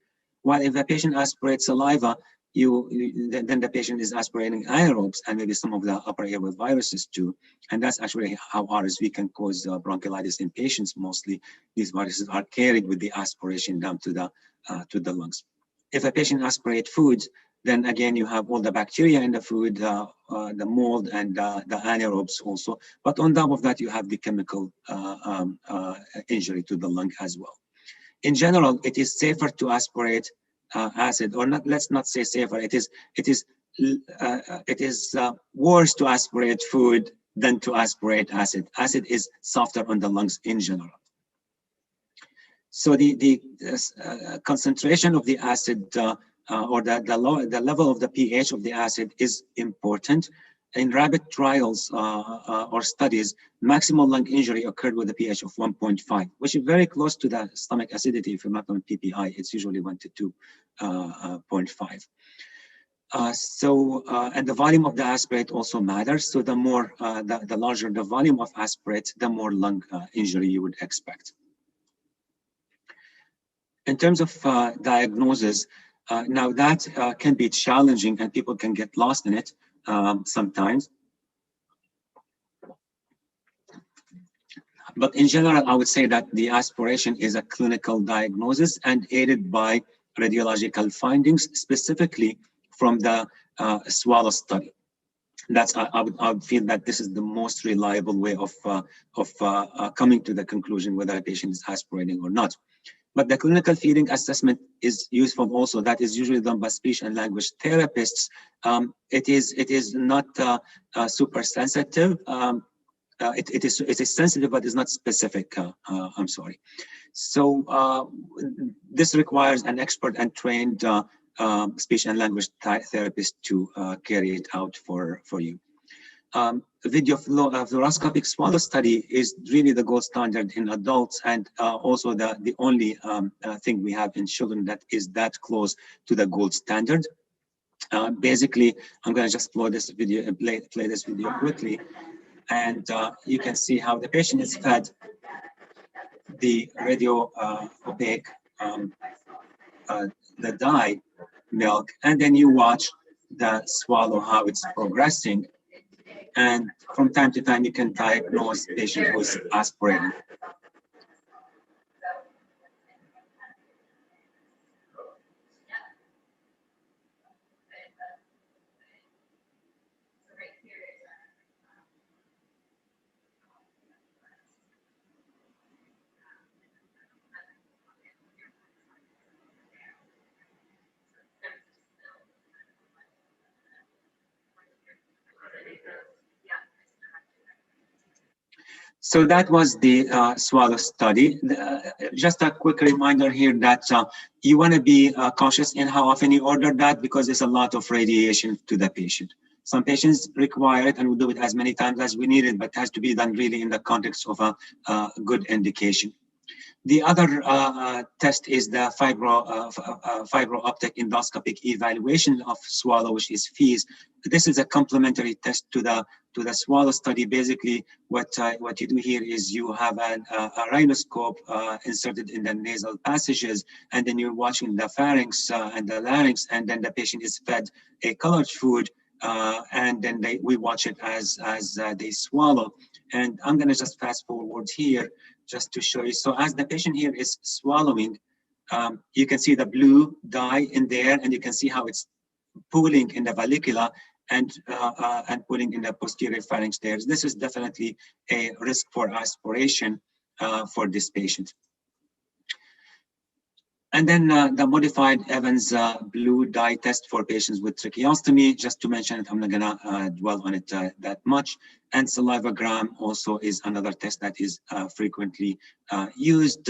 While if a patient aspirates saliva, then the patient is aspirating anaerobes and maybe some of the upper airway viruses too. And that's actually how RSV can cause bronchiolitis in patients. Mostly these viruses are carried with the aspiration down to the lungs. If a patient aspirates food, then again, you have all the bacteria in the food, the mold, and the anaerobes also. But on top of that, you have the chemical injury to the lung as well. In general, it is safer to aspirate acid, or not. Let's not say safer. It is worse to aspirate food than to aspirate acid. Acid is softer on the lungs in general. So the concentration of the acid or the level of the pH of the acid is important. In rabbit trials or studies, maximal lung injury occurred with a pH of 1.5, which is very close to the stomach acidity. If you're not on PPI, it's usually 1 to 2.5. And the volume of the aspirate also matters. So the more, the larger the volume of aspirate, the more lung injury you would expect. In terms of diagnosis, now that can be challenging and people can get lost in it sometimes. But in general, I would say that the aspiration is a clinical diagnosis and aided by radiological findings, specifically from the swallow study. That's I would feel that this is the most reliable way of coming to the conclusion whether a patient is aspirating or not. But the clinical feeding assessment is useful also. That is usually done by speech and language therapists. It is not super sensitive. It is sensitive, but it's not specific. I'm sorry. So this requires an expert and trained speech and language therapist to carry it out for you. video fluoroscopic swallow study is really the gold standard in adults, and also the only thing we have in children that is that close to the gold standard. Basically, I'm going to just play this video quickly, and you can see how the patient is fed the radio opaque the dye milk, and then you watch the swallow, how it's progressing. And from time to time, you can diagnose the patient who's aspirating. So that was the swallow study. Just a quick reminder here that you want to be cautious in how often you order that, because there's a lot of radiation to the patient. Some patients require it and we'll do it as many times as we need it, but it has to be done really in the context of a good indication. The other test is the fibro-optic endoscopic evaluation of swallow, which is FEES. This is a complementary test to the swallow study. Basically, what you do here is you have a rhinoscope inserted in the nasal passages, and then you're watching the pharynx and the larynx, and then the patient is fed a colored food, and then we watch it as they swallow. And I'm going to just fast forward here just to show you. So as the patient here is swallowing, you can see the blue dye in there, and you can see how it's pooling in the vallicula and pooling in the posterior pharynx there. This is definitely a risk for aspiration for this patient. And then the modified Evans blue dye test for patients with tracheostomy, just to mention it, I'm not gonna dwell on it that much. And salivagram also is another test that is frequently used.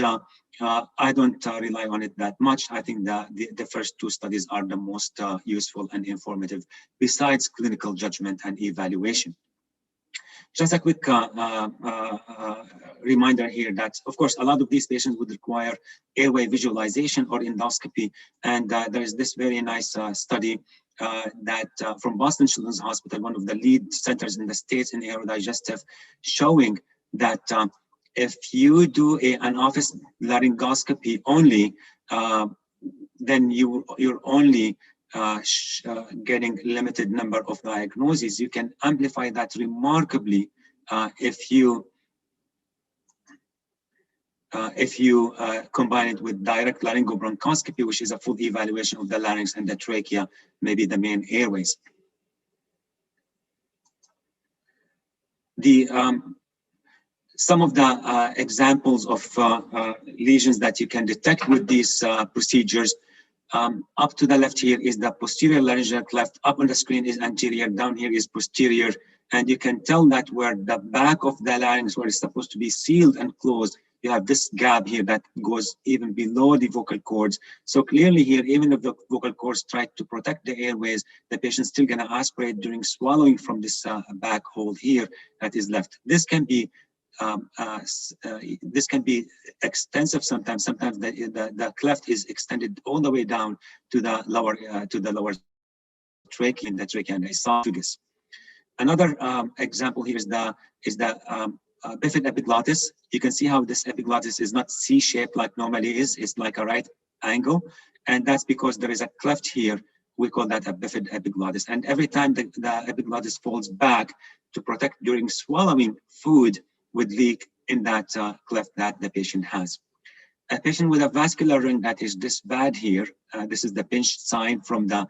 I don't rely on it that much. I think the first two studies are the most useful and informative, besides clinical judgment and evaluation. Just a quick reminder here that, of course, a lot of these patients would require airway visualization or endoscopy. And there is this very nice study that from Boston Children's Hospital, one of the lead centers in the States in aerodigestive, showing that if you do an office laryngoscopy only, then you're only getting limited number of diagnoses. You can amplify that remarkably if you combine it with direct laryngobronchoscopy, which is a full evaluation of the larynx and the trachea, maybe the main airways. Some of the examples of lesions that you can detect with these procedures. Up to the left here is the posterior laryngeal cleft. Up on the screen is anterior. Down here is posterior. And you can tell that where the back of the larynx, where it's supposed to be sealed and closed, you have this gap here that goes even below the vocal cords. So clearly here, even if the vocal cords try to protect the airways, the patient's still going to aspirate during swallowing from this back hole here that is left. This can be extensive sometimes. Sometimes the cleft is extended all the way down to the lower trachea, the trachea and the esophagus. Another example here is the bifid epiglottis. You can see how this epiglottis is not C-shaped like normally is. It's like a right angle, and that's because there is a cleft here. We call that a bifid epiglottis. And every time the epiglottis folds back to protect during swallowing, food would leak in that cleft that the patient has. A patient with a vascular ring that is this bad here, this is the pinched sign from the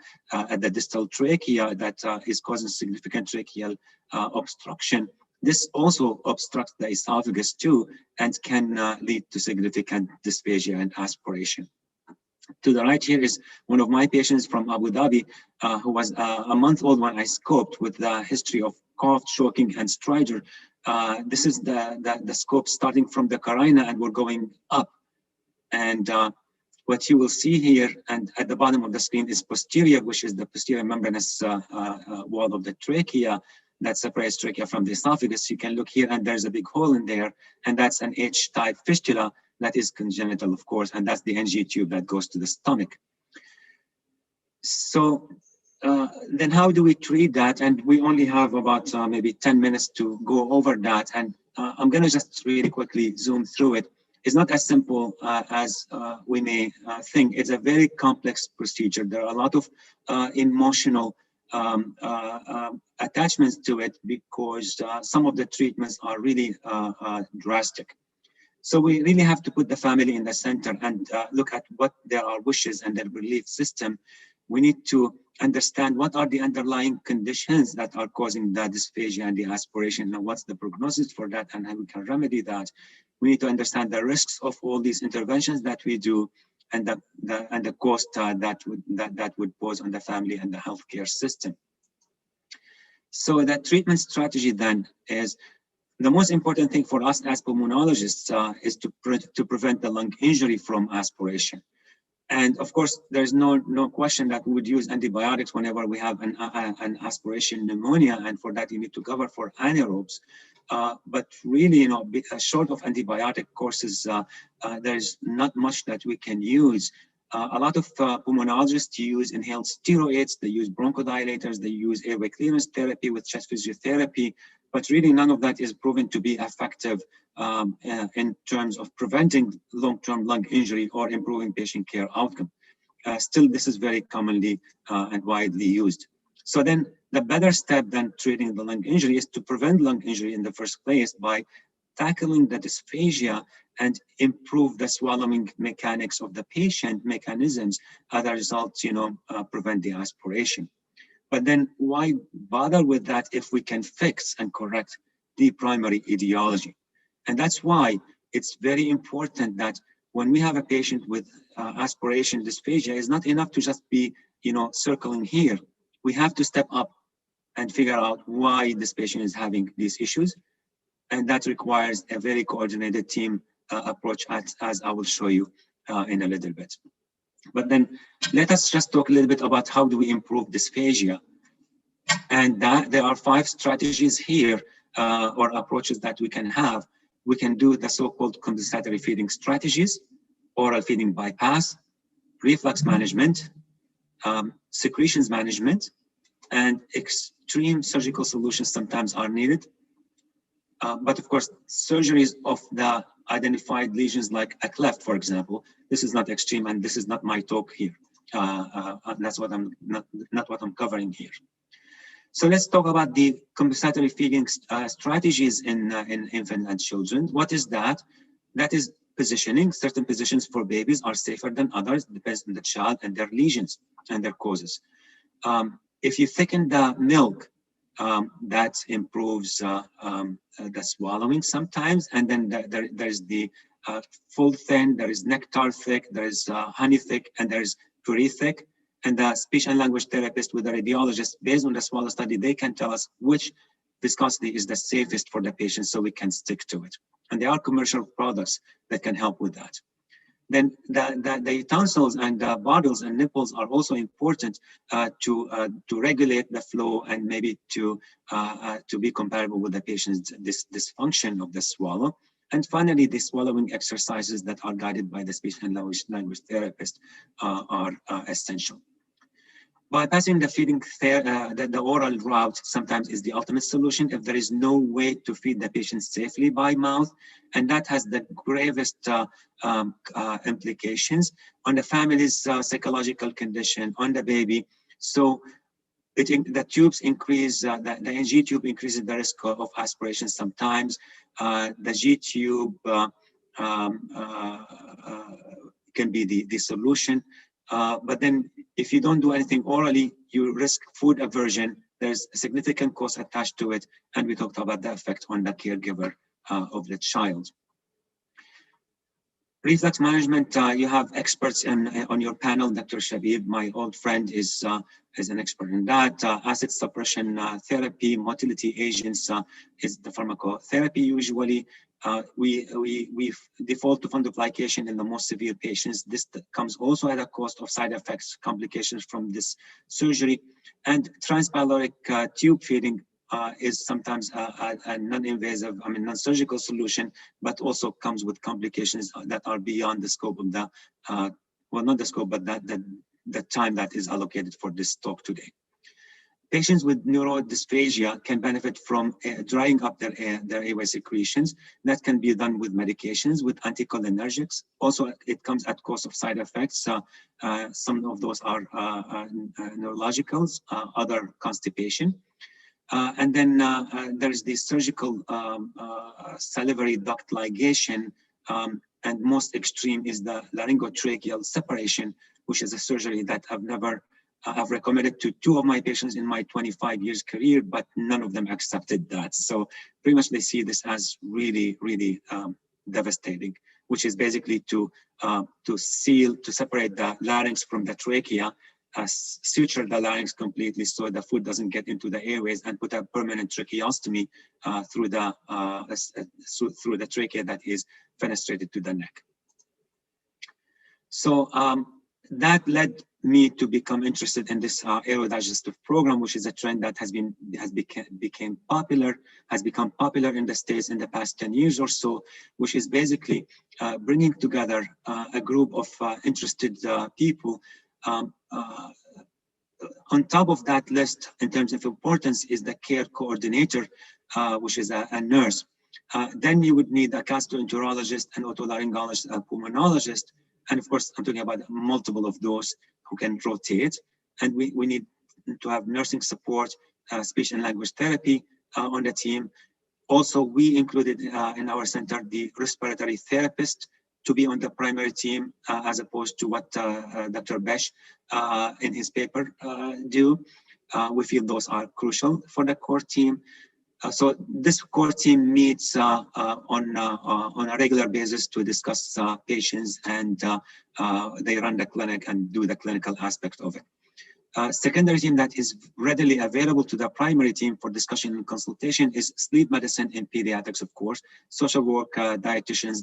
distal trachea that is causing significant tracheal obstruction. This also obstructs the esophagus too, and can lead to significant dysphagia and aspiration. To the right here is one of my patients from Abu Dhabi, who was a month old when I scoped with the history of cough, choking, and stridor. This is the scope starting from the carina, and we're going up. And what you will see here, and at the bottom of the screen, is posterior, which is the posterior membranous wall of the trachea. that separates trachea from the esophagus. You can look here, and there's a big hole in there, and that's an H-type fistula that is congenital, of course, and that's the NG tube that goes to the stomach. So then how do we treat that? And we only have about maybe 10 minutes to go over that, and I'm going to just really quickly zoom through it. It's not as simple as we may think. It's a very complex procedure. There are a lot of emotional attachments to it, because some of the treatments are really drastic. So we really have to put the family in the center and look at what their wishes and their belief system. We need to understand what are the underlying conditions that are causing the dysphagia and the aspiration, and what's the prognosis for that, and how we can remedy that. We need to understand the risks of all these interventions that we do, and the cost that would pose on the family and the healthcare system. So the treatment strategy then is, the most important thing for us as pulmonologists is to prevent the lung injury from aspiration. And of course, there's no question that we would use antibiotics whenever we have an aspiration pneumonia, and for that you need to cover for anaerobes. But really, short of antibiotic courses, there's not much that we can use. A lot of pulmonologists use inhaled steroids, they use bronchodilators, they use airway clearance therapy with chest physiotherapy, but really none of that is proven to be effective in terms of preventing long-term lung injury or improving patient care outcome. Still, this is very commonly and widely used. So then the better step than treating the lung injury is to prevent lung injury in the first place by tackling the dysphagia and improve the swallowing mechanics of the patient mechanisms. As a result, prevent the aspiration. But then why bother with that if we can fix and correct the primary etiology? And that's why it's very important that when we have a patient with aspiration dysphagia, it's not enough to just be, circling here. We have to step up and figure out why this patient is having these issues. And that requires a very coordinated team approach, as I will show you in a little bit. But then let us just talk a little bit about how do we improve dysphagia. And there are 5 strategies here or approaches that we can have. We can do the so-called compensatory feeding strategies, oral feeding bypass, reflux management, secretions management, and extreme surgical solutions sometimes are needed. But of course, surgeries of the identified lesions like a cleft, for example, this is not extreme, and this is not my talk here. That's what I'm not what I'm covering here. So let's talk about the compensatory feeding strategies in infants and children. What is that? That is positioning. Certain positions for babies are safer than others, depends on the child and their lesions and their causes. If you thicken the milk, that improves the swallowing sometimes, and then there's the full thin, there is nectar thick, there is honey thick, and there's puree thick. And the speech and language therapist with the radiologist, based on the swallow study, they can tell us which viscosity is the safest for the patient, so we can stick to it. And there are commercial products that can help with that. Then the tonsils and bottles and nipples are also important to regulate the flow and maybe to be comparable with the patient's dysfunction of the swallow. And finally, the swallowing exercises that are guided by the speech and language therapist are essential. Bypassing the feeding, the oral route sometimes is the ultimate solution if there is no way to feed the patient safely by mouth, and that has the gravest implications on the family's psychological condition, on the baby. So the tubes increase, the NG tube increases the risk of aspiration sometimes. The G tube can be the solution. But then if you don't do anything orally, you risk food aversion. There's a significant cost attached to it. And we talked about the effect on the caregiver of the child. Reflux management, you have experts on your panel. Dr. Shabib, my old friend, is an expert in that. Acid suppression therapy, motility agents is the pharmacotherapy usually. We default to fundoplication in the most severe patients. This comes also at a cost of side effects, complications from this surgery. And transpyloric tube feeding is sometimes a non-invasive, non-surgical solution, but also comes with complications that are beyond the scope of the, well, not the scope, but the time that is allocated for this talk today. Patients with neurodysphagia can benefit from drying up their airway secretions. That can be done with medications, with anticholinergics. Also, it comes at cost of side effects. Some of those are neurologicals, other constipation. And then there's the surgical salivary duct ligation, and most extreme is the laryngotracheal separation, which is a surgery that I've recommended to 2 of my patients in my 25 years career, but none of them accepted that. So pretty much they see this as really, really devastating, which is basically to separate the larynx from the trachea, suture the larynx completely so the food doesn't get into the airways, and put a permanent tracheostomy through the trachea that is fenestrated to the neck. So that led me to become interested in this aerodigestive program, which is a trend that has become popular in the States in the past 10 years or so, which is basically bringing together a group of interested people. On top of that list, in terms of importance, is the care coordinator, which is a nurse. Then you would need a gastroenterologist, an otolaryngologist, a pulmonologist, and of course, I'm talking about multiple of those who can rotate. And we need to have nursing support, speech and language therapy on the team. Also, we included in our center the respiratory therapist to be on the primary team, as opposed to what Dr. Besh in his paper do. We feel those are crucial for the core team. So this core team meets on a regular basis to discuss patients, and they run the clinic and do the clinical aspect of it. Secondary team that is readily available to the primary team for discussion and consultation is sleep medicine and pediatrics, of course, social work, dietitians.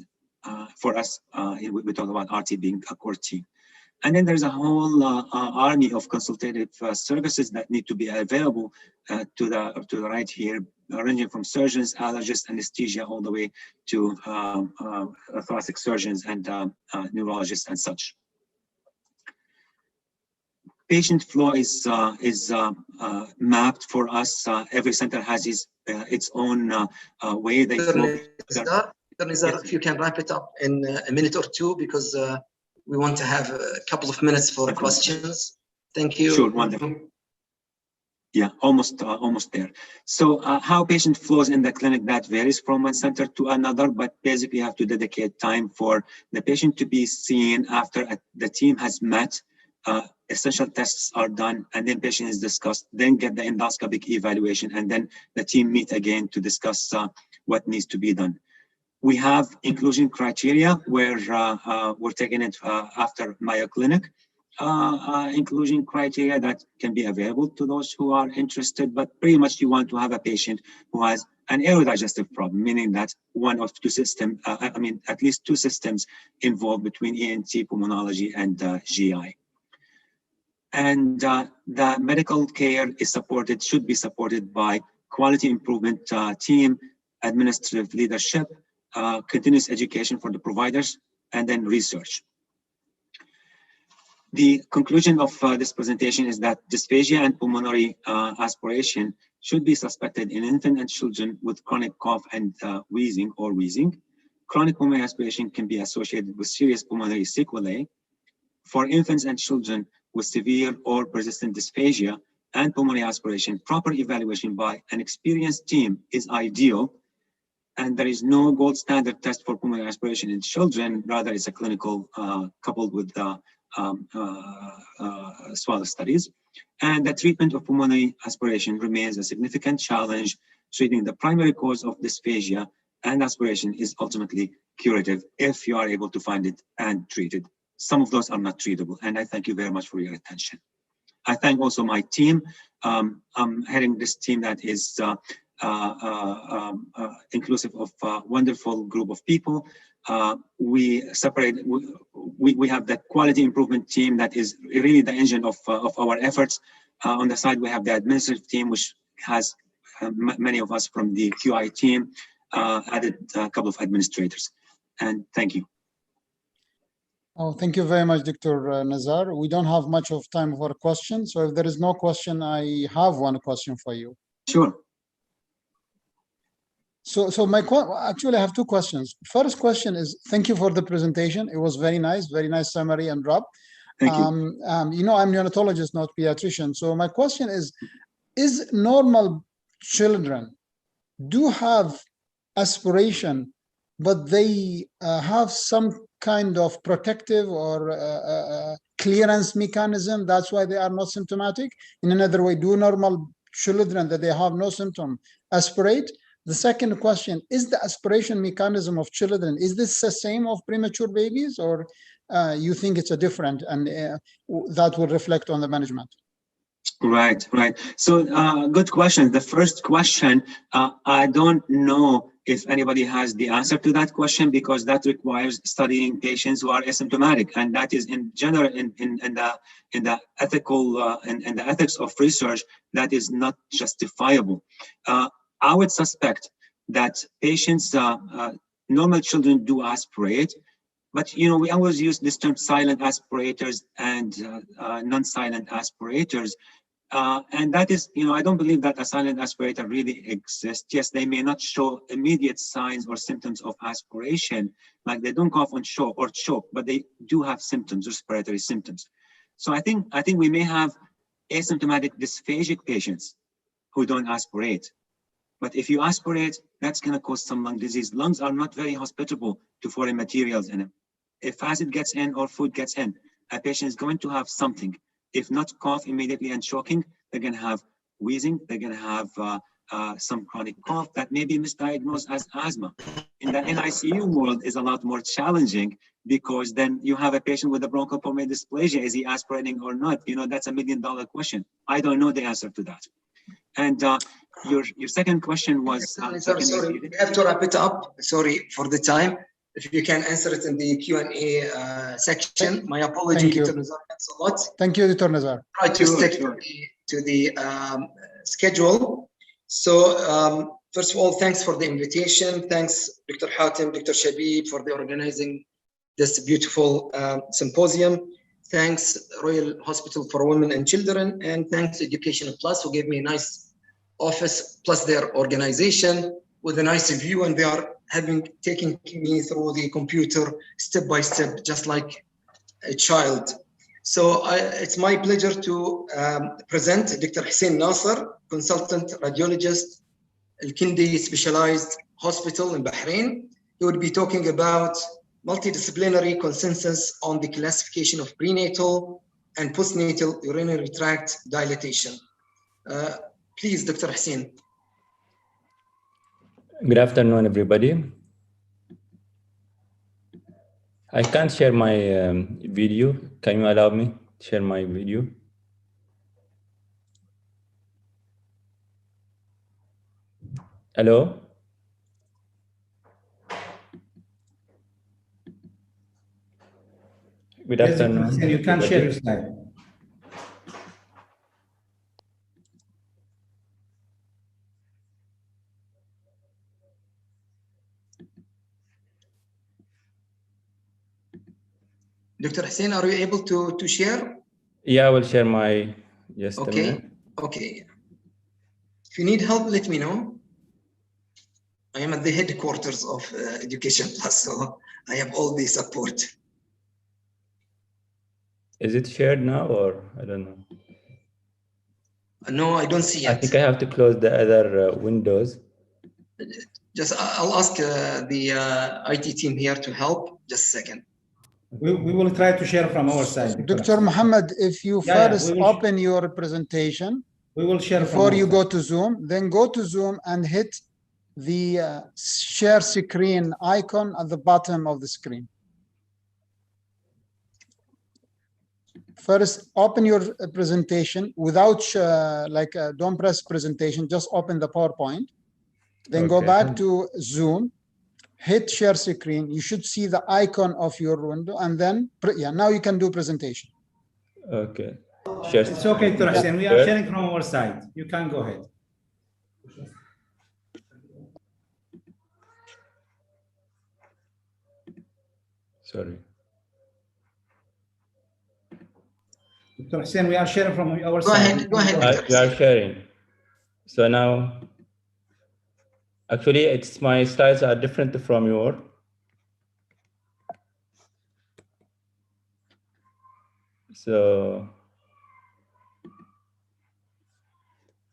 For us, we talk about RT being a core team. And then there's a whole army of consultative services that need to be available to the right here, ranging from surgeons, allergists, anesthesia, all the way to thoracic surgeons and neurologists and such. Patient flow is mapped for us. Every center has its own way they flow. If you can wrap it up in a minute or two, because we want to have a couple of minutes for questions. Thank you. Sure, wonderful. Yeah, almost there. So how patient flows in the clinic, that varies from one center to another, but basically you have to dedicate time for the patient to be seen after the team has met, essential tests are done, and then patient is discussed, then get the endoscopic evaluation, and then the team meet again to discuss what needs to be done. We have inclusion criteria where we're taking it after Mayo Clinic. Inclusion criteria that can be available to those who are interested, but pretty much you want to have a patient who has an aerodigestive problem, meaning that one of two systems, at least two systems involved between ENT, pulmonology, and GI. And the medical care is supported, should be supported by quality improvement team, administrative leadership, continuous education for the providers, and then research. The conclusion of this presentation is that dysphagia and pulmonary aspiration should be suspected in infants and children with chronic cough and wheezing or wheezing. Chronic pulmonary aspiration can be associated with serious pulmonary sequelae. For infants and children with severe or persistent dysphagia and pulmonary aspiration, proper evaluation by an experienced team is ideal. And there is no gold standard test for pulmonary aspiration in children. Rather, it's a clinical coupled with swallow studies. And the treatment of pulmonary aspiration remains a significant challenge. Treating the primary cause of dysphagia and aspiration is ultimately curative if you are able to find it and treat it. Some of those are not treatable. And I thank you very much for your attention. I thank also my team. I'm heading this team that is inclusive of a wonderful group of people. We have the quality improvement team that is really the engine of our efforts. On the side, we have the administrative team, which has many of us from the QI team added a couple of administrators. And thank you. Oh, thank you very much, Dr. Nazar. We don't have much of time for questions. So if there is no question, I have one question for you. Sure. So actually I have two questions. First question is, thank you for the presentation. It was very nice summary and drop. Thank you. You know, I'm a neonatologist, not pediatrician. So my question is normal children do have aspiration, but they have some kind of protective or clearance mechanism? That's why they are not symptomatic. In another way, do normal children that they have no symptom aspirate? The second question, is the aspiration mechanism of children, is this the same of premature babies, or you think it's a different, and that will reflect on the management? Right. So good question. The first question, I don't know if anybody has the answer to that question, because that requires studying patients who are asymptomatic, and that is in general in the ethical and the ethics of research, that is not justifiable. I would suspect that patients, normal children do aspirate, but you know, we always use this term silent aspirators and non-silent aspirators. And that is, you know, I don't believe that a silent aspirator really exists. Yes, they may not show immediate signs or symptoms of aspiration, like they don't cough on show or choke, but they do have symptoms, respiratory symptoms. So I think we may have asymptomatic dysphagic patients who don't aspirate. But if you aspirate, that's going to cause some lung disease. Lungs are not very hospitable to foreign materials in them. If acid gets in or food gets in, a patient is going to have something. If not cough immediately and choking, they're going to have wheezing, they're going to have some chronic cough that may be misdiagnosed as asthma. In the NICU world is a lot more challenging, because then you have a patient with a bronchopulmonary dysplasia. Is he aspirating or not? You know, that's $1 million question. I don't know the answer to that. And your second question was... sorry, we have to wrap it up. Sorry for the time. If you can answer it in the Q&A section. My apology, Dr. Nazar. Thanks a lot. Thank you, Dr. Nazar. Try to stick to the schedule. So first of all, thanks for the invitation. Thanks, Dr. Hatem, Dr. Shabib, for the organizing this beautiful symposium. Thanks, Royal Hospital for Women and Children, and thanks Education Plus, who gave me a nice office, plus their organization with a nice view, and they are taking me through the computer step by step, just like a child. So it's my pleasure to present Dr. Hussein Nasser, consultant radiologist, Al-Kindi Specialized Hospital in Bahrain. He would be talking about multidisciplinary consensus on the classification of prenatal and postnatal urinary tract dilatation. Please, Dr. Hussein. Good afternoon, everybody. I can't share my video. Can you allow me to share my video? Hello? Good afternoon. You can share your slide. Dr. Hussein, are you able to share? Yeah, I will share my, just a minute. Okay. If you need help, let me know. I am at the headquarters of Education Plus, so I have all the support. Is it shared now, or I don't know? No, I don't see it. I think I have to close the other windows. Just, I'll ask the IT team here to help. Just a second. We will try to share from our side. Dr. Muhammad, if you first open your presentation, we will share before you go to Zoom, then go to Zoom and hit the share screen icon at the bottom of the screen. First, open your presentation without, don't press presentation, just open the PowerPoint. Then go back to Zoom, hit share screen. You should see the icon of your window, and then, now you can do presentation. Okay. It's okay, Dr. Hussein. We are sharing from our side. You can go ahead. Sorry. Dr. Hussein, we are sharing from our Go side. ahead, go ahead, Dr. We are Hussein. sharing. So now, actually, it's my slides are different from yours. So,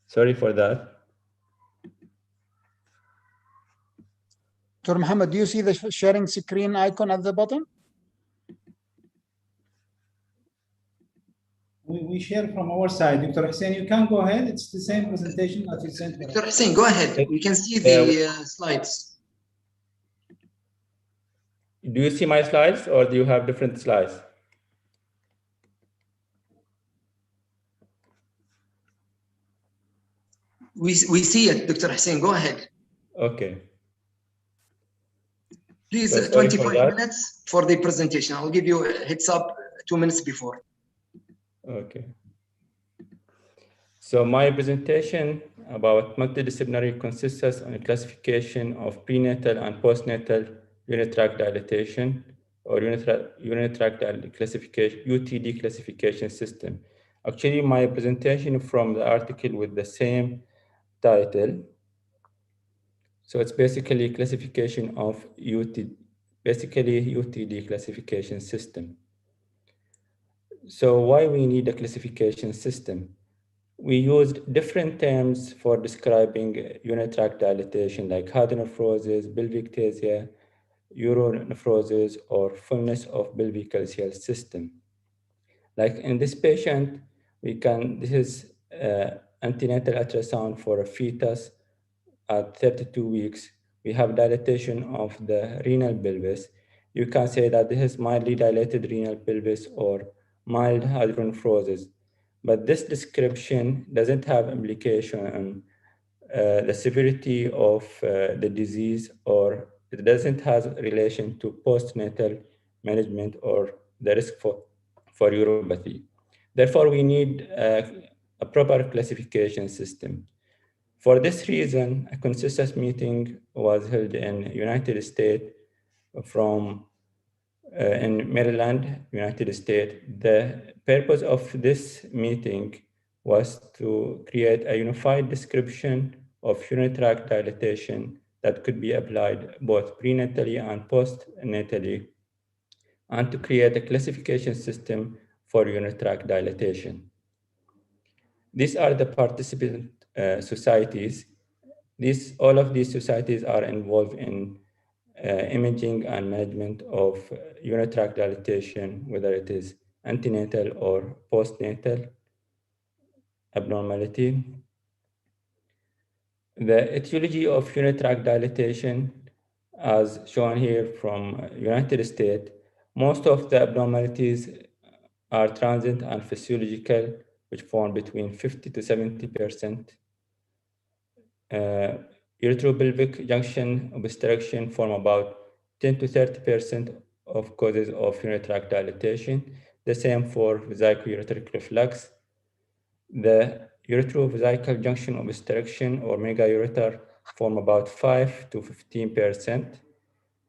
sorry for that. Dr. Muhammad, do you see the sharing screen icon at the bottom? We share from our side. Dr. Hussein, you can go ahead. It's the same presentation that you sent. Dr. Hussein, go ahead. We can see the slides. Do you see my slides or do you have different slides? We see it, Dr. Hussein, go ahead. Okay. Please, So 25 minutes for the presentation. I'll give you a heads up 2 minutes before. Okay. So my presentation about multidisciplinary consists on a classification of prenatal and postnatal unit tract dilatation or unit tract classification, UTD classification system. Actually, my presentation from the article with the same title. So it's basically classification of UTD classification system. So why we need a classification system? We used different terms for describing unit tract dilatation like hydronephrosis, pelvictasia, uronephrosis, or fullness of pelvic calcium system. Like in this patient, this is antenatal ultrasound for a fetus at 32 weeks. We have dilatation of the renal pelvis. You can say that this is mildly dilated renal pelvis or mild hydronephrosis. But this description doesn't have implication on the severity of the disease, or it doesn't have relation to postnatal management or the risk for uropathy. Therefore, we need a proper classification system. For this reason, a consensus meeting was held in United States in Maryland, United States. The purpose of this meeting was to create a unified description of urinary tract dilatation that could be applied both prenatally and postnatally, and to create a classification system for urinary tract dilatation. These are the participant societies. All of these societies are involved in imaging and management of urinary tract dilatation, whether it is antenatal or postnatal abnormality. The etiology of urinary tract dilatation, as shown here from United States, most of the abnormalities are transient and physiological, which form between 50 to 70%. Uretropelvic junction obstruction form about 10 to 30% of causes of urinary tract dilatation. The same for vesico-ureteric reflux. The uretrovesical junction obstruction or megaureter form about 5 to 15%.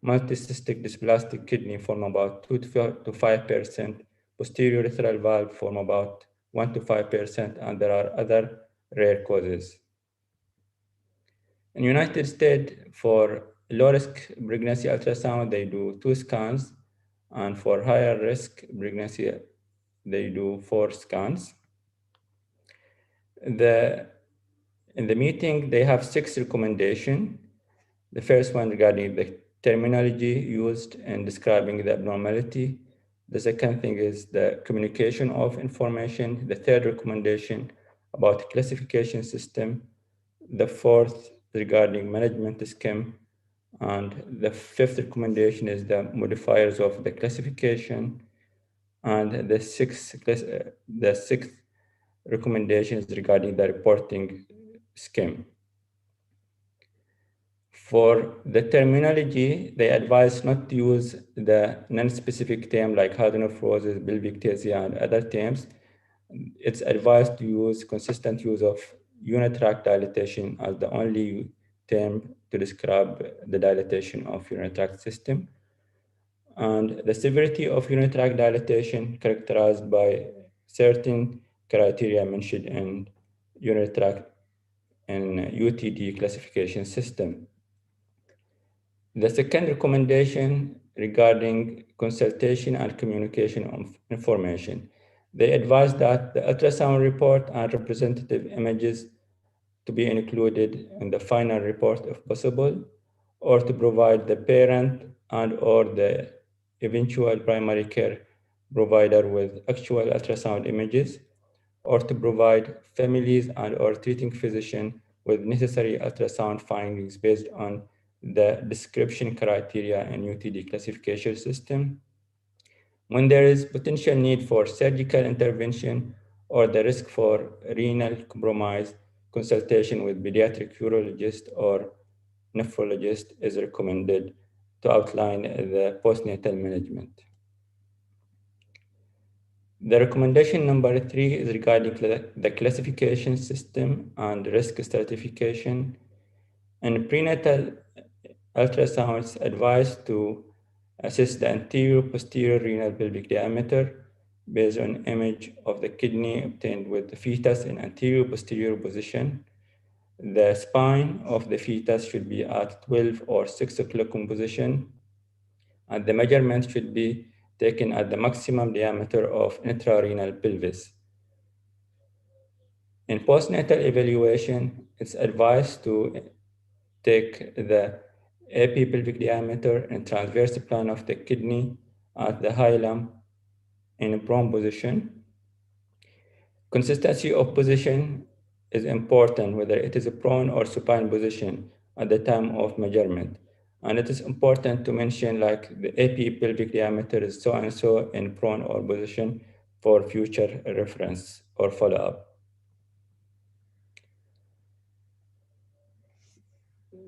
Multicystic dysplastic kidney form about 2 to 5%. Posterior urethral valve form about 1 to 5%, and there are other rare causes. In the United States, for low-risk pregnancy ultrasound, they do 2 scans, and for higher risk pregnancy, they do 4 scans. In the meeting, they have 6 recommendations. The first one regarding the terminology used in describing the abnormality. The second thing is the communication of information. The third recommendation about classification system. The fourth regarding management scheme, and the fifth recommendation is the modifiers of the classification, and the sixth recommendation is regarding the reporting scheme. For the terminology, they advise not to use the non-specific term like hydronephrosis, pelvictasia, and other terms. It's advised to use consistent use of urinary tract dilatation as the only term to describe the dilatation of urinary tract system. and the severity of unitract dilatation characterized by certain criteria mentioned in unitract and UTD classification system. The second recommendation regarding consultation and communication of information. They advise that the ultrasound report and representative images to be included in the final report if possible, or to provide the parent and or the eventual primary care provider with actual ultrasound images, or to provide families and or treating physician with necessary ultrasound findings based on the description criteria in UTD classification system. When there is potential need for surgical intervention or the risk for renal compromise, consultation with pediatric urologist or nephrologist is recommended to outline the postnatal management. The recommendation number 3 is regarding the classification system and risk stratification. In prenatal ultrasounds, advised to assess the anterior posterior renal pelvic diameter based on image of the kidney obtained with the fetus in anterior posterior position. The spine of the fetus should be at 12 or 6 o'clock position, and the measurement should be taken at the maximum diameter of intrarenal pelvis. In postnatal evaluation, it's advised to take the epipelvic diameter and transverse plane of the kidney at the hilum in a prone position. Consistency of position is important, whether it is a prone or supine position at the time of measurement. And it is important to mention like the epipelvic diameter is so and so in prone or position for future reference or follow-up.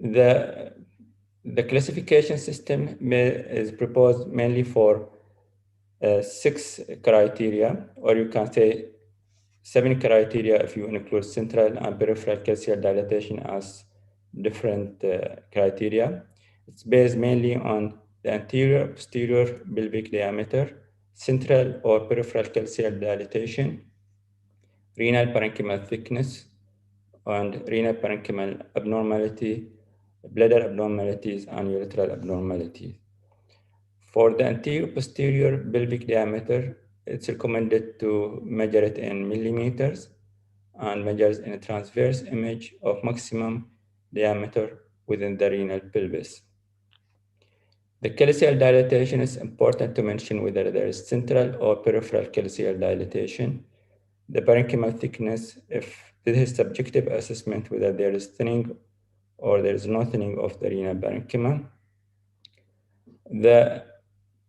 The classification system is proposed mainly for 6 criteria, or you can say 7 criteria if you include central and peripheral calcium dilatation as different criteria. It's based mainly on the anterior posterior pelvic diameter, central or peripheral calcium dilatation, renal parenchymal thickness, and renal parenchymal abnormality, bladder abnormalities, and urethral abnormalities. For the anterior posterior pelvic diameter, it's recommended to measure it in millimeters and measures in a transverse image of maximum diameter within the renal pelvis. The calcium dilatation is important to mention whether there is central or peripheral calcium dilatation. The parenchymal thickness, if this is subjective assessment, whether there is thinning or there is no thinning of the renal parenchyma. The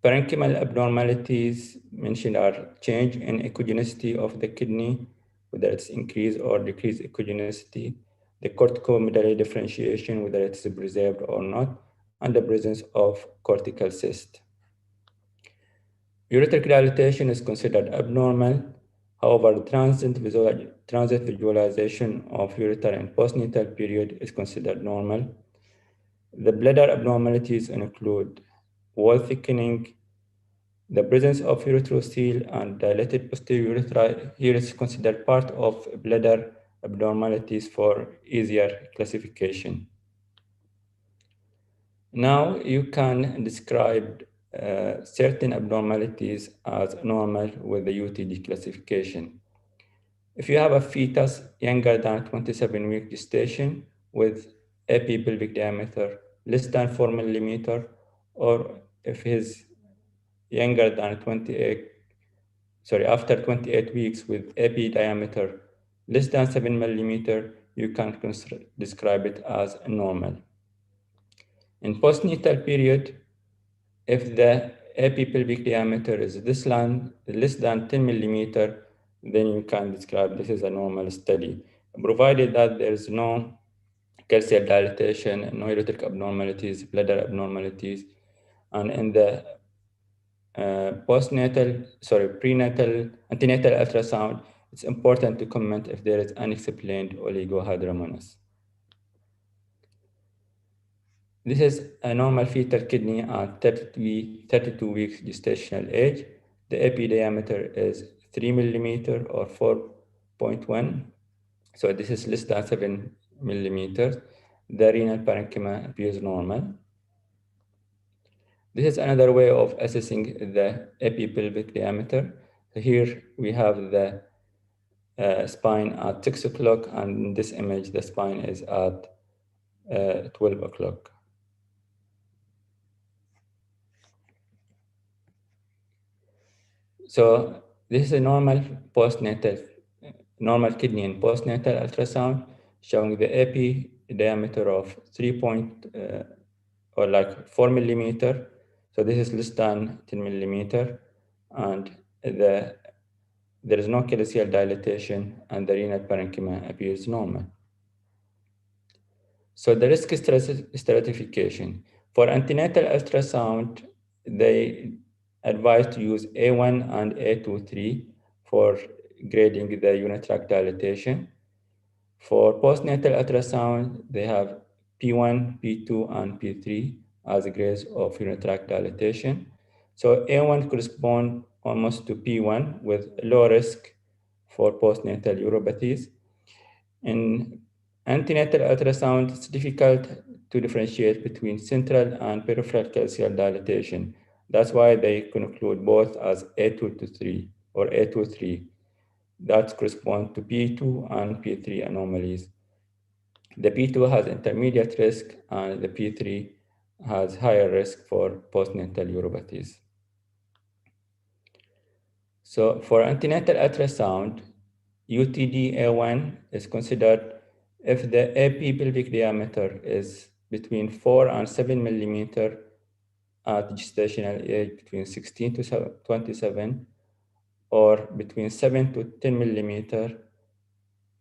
parenchymal abnormalities mentioned are change in echogenicity of the kidney, whether it's increased or decreased echogenicity, the corticomedullary differentiation, whether it's preserved or not, and the presence of cortical cyst. Ureteric dilatation is considered abnormal. However, transient visualization of ureter in postnatal period is considered normal. The bladder abnormalities include wall thickening, the presence of urethrocoel and dilated posterior urethra. Here is considered part of bladder abnormalities for easier classification. Now you can describe certain abnormalities as normal with the UTD classification. If you have a fetus younger than 27-week gestation with epipelvic diameter less than 4 millimeter, or if he's younger than after 28 weeks with epi diameter less than 7 millimeter, you can describe it as normal. In postnatal period, if the epipelvic diameter is less than 10 millimeter, then you can describe this as a normal study, provided that there is no calcium dilatation, no ureteric abnormalities, bladder abnormalities, and in the antenatal ultrasound, it's important to comment if there is unexplained oligohydramnios. This is a normal fetal kidney at 32 weeks gestational age. The AP diameter is 3 millimeter or 4.1. So this is less than 7 millimeters. The renal parenchyma appears normal. This is another way of assessing the epipelvic diameter. Here we have the spine at 6 o'clock, and in this image, the spine is at 12 o'clock. So this is a normal kidney and postnatal ultrasound showing the epi diameter of 4 millimeter. So this is less than 10 millimeter, and there is no calyceal dilatation, and the renal parenchyma appears normal. So the risk stratification. For antenatal ultrasound, they advise to use A1 and A23 for grading the unitract dilatation. For postnatal ultrasound, they have P1, P2, and P3 as grades of unitract dilatation. So A1 corresponds almost to P1 with low risk for postnatal uropathies. In antenatal ultrasound, it's difficult to differentiate between central and peripheral calyceal dilatation. That's why they conclude both as A2 to 3 or A2 3. That correspond to P2 and P3 anomalies. The P2 has intermediate risk, and the P3 has higher risk for postnatal uropathies. So for antenatal ultrasound, UTD-A1 is considered if the epipelvic diameter is between 4 and 7 millimeter at gestational age between 16 to 27, or between 7 to 10 millimeter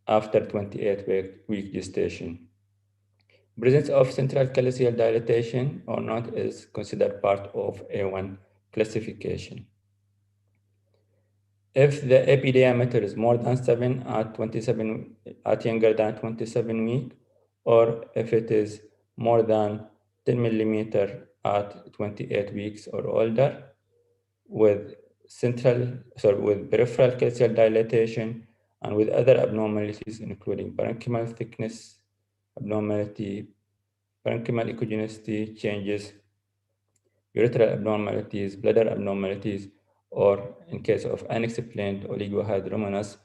after 28-week gestation. Presence of central calyceal dilatation or not is considered part of A1 classification. If the epidiameter is more than 7 at younger than 27 weeks, or if it is more than 10 millimeter at 28 weeks or older, with peripheral calyceal dilatation and with other abnormalities, including parenchymal thickness abnormality, parenchymal echogenicity changes, urethral abnormalities, bladder abnormalities, or in case of unexplained oligohydramnios,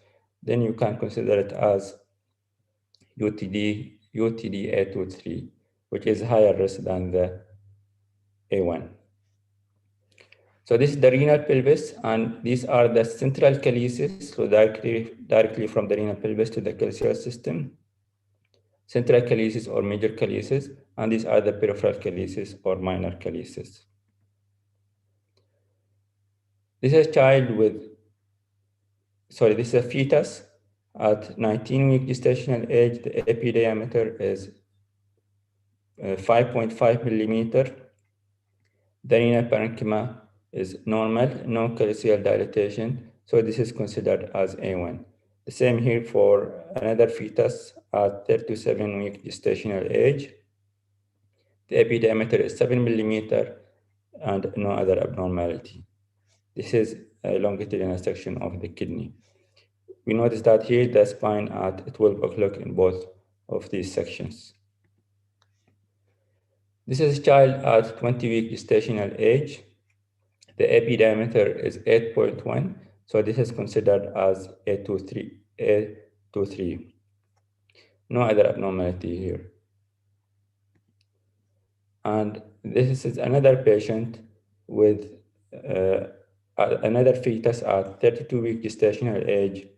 then you can consider it as UTD A23, which is higher risk than the A1. So this is the renal pelvis, and these are the central calyces, so directly from the renal pelvis to the calyceal system, central calyces or major calyces, and these are the peripheral calyces or minor calyces. This is this is a fetus at 19-week gestational age. The epi diameter is 5.5 millimeter. The renal parenchyma is normal, no calyceal dilatation, so this is considered as A1. The same here for another fetus at 37-week gestational age. The epi diameter is 7 millimeter and no other abnormality. This is a longitudinal section of the kidney. We notice that here the spine at 12 o'clock in both of these sections. This is a child at 20-week gestational age. The epi diameter is 8.1, so this is considered as A23. No other abnormality here. And this is another patient with another fetus at 32-week gestational age.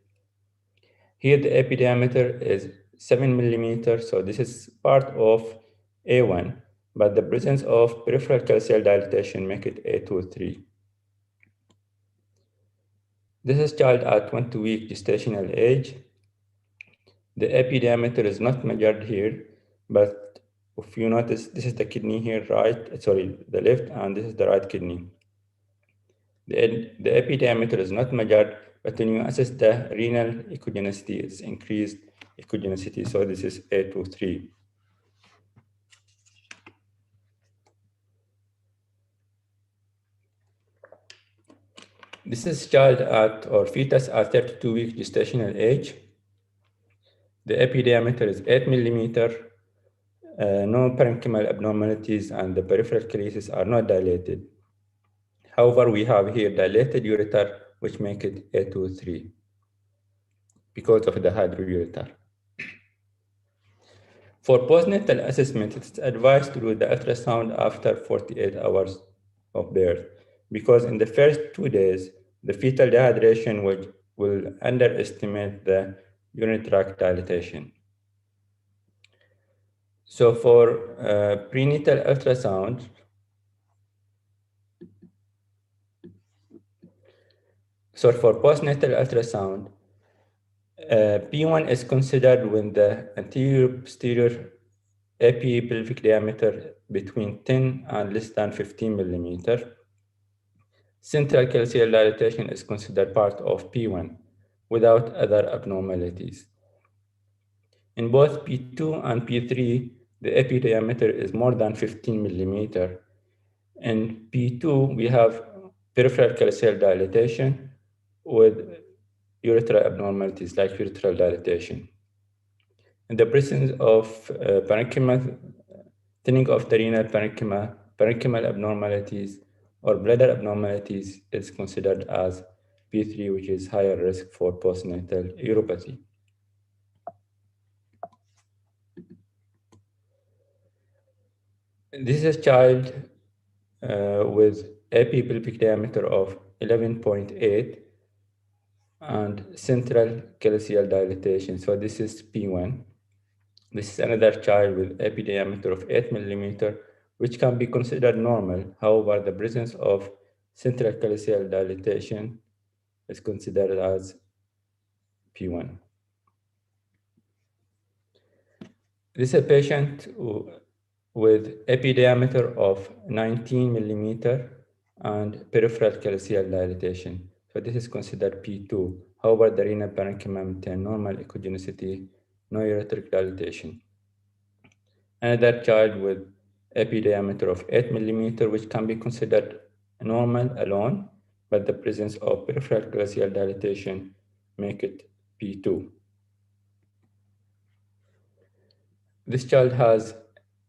Here the epi diameter is 7 millimeters, so this is part of A1, but the presence of peripheral calyceal dilatation make it A23. This is child at 20-week gestational age. The epi diameter is not measured here, but if you notice, this is the kidney here, the left, and this is the right kidney. The epi diameter is not measured, but when you assess the renal echogenicity, it's increased echogenicity, so this is A23. This is child at or fetus at 32-week gestational age. The EP diameter is 8 millimeter. No parenchymal abnormalities and the peripheral creases are not dilated. However, we have here dilated ureter, which make it A23 because of the hydroureter. For postnatal assessment, it's advised to do the ultrasound after 48 hours of birth, because in the first 2 days, the fetal dehydration will underestimate the urinary tract dilatation. So for prenatal ultrasound, so for postnatal ultrasound, P1 is considered when the anterior posterior epipelvic diameter between 10 and less than 15 millimeter. Central calcium dilatation is considered part of P1 without other abnormalities. In both P2 and P3, the epi diameter is more than 15 millimeter. In P2, we have peripheral calcium dilatation with urethral abnormalities like urethral dilatation. In the presence of parenchyma, thinning of the renal parenchyma, parenchymal abnormalities, or bladder abnormalities is considered as P3, which is higher risk for postnatal uropathy. This is a child with epipelvic diameter of 11.8 and central calcial dilatation. So this is P1. This is another child with epi diameter of 8 millimeter, which can be considered normal. However, the presence of central calcial dilatation is considered as P1. This is a patient with epi diameter of 19 millimeter and peripheral calcial dilatation. So this is considered P2. However, the renal parenchyma maintain normal echogenicity, no ureteric dilatation. Another child with epi diameter of 8 millimeter, which can be considered normal alone, but the presence of peripheral calcial dilatation make it P2. This child has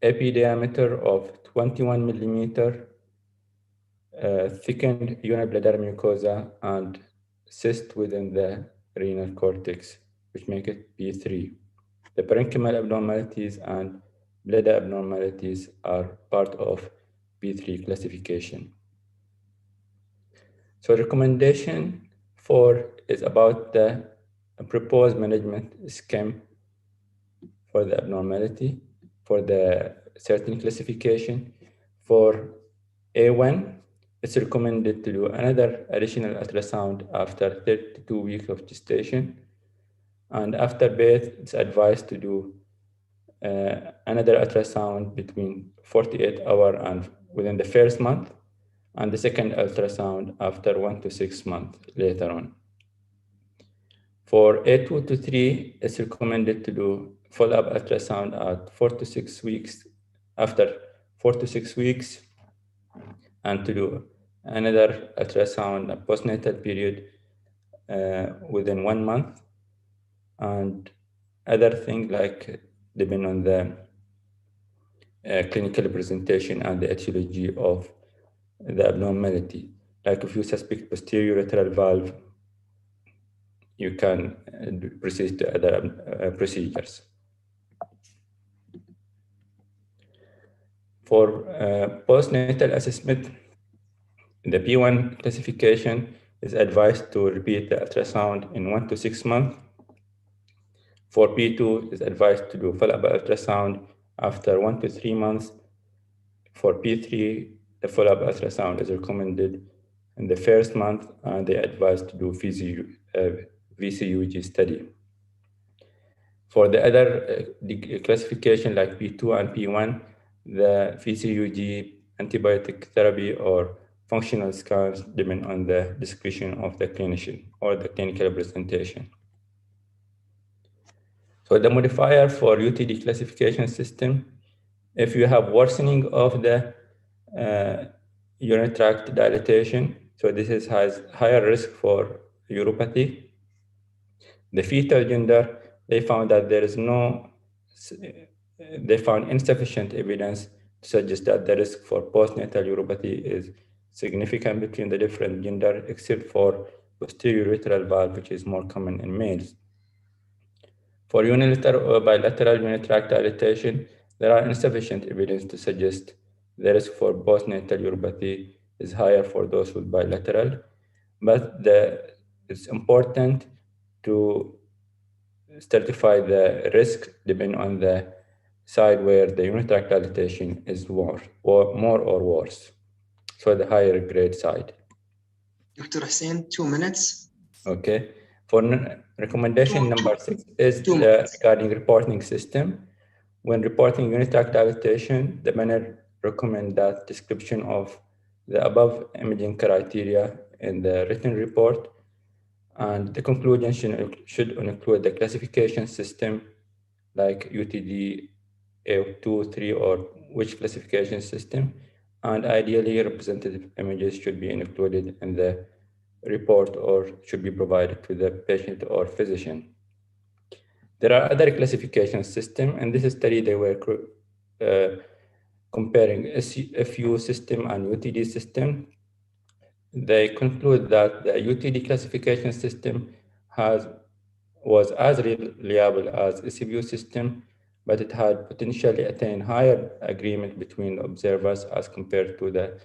epi diameter of 21 millimeter, thickened urinary bladder mucosa, and cyst within the renal cortex, which make it P3. The parenchymal abnormalities and bladder abnormalities are part of P3 classification. So recommendation 4 is about the proposed management scheme for the abnormality, for the certain classification. For A1, it's recommended to do another additional ultrasound after 32 weeks of gestation. And after birth, it's advised to do another ultrasound between 48 hours and within the first month, and the second ultrasound after 1 to 6 months later on. For A2 to 3, it's recommended to do follow-up ultrasound at 4 to 6 weeks, after 4 to 6 weeks, and to do another ultrasound, a postnatal period within 1 month, and other things like depending on the clinical presentation and the etiology of the abnormality. Like if you suspect posterior ureteral valve, you can proceed to other procedures. For postnatal assessment, the P1 classification is advised to repeat the ultrasound in 1 to 6 months. For P2, is advised to do follow-up ultrasound after 1 to 3 months. For P3, the follow-up ultrasound is recommended in the first month, and they advised to do VCUG study. For the other classification like P2 and P1, the VCUG antibiotic therapy or functional scans depend on the discretion of the clinician or the clinical presentation. So the modifier for UTD classification system, if you have worsening of the urinary tract dilatation, So this has higher risk for uropathy. The fetal gender, they found that they found insufficient evidence to suggest that the risk for postnatal uropathy is significant between the different gender, except for posterior urethral valve, which is more common in males. For unilateral or bilateral unitract dilatation, there are insufficient evidence to suggest the risk for postnatal uropathy is higher for those with bilateral, but it's important to stratify the risk depending on the side where the unitract dilatation is more or worse. So the higher grade side. Dr. Hussein, 2 minutes. Okay. For recommendation number 6 is regarding reporting system. When reporting unitract dilatation, the manner recommend that description of the above imaging criteria in the written report, and the conclusion should include the classification system like UTD A2, 3, or which classification system, and ideally representative images should be included in the report or should be provided to the patient or physician. There are other classification systems. In this study, they were comparing FU system and UTD system. They conclude that the UTD classification system was as reliable as SFU system, but it had potentially attained higher agreement between observers as compared to the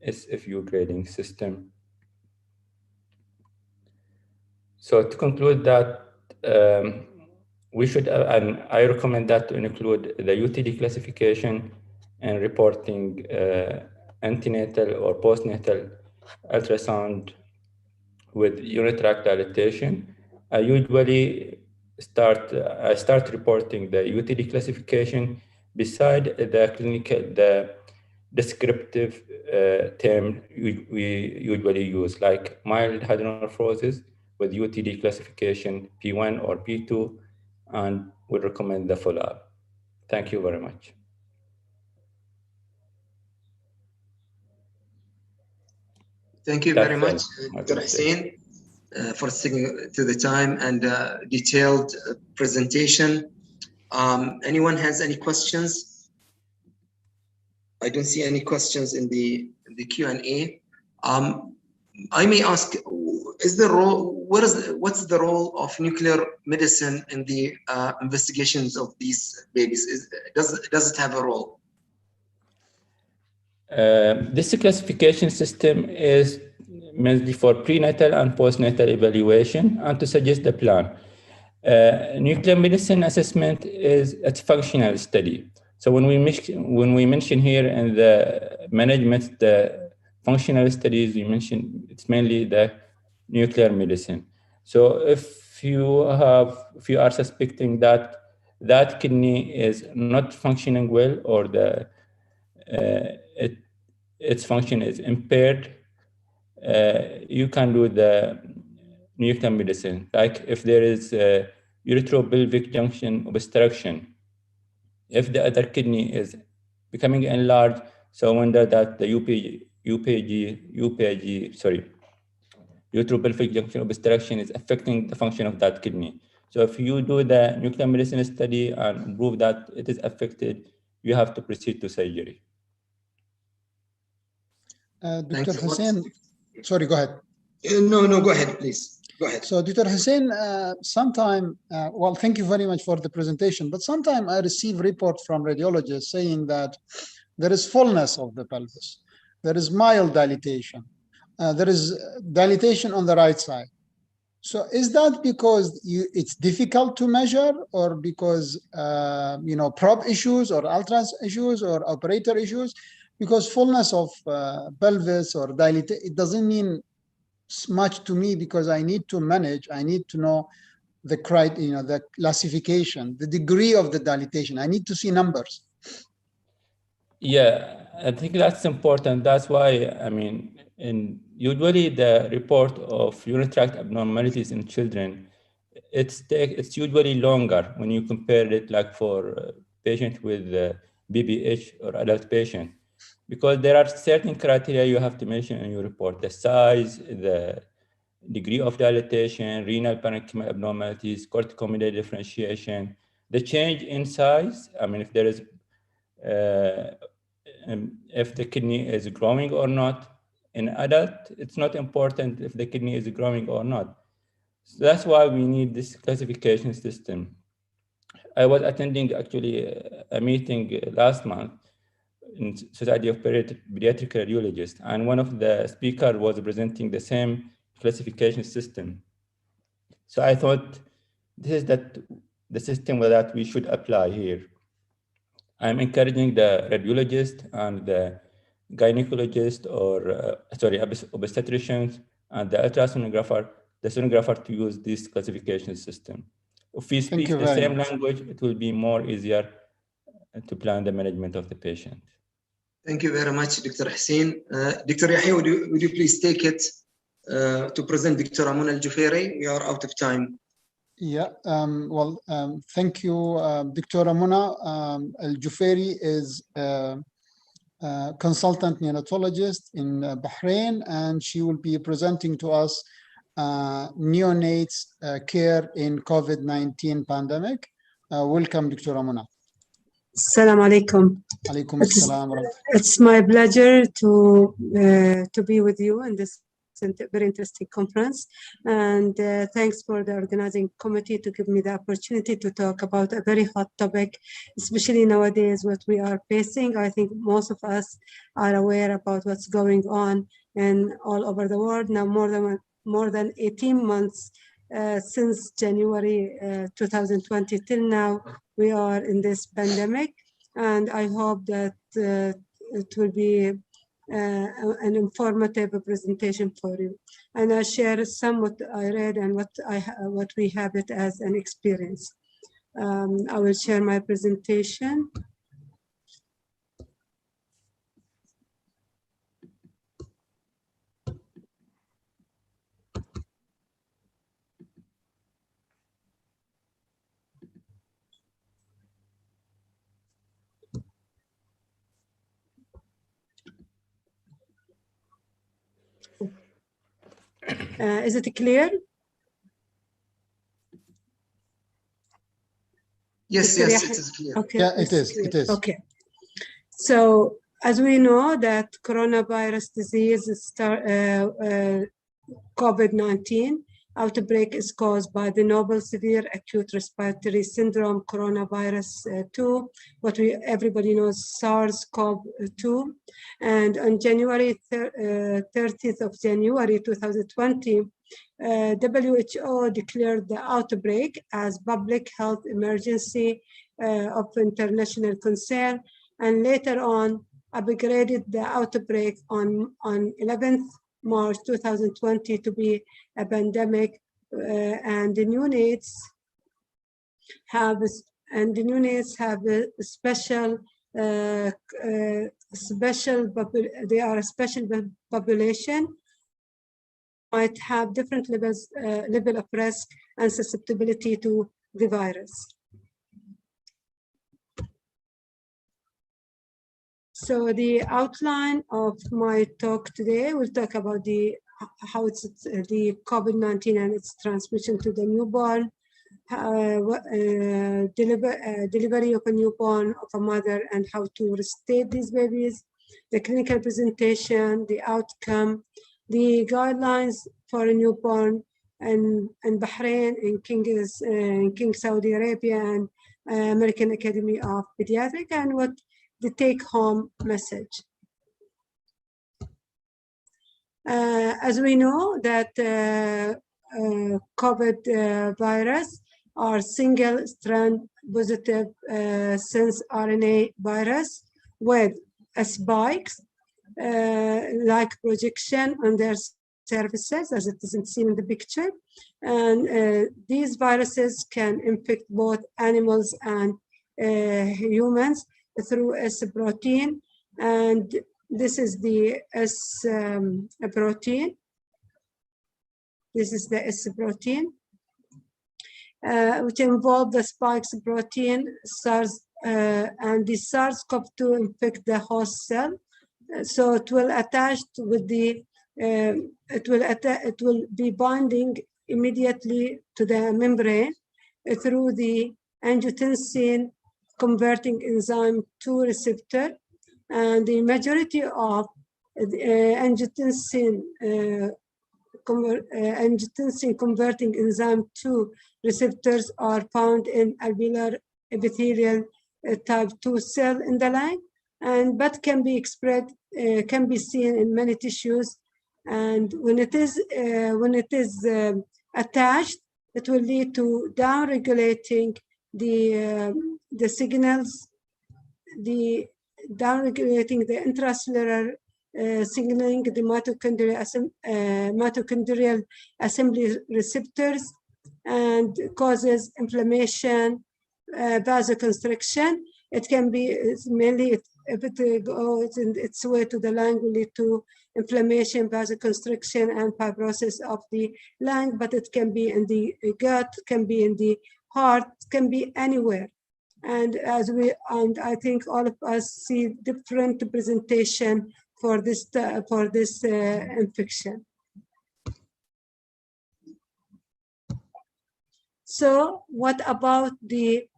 SFU grading system. So to conclude that, we should, and I recommend that to include the UTD classification and reporting antenatal or postnatal ultrasound with unitract dilatation. I usually start reporting the UTD classification beside the descriptive term we usually use, like mild hydronephrosis with UTD classification P1 or P2, and we recommend the follow-up. Thank you very much. Thank you very much, Dr. Hussein, for sticking to the time and detailed presentation. Anyone has any questions? I don't see any questions in the Q&A. I may ask, what's the role of nuclear medicine in the investigations of these babies? Does it have a role? This classification system is mainly for prenatal and postnatal evaluation and to suggest the plan. Nuclear medicine assessment is a functional study. So when we mention here in the management, the functional studies, we mention it's mainly the nuclear medicine. So if you are suspecting that kidney is not functioning well, or its function is impaired, you can do the nuclear medicine. Like if there is uretropelvic junction obstruction, if the other kidney is becoming enlarged, so wonder that the uretropelvic junction obstruction is affecting the function of that kidney. So if you do the nuclear medicine study and prove that it is affected, you have to proceed to surgery. Dr. Hussein, sorry, go ahead. No, go ahead, please. Go ahead. So, Dr. Hussein, well, thank you very much for the presentation, but sometimes I receive reports from radiologists saying that there is fullness of the pelvis, there is mild dilatation, there is dilatation on the right side. So is that because it's difficult to measure, or because, probe issues or ultrasound issues or operator issues? Because fullness of pelvis or dilatation, it doesn't mean much to me, because I need to manage, I need to know the criteria, the classification, the degree of the dilatation. I need to see numbers. Yeah, I think that's important. That's why, usually the report of urinary tract abnormalities in children, it's usually longer when you compare it like for patient with BPH or adult patient, because there are certain criteria you have to mention in your report: the size, the degree of dilatation, renal parenchymal abnormalities, corticomedullary differentiation, the change in size. I mean, if there is, if the kidney is growing or not. In adult, it's not important if the kidney is growing or not. So that's why we need this classification system. I was attending actually a meeting last month in Society of Pediatric Radiologists, and one of the speakers was presenting the same classification system. So I thought this is the system that we should apply here. I'm encouraging the radiologist and the gynecologist, or obstetricians, and the ultrasonographer, the sonographer, to use this classification system. If we speak the same language, it will be more easier to plan the management of the patient. Thank you very much, Dr. Hussein. Dr. Yahya, would you please take it to present Dr. Amuna Al-Jufairi? We are out of time. Yeah, thank you, Dr. Amuna. Al-Jufairi is a consultant neonatologist in Bahrain, and she will be presenting to us neonates care in COVID-19 pandemic. Welcome, Dr. Amuna. Assalamu alaikum. It's my pleasure to be with you in this very interesting conference, and thanks for the organizing committee to give me the opportunity to talk about a very hot topic, especially nowadays what we are facing. I think most of us are aware about what's going on in all over the world now. More than 18 months since January 2020 till now, we are in this pandemic, and I hope that it will be an informative presentation for you. And I share some what I read and what we have it as an experience. I will share my presentation. Is it clear? Yes, yes, it is clear. Okay. Yeah, it is. Okay. So as we know that coronavirus disease COVID-19 outbreak is caused by the novel severe acute respiratory syndrome coronavirus 2, what everybody knows, SARS-CoV-2. And on January 30th of January 2020, WHO declared the outbreak as public health emergency of international concern, and later on upgraded the outbreak on 11th March 2020 to be a pandemic, and the neonates have a special they are a special population, might have different level of risk and susceptibility to the virus. So the outline of my talk today will talk about how it's the COVID-19 and its transmission to the newborn, delivery of a newborn of a mother and how to restate these babies, the clinical presentation, the outcome, the guidelines for a newborn in Bahrain, in King Saudi Arabia, and American Academy of Pediatrics, and what the take-home message. As we know that COVID virus are single-strand positive sense RNA virus with spikes like projection on their surfaces, as it isn't seen in the picture. And these viruses can infect both animals and humans through S protein, and this is the S protein. This is the S protein, which involve the spikes protein, SARS, and the SARS-CoV-2 infect the host cell, So it will attach with the, it will be binding immediately to the membrane through the angiotensin converting enzyme 2 receptor, and the majority of angiotensin converting enzyme 2 receptors are found in alveolar epithelial type 2 cell in the lung, and but can be expressed, can be seen in many tissues. And when it is attached, it will lead to downregulating the signals, downregulating the intracellular signaling, the mitochondrial assembly receptors, and causes inflammation, vasoconstriction. It can be mainly, if it goes in its way to the lung, will lead to inflammation, vasoconstriction, and fibrosis of the lung, but it can be in the gut, can be in the heart, can be anywhere. And I think all of us see different presentation for this infection. So what about the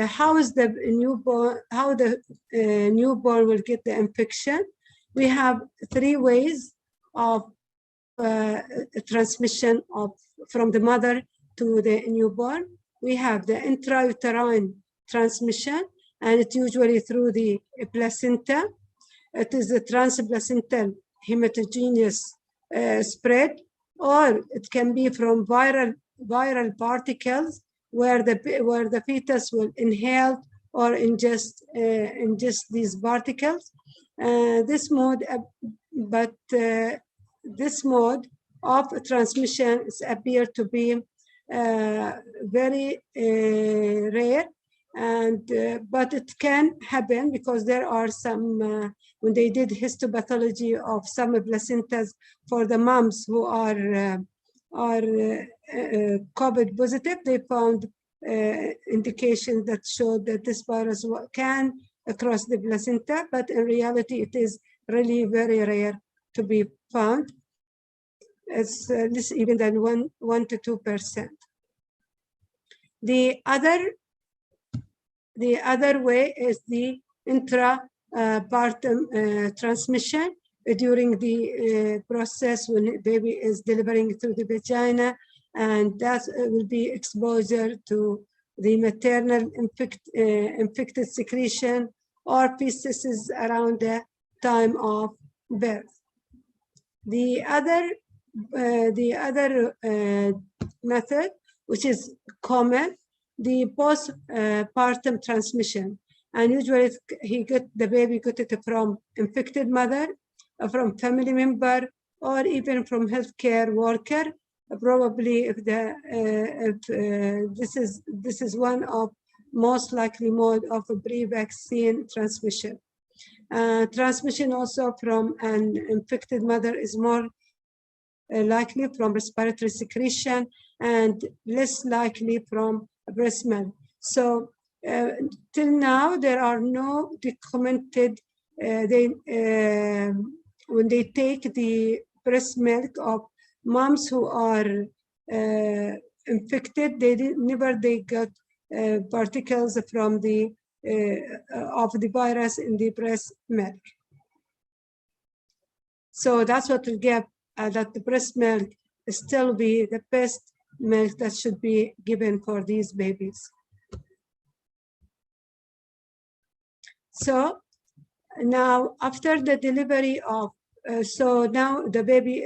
how is the newborn, how the newborn will get the infection? We have 3 ways of transmission from the mother to the newborn. We have the intrauterine transmission, and it's usually through the placenta. It is a transplacental hematogenous spread, or it can be from viral particles where the fetus will inhale or ingest these particles. This mode of transmission appear to be very rare, and but it can happen because there are some when they did histopathology of some placentas for the moms who are COVID positive, they found indications that showed that this virus can cross the placenta, but in reality it is really very rare to be found. It's less even than 1 to 2%. The other way is the intrapartum transmission during the process when baby is delivering through the vagina, and that will be exposure to the maternal infected secretion or feces around the time of birth. The other method, which is common, the postpartum transmission, and usually the baby got it from infected mother, from family member, or even from healthcare worker. Probably if this is one of most likely mode of a pre-vaccine transmission. Transmission also from an infected mother is more likely from respiratory secretion and less likely from breast milk. So till now there are no documented when they take the breast milk of moms who are infected, they got particles from the of the virus in the breast milk. So that's what will give that the breast milk still be the best milk that should be given for these babies. So now after the delivery of so now the baby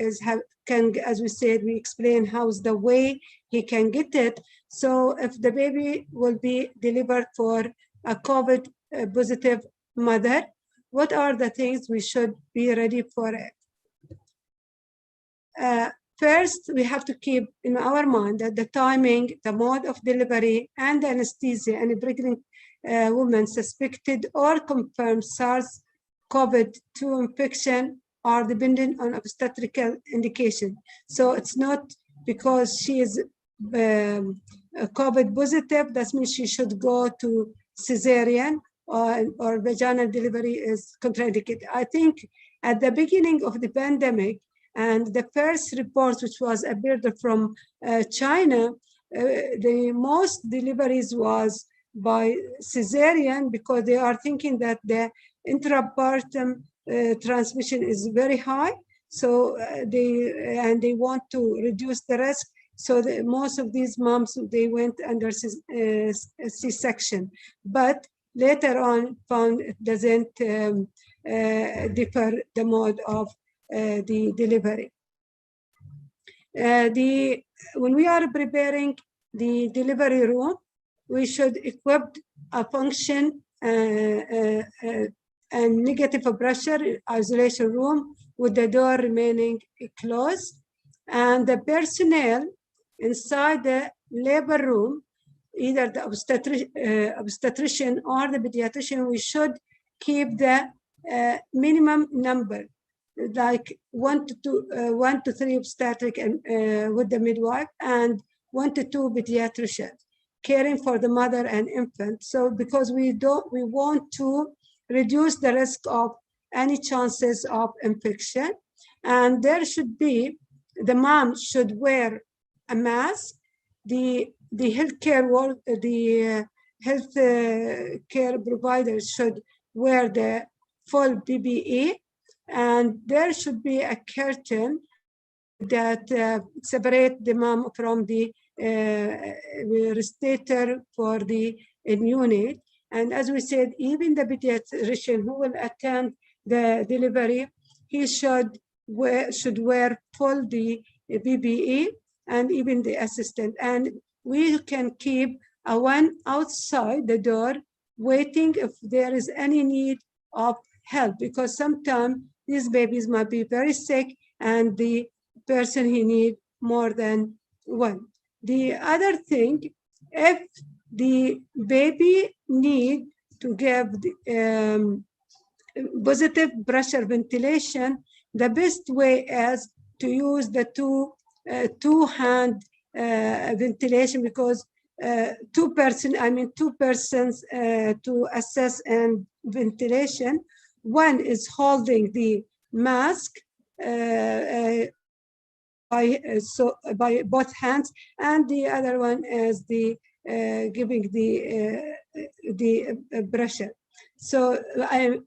can, as we said, we explain how's the way he can get it. So if the baby will be delivered for a COVID positive mother, what are the things we should be ready for it? First, we have to keep in our mind that the timing, the mode of delivery, and the anesthesia and a pregnant woman suspected or confirmed SARS-CoV-2 infection are dependent on obstetrical indication. So it's not because she is COVID positive, that means she should go to cesarean, or vaginal delivery is contraindicated. I think at the beginning of the pandemic and the first report, which was appeared from China, the most deliveries was by cesarean because they are thinking that the intrapartum transmission is very high. So they want to reduce the risk. So most of these moms, they went under C-section, but later on found it doesn't differ the mode of the delivery. When we are preparing the delivery room, we should equip a function and negative pressure isolation room with the door remaining closed, and the personnel inside the labor room, either the obstetrician or the pediatrician, we should keep the minimum number, like 1 to 3 obstetric and with the midwife, and 1 to 2 pediatricians caring for the mother and infant. So because we want to reduce the risk of any chances of infection, and there should be, the mom should wear a mask. The healthcare care providers should wear the full PPE, and there should be a curtain that separate the mom from the restator for the neonate. And as we said, even the pediatrician who will attend the delivery, he should wear full the PPE, and even the assistant. And we can keep one outside the door waiting if there is any need of help, because sometimes these babies might be very sick and the person he need more than one. The other thing, if the baby need to give the, positive pressure ventilation, the best way is to use the two-hand ventilation, because two persons to assess and ventilation. One is holding the mask by both hands, and the other one is the giving the pressure. So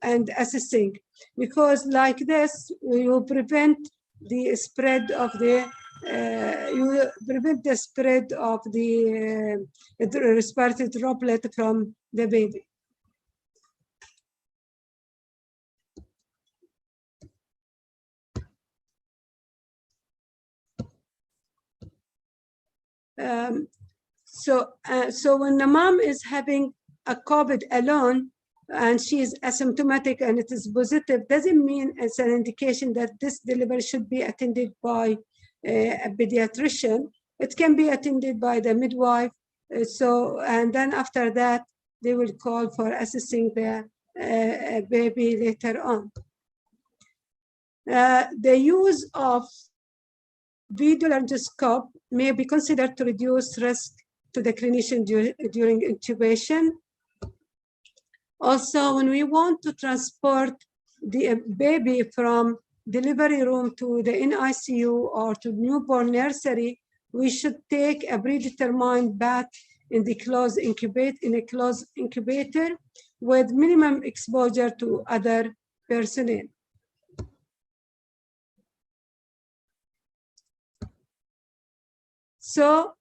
and assessing, because like this we will prevent the spread of the respiratory droplet from the baby. So when the mom is having a COVID alone and she is asymptomatic and it is positive, doesn't mean it's an indication that this delivery should be attended by a pediatrician. It can be attended by the midwife. And then after that, they will call for assessing the baby later on. The use of video laryngoscope may be considered to reduce risk to the clinician during intubation. Also, when we want to transport the baby from delivery room to the NICU or to newborn nursery, we should take a predetermined bath in the closed incubator with minimum exposure to other personnel. So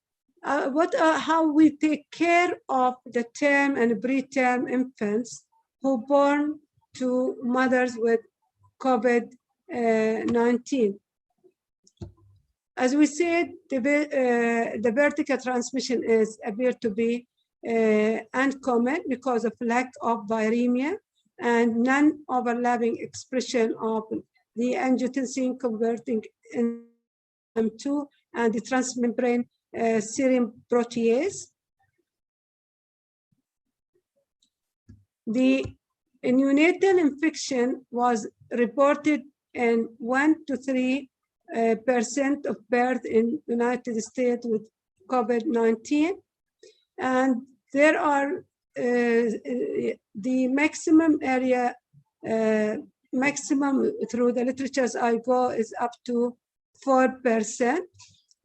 how we take care of the term and preterm infants who born to mothers with COVID-19. As we said, the vertical transmission appeared to be uncommon because of lack of viremia and non-overlapping expression of the angiotensin converting enzyme 2 and the transmembrane serum protease. The neonatal infection was reported in 1 to 3% of births in United States with COVID-19. And there are the maximum area, maximum through the literatures I go is up to 4%.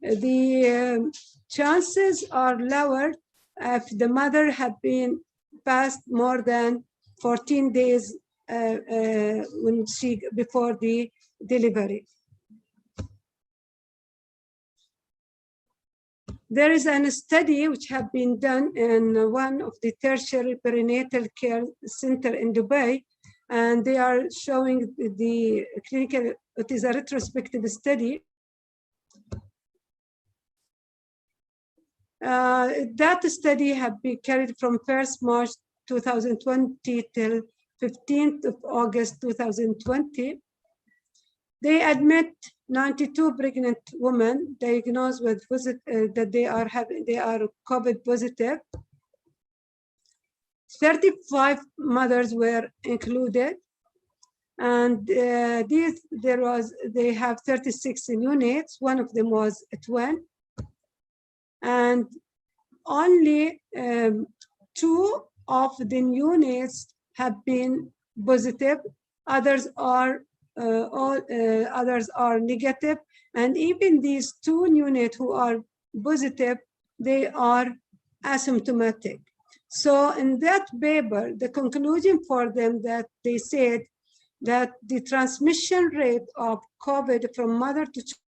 The chances are lower if the mother had been past more than 14 days when before the delivery. There is a study which has been done in one of the tertiary perinatal care center in Dubai, and they are showing the clinical, it is a retrospective study. That study has been carried from 1st March 2020 till 15th of August 2020. They admit 92 pregnant women diagnosed with that they are COVID positive. 35 mothers were included, and they have 36 units. One of them was a twin, and only 2 of the units have been positive. Others are others are negative, and even these 2 units who are positive, they are asymptomatic. So in that paper, the conclusion for them that they said that the transmission rate of COVID from mother to child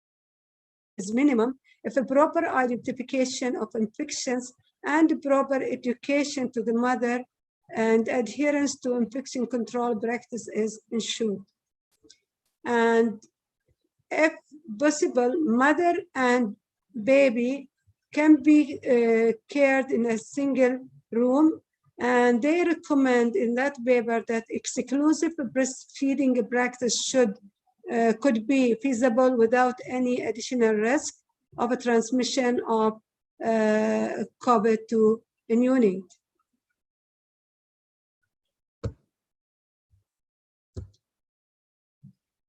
is minimum if a proper identification of infections and proper education to the mother and adherence to infection control practice is ensured. And if possible, mother and baby can be cared in a single room, and they recommend in that paper that exclusive breastfeeding practice could be feasible without any additional risk of a transmission of COVID to a unit.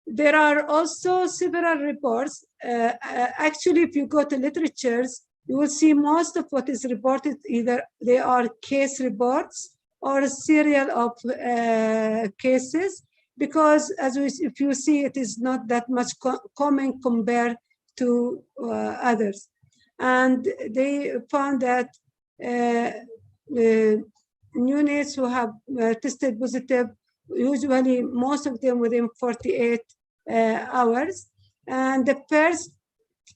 There are also several reports. Actually, if you go to literatures, you will see most of what is reported, either they are case reports or a serial of cases, because if you see, it is not that much common compared to others. And they found that neonates who have tested positive, usually most of them within 48 hours. And the first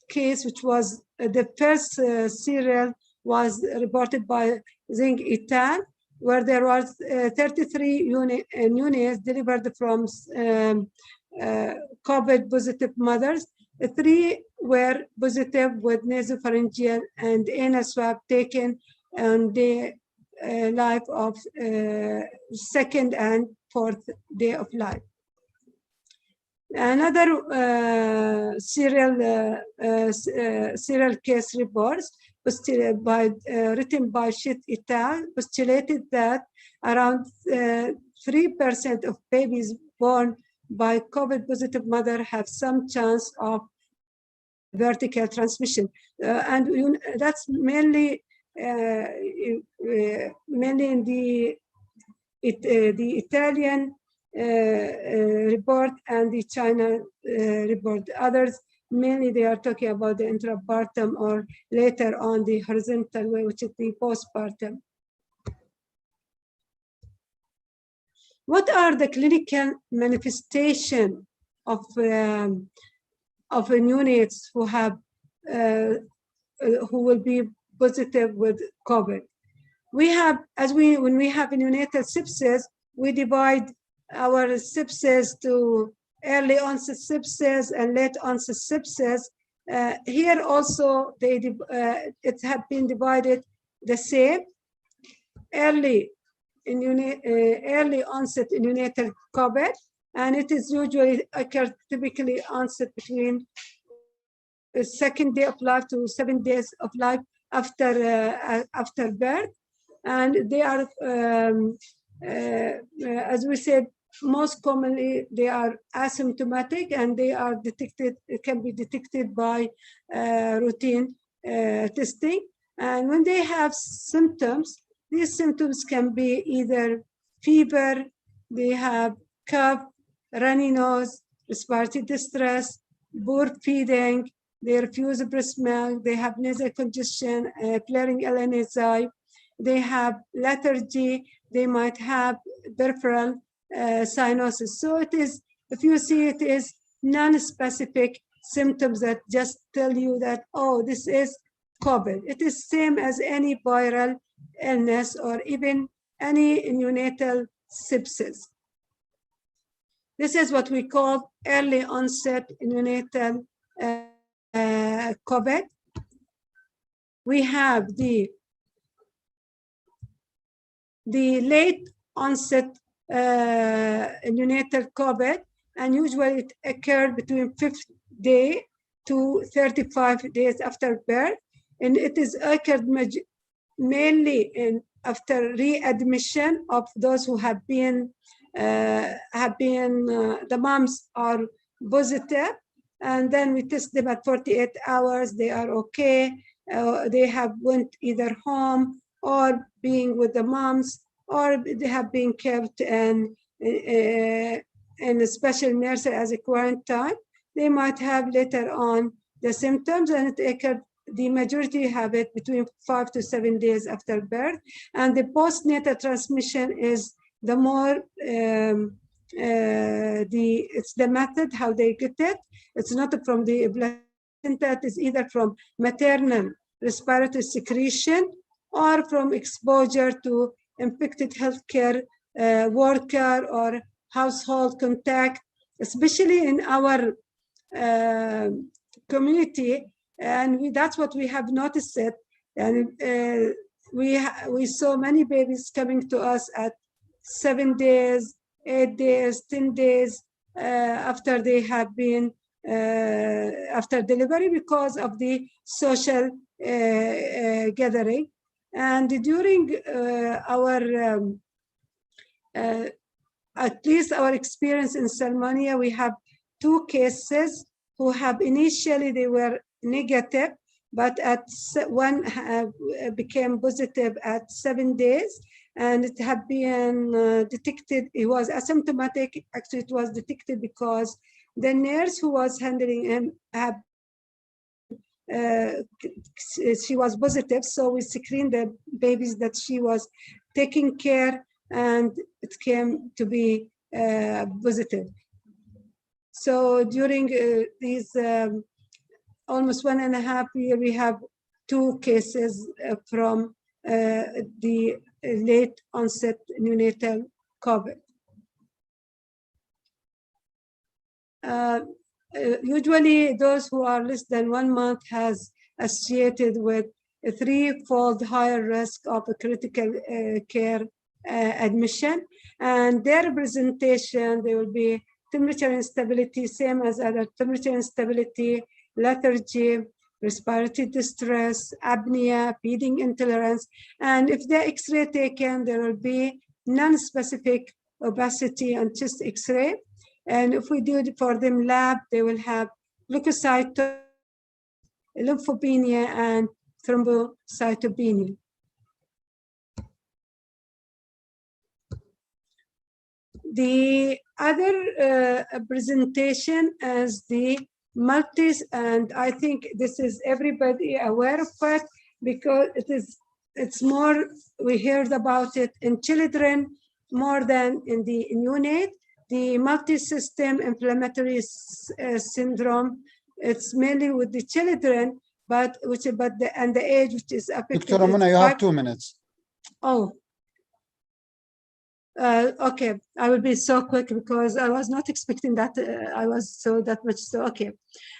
case, which was the first serial, was reported by Zing Itan, where there was 33 units delivered from COVID positive mothers. 3 were positive with nasopharyngeal and anal swab taken on the life of 2nd and 4th day of life. Another serial case reports written by Shit et al. Postulated that around 3% of babies born by COVID positive mother have some chance of vertical transmission, and that's mainly in the Italian report and the China report. Others, mainly they are talking about the intrapartum or later on the horizontal way, which is the postpartum. What are the clinical manifestation of neonates who have who will be positive with COVID? We have, when we have neonatal sepsis, we divide our sepsis to early onset sepsis and late onset sepsis. Here also, it has been divided the same. Early onset neonatal COVID, and it is usually typically onset between the 2nd day of life to 7 days of life after birth, and they are, as we said, most commonly they are asymptomatic, and they are detected. It can be detected by routine testing, and when they have symptoms, These symptoms can be either fever, they have cough, runny nose, respiratory distress, poor feeding, they refuse breast milk, they have nasal congestion, flaring LNSI, they have lethargy, they might have peripheral cyanosis. So it is, if you see, it is non-specific symptoms that just tell you that, oh, this is COVID. It is same as any viral illness or even any neonatal sepsis. This is what we call early onset neonatal COVID. We have the late onset neonatal COVID, and usually it occurred between 5th day to 35 days after birth, and it is occurred mainly after readmission of those who have been the moms are positive, and then we test them at 48 hours. They are okay. They have went either home or being with the moms, or they have been kept in a special nursery as a quarantine. They might have later on the symptoms, and it occurred. The majority have it between 5 to 7 days after birth, and the postnatal transmission is the more it's the method how they get it. It's not from the placenta. It is either from maternal respiratory secretion or from exposure to infected healthcare worker or household contact, especially in our community. And that's what we have noticed it. And we saw many babies coming to us at 7 days, 8 days, 10 days after they have been after delivery because of the social gathering. And during our at least our experience in Salmonia, we have 2 cases who have initially they were negative, but at one became positive at 7 days, and it had been detected. It was asymptomatic. Actually, it was detected because the nurse who was handling him she was positive, so we screened the babies that she was taking care, and it came to be positive. So during these almost 1.5 years, we have 2 cases from the late onset neonatal COVID. Usually those who are less than 1 month has associated with a 3-fold higher risk of a critical care admission, and their presentation, there will be temperature instability, same as other temperature instability, lethargy, respiratory distress, apnea, feeding intolerance, and if the X-ray taken, there will be non-specific obesity on chest X-ray. And if we do it for them lab, they will have leukocytosis, lymphopenia, and thrombocytopenia. The other presentation is the multis, and I think this is everybody aware of it because it's more, we heard about it in children more than in the neonate. The multi-system inflammatory syndrome, it's mainly with the children, but the age which is affected. Dr. Ramona, you have 2 minutes. Oh. Okay, I will be so quick because I was not expecting that. I was so that much. So okay,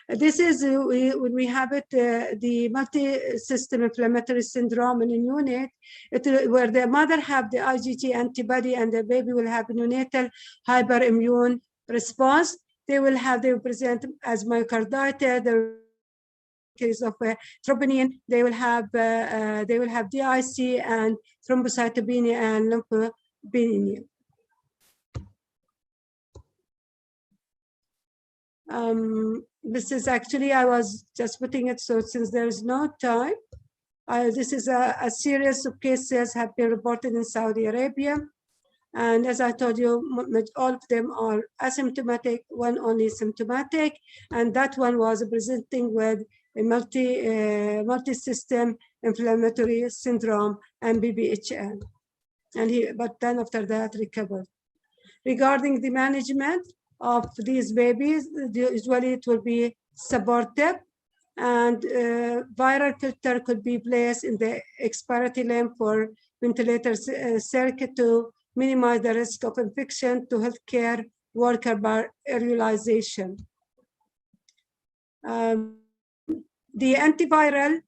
this is when we have it, the multi-system inflammatory syndrome in a neonate, where the mother have the IgG antibody and the baby will have neonatal hyperimmune response. They will present as myocarditis. The case of troponin, they will have DIC and thrombocytopenia and lymphopenia. This is actually, I was just putting it, so since there is no time, This is a series of cases have been reported in Saudi Arabia. And as I told you, all of them are asymptomatic, one only symptomatic, and that one was presenting with a multi-system inflammatory syndrome and BPHN. But then after that, recovered. Regarding the management of these babies, usually it will be supportive, and viral filter could be placed in the expiratory limb for ventilator circuit to minimize the risk of infection to healthcare worker by aerosolization. The antiviral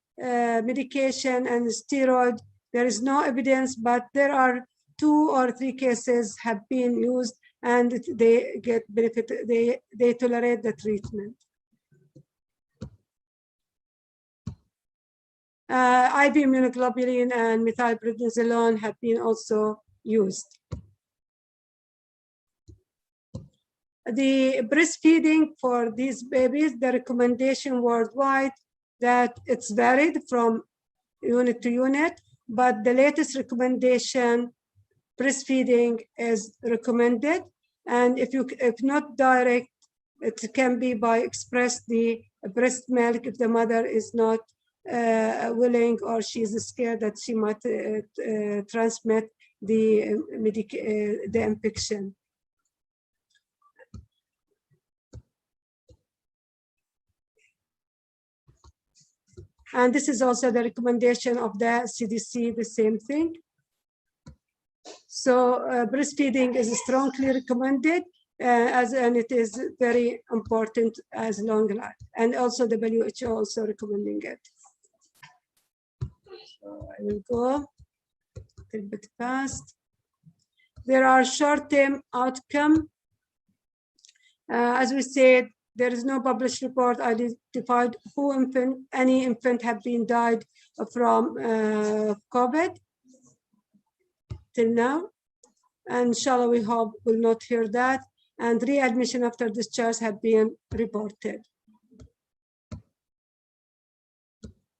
medication and steroid, there is no evidence, but there are 2 or 3 cases have been used and they get benefit, they tolerate the treatment. IV immunoglobulin and methylprednisolone have been also used. The breastfeeding for these babies, the recommendation worldwide that it's varied from unit to unit, but the latest recommendation, breastfeeding is recommended. And if not direct, it can be by express the breast milk if the mother is not willing or she's scared that she might transmit the infection. And this is also the recommendation of the CDC, the same thing. So breastfeeding is strongly recommended and it is very important as long life. And also the WHO also recommending it. So I will go a little bit fast. There are short-term outcome. As we said, there is no published report identified any infant have been died from COVID till now. And inshallah, we hope will not hear that. And readmission after discharge have been reported.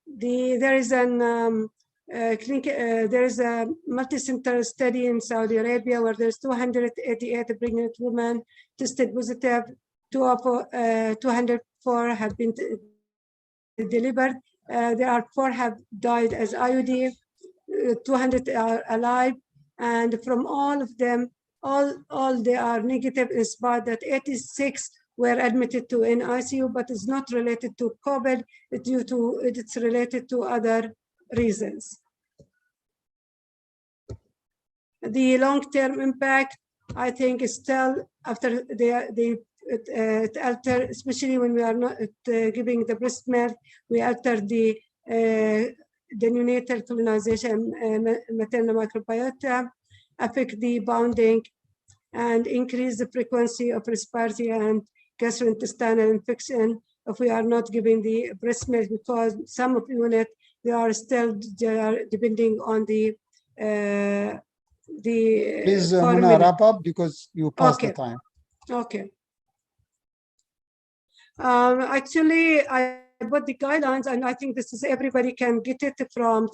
There is a multi-center study in Saudi Arabia where there's 288 pregnant women tested positive. 204 have been delivered. There are 4 have died as IUD. 200 are alive, and from all of them, all they are negative, in spite that 86 were admitted to in ICU, but it's not related to COVID. It's related to other reasons. The long-term impact, I think, is still after it alter, especially when we are not giving the breast milk, we alter the neonatal colonization, maternal microbiota, affect the bonding, and increase the frequency of respiratory and gastrointestinal infection if we are not giving the breast milk, because some of the unit they are depending on the Please, Muna, wrap up because you passed the time. Okay. Actually, I put the guidelines, and I think this is everybody can get it from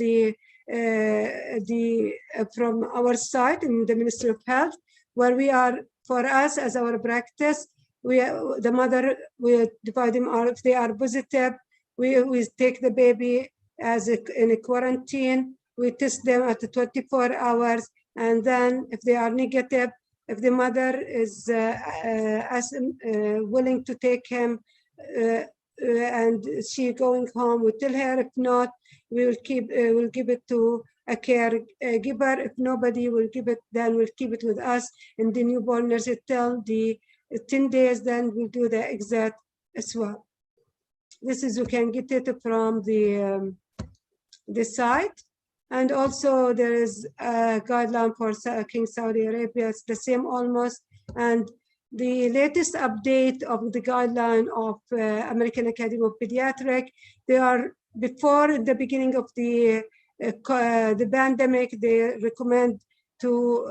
from our side in the Ministry of Health, where we are, for us as our practice, the mother, we divide them out. If they are positive, we take the baby as in a quarantine. We test them at 24 hours, and then if they are negative, if the mother is willing to take him and she going home, we tell her. If not, we will we'll give it to a caregiver. If nobody will give it, then we'll keep it with us in the newborn nursery till the 10 days. Then we'll do the exact swab. This is, you can get it from the site. And also there is a guideline for King Saudi Arabia. It's the same almost. And the latest update of the guideline of American Academy of Pediatrics, they are before the beginning of the pandemic, they recommend to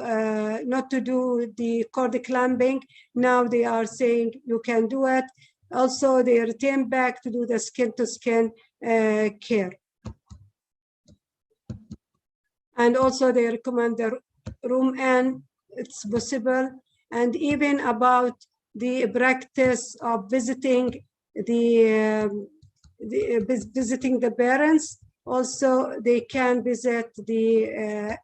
not to do the cord clamping. Now they are saying you can do it. Also, they return back to do the skin-to-skin care. And also they recommend the room N, it's possible. And even about the practice of visiting visiting the parents, also they can visit the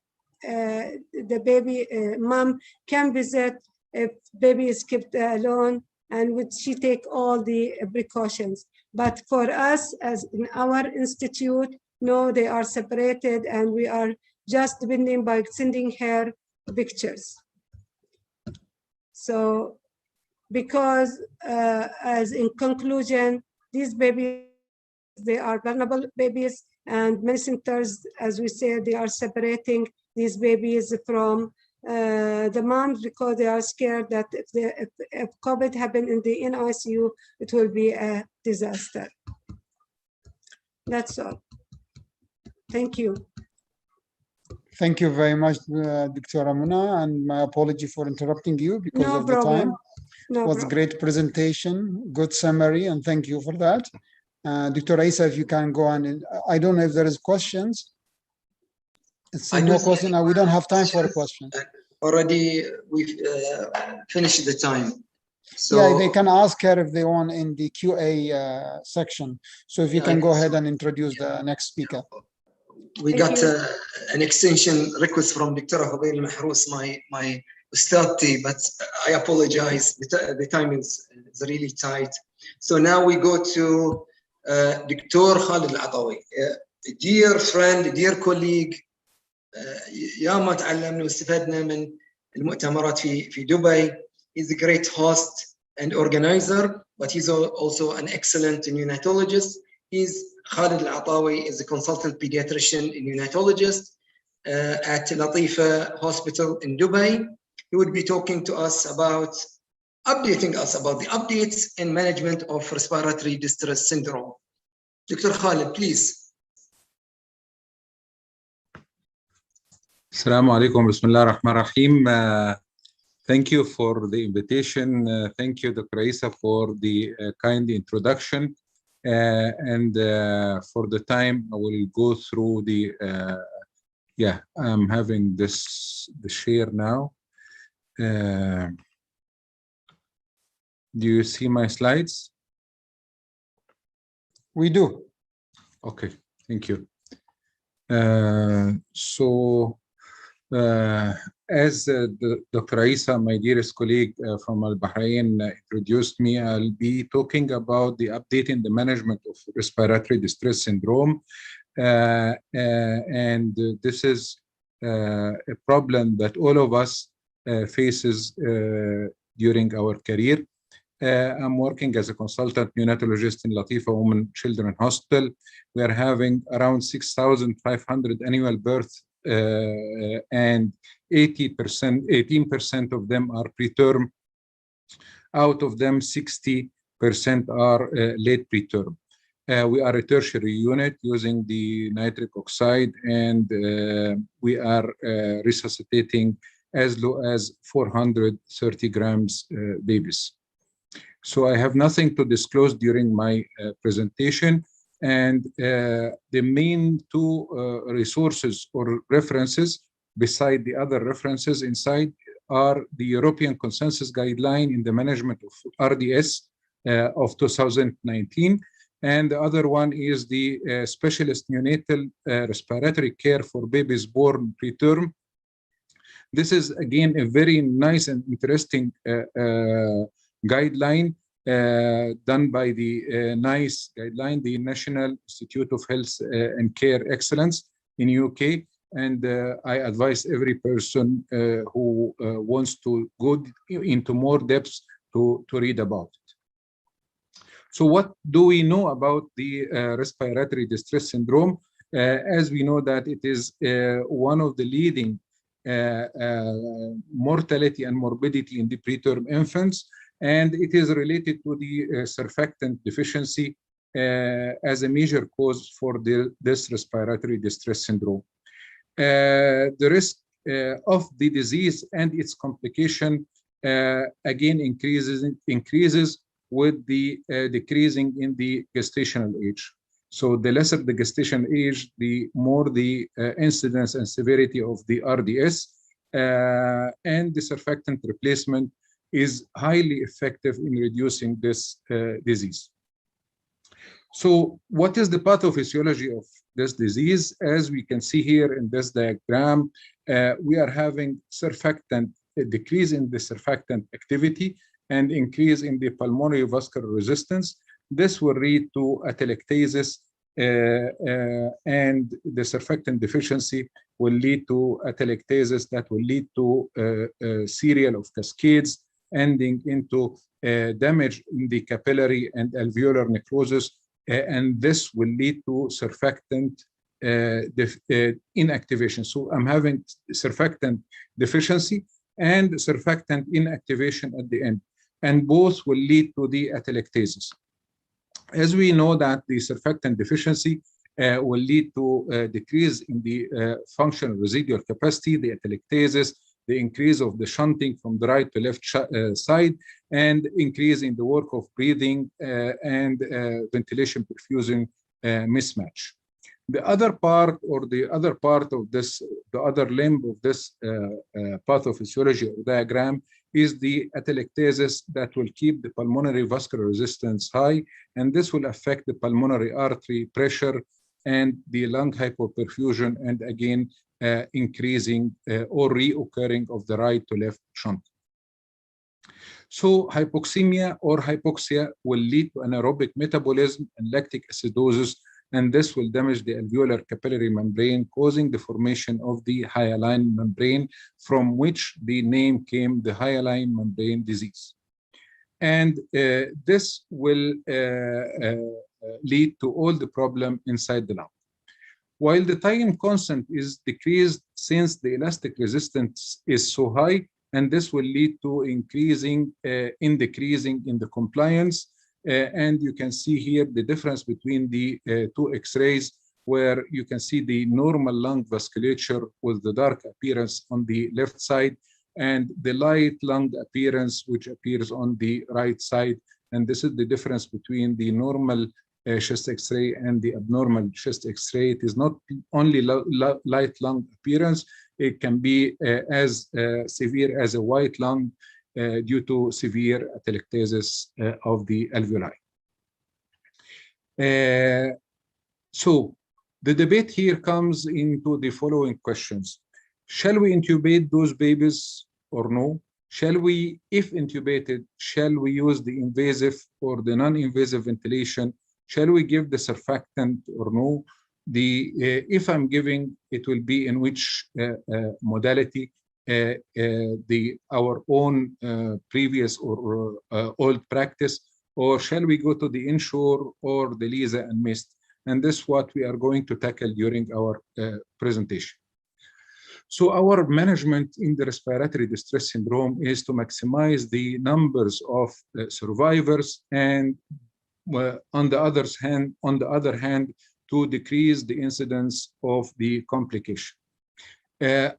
baby, mom can visit if baby is kept alone, and would she take all the precautions. But for us, as in our institute, no, they are separated, and we are just depending by sending her pictures. So, because as in conclusion, these babies, they are vulnerable babies, and many centers, as we said, they are separating these babies from the moms because they are scared that if COVID happened in the NICU, it will be a disaster. That's all. Thank you. Thank you very much, Dr. Amuna, and my apology for interrupting you because No of problem. the time. No It was a problem. great presentation, good summary, and thank you for that. Dr. Isa, if you can go on. I don't know if there is questions. It's no question. We don't have time for a question. Already we've finished the time. So yeah, they can ask her if they want in the QA section. So if you can go ahead and introduce the next speaker. We got an extension request from Dr. Hubayl Mahrous, my ustadti, but I apologize. The time is really tight. So now we go to Dr. Khalid Al-Atawi, a dear friend, a dear colleague. ياما تعلمنا واستفدنا من المؤتمرات في دبي. He's a great host and organizer, but he's also an excellent neonatologist. Khalid Al-Atawi is a consultant pediatrician and neonatologist at Latifa Hospital in Dubai. He would be talking to us about, updating us about the updates in management of respiratory distress syndrome. Dr. Khalid, please. Assalamu alaikum, bismillah ar-Rahman ar-Rahim. Thank you for the invitation. Thank you, Dr. Isa, for the kind introduction. And for the time, I will go through the, I'm having the share now. Do you see my slides? We do. Okay, thank you. As Dr. Isa, my dearest colleague from Al-Bahrain, introduced me, I'll be talking about the update in the management of respiratory distress syndrome. And this is a problem that all of us faces during our career. I'm working as a consultant neonatologist in Latifa Women Children Hospital. We are having around 6,500 annual births, and 18% of them are preterm. Out of them, 60% are late preterm. We are a tertiary unit using the nitric oxide, and we are resuscitating as low as 430 grams babies. So I have nothing to disclose during my presentation. And the main two resources or references beside the other references inside are the European Consensus Guideline in the Management of RDS of 2019. And the other one is the Specialist Neonatal Respiratory Care for Babies Born Preterm. This is, again, a very nice and interesting guideline done by the NICE guideline, the National Institute of Health and Care Excellence in UK. And I advise every person who wants to go into more depths to read about it. So what do we know about the respiratory distress syndrome? As we know that it is one of the leading mortality and morbidity in the preterm infants, and it is related to the surfactant deficiency as a major cause for this respiratory distress syndrome. The risk of the disease and its complication again increases with the decreasing in the gestational age. So the lesser the gestation age, the more the incidence and severity of the RDS, and the surfactant replacement is highly effective in reducing this disease. So what is the pathophysiology of this disease? As we can see here in this diagram, we are having surfactant, a decrease in the surfactant activity and increase in the pulmonary vascular resistance. This will lead to atelectasis, and the surfactant deficiency will lead to atelectasis that will lead to a serial of cascades ending into damage in the capillary and alveolar necrosis, and this will lead to surfactant inactivation. So I'm having surfactant deficiency and surfactant inactivation at the end, and both will lead to the atelectasis. As we know that the surfactant deficiency will lead to a decrease in the functional residual capacity, the atelectasis, the increase of the shunting from the right to left side, and increase in the work of breathing and ventilation perfusion mismatch. The other part, or the other part of this, the other limb of this pathophysiology diagram is the atelectasis that will keep the pulmonary vascular resistance high, and this will affect the pulmonary artery pressure and the lung hypoperfusion, and again increasing or reoccurring of the right to left shunt. So hypoxemia or hypoxia will lead to anaerobic metabolism and lactic acidosis, and this will damage the alveolar capillary membrane, causing the formation of the hyaline membrane, from which the name came, the hyaline membrane disease. And this will lead to all the problem inside the lung. While the time constant is decreased since the elastic resistance is so high, and this will lead to increasing decreasing in the compliance. And you can see here the difference between the two X-rays, where you can see the normal lung vasculature with the dark appearance on the left side, and the light lung appearance, which appears on the right side. And this is the difference between the normal chest X-ray and the abnormal chest X-ray. It is not only light lung appearance, it can be as severe as a white lung due to severe atelectasis of the alveoli. So the debate here comes into the following questions. Shall we intubate those babies or no? Shall we, if intubated, shall we use the invasive or the non-invasive ventilation? Shall we give the surfactant or no? If I'm giving, it will be in which modality? Our own previous or old practice, or shall we go to the inshore or the LISA and MIST? And this is what we are going to tackle during our presentation. So our management in the respiratory distress syndrome is to maximize the numbers of survivors, and on the other hand, to decrease the incidence of the complication.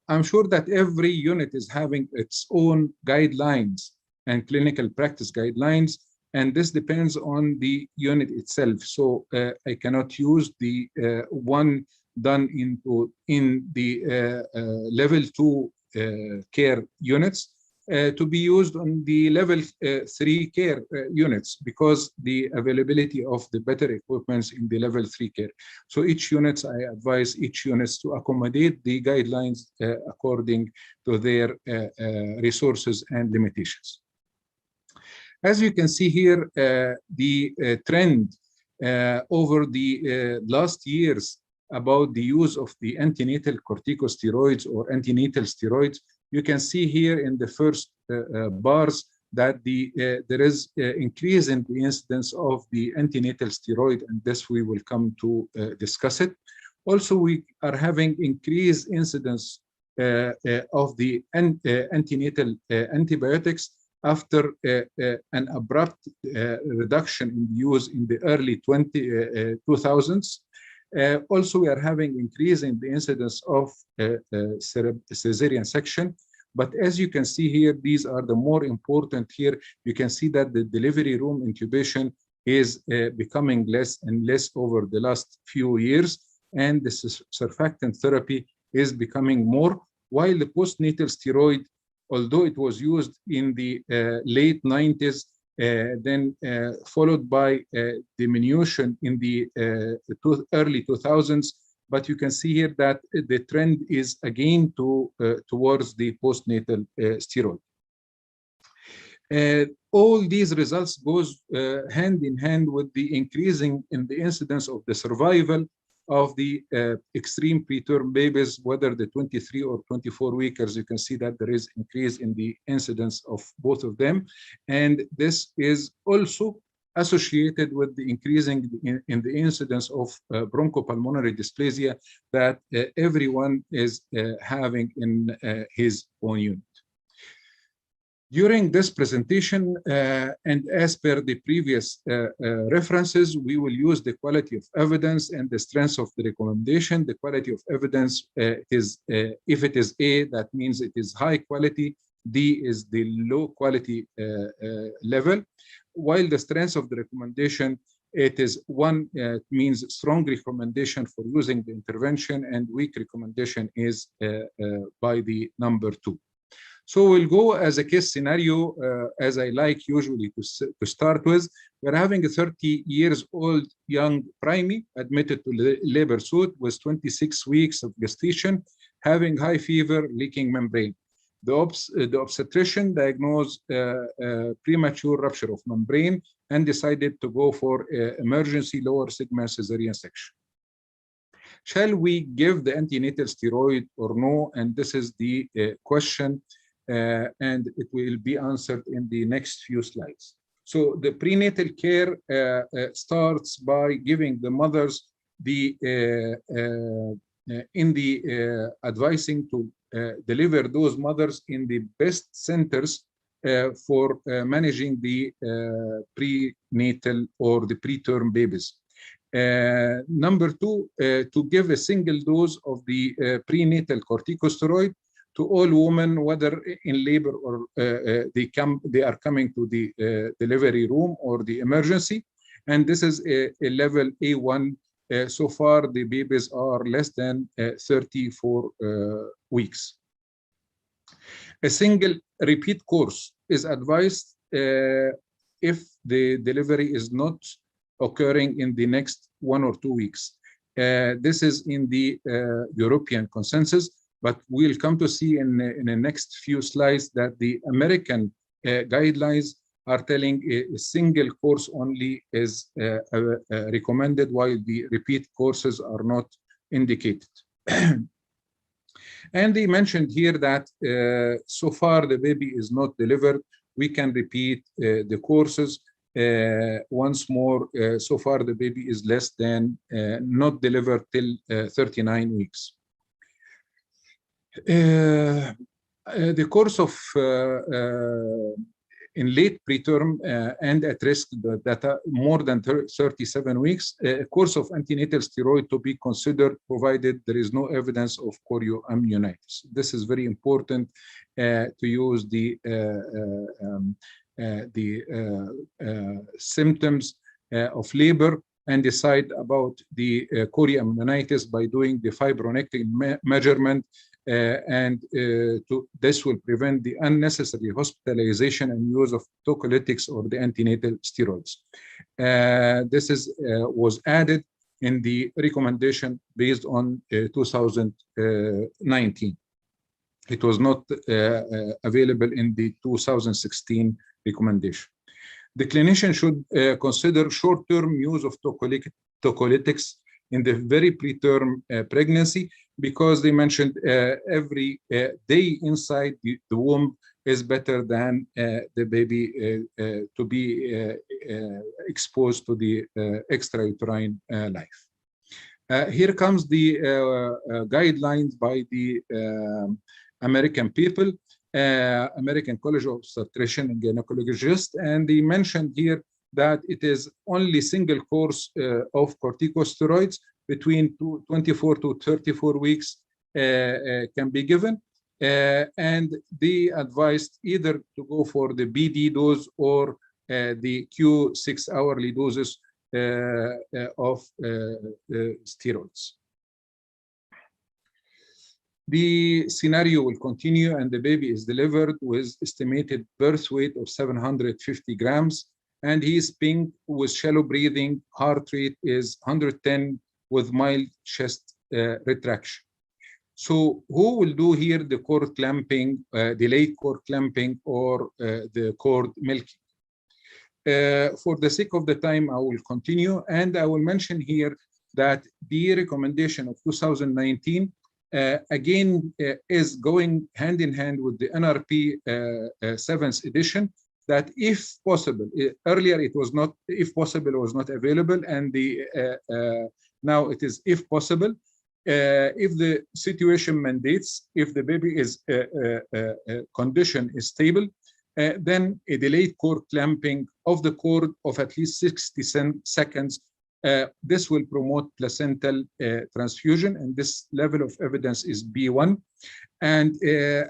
I'm sure that every unit is having its own guidelines and clinical practice guidelines, and this depends on the unit itself. So I cannot use the one done in the level 2 care units to be used on the level 3 care units, because the availability of the better equipments in the level 3 care. So each unit, I advise each units to accommodate the guidelines according to their resources and limitations. As you can see here, the trend over the last years about the use of the antenatal corticosteroids or antenatal steroids, you can see here in the first bars that there is increase in the incidence of the antenatal steroid, and this we will come to discuss it. Also, we are having increased incidence of the antenatal antibiotics after an abrupt reduction in use in the early 2000s. Also, we are having increase in the incidence of cesarean section. But as you can see here, these are the more important here. You can see that the delivery room intubation is becoming less and less over the last few years, and the surfactant therapy is becoming more, while the postnatal steroid, although it was used in the late 90s, then followed by diminution in the early 2000s. But you can see here that the trend is again towards the postnatal steroid. All these results goes hand in hand with the increasing in the incidence of the survival of the extreme preterm babies, whether the 23 or 24 weekers. You can see that there is increase in the incidence of both of them. And this is also associated with the increasing in the incidence of bronchopulmonary dysplasia that everyone is having in his own unit. During this presentation, and as per the previous references, we will use the quality of evidence and the strength of the recommendation. The quality of evidence is, if it is A, that means it is high quality. D is the low quality level, while the strength of the recommendation, it is one, means strong recommendation for using the intervention, and weak recommendation is by the number 2. So we'll go as a case scenario, as I like usually to start with. We're having a 30-year-old young primate admitted to labor suit with 26 weeks of gestation, having high fever, leaking membrane. The obstetrician diagnosed premature rupture of membrane and decided to go for emergency lower segment cesarean section. Shall we give the antenatal steroid or no? And this is the question. And it will be answered in the next few slides. So the prenatal care starts by giving the mothers the advising to deliver those mothers in the best centers for managing the prenatal or the preterm babies. Number 2, to give a single dose of the prenatal corticosteroid to all women, whether in labor or they are coming to the delivery room or the emergency. And this is a level A1. So far, the babies are less than 34 weeks. A single repeat course is advised if the delivery is not occurring in the next 1 or 2 weeks. This is in the European consensus. But we'll come to see in the next few slides that the American guidelines are telling a single course only is recommended, while the repeat courses are not indicated. And they mentioned here that so far the baby is not delivered. We can repeat the courses once more. So far the baby is less than not delivered till 39 weeks. The course of in late preterm and at risk that more than 37 weeks, a course of antenatal steroid to be considered provided there is no evidence of chorioamnionitis. This is very important to use the symptoms of labor and decide about the chorioamnionitis by doing the fibronectin measurement. This will prevent the unnecessary hospitalization and use of tocolytics or the antenatal steroids. This was added in the recommendation based on 2019. It was not available in the 2016 recommendation. The clinician should consider short-term use of tocolytics in the very preterm pregnancy, because they mentioned every day inside the womb is better than the baby to be exposed to the extrauterine life. Here comes the guidelines by the American people, American College of Obstetricians and Gynecologists, and they mentioned here that it is only single course of corticosteroids between 24 to 34 weeks can be given. And they advised either to go for the BD dose or the Q6 hourly doses of steroids. The scenario will continue, and the baby is delivered with estimated birth weight of 750 grams, and he is pink with shallow breathing. Heart rate is 110 with mild chest retraction. So who will do here the cord clamping, delayed cord clamping, or the cord milking? For the sake of the time, I will continue, and I will mention here that the recommendation of 2019 again is going hand in hand with the NRP 7th edition, that if possible, earlier it was not, if possible was not available, and the now it is if possible. If the situation mandates, if the baby is condition is stable, then a delayed cord clamping of the cord of at least 60 seconds. This will promote placental transfusion, and this level of evidence is B1. And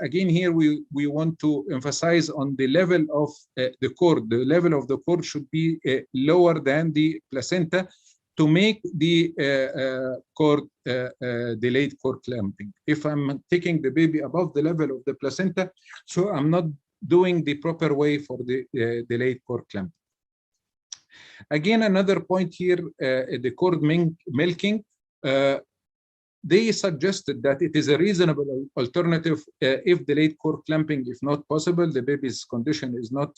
again, here we want to emphasize on the level of the cord. The level of the cord should be lower than the placenta to make the cord delayed cord clamping. If I'm taking the baby above the level of the placenta, so I'm not doing the proper way for the delayed cord clamping. Again, another point here, the cord milking. They suggested that it is a reasonable alternative if delayed cord clamping, if not possible, the baby's condition is not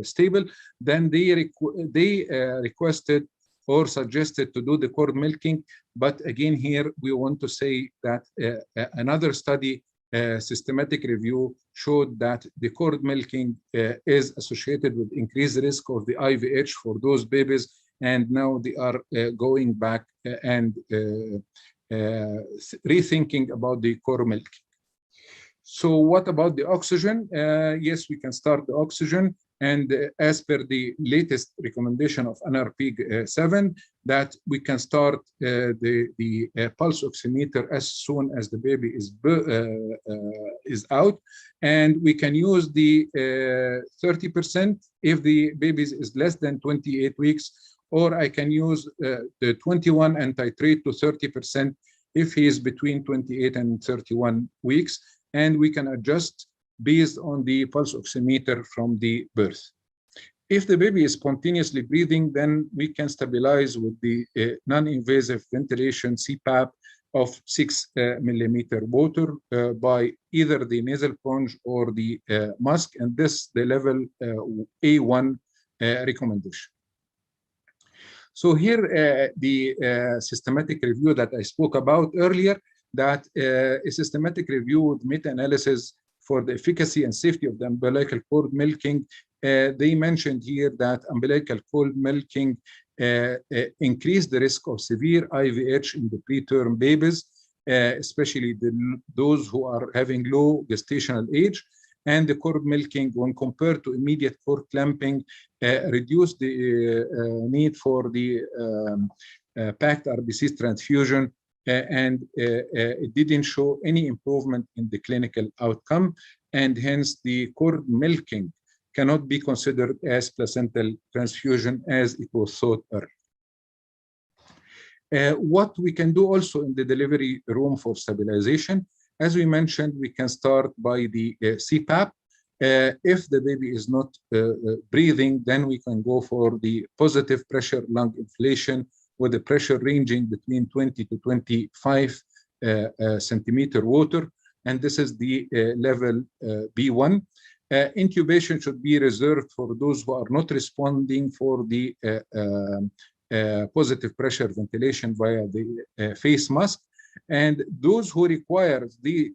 stable, then they requested or suggested to do the cord milking. But again, here we want to say that another study, systematic review, showed that the cord milking is associated with increased risk of the IVH for those babies, and now they are going back and rethinking about the cord milking. So what about the oxygen? Yes, we can start the oxygen, and as per the latest recommendation of NRP 7, that we can start the pulse oximeter as soon as the baby is out, and we can use the 30% if the baby is less than 28 weeks, or I can use the 21 and titrate to 30% if he is between 28 and 31 weeks, and we can adjust based on the pulse oximeter from the birth. If the baby is spontaneously breathing, then we can stabilize with the non-invasive ventilation CPAP of 6 millimeter water by either the nasal sponge or the mask, and this the level A1 recommendation. So here the systematic review that I spoke about earlier, that a systematic review with meta-analysis for the efficacy and safety of the umbilical cord milking. They mentioned here that umbilical cord milking increased the risk of severe IVH in the preterm babies, especially those who are having low gestational age. And the cord milking, when compared to immediate cord clamping, reduced the need for the packed RBC transfusion, and it didn't show any improvement in the clinical outcome, and hence the cord milking cannot be considered as placental transfusion as it was thought earlier. What we can do also in the delivery room for stabilization, as we mentioned, we can start by the CPAP. If the baby is not breathing, then we can go for the positive pressure lung inflation with the pressure ranging between 20 to 25 centimeter water, and this is the level B1. Intubation should be reserved for those who are not responding for the positive pressure ventilation via the face mask, and those who require the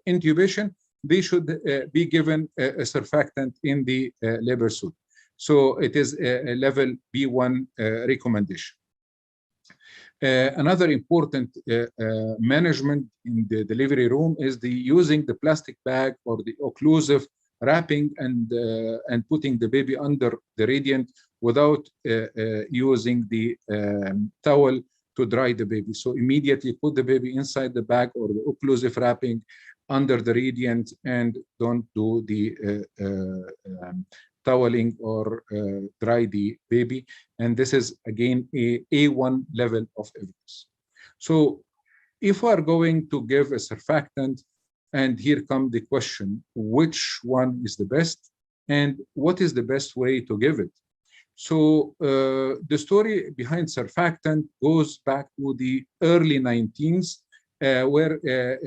intubation, they should be given a surfactant in the labor suit. So it is a level B1 recommendation. Another important management in the delivery room is the using the plastic bag or the occlusive wrapping and putting the baby under the radiant without using the towel to dry the baby. So immediately put the baby inside the bag or the occlusive wrapping under the radiant, and don't do the toweling or dry the baby. And this is again a A1 level of evidence. So if we are going to give a surfactant, and here comes the question, which one is the best and what is the best way to give it? So the story behind surfactant goes back to the early 19s, where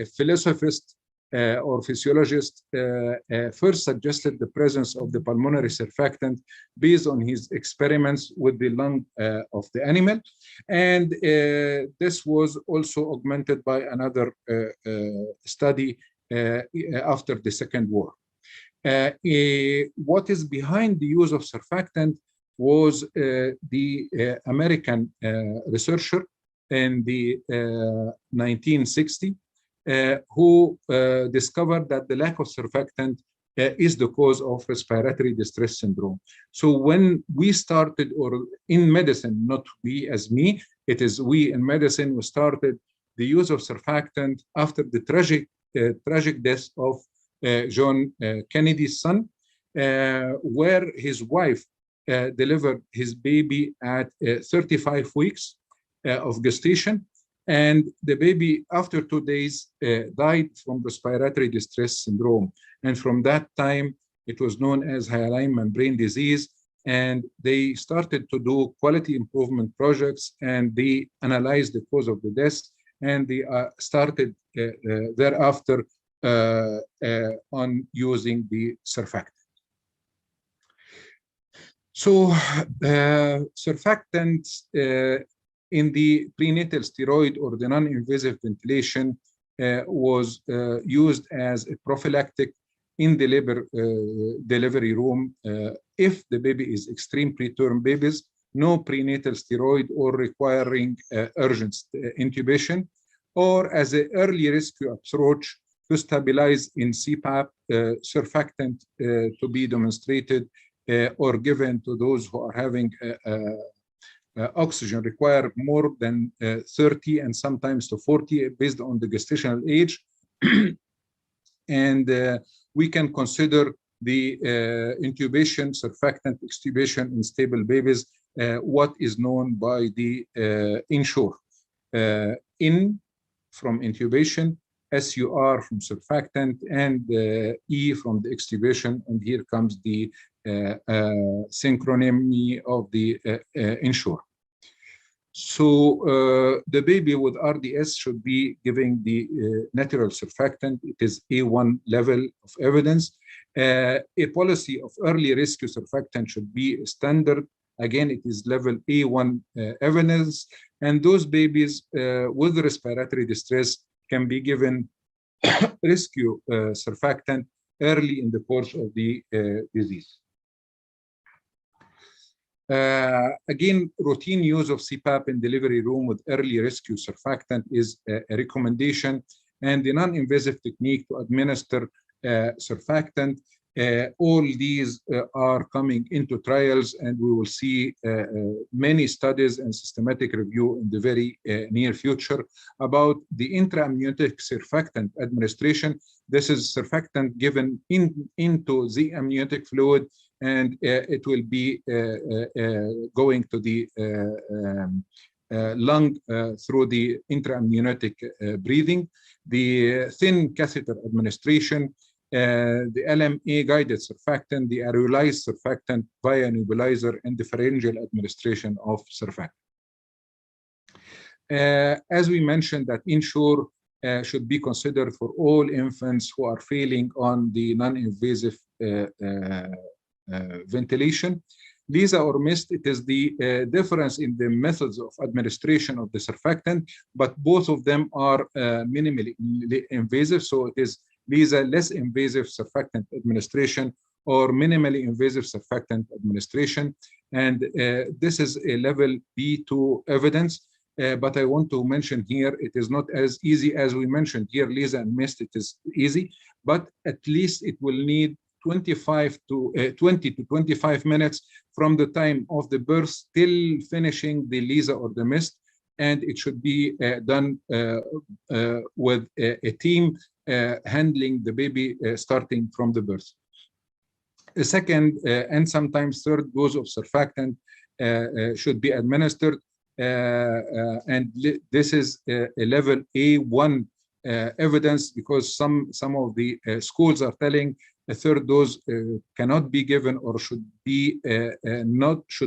a philosophist or physiologist first suggested the presence of the pulmonary surfactant based on his experiments with the lung of the animal. And this was also augmented by another study after the Second War. What is behind the use of surfactant was the American researcher in the 1960s who discovered that the lack of surfactant is the cause of respiratory distress syndrome. So when we started, or in medicine, not we as me, it is we in medicine, we started the use of surfactant after the tragic death of John Kennedy's son, where his wife delivered his baby at 35 weeks of gestation. And the baby, after 2 days, died from respiratory distress syndrome. And from that time, it was known as hyaline membrane disease. And they started to do quality improvement projects, and they analyzed the cause of the death. And they started thereafter on using the surfactant. So surfactants in the prenatal steroid or the non-invasive ventilation was used as a prophylactic in the delivery room if the baby is extreme preterm babies, no prenatal steroid or requiring urgent intubation, or as an early rescue approach to stabilize in CPAP, surfactant to be demonstrated or given to those who are having oxygen require more than 30 and sometimes to 40 based on the gestational age. And we can consider the intubation, surfactant extubation in stable babies, what is known by the INSURE. In from intubation, SUR from surfactant, and E from the extubation. And here comes the synchronymy of the INSURE. So the baby with RDS should be giving the natural surfactant. It is A1 level of evidence. A policy of early rescue surfactant should be standard. Again, it is level A1 evidence. And those babies with respiratory distress can be given rescue surfactant early in the course of the disease. Again, routine use of CPAP in delivery room with early rescue surfactant is a recommendation, and the non-invasive technique to administer surfactant. All these are coming into trials, and we will see many studies and systematic review in the very near future about the intra-amniotic surfactant administration. This is surfactant given into the amniotic fluid, and it will be going to the lung through the intra-amniotic breathing. The thin catheter administration, the LMA guided surfactant, the aerosolized surfactant via nebulizer, and the pharyngeal administration of surfactant. As we mentioned, that INSURE should be considered for all infants who are failing on the non-invasive ventilation. LISA or MIST, it is the difference in the methods of administration of the surfactant, but both of them are minimally invasive. So it is LISA less invasive surfactant administration or minimally invasive surfactant administration. And this is a level B2 evidence. But I want to mention here, it is not as easy as we mentioned here, LISA and MIST, it is easy, but at least it will need 20 to 25 minutes from the time of the birth till finishing the LISA or the MIST, and it should be done with a team handling the baby starting from the birth. A second and sometimes third dose of surfactant should be administered, and this is a level A1 evidence, because some of the schools are telling a third dose cannot be given or should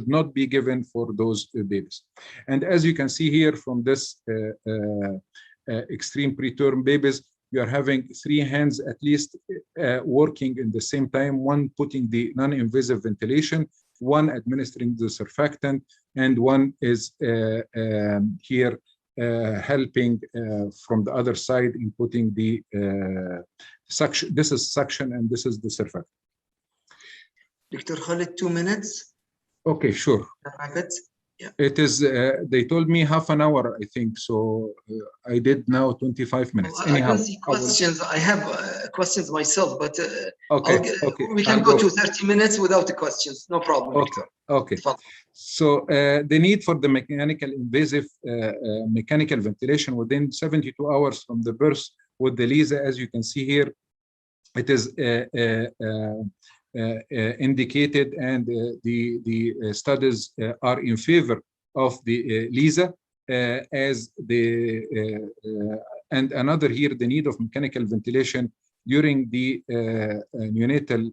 not be given for those babies. And as you can see here from this extreme preterm babies, you are having 3 hands at least working in the same time, one putting the non-invasive ventilation, one administering the surfactant, and one is here helping from the other side in putting the suction. This is suction and this is the surfactant. Dr. Khalid, 2 minutes. Okay, sure. Yeah. It is, they told me half an hour, I think. So I did now 25 minutes. Anyhow, I don't see questions. I have questions myself, but okay, we can go to 30 minutes without the questions. No problem. Okay. Okay. So the need for the mechanical invasive mechanical ventilation within 72 hours from the birth with the LISA, as you can see here, it is indicated, and the studies are in favor of the LISA as the and another here, the need of mechanical ventilation during the neonatal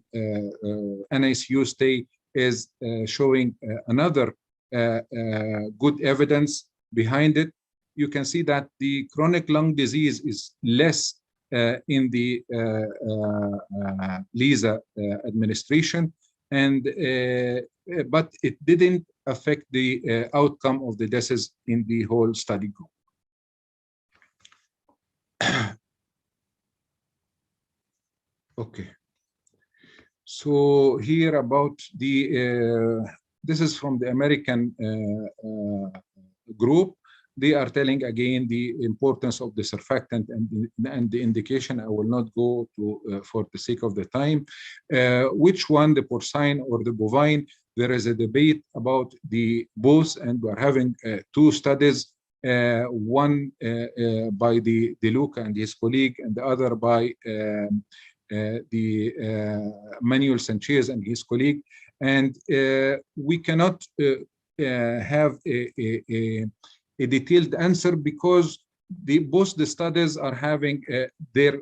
NICU stay is showing another good evidence behind it. You can see that the chronic lung disease is less in the LISA administration, and but it didn't affect the outcome of the deaths in the whole study group. Okay. So here about the this is from the American group. They are telling again the importance of the surfactant and the indication. I will not go to for the sake of the time. Which one, the porcine or the bovine? There is a debate about the both, and we are having 2 studies. One by the De Luca and his colleague, and the other by the Manuel Sanchez and his colleague. And we cannot have a detailed answer because both the studies are having their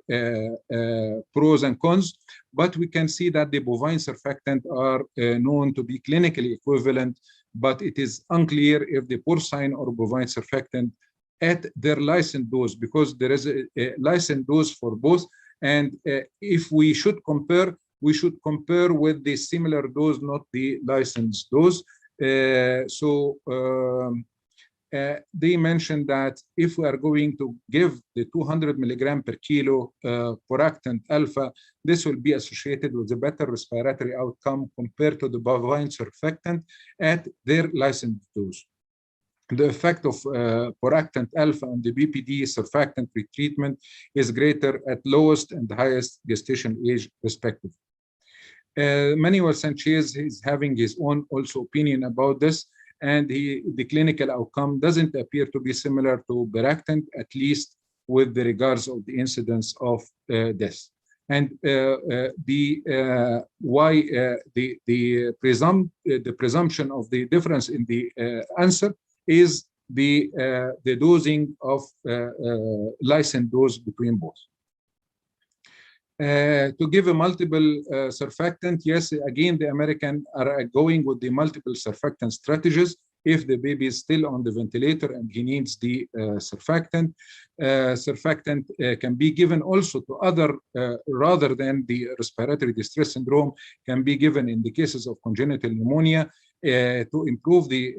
pros and cons, but we can see that the bovine surfactant are known to be clinically equivalent, but it is unclear if the porcine or bovine surfactant at their licensed dose, because there is a licensed dose for both. And if we should compare, we should compare with the similar dose, not the licensed dose. They mentioned that if we are going to give the 200 milligram per kilo poractant alpha, this will be associated with a better respiratory outcome compared to the bovine surfactant at their licensed dose. The effect of poractant alpha on the BPD surfactant pretreatment is greater at lowest and highest gestation age, respectively. Manuel Sanchez is having his own also opinion about this, and the clinical outcome doesn't appear to be similar to poractant, at least with the regards of the incidence of death. And the presumption of the difference in the answer is the dosing of licensed dose between both. To give a multiple surfactant, yes, again, the American are going with the multiple surfactant strategies. If the baby is still on the ventilator and he needs the surfactant, surfactant can be given also to other, rather than the respiratory distress syndrome, can be given in the cases of congenital pneumonia to improve the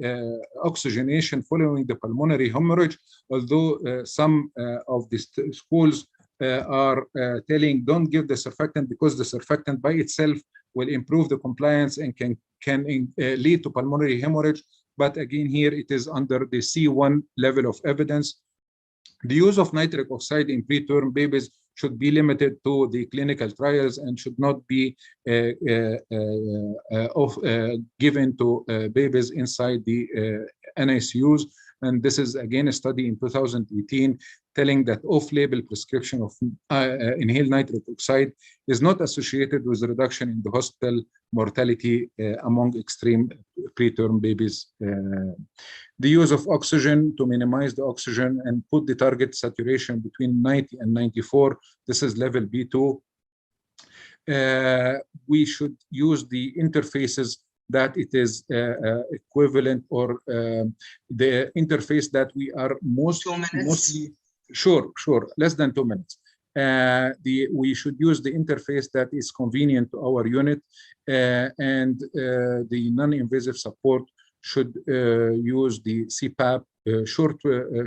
oxygenation following the pulmonary hemorrhage, although some of the schools are telling don't give the surfactant because the surfactant by itself will improve the compliance and can lead to pulmonary hemorrhage. But again, here it is under the C1 level of evidence. The use of nitric oxide in preterm babies should be limited to the clinical trials and should not be given to babies inside the NICUs. And this is again a study in 2018 telling that off-label prescription of inhaled nitric oxide is not associated with a reduction in the hospital mortality among extreme preterm babies. The use of oxygen to minimize the oxygen and put the target saturation between 90 and 94. This is level B2. We should use the interfaces that it is equivalent, or the interface that we are mostly sure, less than 2 minutes. We should use the interface that is convenient to our unit, and the non-invasive support should use the CPAP,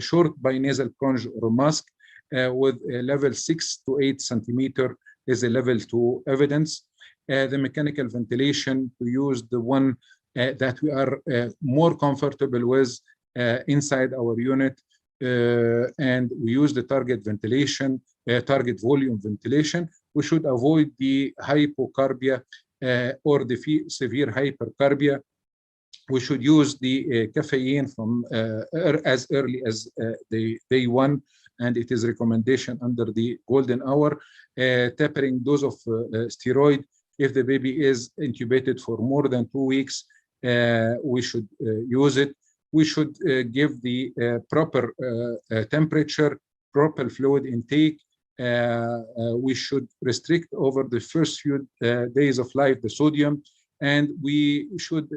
short binasal plunge or mask with a level 6 to 8 centimeter is a level 2 evidence. The mechanical ventilation, to use the one that we are more comfortable with inside our unit, and we use the target ventilation, target volume ventilation. We should avoid the hypocarbia or the severe hypercarbia. We should use the caffeine from as early as the day 1, and it is recommendation under the golden hour. Tapering dose of steroid. If the baby is intubated for more than 2 weeks, we should use it. We should give the proper temperature, proper fluid intake. We should restrict over the first few days of life the sodium, and we should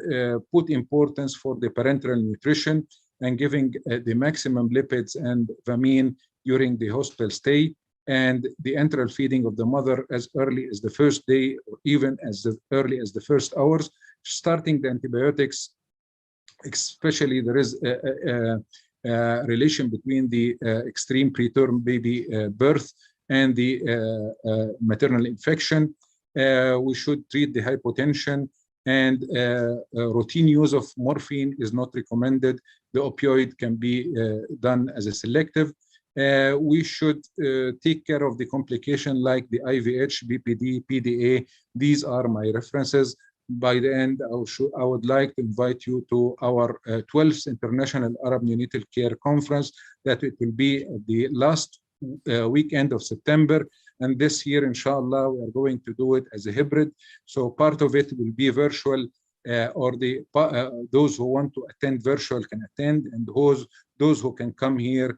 put importance for the parenteral nutrition and giving the maximum lipids and vamine during the hospital stay, and the enteral feeding of the mother as early as the first day, or even as early as the first hours. Starting the antibiotics, especially there is a relation between the extreme preterm baby birth and the maternal infection. We should treat the hypotension, and routine use of morphine is not recommended. The opioid can be done as a selective. We should take care of the complication like the IVH, BPD, PDA. These are my references. By the end, I would like to invite you to our 12th International Arab Neonatal Care Conference, that it will be the last weekend of September. And this year, inshallah, we are going to do it as a hybrid. So part of it will be virtual, or those who want to attend virtual can attend, and those who can come here,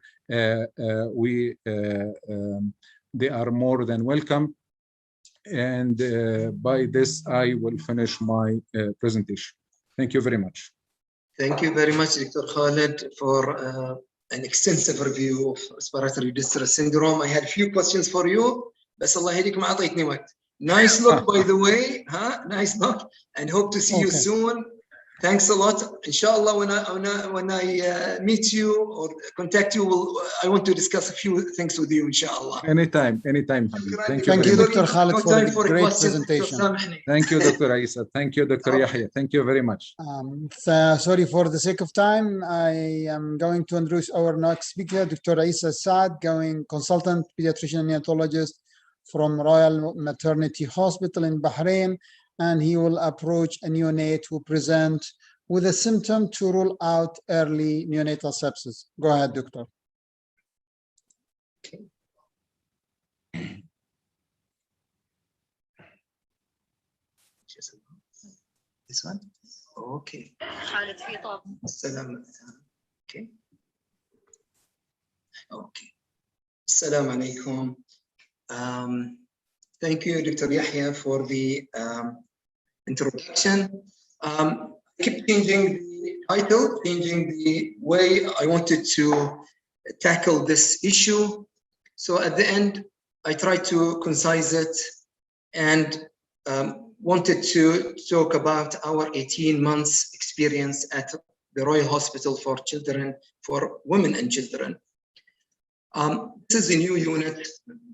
they are more than welcome. And by this, I will finish my presentation. Thank you very much. Thank you very much, Dr. Khalid, for an extensive review of respiratory distress syndrome. I had a few questions for you, بس الله يهديك ما أعطيتني وقت. Nice look, by the way, huh? Nice look, and hope to see you soon. Thanks a lot. Inshallah, when I meet you or contact you, I want to discuss a few things with you, inshallah. Anytime. Thank you, Dr. Khalid, for the great presentation. Thank you, Dr. Aisa. Thank you, Dr. Yahya. Thank you very much. Sorry, for the sake of time, I am going to introduce our next speaker, Dr. Aisa Saad, consultant pediatrician neonatologist from Royal Maternity Hospital in Bahrain, and he will approach a neonate who present with a symptom to rule out early neonatal sepsis. Go ahead, doctor. Okay. This one? Okay. Okay. Okay. Assalamu alaikum. Thank you, Dr. Yahya, for the introduction. Keep changing the title, changing the way I wanted to tackle this issue. So at the end, I tried to concise it and wanted to talk about our 18 months experience at the Royal Hospital for Children, for Women and Children. This is a new unit,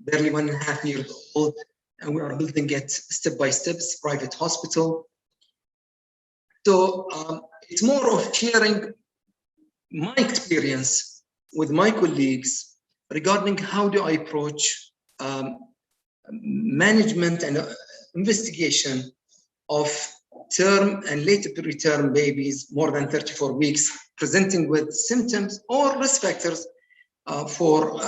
barely 1.5 years old, and we are building it step by step. It's a private hospital. So it's more of sharing my experience with my colleagues regarding how do I approach management and investigation of term and late preterm babies more than 34 weeks presenting with symptoms or risk factors for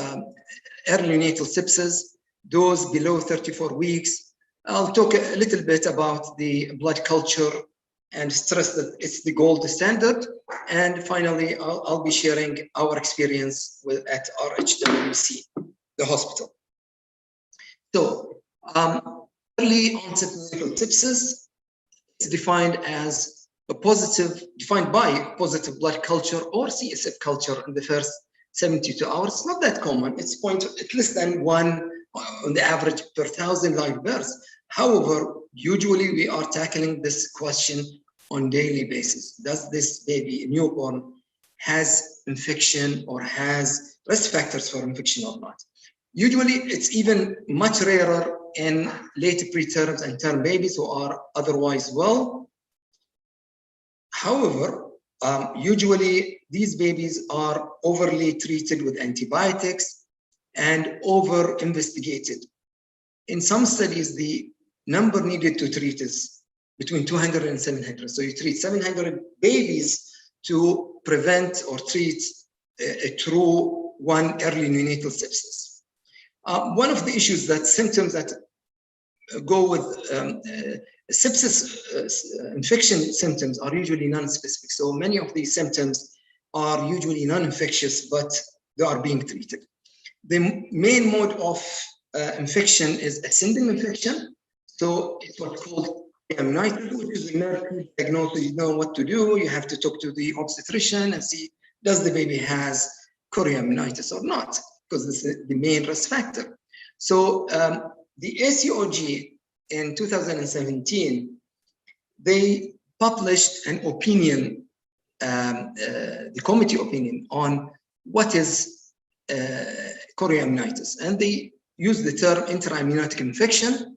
early neonatal sepsis, those below 34 weeks. I'll talk a little bit about the blood culture and stress that it's the gold standard. And finally, I'll be sharing our experience at RHWC, the hospital. So early onset neonatal sepsis is defined by positive blood culture or CSF culture in the first 72 hours. It's not that common. It's at less than 1 on the average per 1,000 live births. However, usually we are tackling this question on daily basis. Does this baby, newborn, has infection or has risk factors for infection or not? Usually it's even much rarer in late preterms and term babies who are otherwise well. However, usually these babies are overly treated with antibiotics and over investigated. In some studies, the number needed to treat is between 200 and 700. So you treat 700 babies to prevent or treat a true one early neonatal sepsis. One of the issues that symptoms that go with sepsis infection symptoms are usually non-specific. So many of these symptoms are usually non-infectious, but they are being treated. The main mode of infection is ascending infection. So it's what's called choriamnitis, which is a medical diagnosis. You know what to do. You have to talk to the obstetrician and see, does the baby has choriamnitis or not? Because this is the main risk factor. So the ACOG in 2017, they published an opinion, the committee opinion on what is choriamnitis. And they used the term intraamniotic infection.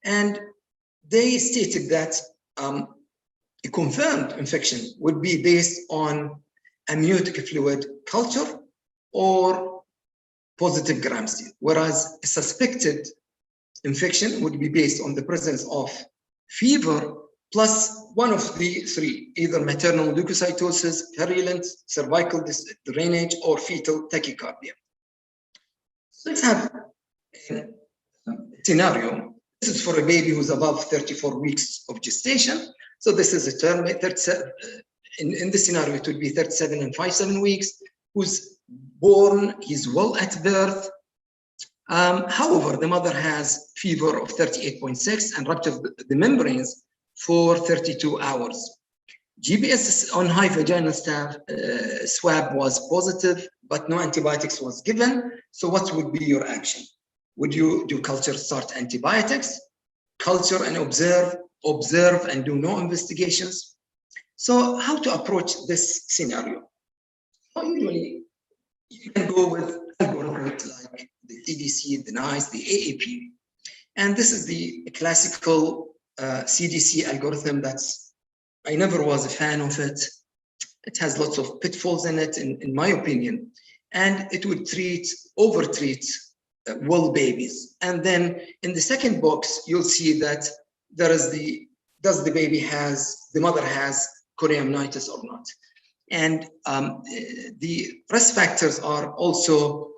And they stated that a confirmed infection would be based on amniotic fluid culture or positive Gram-C, whereas a suspected infection would be based on the presence of fever plus one of the three, either maternal leukocytosis, purulent cervical drainage, or fetal tachycardia. So let's have a scenario. This is for a baby who's above 34 weeks of gestation. So this is a term, in this scenario, it would be 37 and 57 weeks, who's born, he's well at birth. However, the mother has fever of 38.6 and ruptured the membranes for 32 hours. GBS on high vaginal swab was positive, but no antibiotics was given. So what would be your action? Would you do culture, start antibiotics, culture and observe and do no investigations? So how to approach this scenario? Well, usually you can go with algorithms like the CDC, the NICE, the AAP. And this is the classical CDC algorithm I never was a fan of it. It has lots of pitfalls in it, in my opinion. And it would over-treat well babies. And then in the second box, you'll see that there is does the mother has choriamnitis or not? And the risk factors are also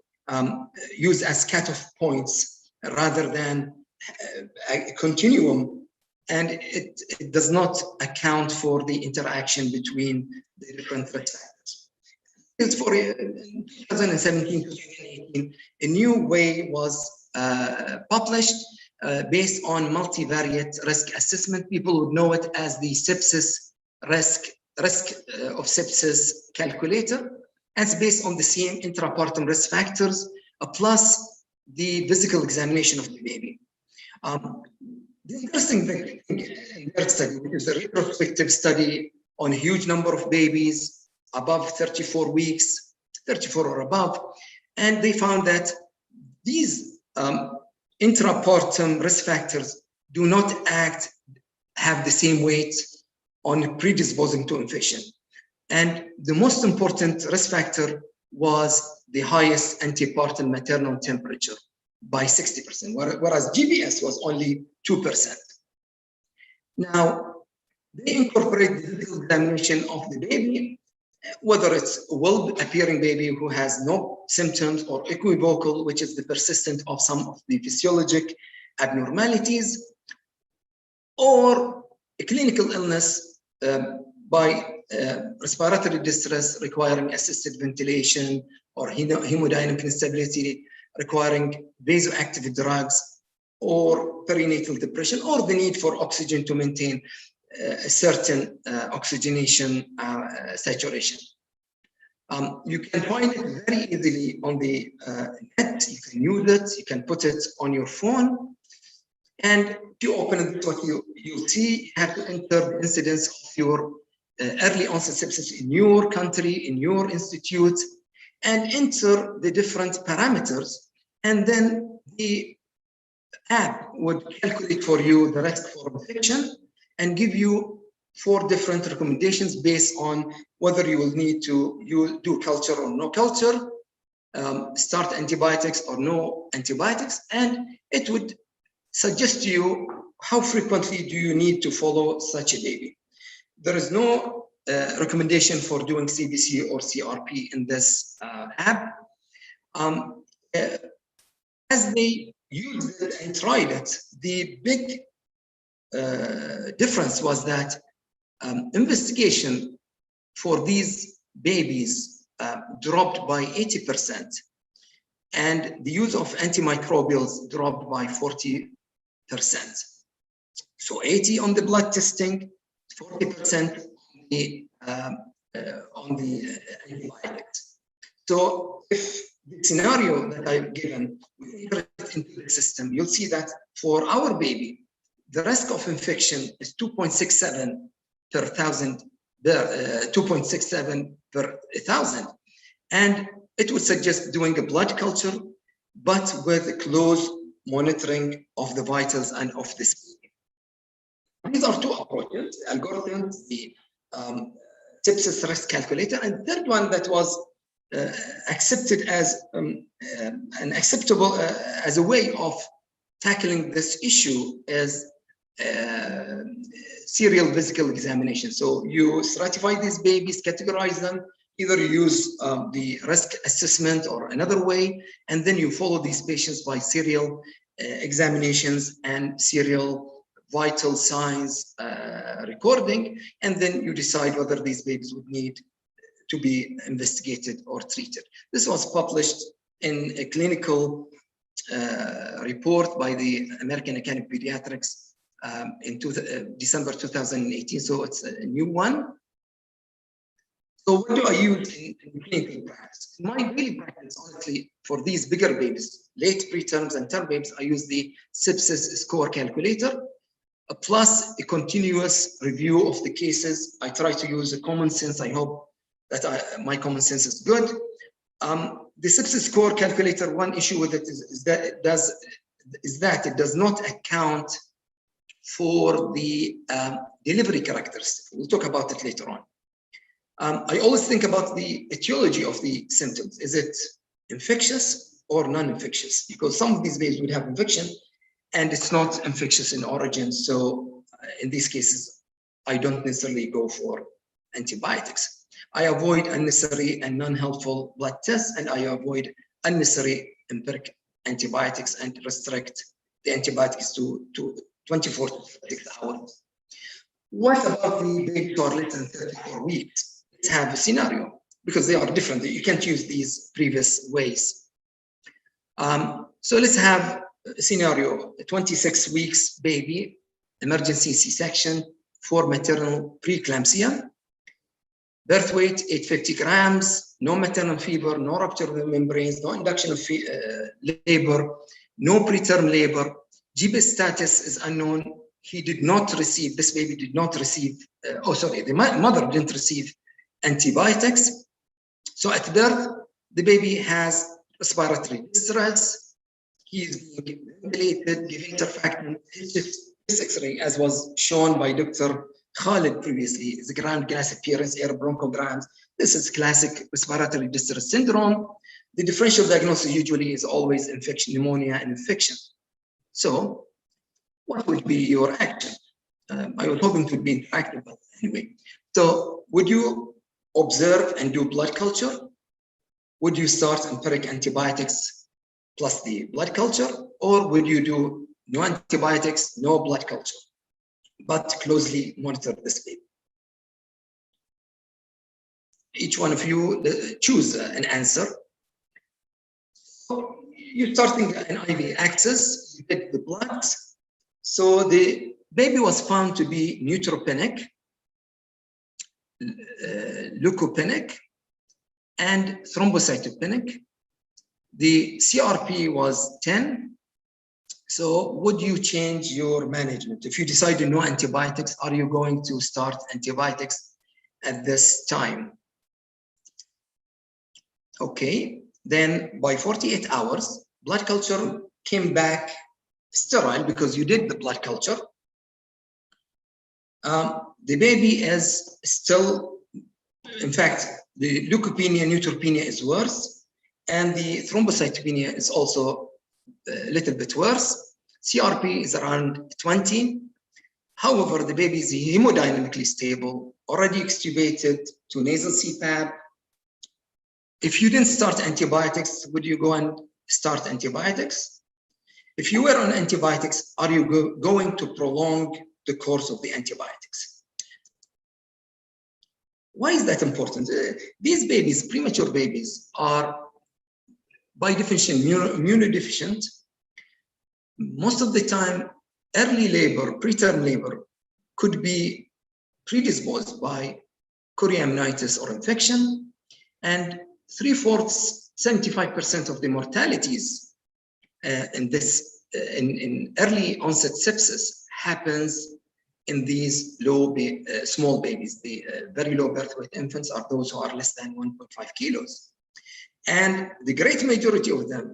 used as cutoff points rather than a continuum. And it does not account for the interaction between the different risk factors. It's for 2017, 2018, a new way was published based on multivariate risk assessment. People would know it as the sepsis risk of sepsis calculator. And it's based on the same intrapartum risk factors plus the physical examination of the baby. The interesting thing in their study, which is a retrospective study on a huge number of babies above 34 weeks, 34 or above, and they found that these intrapartum risk factors do not have the same weight on predisposing to infection. And the most important risk factor was the highest antepartum maternal temperature by 60%, whereas GBS was only 2%. Now, they incorporate the physical examination of the baby whether it's a well-appearing baby who has no symptoms, or equivocal, which is the persistent of some of the physiologic abnormalities, or a clinical illness by respiratory distress requiring assisted ventilation, or hemodynamic instability requiring vasoactive drugs, or perinatal depression, or the need for oxygen to maintain a certain oxygenation saturation. You can find it very easily on the net. You can use it, you can put it on your phone, and if you open it, what you'll see, you have to enter the incidence of your early onset sepsis in your country, in your institute, and enter the different parameters, and then the app would calculate for you the risk for infection and give you 4 different recommendations based on whether you will need to do culture or no culture, start antibiotics or no antibiotics, and it would suggest to you how frequently do you need to follow such a baby. There is no recommendation for doing CBC or CRP in this app. As they used it and tried it, the big difference was that investigation for these babies dropped by 80%, and the use of antimicrobials dropped by 40%. So 80 on the blood testing, 40% on the antibiotics. So if the scenario that I've given, we enter it into the system, you'll see that for our baby, the risk of infection is 2.67 per thousand, 2.67 per 1,000. And it would suggest doing a blood culture, but with close monitoring of the vitals and of this. These are 2 approaches, the algorithms, the sepsis risk calculator, and the third one that was accepted as an acceptable as a way of tackling this issue is serial physical examination. So you stratify these babies, categorize them, either you use the risk assessment or another way, and then you follow these patients by serial examinations and serial vital signs recording, and then you decide whether these babies would need to be investigated or treated. This was published in a clinical report by the American Academy of Pediatrics in December 2018, so it's a new one. So what do I use in clinical practice? In my daily practice, honestly, for these bigger babies, late preterms and term babies, I use the sepsis score calculator, plus a continuous review of the cases. I try to use a common sense. I hope that my common sense is good. The sepsis score calculator, one issue with it is that it does not account for the delivery characteristics. We'll talk about it later on. I always think about the etiology of the symptoms. Is it infectious or non-infectious? Because some of these babies would have infection and it's not infectious in origin. So in these cases, I don't necessarily go for antibiotics. I avoid unnecessary and non-helpful blood tests, and I avoid unnecessary empiric antibiotics and restrict the antibiotics to 24 to 36 hours. What about the baby who are less than 34 weeks? Let's have a scenario, because they are different. You can't use these previous ways. So let's have a scenario, a 26 weeks baby, emergency C-section for maternal preeclampsia. Birth weight, 850 grams, no maternal fever, no rupture of the membranes, no induction of labor, no preterm labor. GB status is unknown. He did not receive, this baby did not receive, the mother didn't receive antibiotics. So at birth, the baby has respiratory distress. He is being ventilated, giving surfactant. This X-ray, as was shown by Dr. Khalid previously, is a ground gas appearance, air bronchograms. This is classic respiratory distress syndrome. The differential diagnosis usually is always infection, pneumonia, and infection. So what would be your action? I was hoping to be interactive, but anyway. So would you observe and do blood culture? Would you start empiric antibiotics plus the blood culture, or would you do no antibiotics, no blood culture, but closely monitor this baby? Each one of you choose an answer. So you're starting an IV access, you get the blood. So the baby was found to be neutropenic, leukopenic, and thrombocytopenic. The CRP was 10. So would you change your management? If you decide no antibiotics, are you going to start antibiotics at this time? Okay, then by 48 hours, blood culture came back sterile because you did the blood culture. The baby is still, in fact, the leukopenia, neutropenia is worse, and the thrombocytopenia is also a little bit worse. CRP is around 20. However, the baby is hemodynamically stable, already extubated to nasal CPAP. If you didn't start antibiotics, would you go and start antibiotics? If you were on antibiotics, are you going to prolong the course of the antibiotics? Why is that important? These babies, premature babies, are by definition immunodeficient. Most of the time, early labor, preterm labor, could be predisposed by chorioamnitis or infection, and 3/4, 75% of the mortalities in early onset sepsis happens in these small babies. The very low birth weight infants are those who are less than 1.5 kilos. And the great majority of them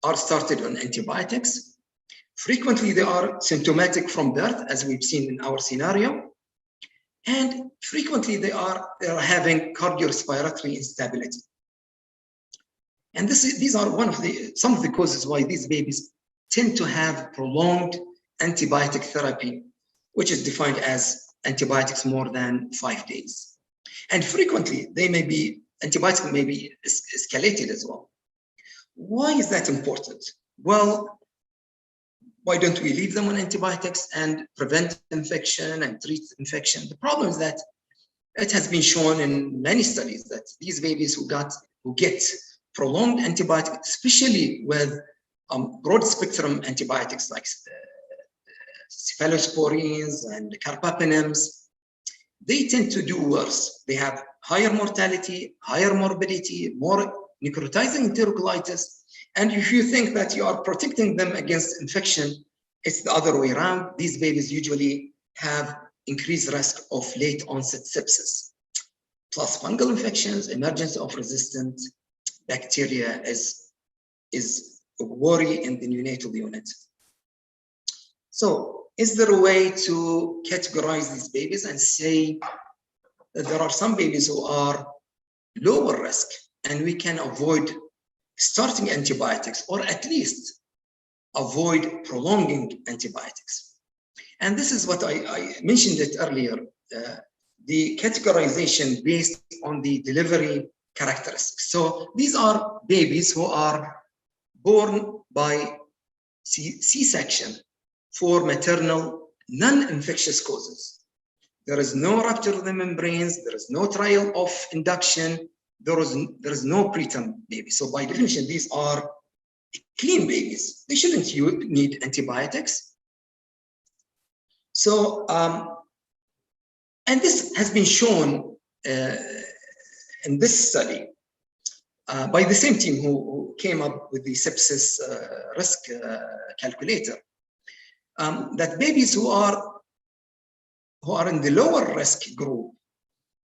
are started on antibiotics. Frequently, they are symptomatic from birth, as we've seen in our scenario. And frequently, they are having cardiorespiratory instability. And these are some of the causes why these babies tend to have prolonged antibiotic therapy, which is defined as antibiotics more than 5 days. And frequently, antibiotics may be escalated as well. Why is that important? Well, why don't we leave them on antibiotics and prevent infection and treat infection? The problem is that it has been shown in many studies that these babies who get prolonged antibiotics, especially with broad spectrum antibiotics like cephalosporins and carbapenems, they tend to do worse. They have higher mortality, higher morbidity, more necrotizing enterocolitis. And if you think that you are protecting them against infection, it's the other way around. These babies usually have increased risk of late onset sepsis. Plus fungal infections, emergence of resistant bacteria is a worry in the neonatal unit. So is there a way to categorize these babies and say that there are some babies who are lower risk and we can avoid starting antibiotics, or at least avoid prolonging antibiotics? And this is what I mentioned it earlier, the categorization based on the delivery characteristics. So these are babies who are born by C-section for maternal non-infectious causes. There is no rupture of the membranes, there is no trial of induction, there is no preterm baby. So by definition, these are clean babies. They shouldn't need antibiotics. So, and this has been shown in this study by the same team who came up with the sepsis risk calculator, that babies who are in the lower risk group,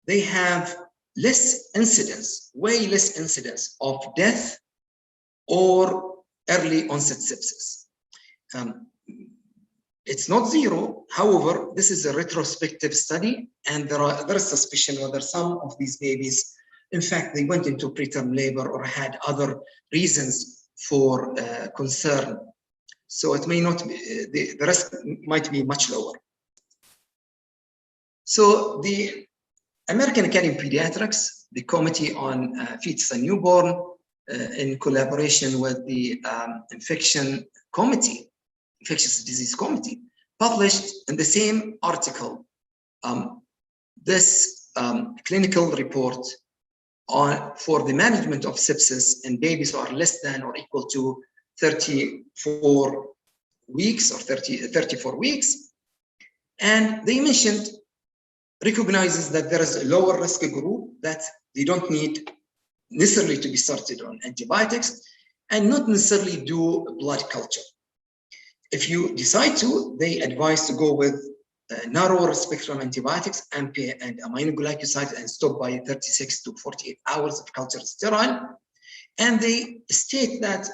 they have less incidence, way less incidence of death or early onset sepsis. It's not zero. However, this is a retrospective study, and there is suspicion whether some of these babies, in fact, they went into preterm labor or had other reasons for concern. So it may not be, the risk might be much lower. So American Academy of Pediatrics, the Committee on Fetus and Newborn, in collaboration with the Infectious Disease Committee, published in the same article this clinical report for the management of sepsis in babies who are less than or equal to 34 weeks or 34 weeks. And they recognizes that there is a lower risk group that they don't need necessarily to be started on antibiotics and not necessarily do blood culture. If you decide to, they advise to go with narrower spectrum antibiotics, AMPA and aminoglycosides, and stop by 36 to 48 hours of culture sterile. And they state that,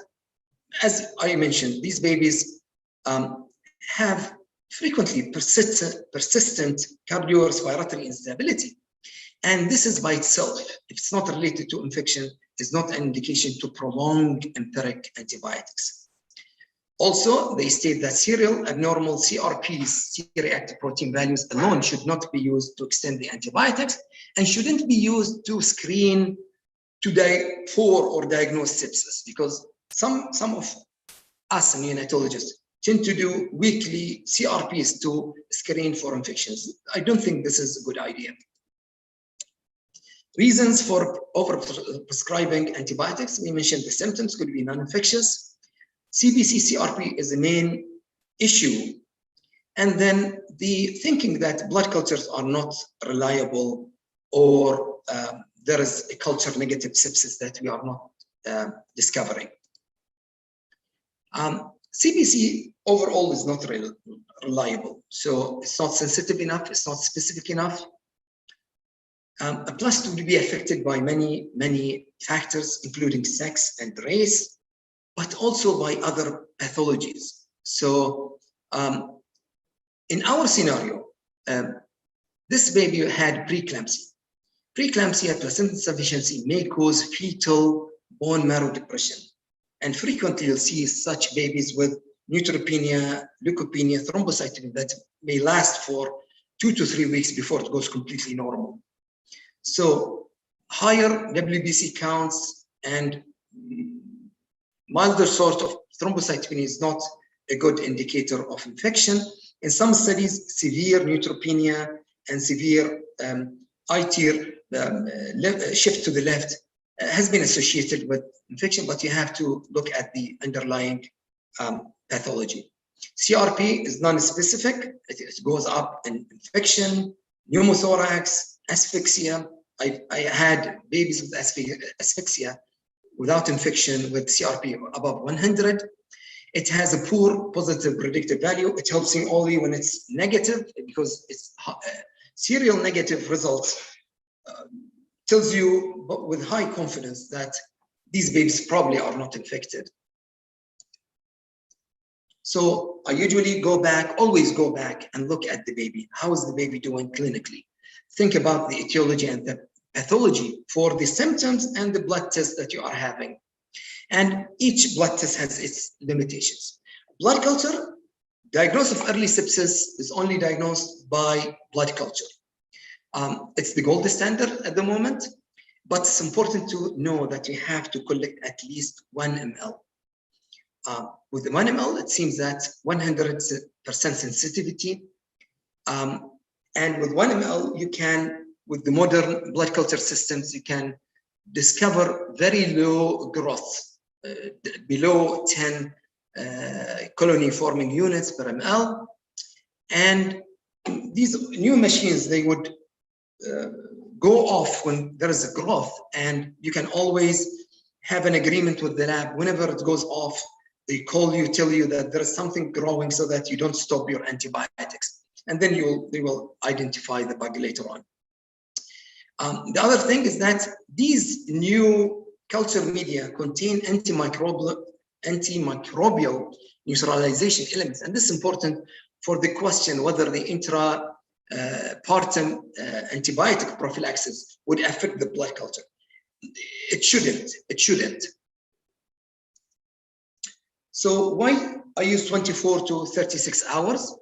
as I mentioned, these babies have frequently persistent cardiorespiratory instability. And this is by itself, if it's not related to infection, is not an indication to prolong empiric antibiotics. Also, they state that serial abnormal CRPs, C-reactive protein values alone, should not be used to extend the antibiotics and shouldn't be used to screen for or diagnose sepsis, because some of us neonatologists tend to do weekly CRPs to screen for infections. I don't think this is a good idea. Reasons for overprescribing antibiotics, we mentioned the symptoms could be non-infectious. CBC CRP is the main issue. And then the thinking that blood cultures are not reliable, or there is a culture negative sepsis that we are not discovering. CBC overall is not reliable. So it's not sensitive enough, it's not specific enough. Plus, it would be affected by many factors, including sex and race, but also by other pathologies. So in our scenario, this baby had preeclampsia. Preeclampsia, placenta insufficiency may cause fetal bone marrow depression. And frequently you'll see such babies with neutropenia, leukopenia, thrombocytopenia that may last for 2 to 3 weeks before it goes completely normal. So higher WBC counts and milder sort of thrombocytopenia is not a good indicator of infection. In some studies, severe neutropenia and severe I-tier shift to the left has been associated with infection, but you have to look at the underlying pathology. CRP is non-specific. It goes up in infection, pneumothorax, asphyxia. I had babies with asphyxia without infection with CRP above 100. It has a poor positive predictive value. It helps you only when it's negative, because it's serial negative results tells you with high confidence that these babies probably are not infected. So I usually always go back and look at the baby. How is the baby doing clinically? Think about the etiology and the pathology for the symptoms and the blood tests that you are having. And each blood test has its limitations. Blood culture, diagnosis of early sepsis is only diagnosed by blood culture. It's the gold standard at the moment, but it's important to know that you have to collect at least 1 ml. With the 1 ml, it seems that 100% sensitivity. And with 1 ml, you can, with the modern blood culture systems, you can discover very low growth, below 10 colony forming units per ml. And these new machines, they would go off when there is a growth, and you can always have an agreement with the lab. Whenever it goes off, they call you, tell you that there is something growing so that you don't stop your antibiotics. And then they will identify the bug later on. The other thing is that these new culture media contain antimicrobial neutralization elements. And this is important for the question whether the intrapartum antibiotic prophylaxis would affect the blood culture. It shouldn't. So why I use 24 to 36 hours?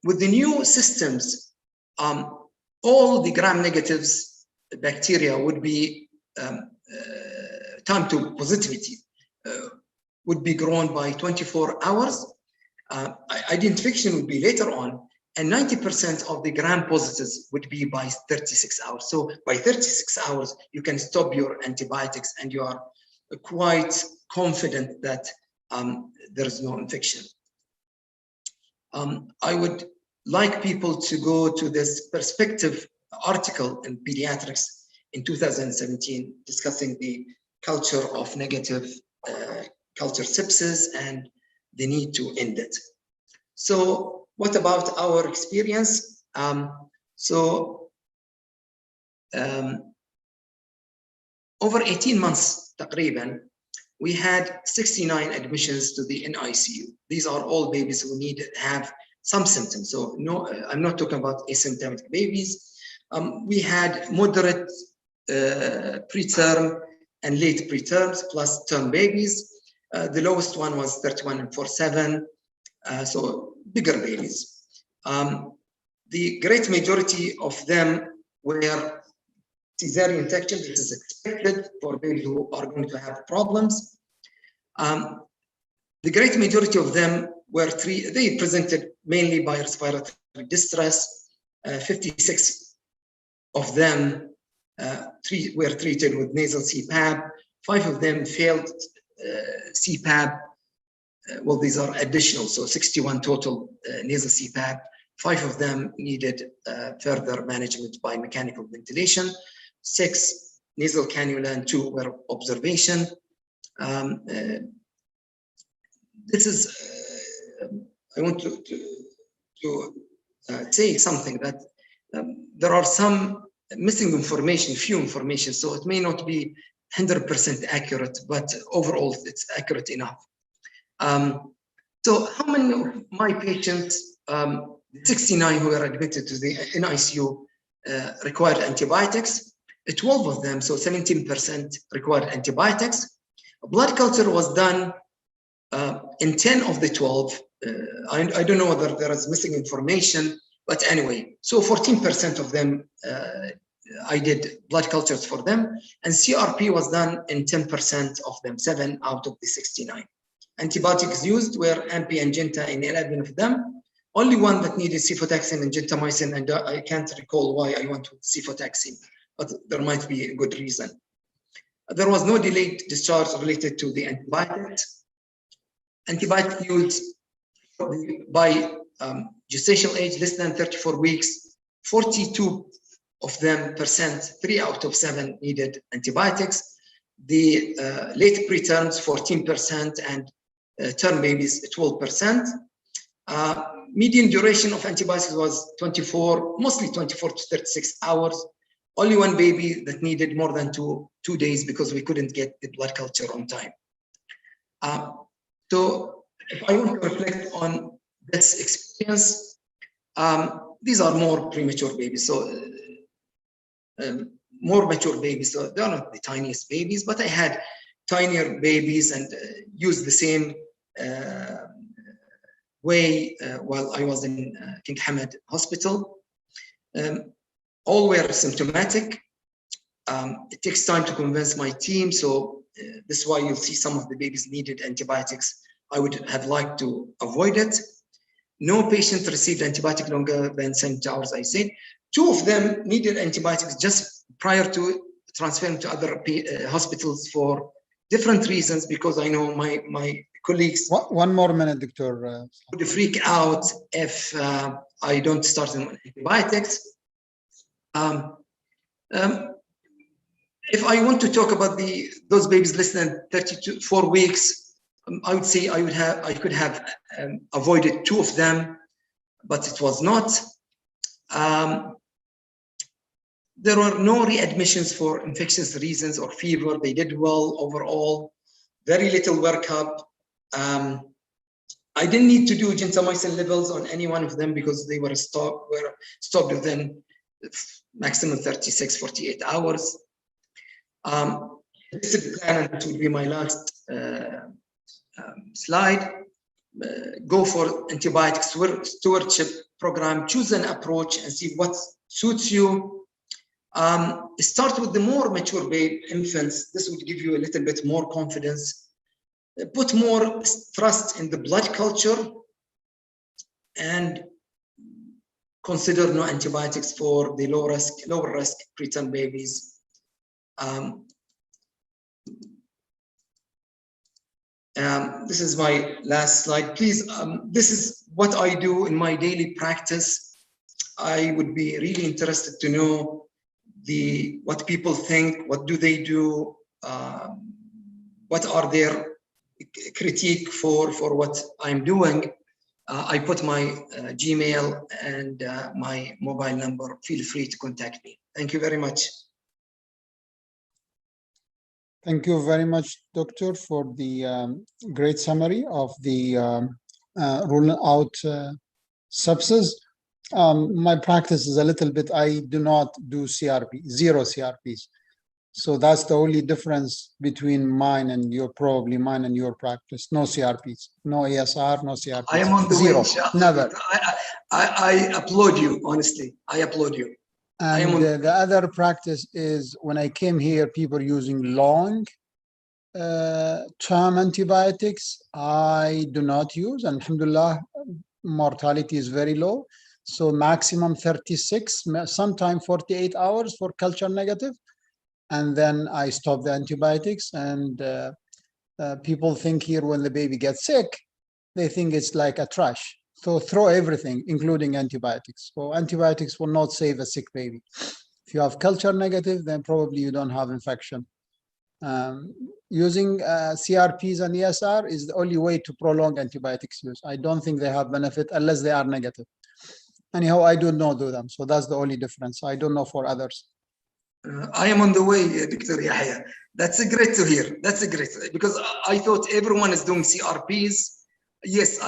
With the new systems, all the gram-negatives bacteria would be time to positivity would be grown by 24 hours. Identification would be later on, and 90% of the gram-positives would be by 36 hours. So by 36 hours, you can stop your antibiotics, and you are quite confident that there is no infection. I would like people to go to this perspective article in Pediatrics in 2017 discussing the culture of negative culture sepsis and the need to end it. So what about our experience? Over 18 months, تقريبا, we had 69 admissions to the NICU. These are all babies who have some symptoms. So no, I'm not talking about asymptomatic babies. We had moderate preterm and late preterms plus term babies. The lowest one was 31 and 47, so bigger babies. The great majority of them were cesarean section. This is expected for babies who are going to have problems. The great majority of them were they presented mainly by respiratory distress. 56 of them were treated with nasal CPAP. 5 of them failed CPAP. Well, these are additional, so 61 total nasal CPAP. 5 of them needed further management by mechanical ventilation. 6 nasal cannula and 2 were observation. This is, I want to say something that there are some missing information, few information, so it may not be 100% accurate, but overall it's accurate enough. So how many of my patients, 69 who were admitted to the NICU, required antibiotics? 12 of them, so 17%, required antibiotics. A blood culture was done in 10 of the 12. I don't know whether there is missing information, but anyway, so 14% of them, I did blood cultures for them, and CRP was done in 10% of them, 7 out of the 69. Antibiotics used were AMPI and Genta in 11 of them. Only one that needed cefotaxime and gentamicin, and I can't recall why I went with cefotaxime, but there might be a good reason. There was no delayed discharge related to the antibiotics. Antibiotic use by gestational age less than 34 weeks, 42 of them %, 3 out of 7 needed antibiotics. The late preterms, 14%, and term babies, 12%. Median duration of antibiotics was 24, mostly 24 to 36 hours. Only one baby that needed more than two days because we couldn't get the blood culture on time. So if I want to reflect on this experience, these are more premature babies, so more mature babies. So they're not the tiniest babies, but I had tinier babies and used the same way while I was in King Hamad Hospital. All were symptomatic. It takes time to convince my team, so this is why you'll see some of the babies needed antibiotics. I would have liked to avoid it. No patient received antibiotic longer than 70 hours, I said. 2 of them needed antibiotics just prior to transferring to other hospitals for different reasons, because I know my colleagues. One more minute, Doctor. Would freak out if I don't start them on antibiotics. If I want to talk about those babies less than 34 weeks, I would say I could have avoided 2 of them, but it was not. There were no readmissions for infectious reasons or fever. They did well overall. Very little workup. I didn't need to do gentamicin levels on any one of them because they were stopped within maximum 36, 48 hours. This is the plan, and it would be my last slide. Go for antibiotic stewardship program, choose an approach and see what's suits you. Start with the more mature infants. This would give you a little bit more confidence. Put more trust in the blood culture, and consider no antibiotics for the lower risk preterm babies. This is my last slide. Please, this is what I do in my daily practice. I would be really interested to know what people think, what do they do, what are their critique for what I'm doing. I put my Gmail and my mobile number. Feel free to contact me. Thank you very much. Thank you very much, Doctor, for the great summary of the ruling out sepsis. My practice is a little bit, I do not do CRP, zero CRPs. So that's the only difference between mine and your practice. No CRPs, no ASR, no CRPs. I am on the zero, way, never. I applaud you, honestly. I applaud you. And the other practice is when I came here, people using long term antibiotics. I do not use, and alhamdulillah, mortality is very low. So maximum 36, sometimes 48 hours for culture negative. And then I stop the antibiotics. And people think here when the baby gets sick, they think it's like a trash. So throw everything, including antibiotics. So antibiotics will not save a sick baby. If you have culture negative, then probably you don't have infection. Using CRPs and ESR is the only way to prolong antibiotics use. I don't think they have benefit unless they are negative. Anyhow, I do not do them. So that's the only difference. I don't know for others. I am on the way, Dr. Yahya. That's great to hear. That's great, because I thought everyone is doing CRPs. Yes,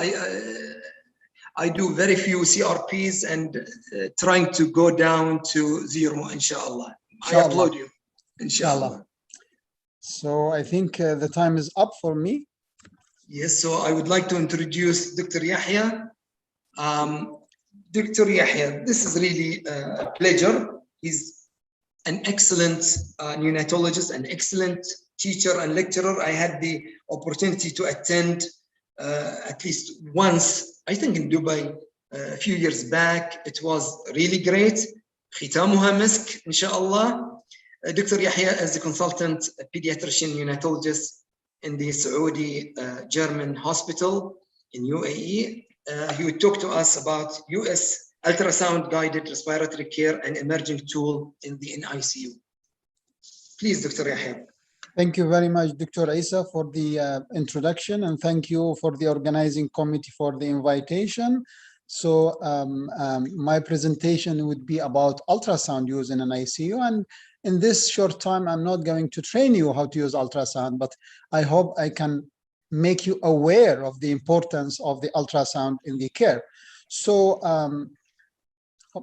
I do very few CRPs and trying to go down to zero, inshallah. I applaud you, inshallah. So I think the time is up for me. Yes, so I would like to introduce Dr. Yahya. Dr. Yahya, this is really a pleasure. He's an excellent neonatologist, an excellent teacher and lecturer. I had the opportunity to attend at least once, I think in Dubai, a few years back. It was really great. ختامها مسك, inshallah. Dr. Yahya is a consultant pediatrician neonatologist in the Saudi German hospital in UAE. He would talk to us about US ultrasound guided respiratory care and emerging tool in the NICU. Please, Dr. Yahya. Thank you very much, Dr. Isa, for the introduction, and thank you for the organizing committee for the invitation. So my presentation would be about ultrasound use in an ICU, and in this short time, I'm not going to train you how to use ultrasound, but I hope I can make you aware of the importance of the ultrasound in the care. So,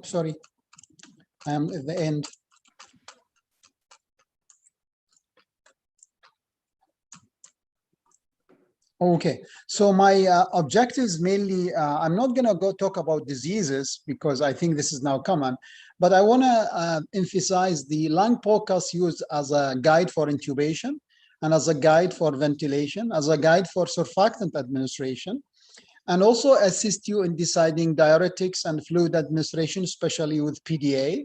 sorry, I am at the end. Okay, so my objectives mainly, I'm not going to go talk about diseases because I think this is now common, but I want to emphasize the lung podcast used as a guide for intubation and as a guide for ventilation, as a guide for surfactant administration, and also assist you in deciding diuretics and fluid administration, especially with PDA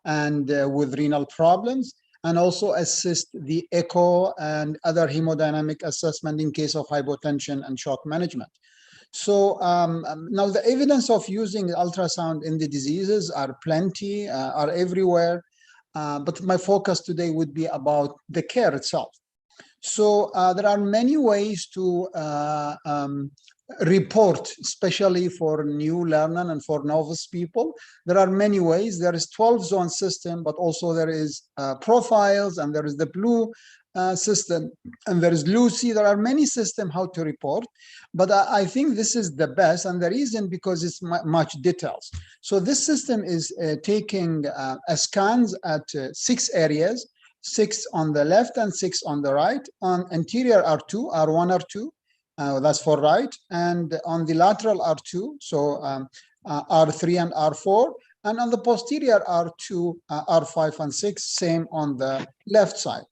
and with renal problems, and also assist the echo and other hemodynamic assessment in case of hypotension and shock management. So now the evidence of using ultrasound in the diseases are plenty, are everywhere, but my focus today would be about the care itself. So there are many ways to report, especially for new learner and for novice people. There are many ways. There is 12-zone system, but also there is profiles, and there is the blue system, and there is Lucy. There are many systems how to report, but I think this is the best, and the reason because it's much details. So this system is taking scans at 6 areas, 6 on the left and 6 on the right. On anterior R2, R1, R2. That's for right, and on the lateral R2, so R3 and R4, And on the posterior R2, R5 and 6, same on the left side.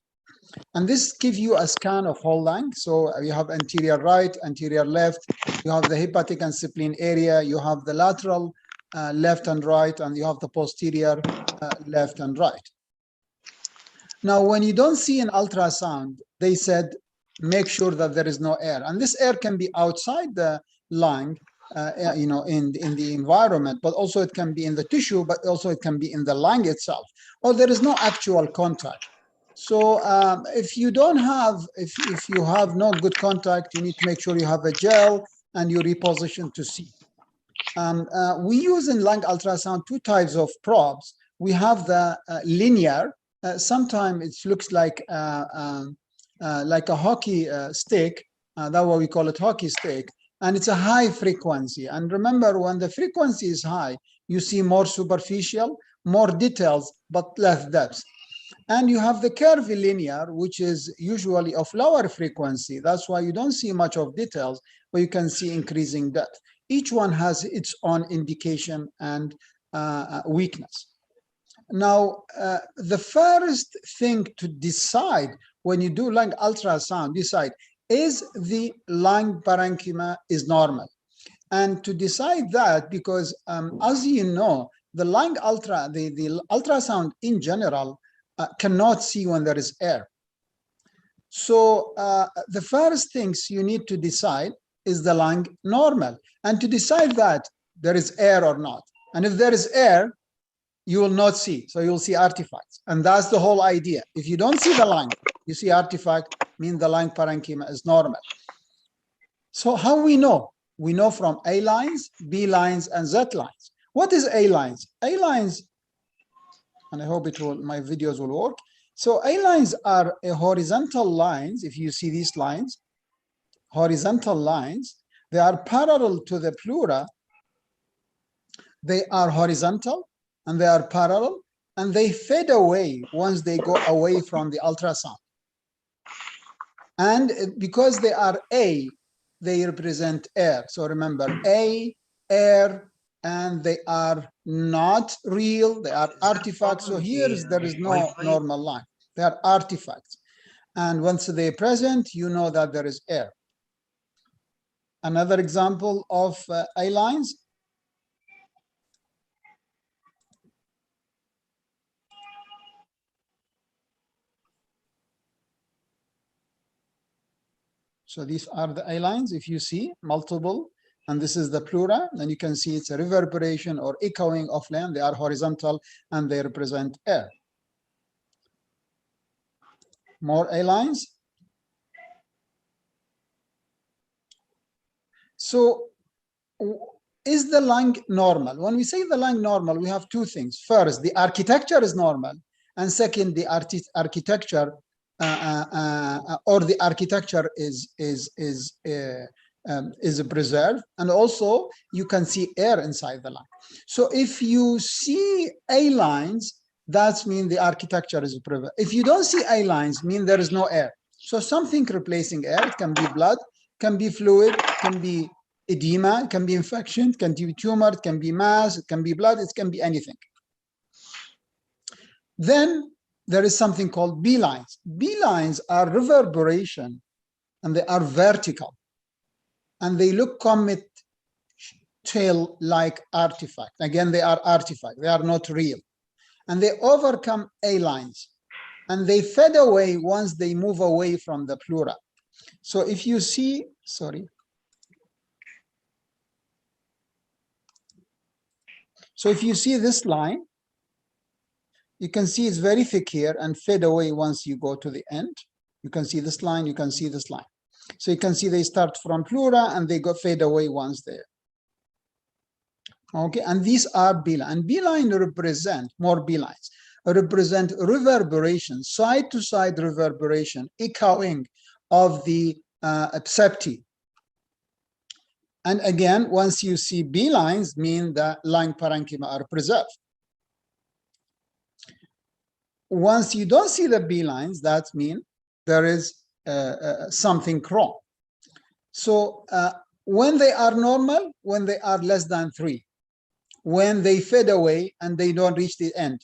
And this gives you a scan of whole lung. So you have anterior right, anterior left, you have the hepatic and spleen area, you have the lateral left and right, and you have the posterior left and right. Now, when you don't see an ultrasound, they said, make sure that there is no air. And this air can be outside the lung, in the environment, but also it can be in the tissue, but also it can be in the lung itself, or there is no actual contact. So if you have no good contact, you need to make sure you have a gel and you reposition to see. We use in lung ultrasound two types of probes. We have the linear. Sometimes it looks like a hockey stick. That's why we call it hockey stick. And it's a high frequency. And remember, when the frequency is high, you see more superficial, more details, but less depth. And you have the curvilinear, which is usually of lower frequency. That's why you don't see much of details, but you can see increasing depth. Each one has its own indication and weakness. Now, the first thing to decide when you do lung ultrasound, decide, is the lung parenchyma is normal? And to decide that, because as you know, the the ultrasound in general cannot see when there is air. So the first things you need to decide is the lung normal, and to decide that there is air or not. And if there is air, you will not see, so you'll see artifacts. And that's the whole idea. If you don't see the lung, you see artifact, means the lung parenchyma is normal. So how we know? We know from A lines, B lines, and Z lines. What is A lines? A lines, and I hope my videos will work. So A lines are horizontal lines. If you see these lines, horizontal lines, they are parallel to the pleura. They are horizontal and they are parallel, and they fade away once they go away from the ultrasound. And because they are A, they represent air. So remember, A, air, and they are not real, they are artifacts. So here there is no normal line, they are artifacts. And once they're present, you know that there is air. Another example of A lines. So these are the A lines. If you see multiple, and this is the pleura, then you can see it's a reverberation or echoing of land. They are horizontal and they represent air. More A lines. So is the lung normal? When we say the lung normal, we have two things. First, the architecture is normal. And second, the architecture or the architecture is preserved, and also you can see air inside the lung. So if you see A lines, that means the architecture is preserved. If you don't see A lines, mean there is no air. So something replacing air. It can be blood, can be fluid, can be edema, it can be infection, it can be tumor, it can be mass, it can be blood, it can be anything. Then there is something called B lines. B lines are reverberation, and they are vertical, and they look comet tail-like artifact. Again, they are artifacts, they are not real. And they overcome A lines, and they fade away once they move away from the pleura. So if you see, sorry. So if you see this line, you can see it's very thick here and fade away once you go to the end. You can see this line, you can see this line. So you can see they start from pleura and they go fade away once there. Okay, and these are B line. And B line represent, more B lines, represent reverberation, side to side reverberation, echoing of the septi. And again, once you see B lines, mean the lung parenchyma are preserved. Once you don't see the B lines, that means there is something wrong. So when they are normal, when they are less than 3. when they fade away and they don't reach the end,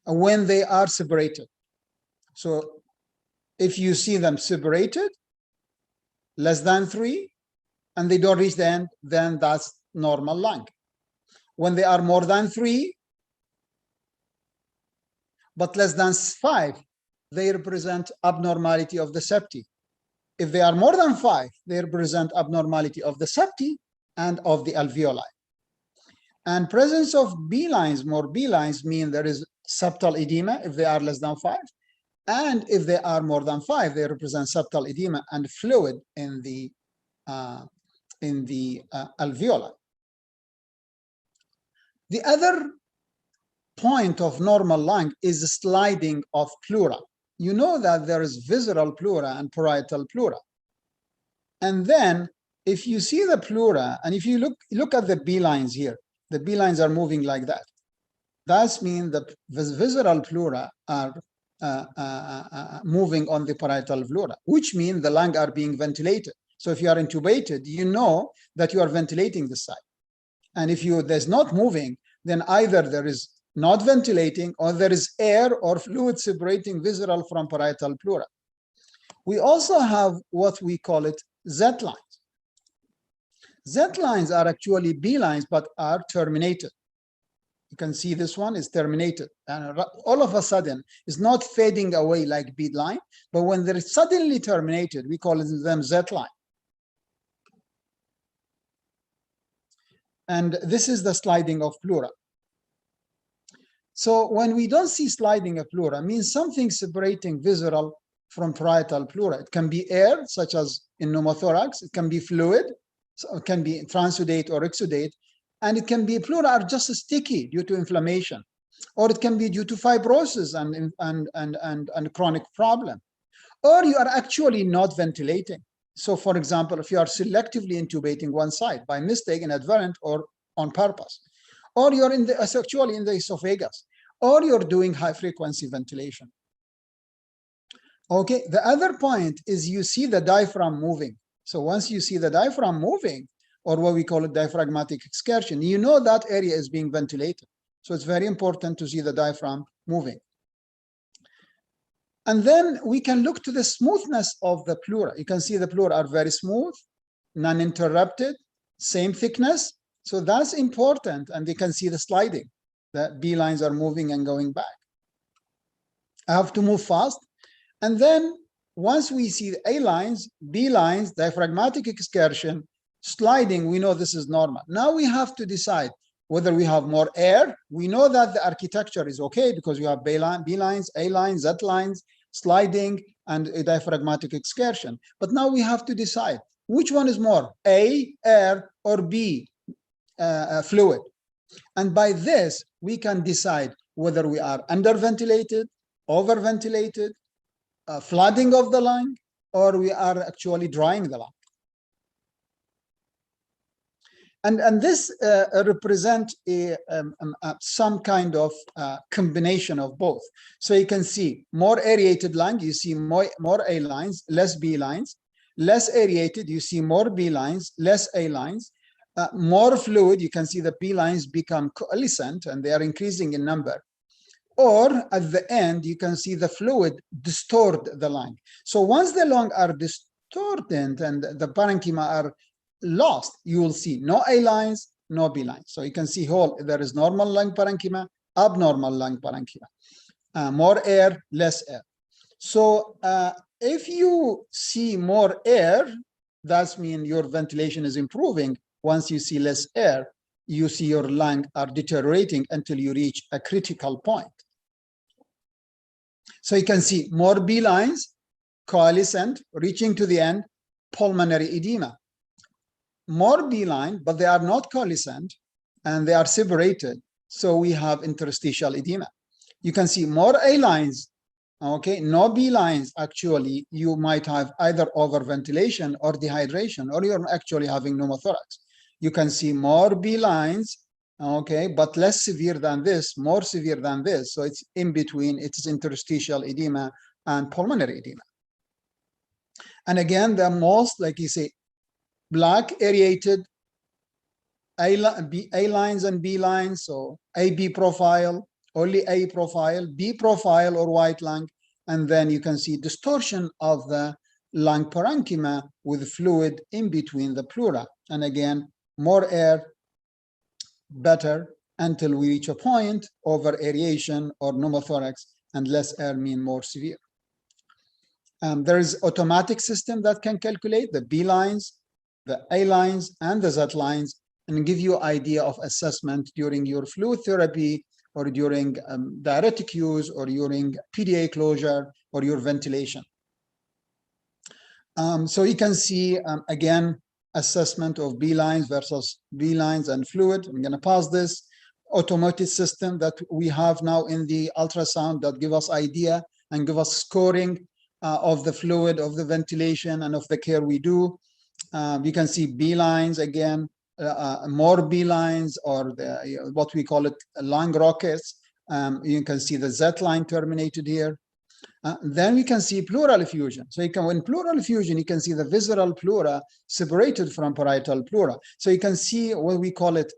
when they are separated. So if you see them separated, less than 3, and they don't reach the end, then that's normal lung. When they are more than 3, but less than 5, they represent abnormality of the septi. If they are more than 5, they represent abnormality of the septi and of the alveoli. And presence of B lines, more B lines, mean there is septal edema if they are less than 5. And if they are more than 5, they represent septal edema and fluid in the alveoli. The other point of normal lung is sliding of pleura. You know that there is visceral pleura and parietal pleura. And then if you see the pleura, and if you look at the B lines here, the B lines are moving like that. That means that the visceral pleura are moving on the parietal pleura, which means the lungs are being ventilated. So if you are intubated, you know that you are ventilating the side. And if there's not moving, then either there is not ventilating or there is air or fluid separating visceral from parietal pleura. We also have what we call it Z lines. Z lines are actually B lines, but are terminated. You can see this one is terminated. And all of a sudden, it's not fading away like B line, but when they're suddenly terminated, we call them Z line. And this is the sliding of pleura. So when we don't see sliding of pleura, means something separating visceral from parietal pleura. It can be air, such as in pneumothorax. It can be fluid, so it can be transudate or exudate. And it can be pleura are just sticky due to inflammation, or it can be due to fibrosis and chronic problem, or you are actually not ventilating. So for example, if you are selectively intubating one side by mistake, inadvertent, or on purpose, or you're actually in the esophagus, or you're doing high frequency ventilation. Okay, the other point is you see the diaphragm moving. So once you see the diaphragm moving, or what we call it diaphragmatic excursion, you know that area is being ventilated. So it's very important to see the diaphragm moving. And then we can look to the smoothness of the pleura. You can see the pleura are very smooth, non-interrupted, same thickness. So that's important. And you can see the sliding. The B lines are moving and going back. I have to move fast. And then once we see the A lines, B lines, diaphragmatic excursion, sliding, we know this is normal. Now we have to decide whether we have more air. We know that the architecture is okay because you have B lines, A lines, Z lines, sliding, and a diaphragmatic excursion. But now we have to decide which one is more, A, air, or B, fluid. And by this, we can decide whether we are underventilated, overventilated, flooding of the lung, or we are actually drying the lung. And this represents some kind of combination of both. So you can see more aerated lung, you see more A lines, less B lines. Less aerated, you see more B lines, less A lines. More fluid, you can see the B lines become coalescent and they are increasing in number. Or at the end, you can see the fluid distort the lung. So once the lungs are distorted and the parenchyma are lost, you will see no A lines, no B lines. So you can see there is normal lung parenchyma, abnormal lung parenchyma, more air, less air. So if you see more air, that means your ventilation is improving. Once you see less air, you see your lung are deteriorating until you reach a critical point. So you can see more B lines, coalescent, reaching to the end, pulmonary edema. More B line, but they are not coalescent and they are separated. So we have interstitial edema. You can see more A lines, okay, no B lines. Actually, you might have either overventilation or dehydration, or you're actually having pneumothorax. You can see more B lines, okay, but less severe than this, more severe than this. So it's in between, it's interstitial edema and pulmonary edema. And again, the most, like you say, black aerated A lines and B lines, so AB profile, only A profile, B profile or white lung, and then you can see distortion of the lung parenchyma with fluid in between the pleura. And again, more air, better, until we reach a point over aeration or pneumothorax, and less air mean more severe. There is automatic system that can calculate the B lines, the A lines, and the Z lines, and give you idea of assessment during your fluid therapy or during diuretic use or during PDA closure or your ventilation. So you can see, again, assessment of B lines versus B lines and fluid. I'm going to pause this. Automated system that we have now in the ultrasound that give us idea and give us scoring of the fluid, of the ventilation, and of the care we do. You can see B lines again, more B lines, or the, what we call it lung rockets. You can see the Z line terminated here. Then we can see pleural effusion. So you can, when pleural effusion, you can see the visceral pleura separated from parietal pleura. So you can see what we call it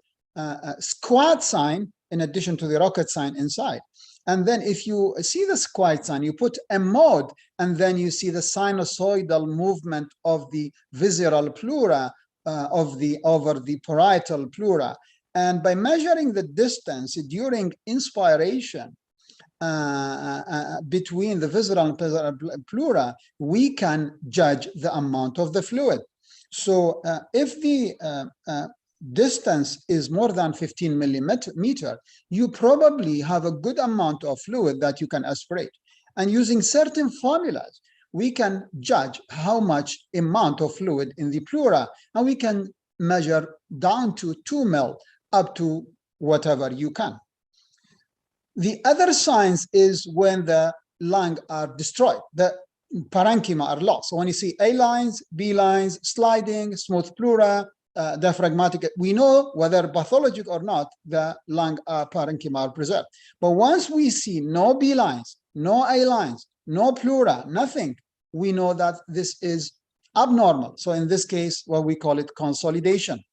squat sign in addition to the rocket sign inside. And then if you see the squat sign, you put a mode, and then you see the sinusoidal movement of the visceral pleura over the parietal pleura. And by measuring the distance during inspiration between the visceral and pleura, we can judge the amount of the fluid. So if the distance is more than 15 millimeter, you probably have a good amount of fluid that you can aspirate. And using certain formulas, we can judge how much amount of fluid in the pleura, and we can measure down to 2 ml up to whatever you can. The other signs is when the lung are destroyed, the parenchyma are lost. So when you see A lines, B lines, sliding, smooth pleura, diaphragmatic, we know whether pathologic or not, the lung parenchyma are preserved. But once we see no B lines, no A lines, no pleura, nothing, we know that this is abnormal. So in this case, what we call it consolidation.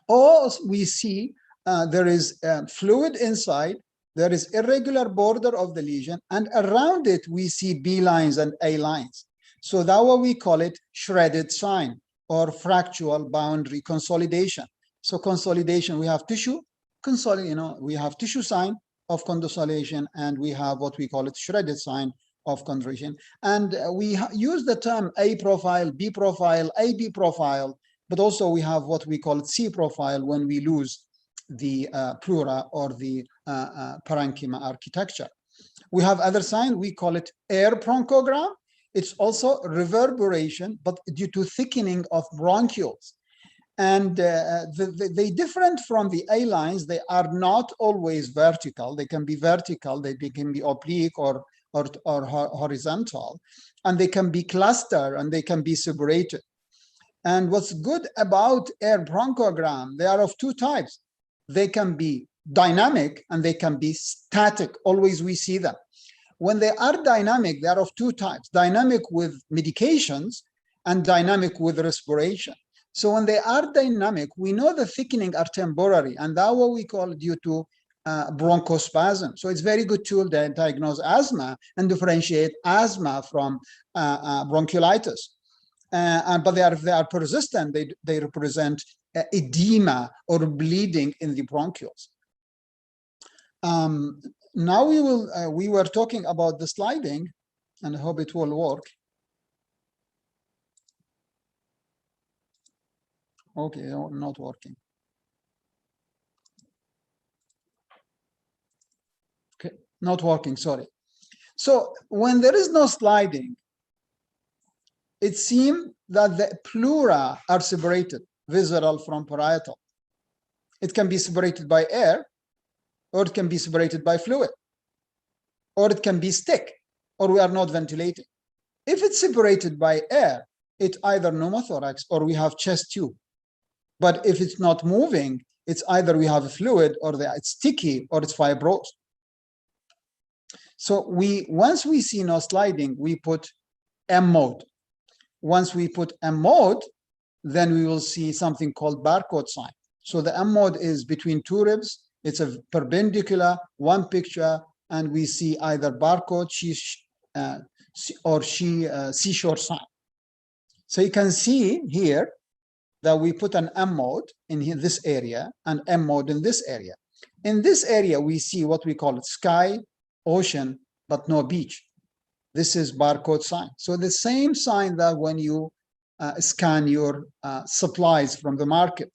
Or we see there is fluid inside, there is irregular border of the lesion, and around it we see B lines and A lines. So that's what we call it shredded sign or fractural boundary consolidation. So consolidation, we have tissue, we have tissue sign of consolidation, and we have what we call it shredded sign of consolidation. And we use the term A profile, B profile, AB profile, but also we have what we call C profile when we lose the pleura or the parenchyma architecture. We have other sign, we call it air bronchogram. It's also reverberation, but due to thickening of bronchioles. And they different from the A lines. They are not always vertical. They can be vertical, they can be oblique or horizontal, and they can be clustered and they can be separated. And what's good about air bronchogram, they are of two types. They can be dynamic and they can be static. Always we see them. When they are dynamic, they are of two types, dynamic with medications and dynamic with respiration. So when they are dynamic, we know the thickening are temporary, and that's what we call due to bronchospasm. So it's very good tool to diagnose asthma and differentiate asthma from bronchiolitis. But they are persistent. They represent edema or bleeding in the bronchioles. Now we were talking about the sliding, and I hope it will work. Okay, not working. Okay, not working, sorry. So when there is no sliding, it seems that the pleura are separated, visceral from parietal. It can be separated by air, or it can be separated by fluid, or it can be stick, or we are not ventilating. If it's separated by air, it's either pneumothorax or we have chest tube. But if it's not moving, it's either we have a fluid or it's sticky or it's fibrosed. So once we see no sliding, we put M mode. Once we put M mode, then we will see something called barcode sign. So the M mode is between two ribs. It's a perpendicular, one picture, and we see either barcode or seashore sign. So you can see here that we put an M mode in here, this area, and M mode in this area. In this area, we see what we call sky, ocean, but no beach. This is barcode sign. So the same sign that when you scan your supplies from the market.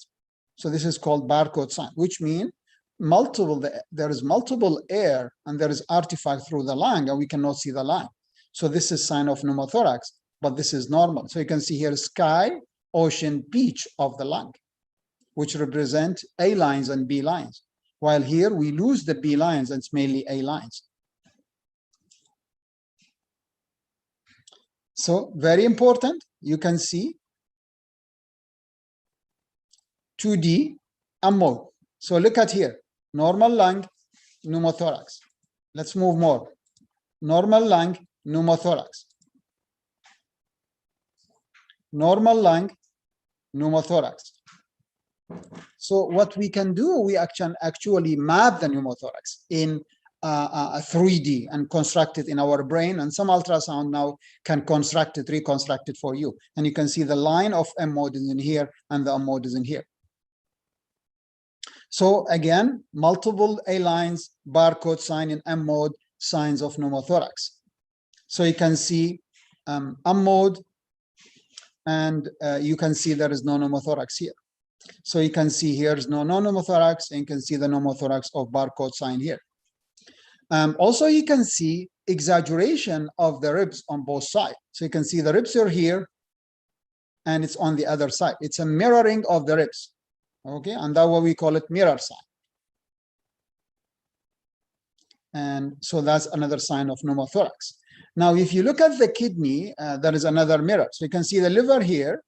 So this is called barcode sign, which means there is multiple air and there is artifact through the lung and we cannot see the line. So this is sign of pneumothorax, but this is normal. So you can see here sky, ocean, beach of the lung, which represent A lines and B lines. While here we lose the B lines and it's mainly A lines. So very important, you can see 2D M mode. So look at here, normal lung, pneumothorax. Let's move more. Normal lung, pneumothorax. Normal lung, pneumothorax. So what we can do, we actually map the pneumothorax in a 3D and construct it in our brain, and some ultrasound now can construct it, reconstruct it for you. And you can see the line of M mode is in here and the M mode is in here. So again, multiple A lines, barcode sign in M mode, signs of pneumothorax. So you can see M mode, and you can see there is no pneumothorax here. So you can see here is no pneumothorax, and you can see the pneumothorax of barcode sign here. Also, you can see exaggeration of the ribs on both sides. So you can see the ribs are here, and it's on the other side. It's a mirroring of the ribs. Okay, and that's what we call it mirror sign. And so that's another sign of pneumothorax. Now, if you look at the kidney, there is another mirror. So you can see the liver here,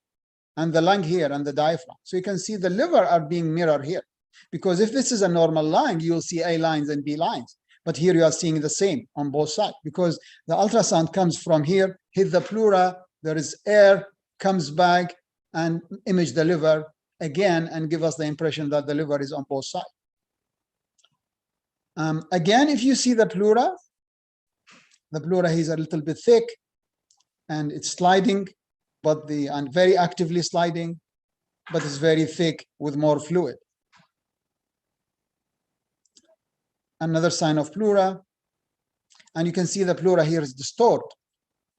and the lung here, and the diaphragm. So you can see the liver are being mirrored here. Because if this is a normal lung, you'll see A lines and B lines. But here you are seeing the same on both sides, because the ultrasound comes from here, hit the pleura, there is air, comes back, and image the liver again, and give us the impression that the liver is on both sides. Again, if you see the pleura is a little bit thick, and it's sliding, and very actively sliding, but it's very thick with more fluid. Another sign of pleura, and you can see the pleura here is distorted,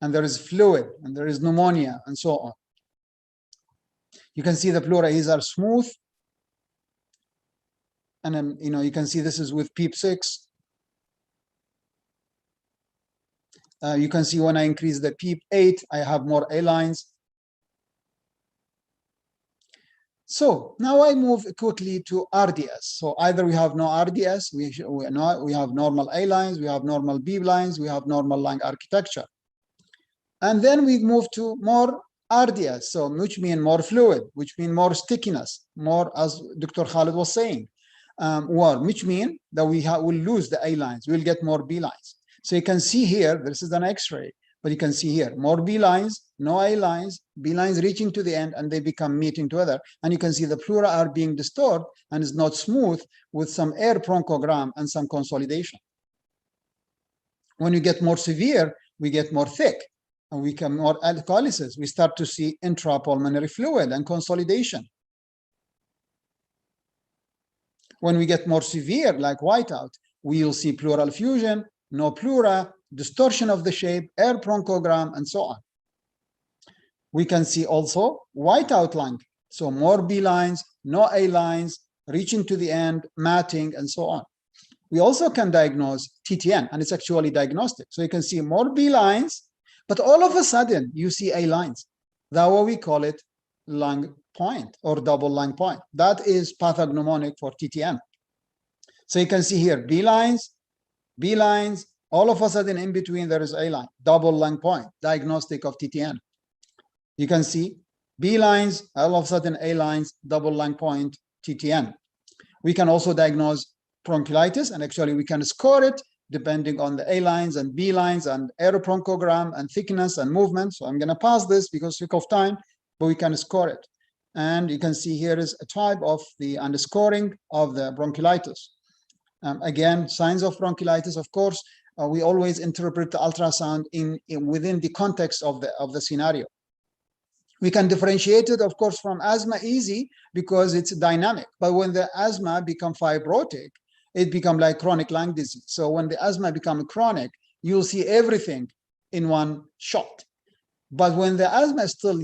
and there is fluid, and there is pneumonia, and so on. You can see the pleura are smooth, and then you can see this is with PEEP 6. You can see when I increase the PEEP 8, I have more A lines. So now I move quickly to RDS. So either we have no RDS, we have normal A lines, we have normal B lines, we have normal lung architecture. And then we move to more RDS, so which means more fluid, which means more stickiness, more, as Dr. Khalid was saying, which means that we'll lose the A lines, we'll get more B lines. So you can see here, this is an X-ray, but you can see here, more B lines, no A lines, B lines reaching to the end, and they become meeting together. And you can see the pleura are being distorted and is not smooth, with some air bronchogram and some consolidation. When you get more severe, we get more thick, and we get more alcoholysis. We start to see intrapulmonary fluid and consolidation. When we get more severe, like whiteout, we will see pleural fusion, no pleura, distortion of the shape, air bronchogram, and so on. We can see also whiteout lung, so more B lines, no A lines, reaching to the end, matting, and so on. We also can diagnose TTN, and it's actually diagnostic. So you can see more B lines, but all of a sudden you see A lines. That's what we call it lung point or double lung point. That is pathognomonic for TTN. So you can see here B lines, all of a sudden in between there is A line, double lung point, diagnostic of TTN. You can see B lines, all of a sudden A lines, double lung point, TTN. We can also diagnose bronchiolitis, and actually we can score it depending on the A lines and B lines and air bronchogram and thickness and movement. So I'm going to pass this because of time, but we can score it. And you can see here is a type of the underscoring of the bronchiolitis. Again, signs of bronchiolitis, of course, we always interpret the ultrasound within the context of the scenario. We can differentiate it, of course, from asthma easy because it's dynamic. But when the asthma become fibrotic, it become like chronic lung disease. So when the asthma become chronic, you'll see everything in one shot. But when the asthma is still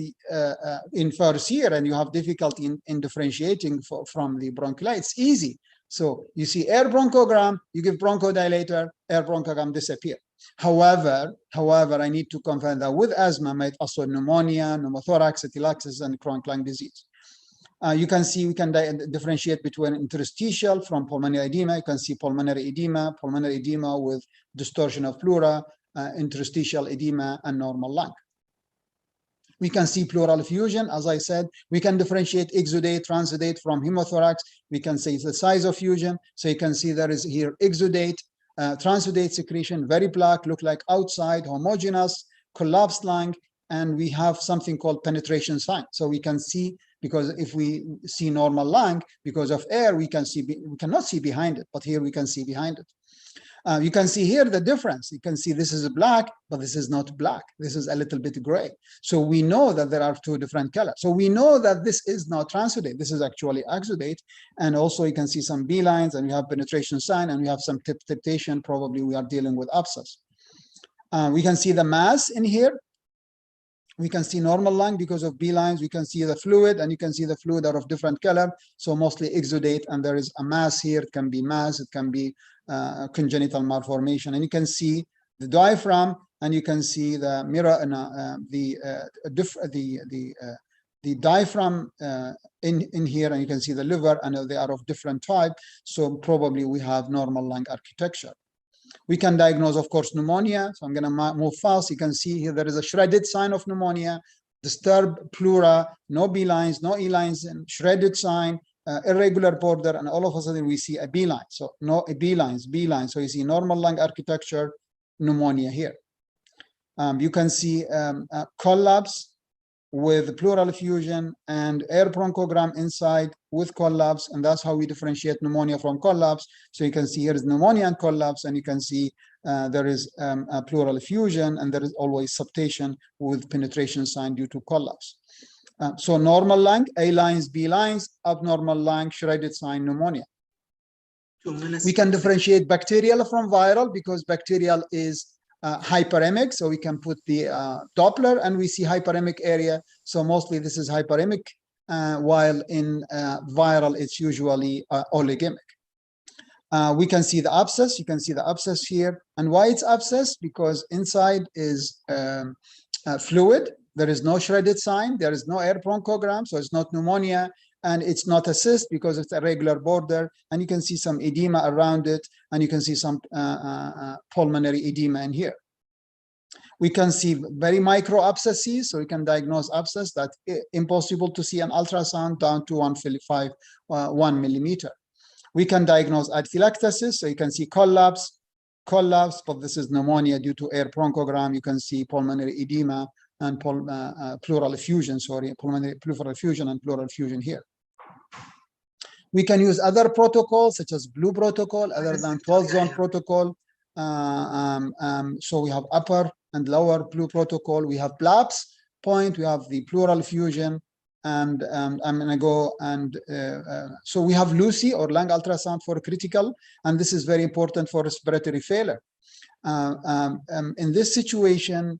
in first year and you have difficulty in differentiating from the bronchiolitis, it's easy. So you see air bronchogram, you give bronchodilator, air bronchogram disappear. However, I need to confirm that with asthma might also pneumonia, pneumothorax, atelectasis, and chronic lung disease. You can see we can differentiate between interstitial from pulmonary edema. You can see pulmonary edema with distortion of pleura, interstitial edema, and normal lung. We can see pleural effusion. As I said, we can differentiate exudate, transudate from hemothorax. We can see the size of fusion. So you can see there is here exudate, transudate secretion, very black, look like outside, homogeneous, collapsed lung, and we have something called penetration sign. So we can see, because if we see normal lung, because of air, we cannot see behind it, but here we can see behind it. You can see here the difference. You can see this is black, but this is not black. This is a little bit gray. So we know that there are two different colors. So we know that this is not transudate. This is actually exudate. And also you can see some B lines, and we have penetration sign, and we have some tiptation. Probably we are dealing with abscess. We can see the mass in here. We can see normal lung because of B lines. We can see the fluid, and you can see the fluid are of different color. So mostly exudate, and there is a mass here. It can be mass, it can be congenital malformation, and you can see the diaphragm, and you can see the mirror and the diaphragm in here, and you can see the liver, and they are of different type. So probably we have normal lung architecture. We can diagnose, of course, pneumonia. So I'm going to move fast. You can see here there is a shredded sign of pneumonia, disturbed pleura, no B lines, no E lines, and shredded sign. Irregular border, and all of a sudden we see a B line. So no B lines. So you see normal lung architecture, pneumonia here. You can see collapse with pleural effusion and air bronchogram inside with collapse, and that's how we differentiate pneumonia from collapse. So you can see here is pneumonia and collapse, and you can see there is a pleural effusion, and there is always septation with penetration sign due to collapse. So normal lung, A lines, B lines, abnormal lung, shredded sign, pneumonia. We can differentiate bacterial from viral because bacterial is hyperemic. So we can put the Doppler and we see hyperemic area. So mostly this is hyperemic, while in viral, it's usually oligemic. We can see the abscess. You can see the abscess here. And why it's abscess? Because inside is fluid. There is no shredded sign. There is no air bronchogram, so it's not pneumonia, and it's not a cyst because it's a regular border. And you can see some edema around it, and you can see some pulmonary edema in here. We can see very micro abscesses, so we can diagnose abscess that impossible to see an ultrasound down to 1 millimeter. We can diagnose atelectasis, so you can see collapse, but this is pneumonia due to air bronchogram. You can see pulmonary edema and pleural effusion, pulmonary pleural effusion and pleural effusion here. We can use other protocols such as blue protocol other than 12-zone protocol. So we have upper and lower blue protocol. We have BLAPS point, we have the pleural effusion, and I'm going to go and so we have LUCI or lung ultrasound for critical, and this is very important for respiratory failure. In this situation,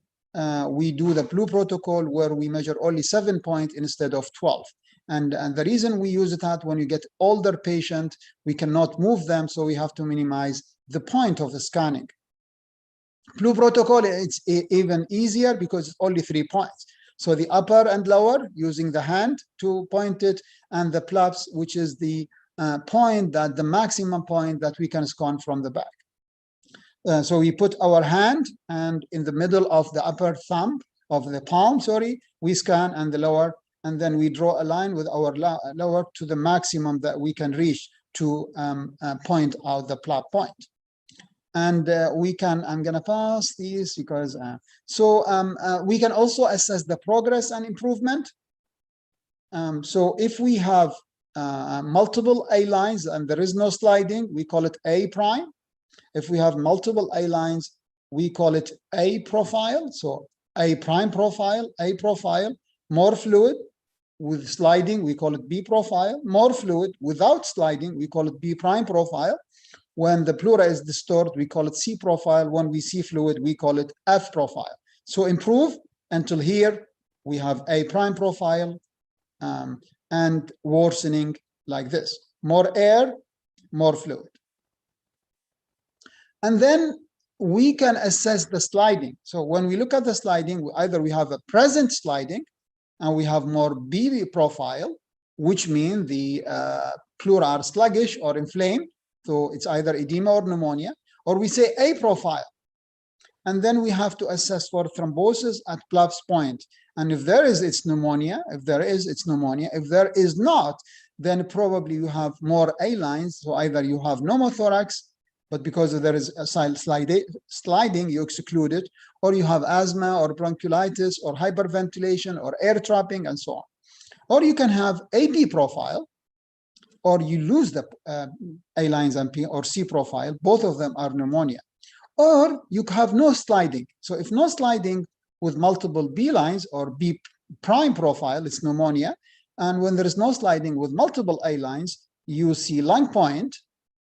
we do the blue protocol where we measure only 7 points instead of 12. And the reason we use that, when you get older patient, we cannot move them, so we have to minimize the point of the scanning. Blue protocol, it's even easier because it's only 3 points. So the upper and lower using the hand to point it, and the PLAPS, which is the point that the maximum point that we can scan from the back. So we put our hand, and in the middle of the upper thumb of the palm, we scan, and the lower, and then we draw a line with our lower to the maximum that we can reach to point out the PLAP point. And we can, I'm going to pass these because, we can also assess the progress and improvement. So if we have multiple A lines and there is no sliding, we call it A prime. If we have multiple A lines, we call it A profile. So A prime profile, A profile, more fluid with sliding, we call it B profile, more fluid without sliding, we call it B prime profile. When the pleura is distorted, we call it C profile. When we see fluid, we call it F profile. So improve until here, we have A prime profile and worsening like this. More air, more fluid. And then we can assess the sliding. So when we look at the sliding, either we have a present sliding and we have more B profile, which means the pleura are sluggish or inflamed. So it's either edema or pneumonia, or we say A profile. And then we have to assess for thrombosis at Plav's point. And if there is, it's pneumonia. If there is, it's pneumonia. If there is not, then probably you have more A lines. So either you have pneumothorax, but because there is a sliding, you exclude it, or you have asthma or bronchiolitis or hyperventilation or air trapping and so on. Or you can have AB profile, or you lose the A lines and P or C profile. Both of them are pneumonia. Or you have no sliding. So if no sliding with multiple B lines or B prime profile, it's pneumonia. And when there is no sliding with multiple A lines, you see lung point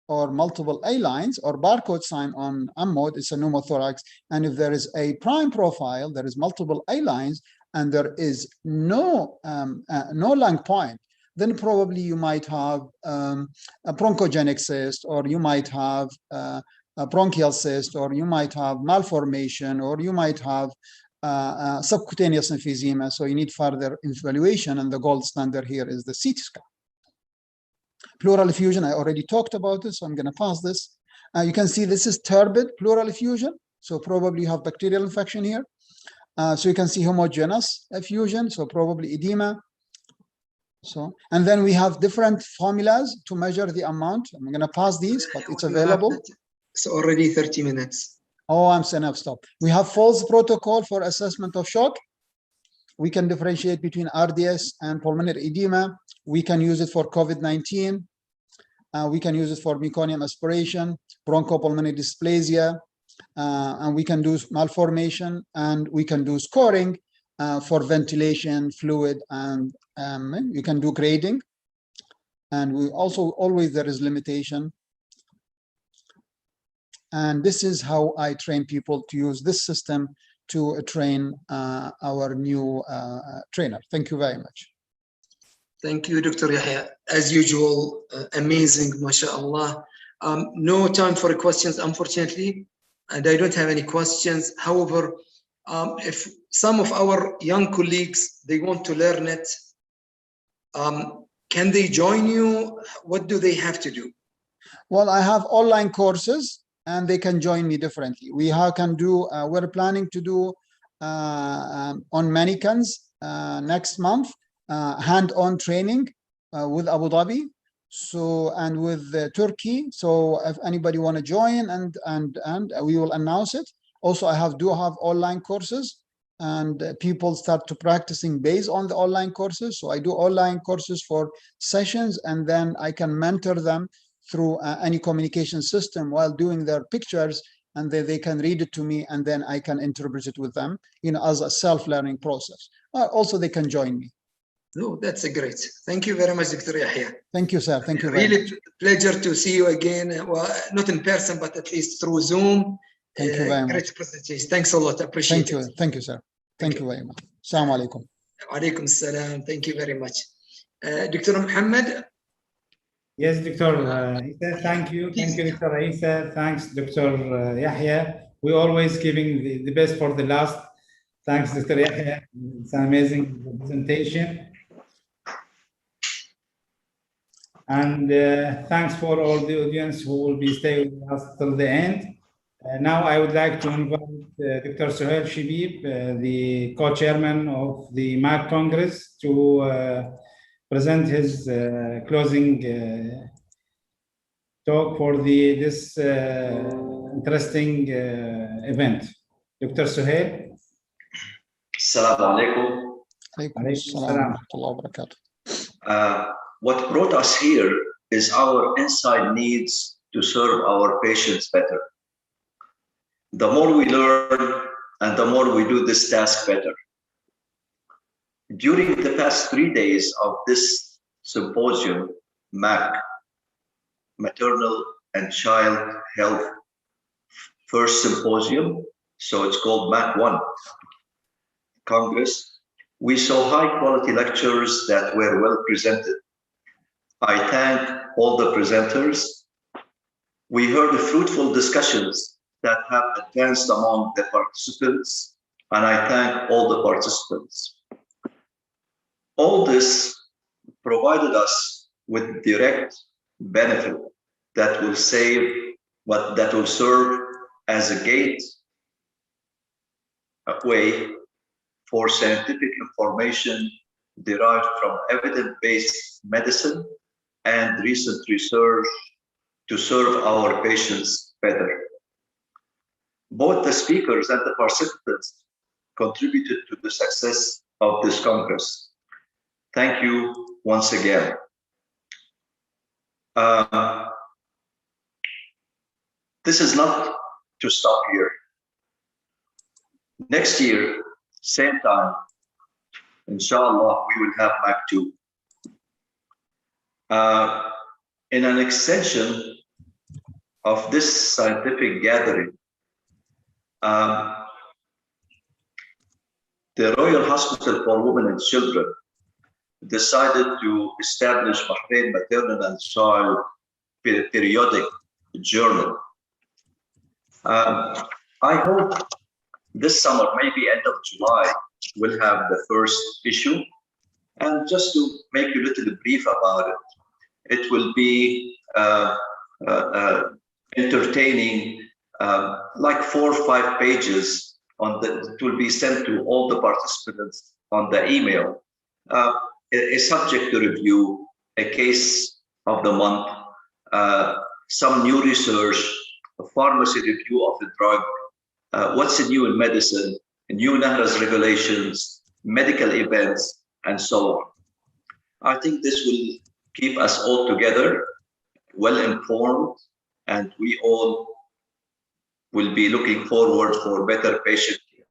or multiple A lines or barcode sign on mode, it's a pneumothorax. And if there is a prime profile, there is multiple A lines, and there is no lung point, then probably you might have a bronchogenic cyst, or you might have a bronchial cyst, or you might have malformation, or you might have subcutaneous emphysema. So you need further evaluation, and the gold standard here is the CT scan. Pleural effusion, I already talked about this, so I'm going to pass this. You can see this is turbid pleural effusion, so probably you have bacterial infection here. So you can see homogeneous effusion, so probably edema. So, and then we have different formulas to measure the amount. I'm going to pass these, but it's available. It's already 30 minutes. Oh, I'm saying I've stopped. We have false protocol for assessment of shock. We can differentiate between RDS and pulmonary edema. We can use it for COVID-19. We can use it for meconium aspiration, bronchopulmonary dysplasia, and we can do malformation, and we can do scoring for ventilation, fluid, and you can do grading. And we also always there is limitation. And this is how I train people to use this system to train our new trainer. Thank you very much. Thank you, Dr. Yahya. As usual, amazing, mashallah. No time for questions, unfortunately, and I don't have any questions. However, if some of our young colleagues, they want to learn it, can they join you? What do they have to do? Well, I have online courses, and they can join me differently. We can do, we're planning to do on mannequins next month, hand-on training with Abu Dhabi, so, and with Turkey. So if anybody want to join, and we will announce it. Also, I do have online courses, and people start to practicing based on the online courses. So I do online courses for sessions, and then I can mentor them through any communication system while doing their pictures, and they can read it to me, and then I can interpret it with them, as a self-learning process. Also, they can join me. No, that's a great. Thank you very much, Dr. Yahya. Thank you, sir. Thank you very much. Really pleasure to see you again. Well, not in person, but at least through Zoom. Thank you very much. Great presentation. Thanks a lot. Appreciate it. Thank you, sir. Thank you very much. Assalamu alaikum. Alaikum salam. Thank you very much. Dr. Muhammad. Yes, Dr. Isa, thank you. Thank you, Dr. Isa. Thanks, Dr. Yahya. We're always giving the best for the last. Thanks, Dr. Yahya. It's an amazing presentation. And thanks for all the audience who will be staying with us till the end. Now I would like to invite Dr. Suhail Shibib, the co-chairman of the MAC Congress, to present his closing talk for this interesting event. Dr. Suhail. Assalamu alaikum. Alaikum assalam wa rahmatullahi wa barakatuh. What brought us here is our inside needs to serve our patients better. The more we learn and the more we do this task better. During the past 3 days of this symposium, MAC, Maternal and Child Health First Symposium, so it's called MAC 1 Congress, we saw high quality lectures that were well presented. I thank all the presenters. We heard fruitful discussions that have advanced among the participants, and I thank all the participants. All this provided us with direct benefit that will serve as a gateway for scientific information derived from evidence-based medicine and recent research to serve our patients better. Both the speakers and the participants contributed to the success of this Congress. Thank you once again. This is not to stop here. Next year, same time, inshallah, we will have MAC 2. In an extension of this scientific gathering, the Royal Hospital for Women and Children decided to establish Bahrain Maternal and Child periodic journal. I hope this summer, maybe end of July, we'll have the first issue. And just to make you a little brief about it, it will be entertaining, like 4 or 5 pages it will be sent to all the participants on the email. A subject to review, a case of the month, some new research, a pharmacy review of the drug, what's new in medicine, new NAHRA's regulations, medical events, and so on. I think this will keep us all together, well informed, and we all will be looking forward for better patient care.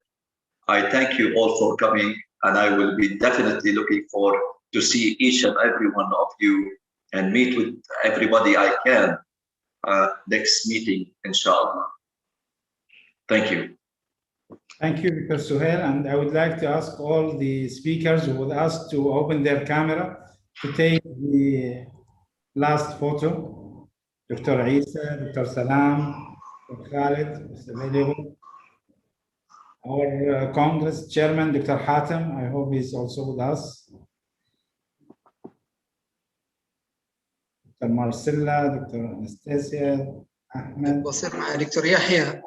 I thank you all for coming, and I will be definitely looking forward to see each and every one of you and meet with everybody I can next meeting, inshallah. Thank you. Thank you, Dr. Suhail. And I would like to ask all the speakers who would ask to open their camera to take the last photo. Dr. Isa, Dr. Salam, Dr. Khalid is available. Our Congress Chairman, Dr. Hatem, I hope he's also with us. Dr. Marcella, Dr. Anastasia, Ahmed. بصير مع دكتور يحيى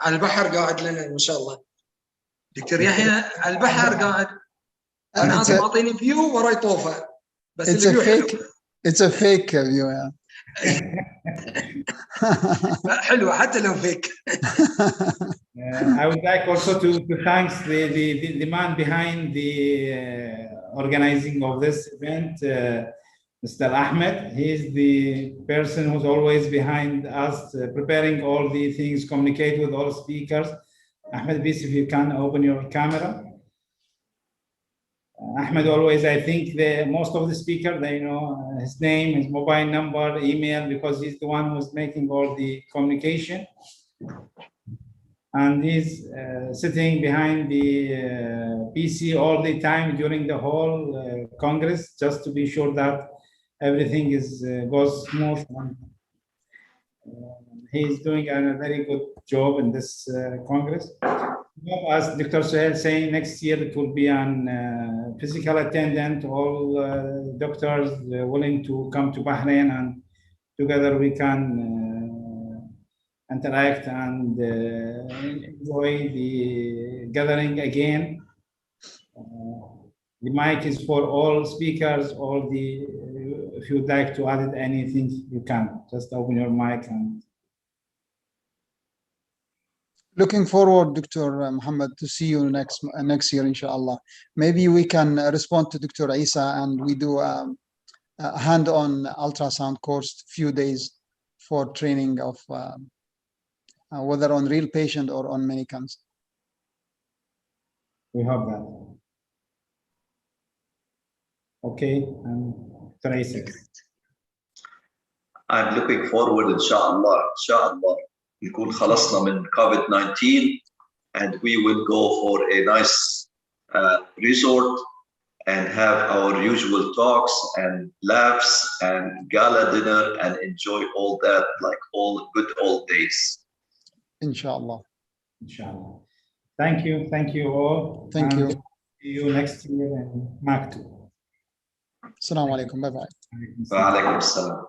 على البحر قاعد لنا ما شاء الله. دكتور يحيى على البحر قاعد. انا اصلا معطيني فيو وراي طوفه. بس الفيو حلو. It's a fake view, yeah. حلوه حتى لو fake. I would like also to thank the man behind the organizing of this event, Mr. Ahmed. He is the person who's always behind us, preparing all the things, communicate with all speakers. Ahmed, please, if you can open your camera. Ahmed always, I think most of the speakers, they know his name, his mobile number, email, because he's the one who's making all the communication. And he's sitting behind the PC all the time during the whole Congress, just to be sure that everything goes smooth. And, he's doing a very good job in this Congress. As Dr. Suhail saying, next year it will be an physical attendant, all doctors willing to come to Bahrain, and together we can interact and enjoy the gathering again. The mic is for all speakers, if you'd like to add anything, you can. Just open your mic and... Looking forward, Dr. Muhammad, to see you next year, inshallah. Maybe we can respond to Dr. Isa and we do a hand-on ultrasound course, few days for training of whether on real patient or on manicams. We hope that. Okay, Dr. Isa. I'm looking forward, inshallah, نكون خلصنا من COVID-19 and we will go for a nice resort and have our usual talks and laughs and gala dinner and enjoy all that like all good old days. Inshallah. Inshallah. Thank you all. Thank you. See you next year in Maktoum. Assalamu alaikum. Bye bye. Wa alaikum assalam.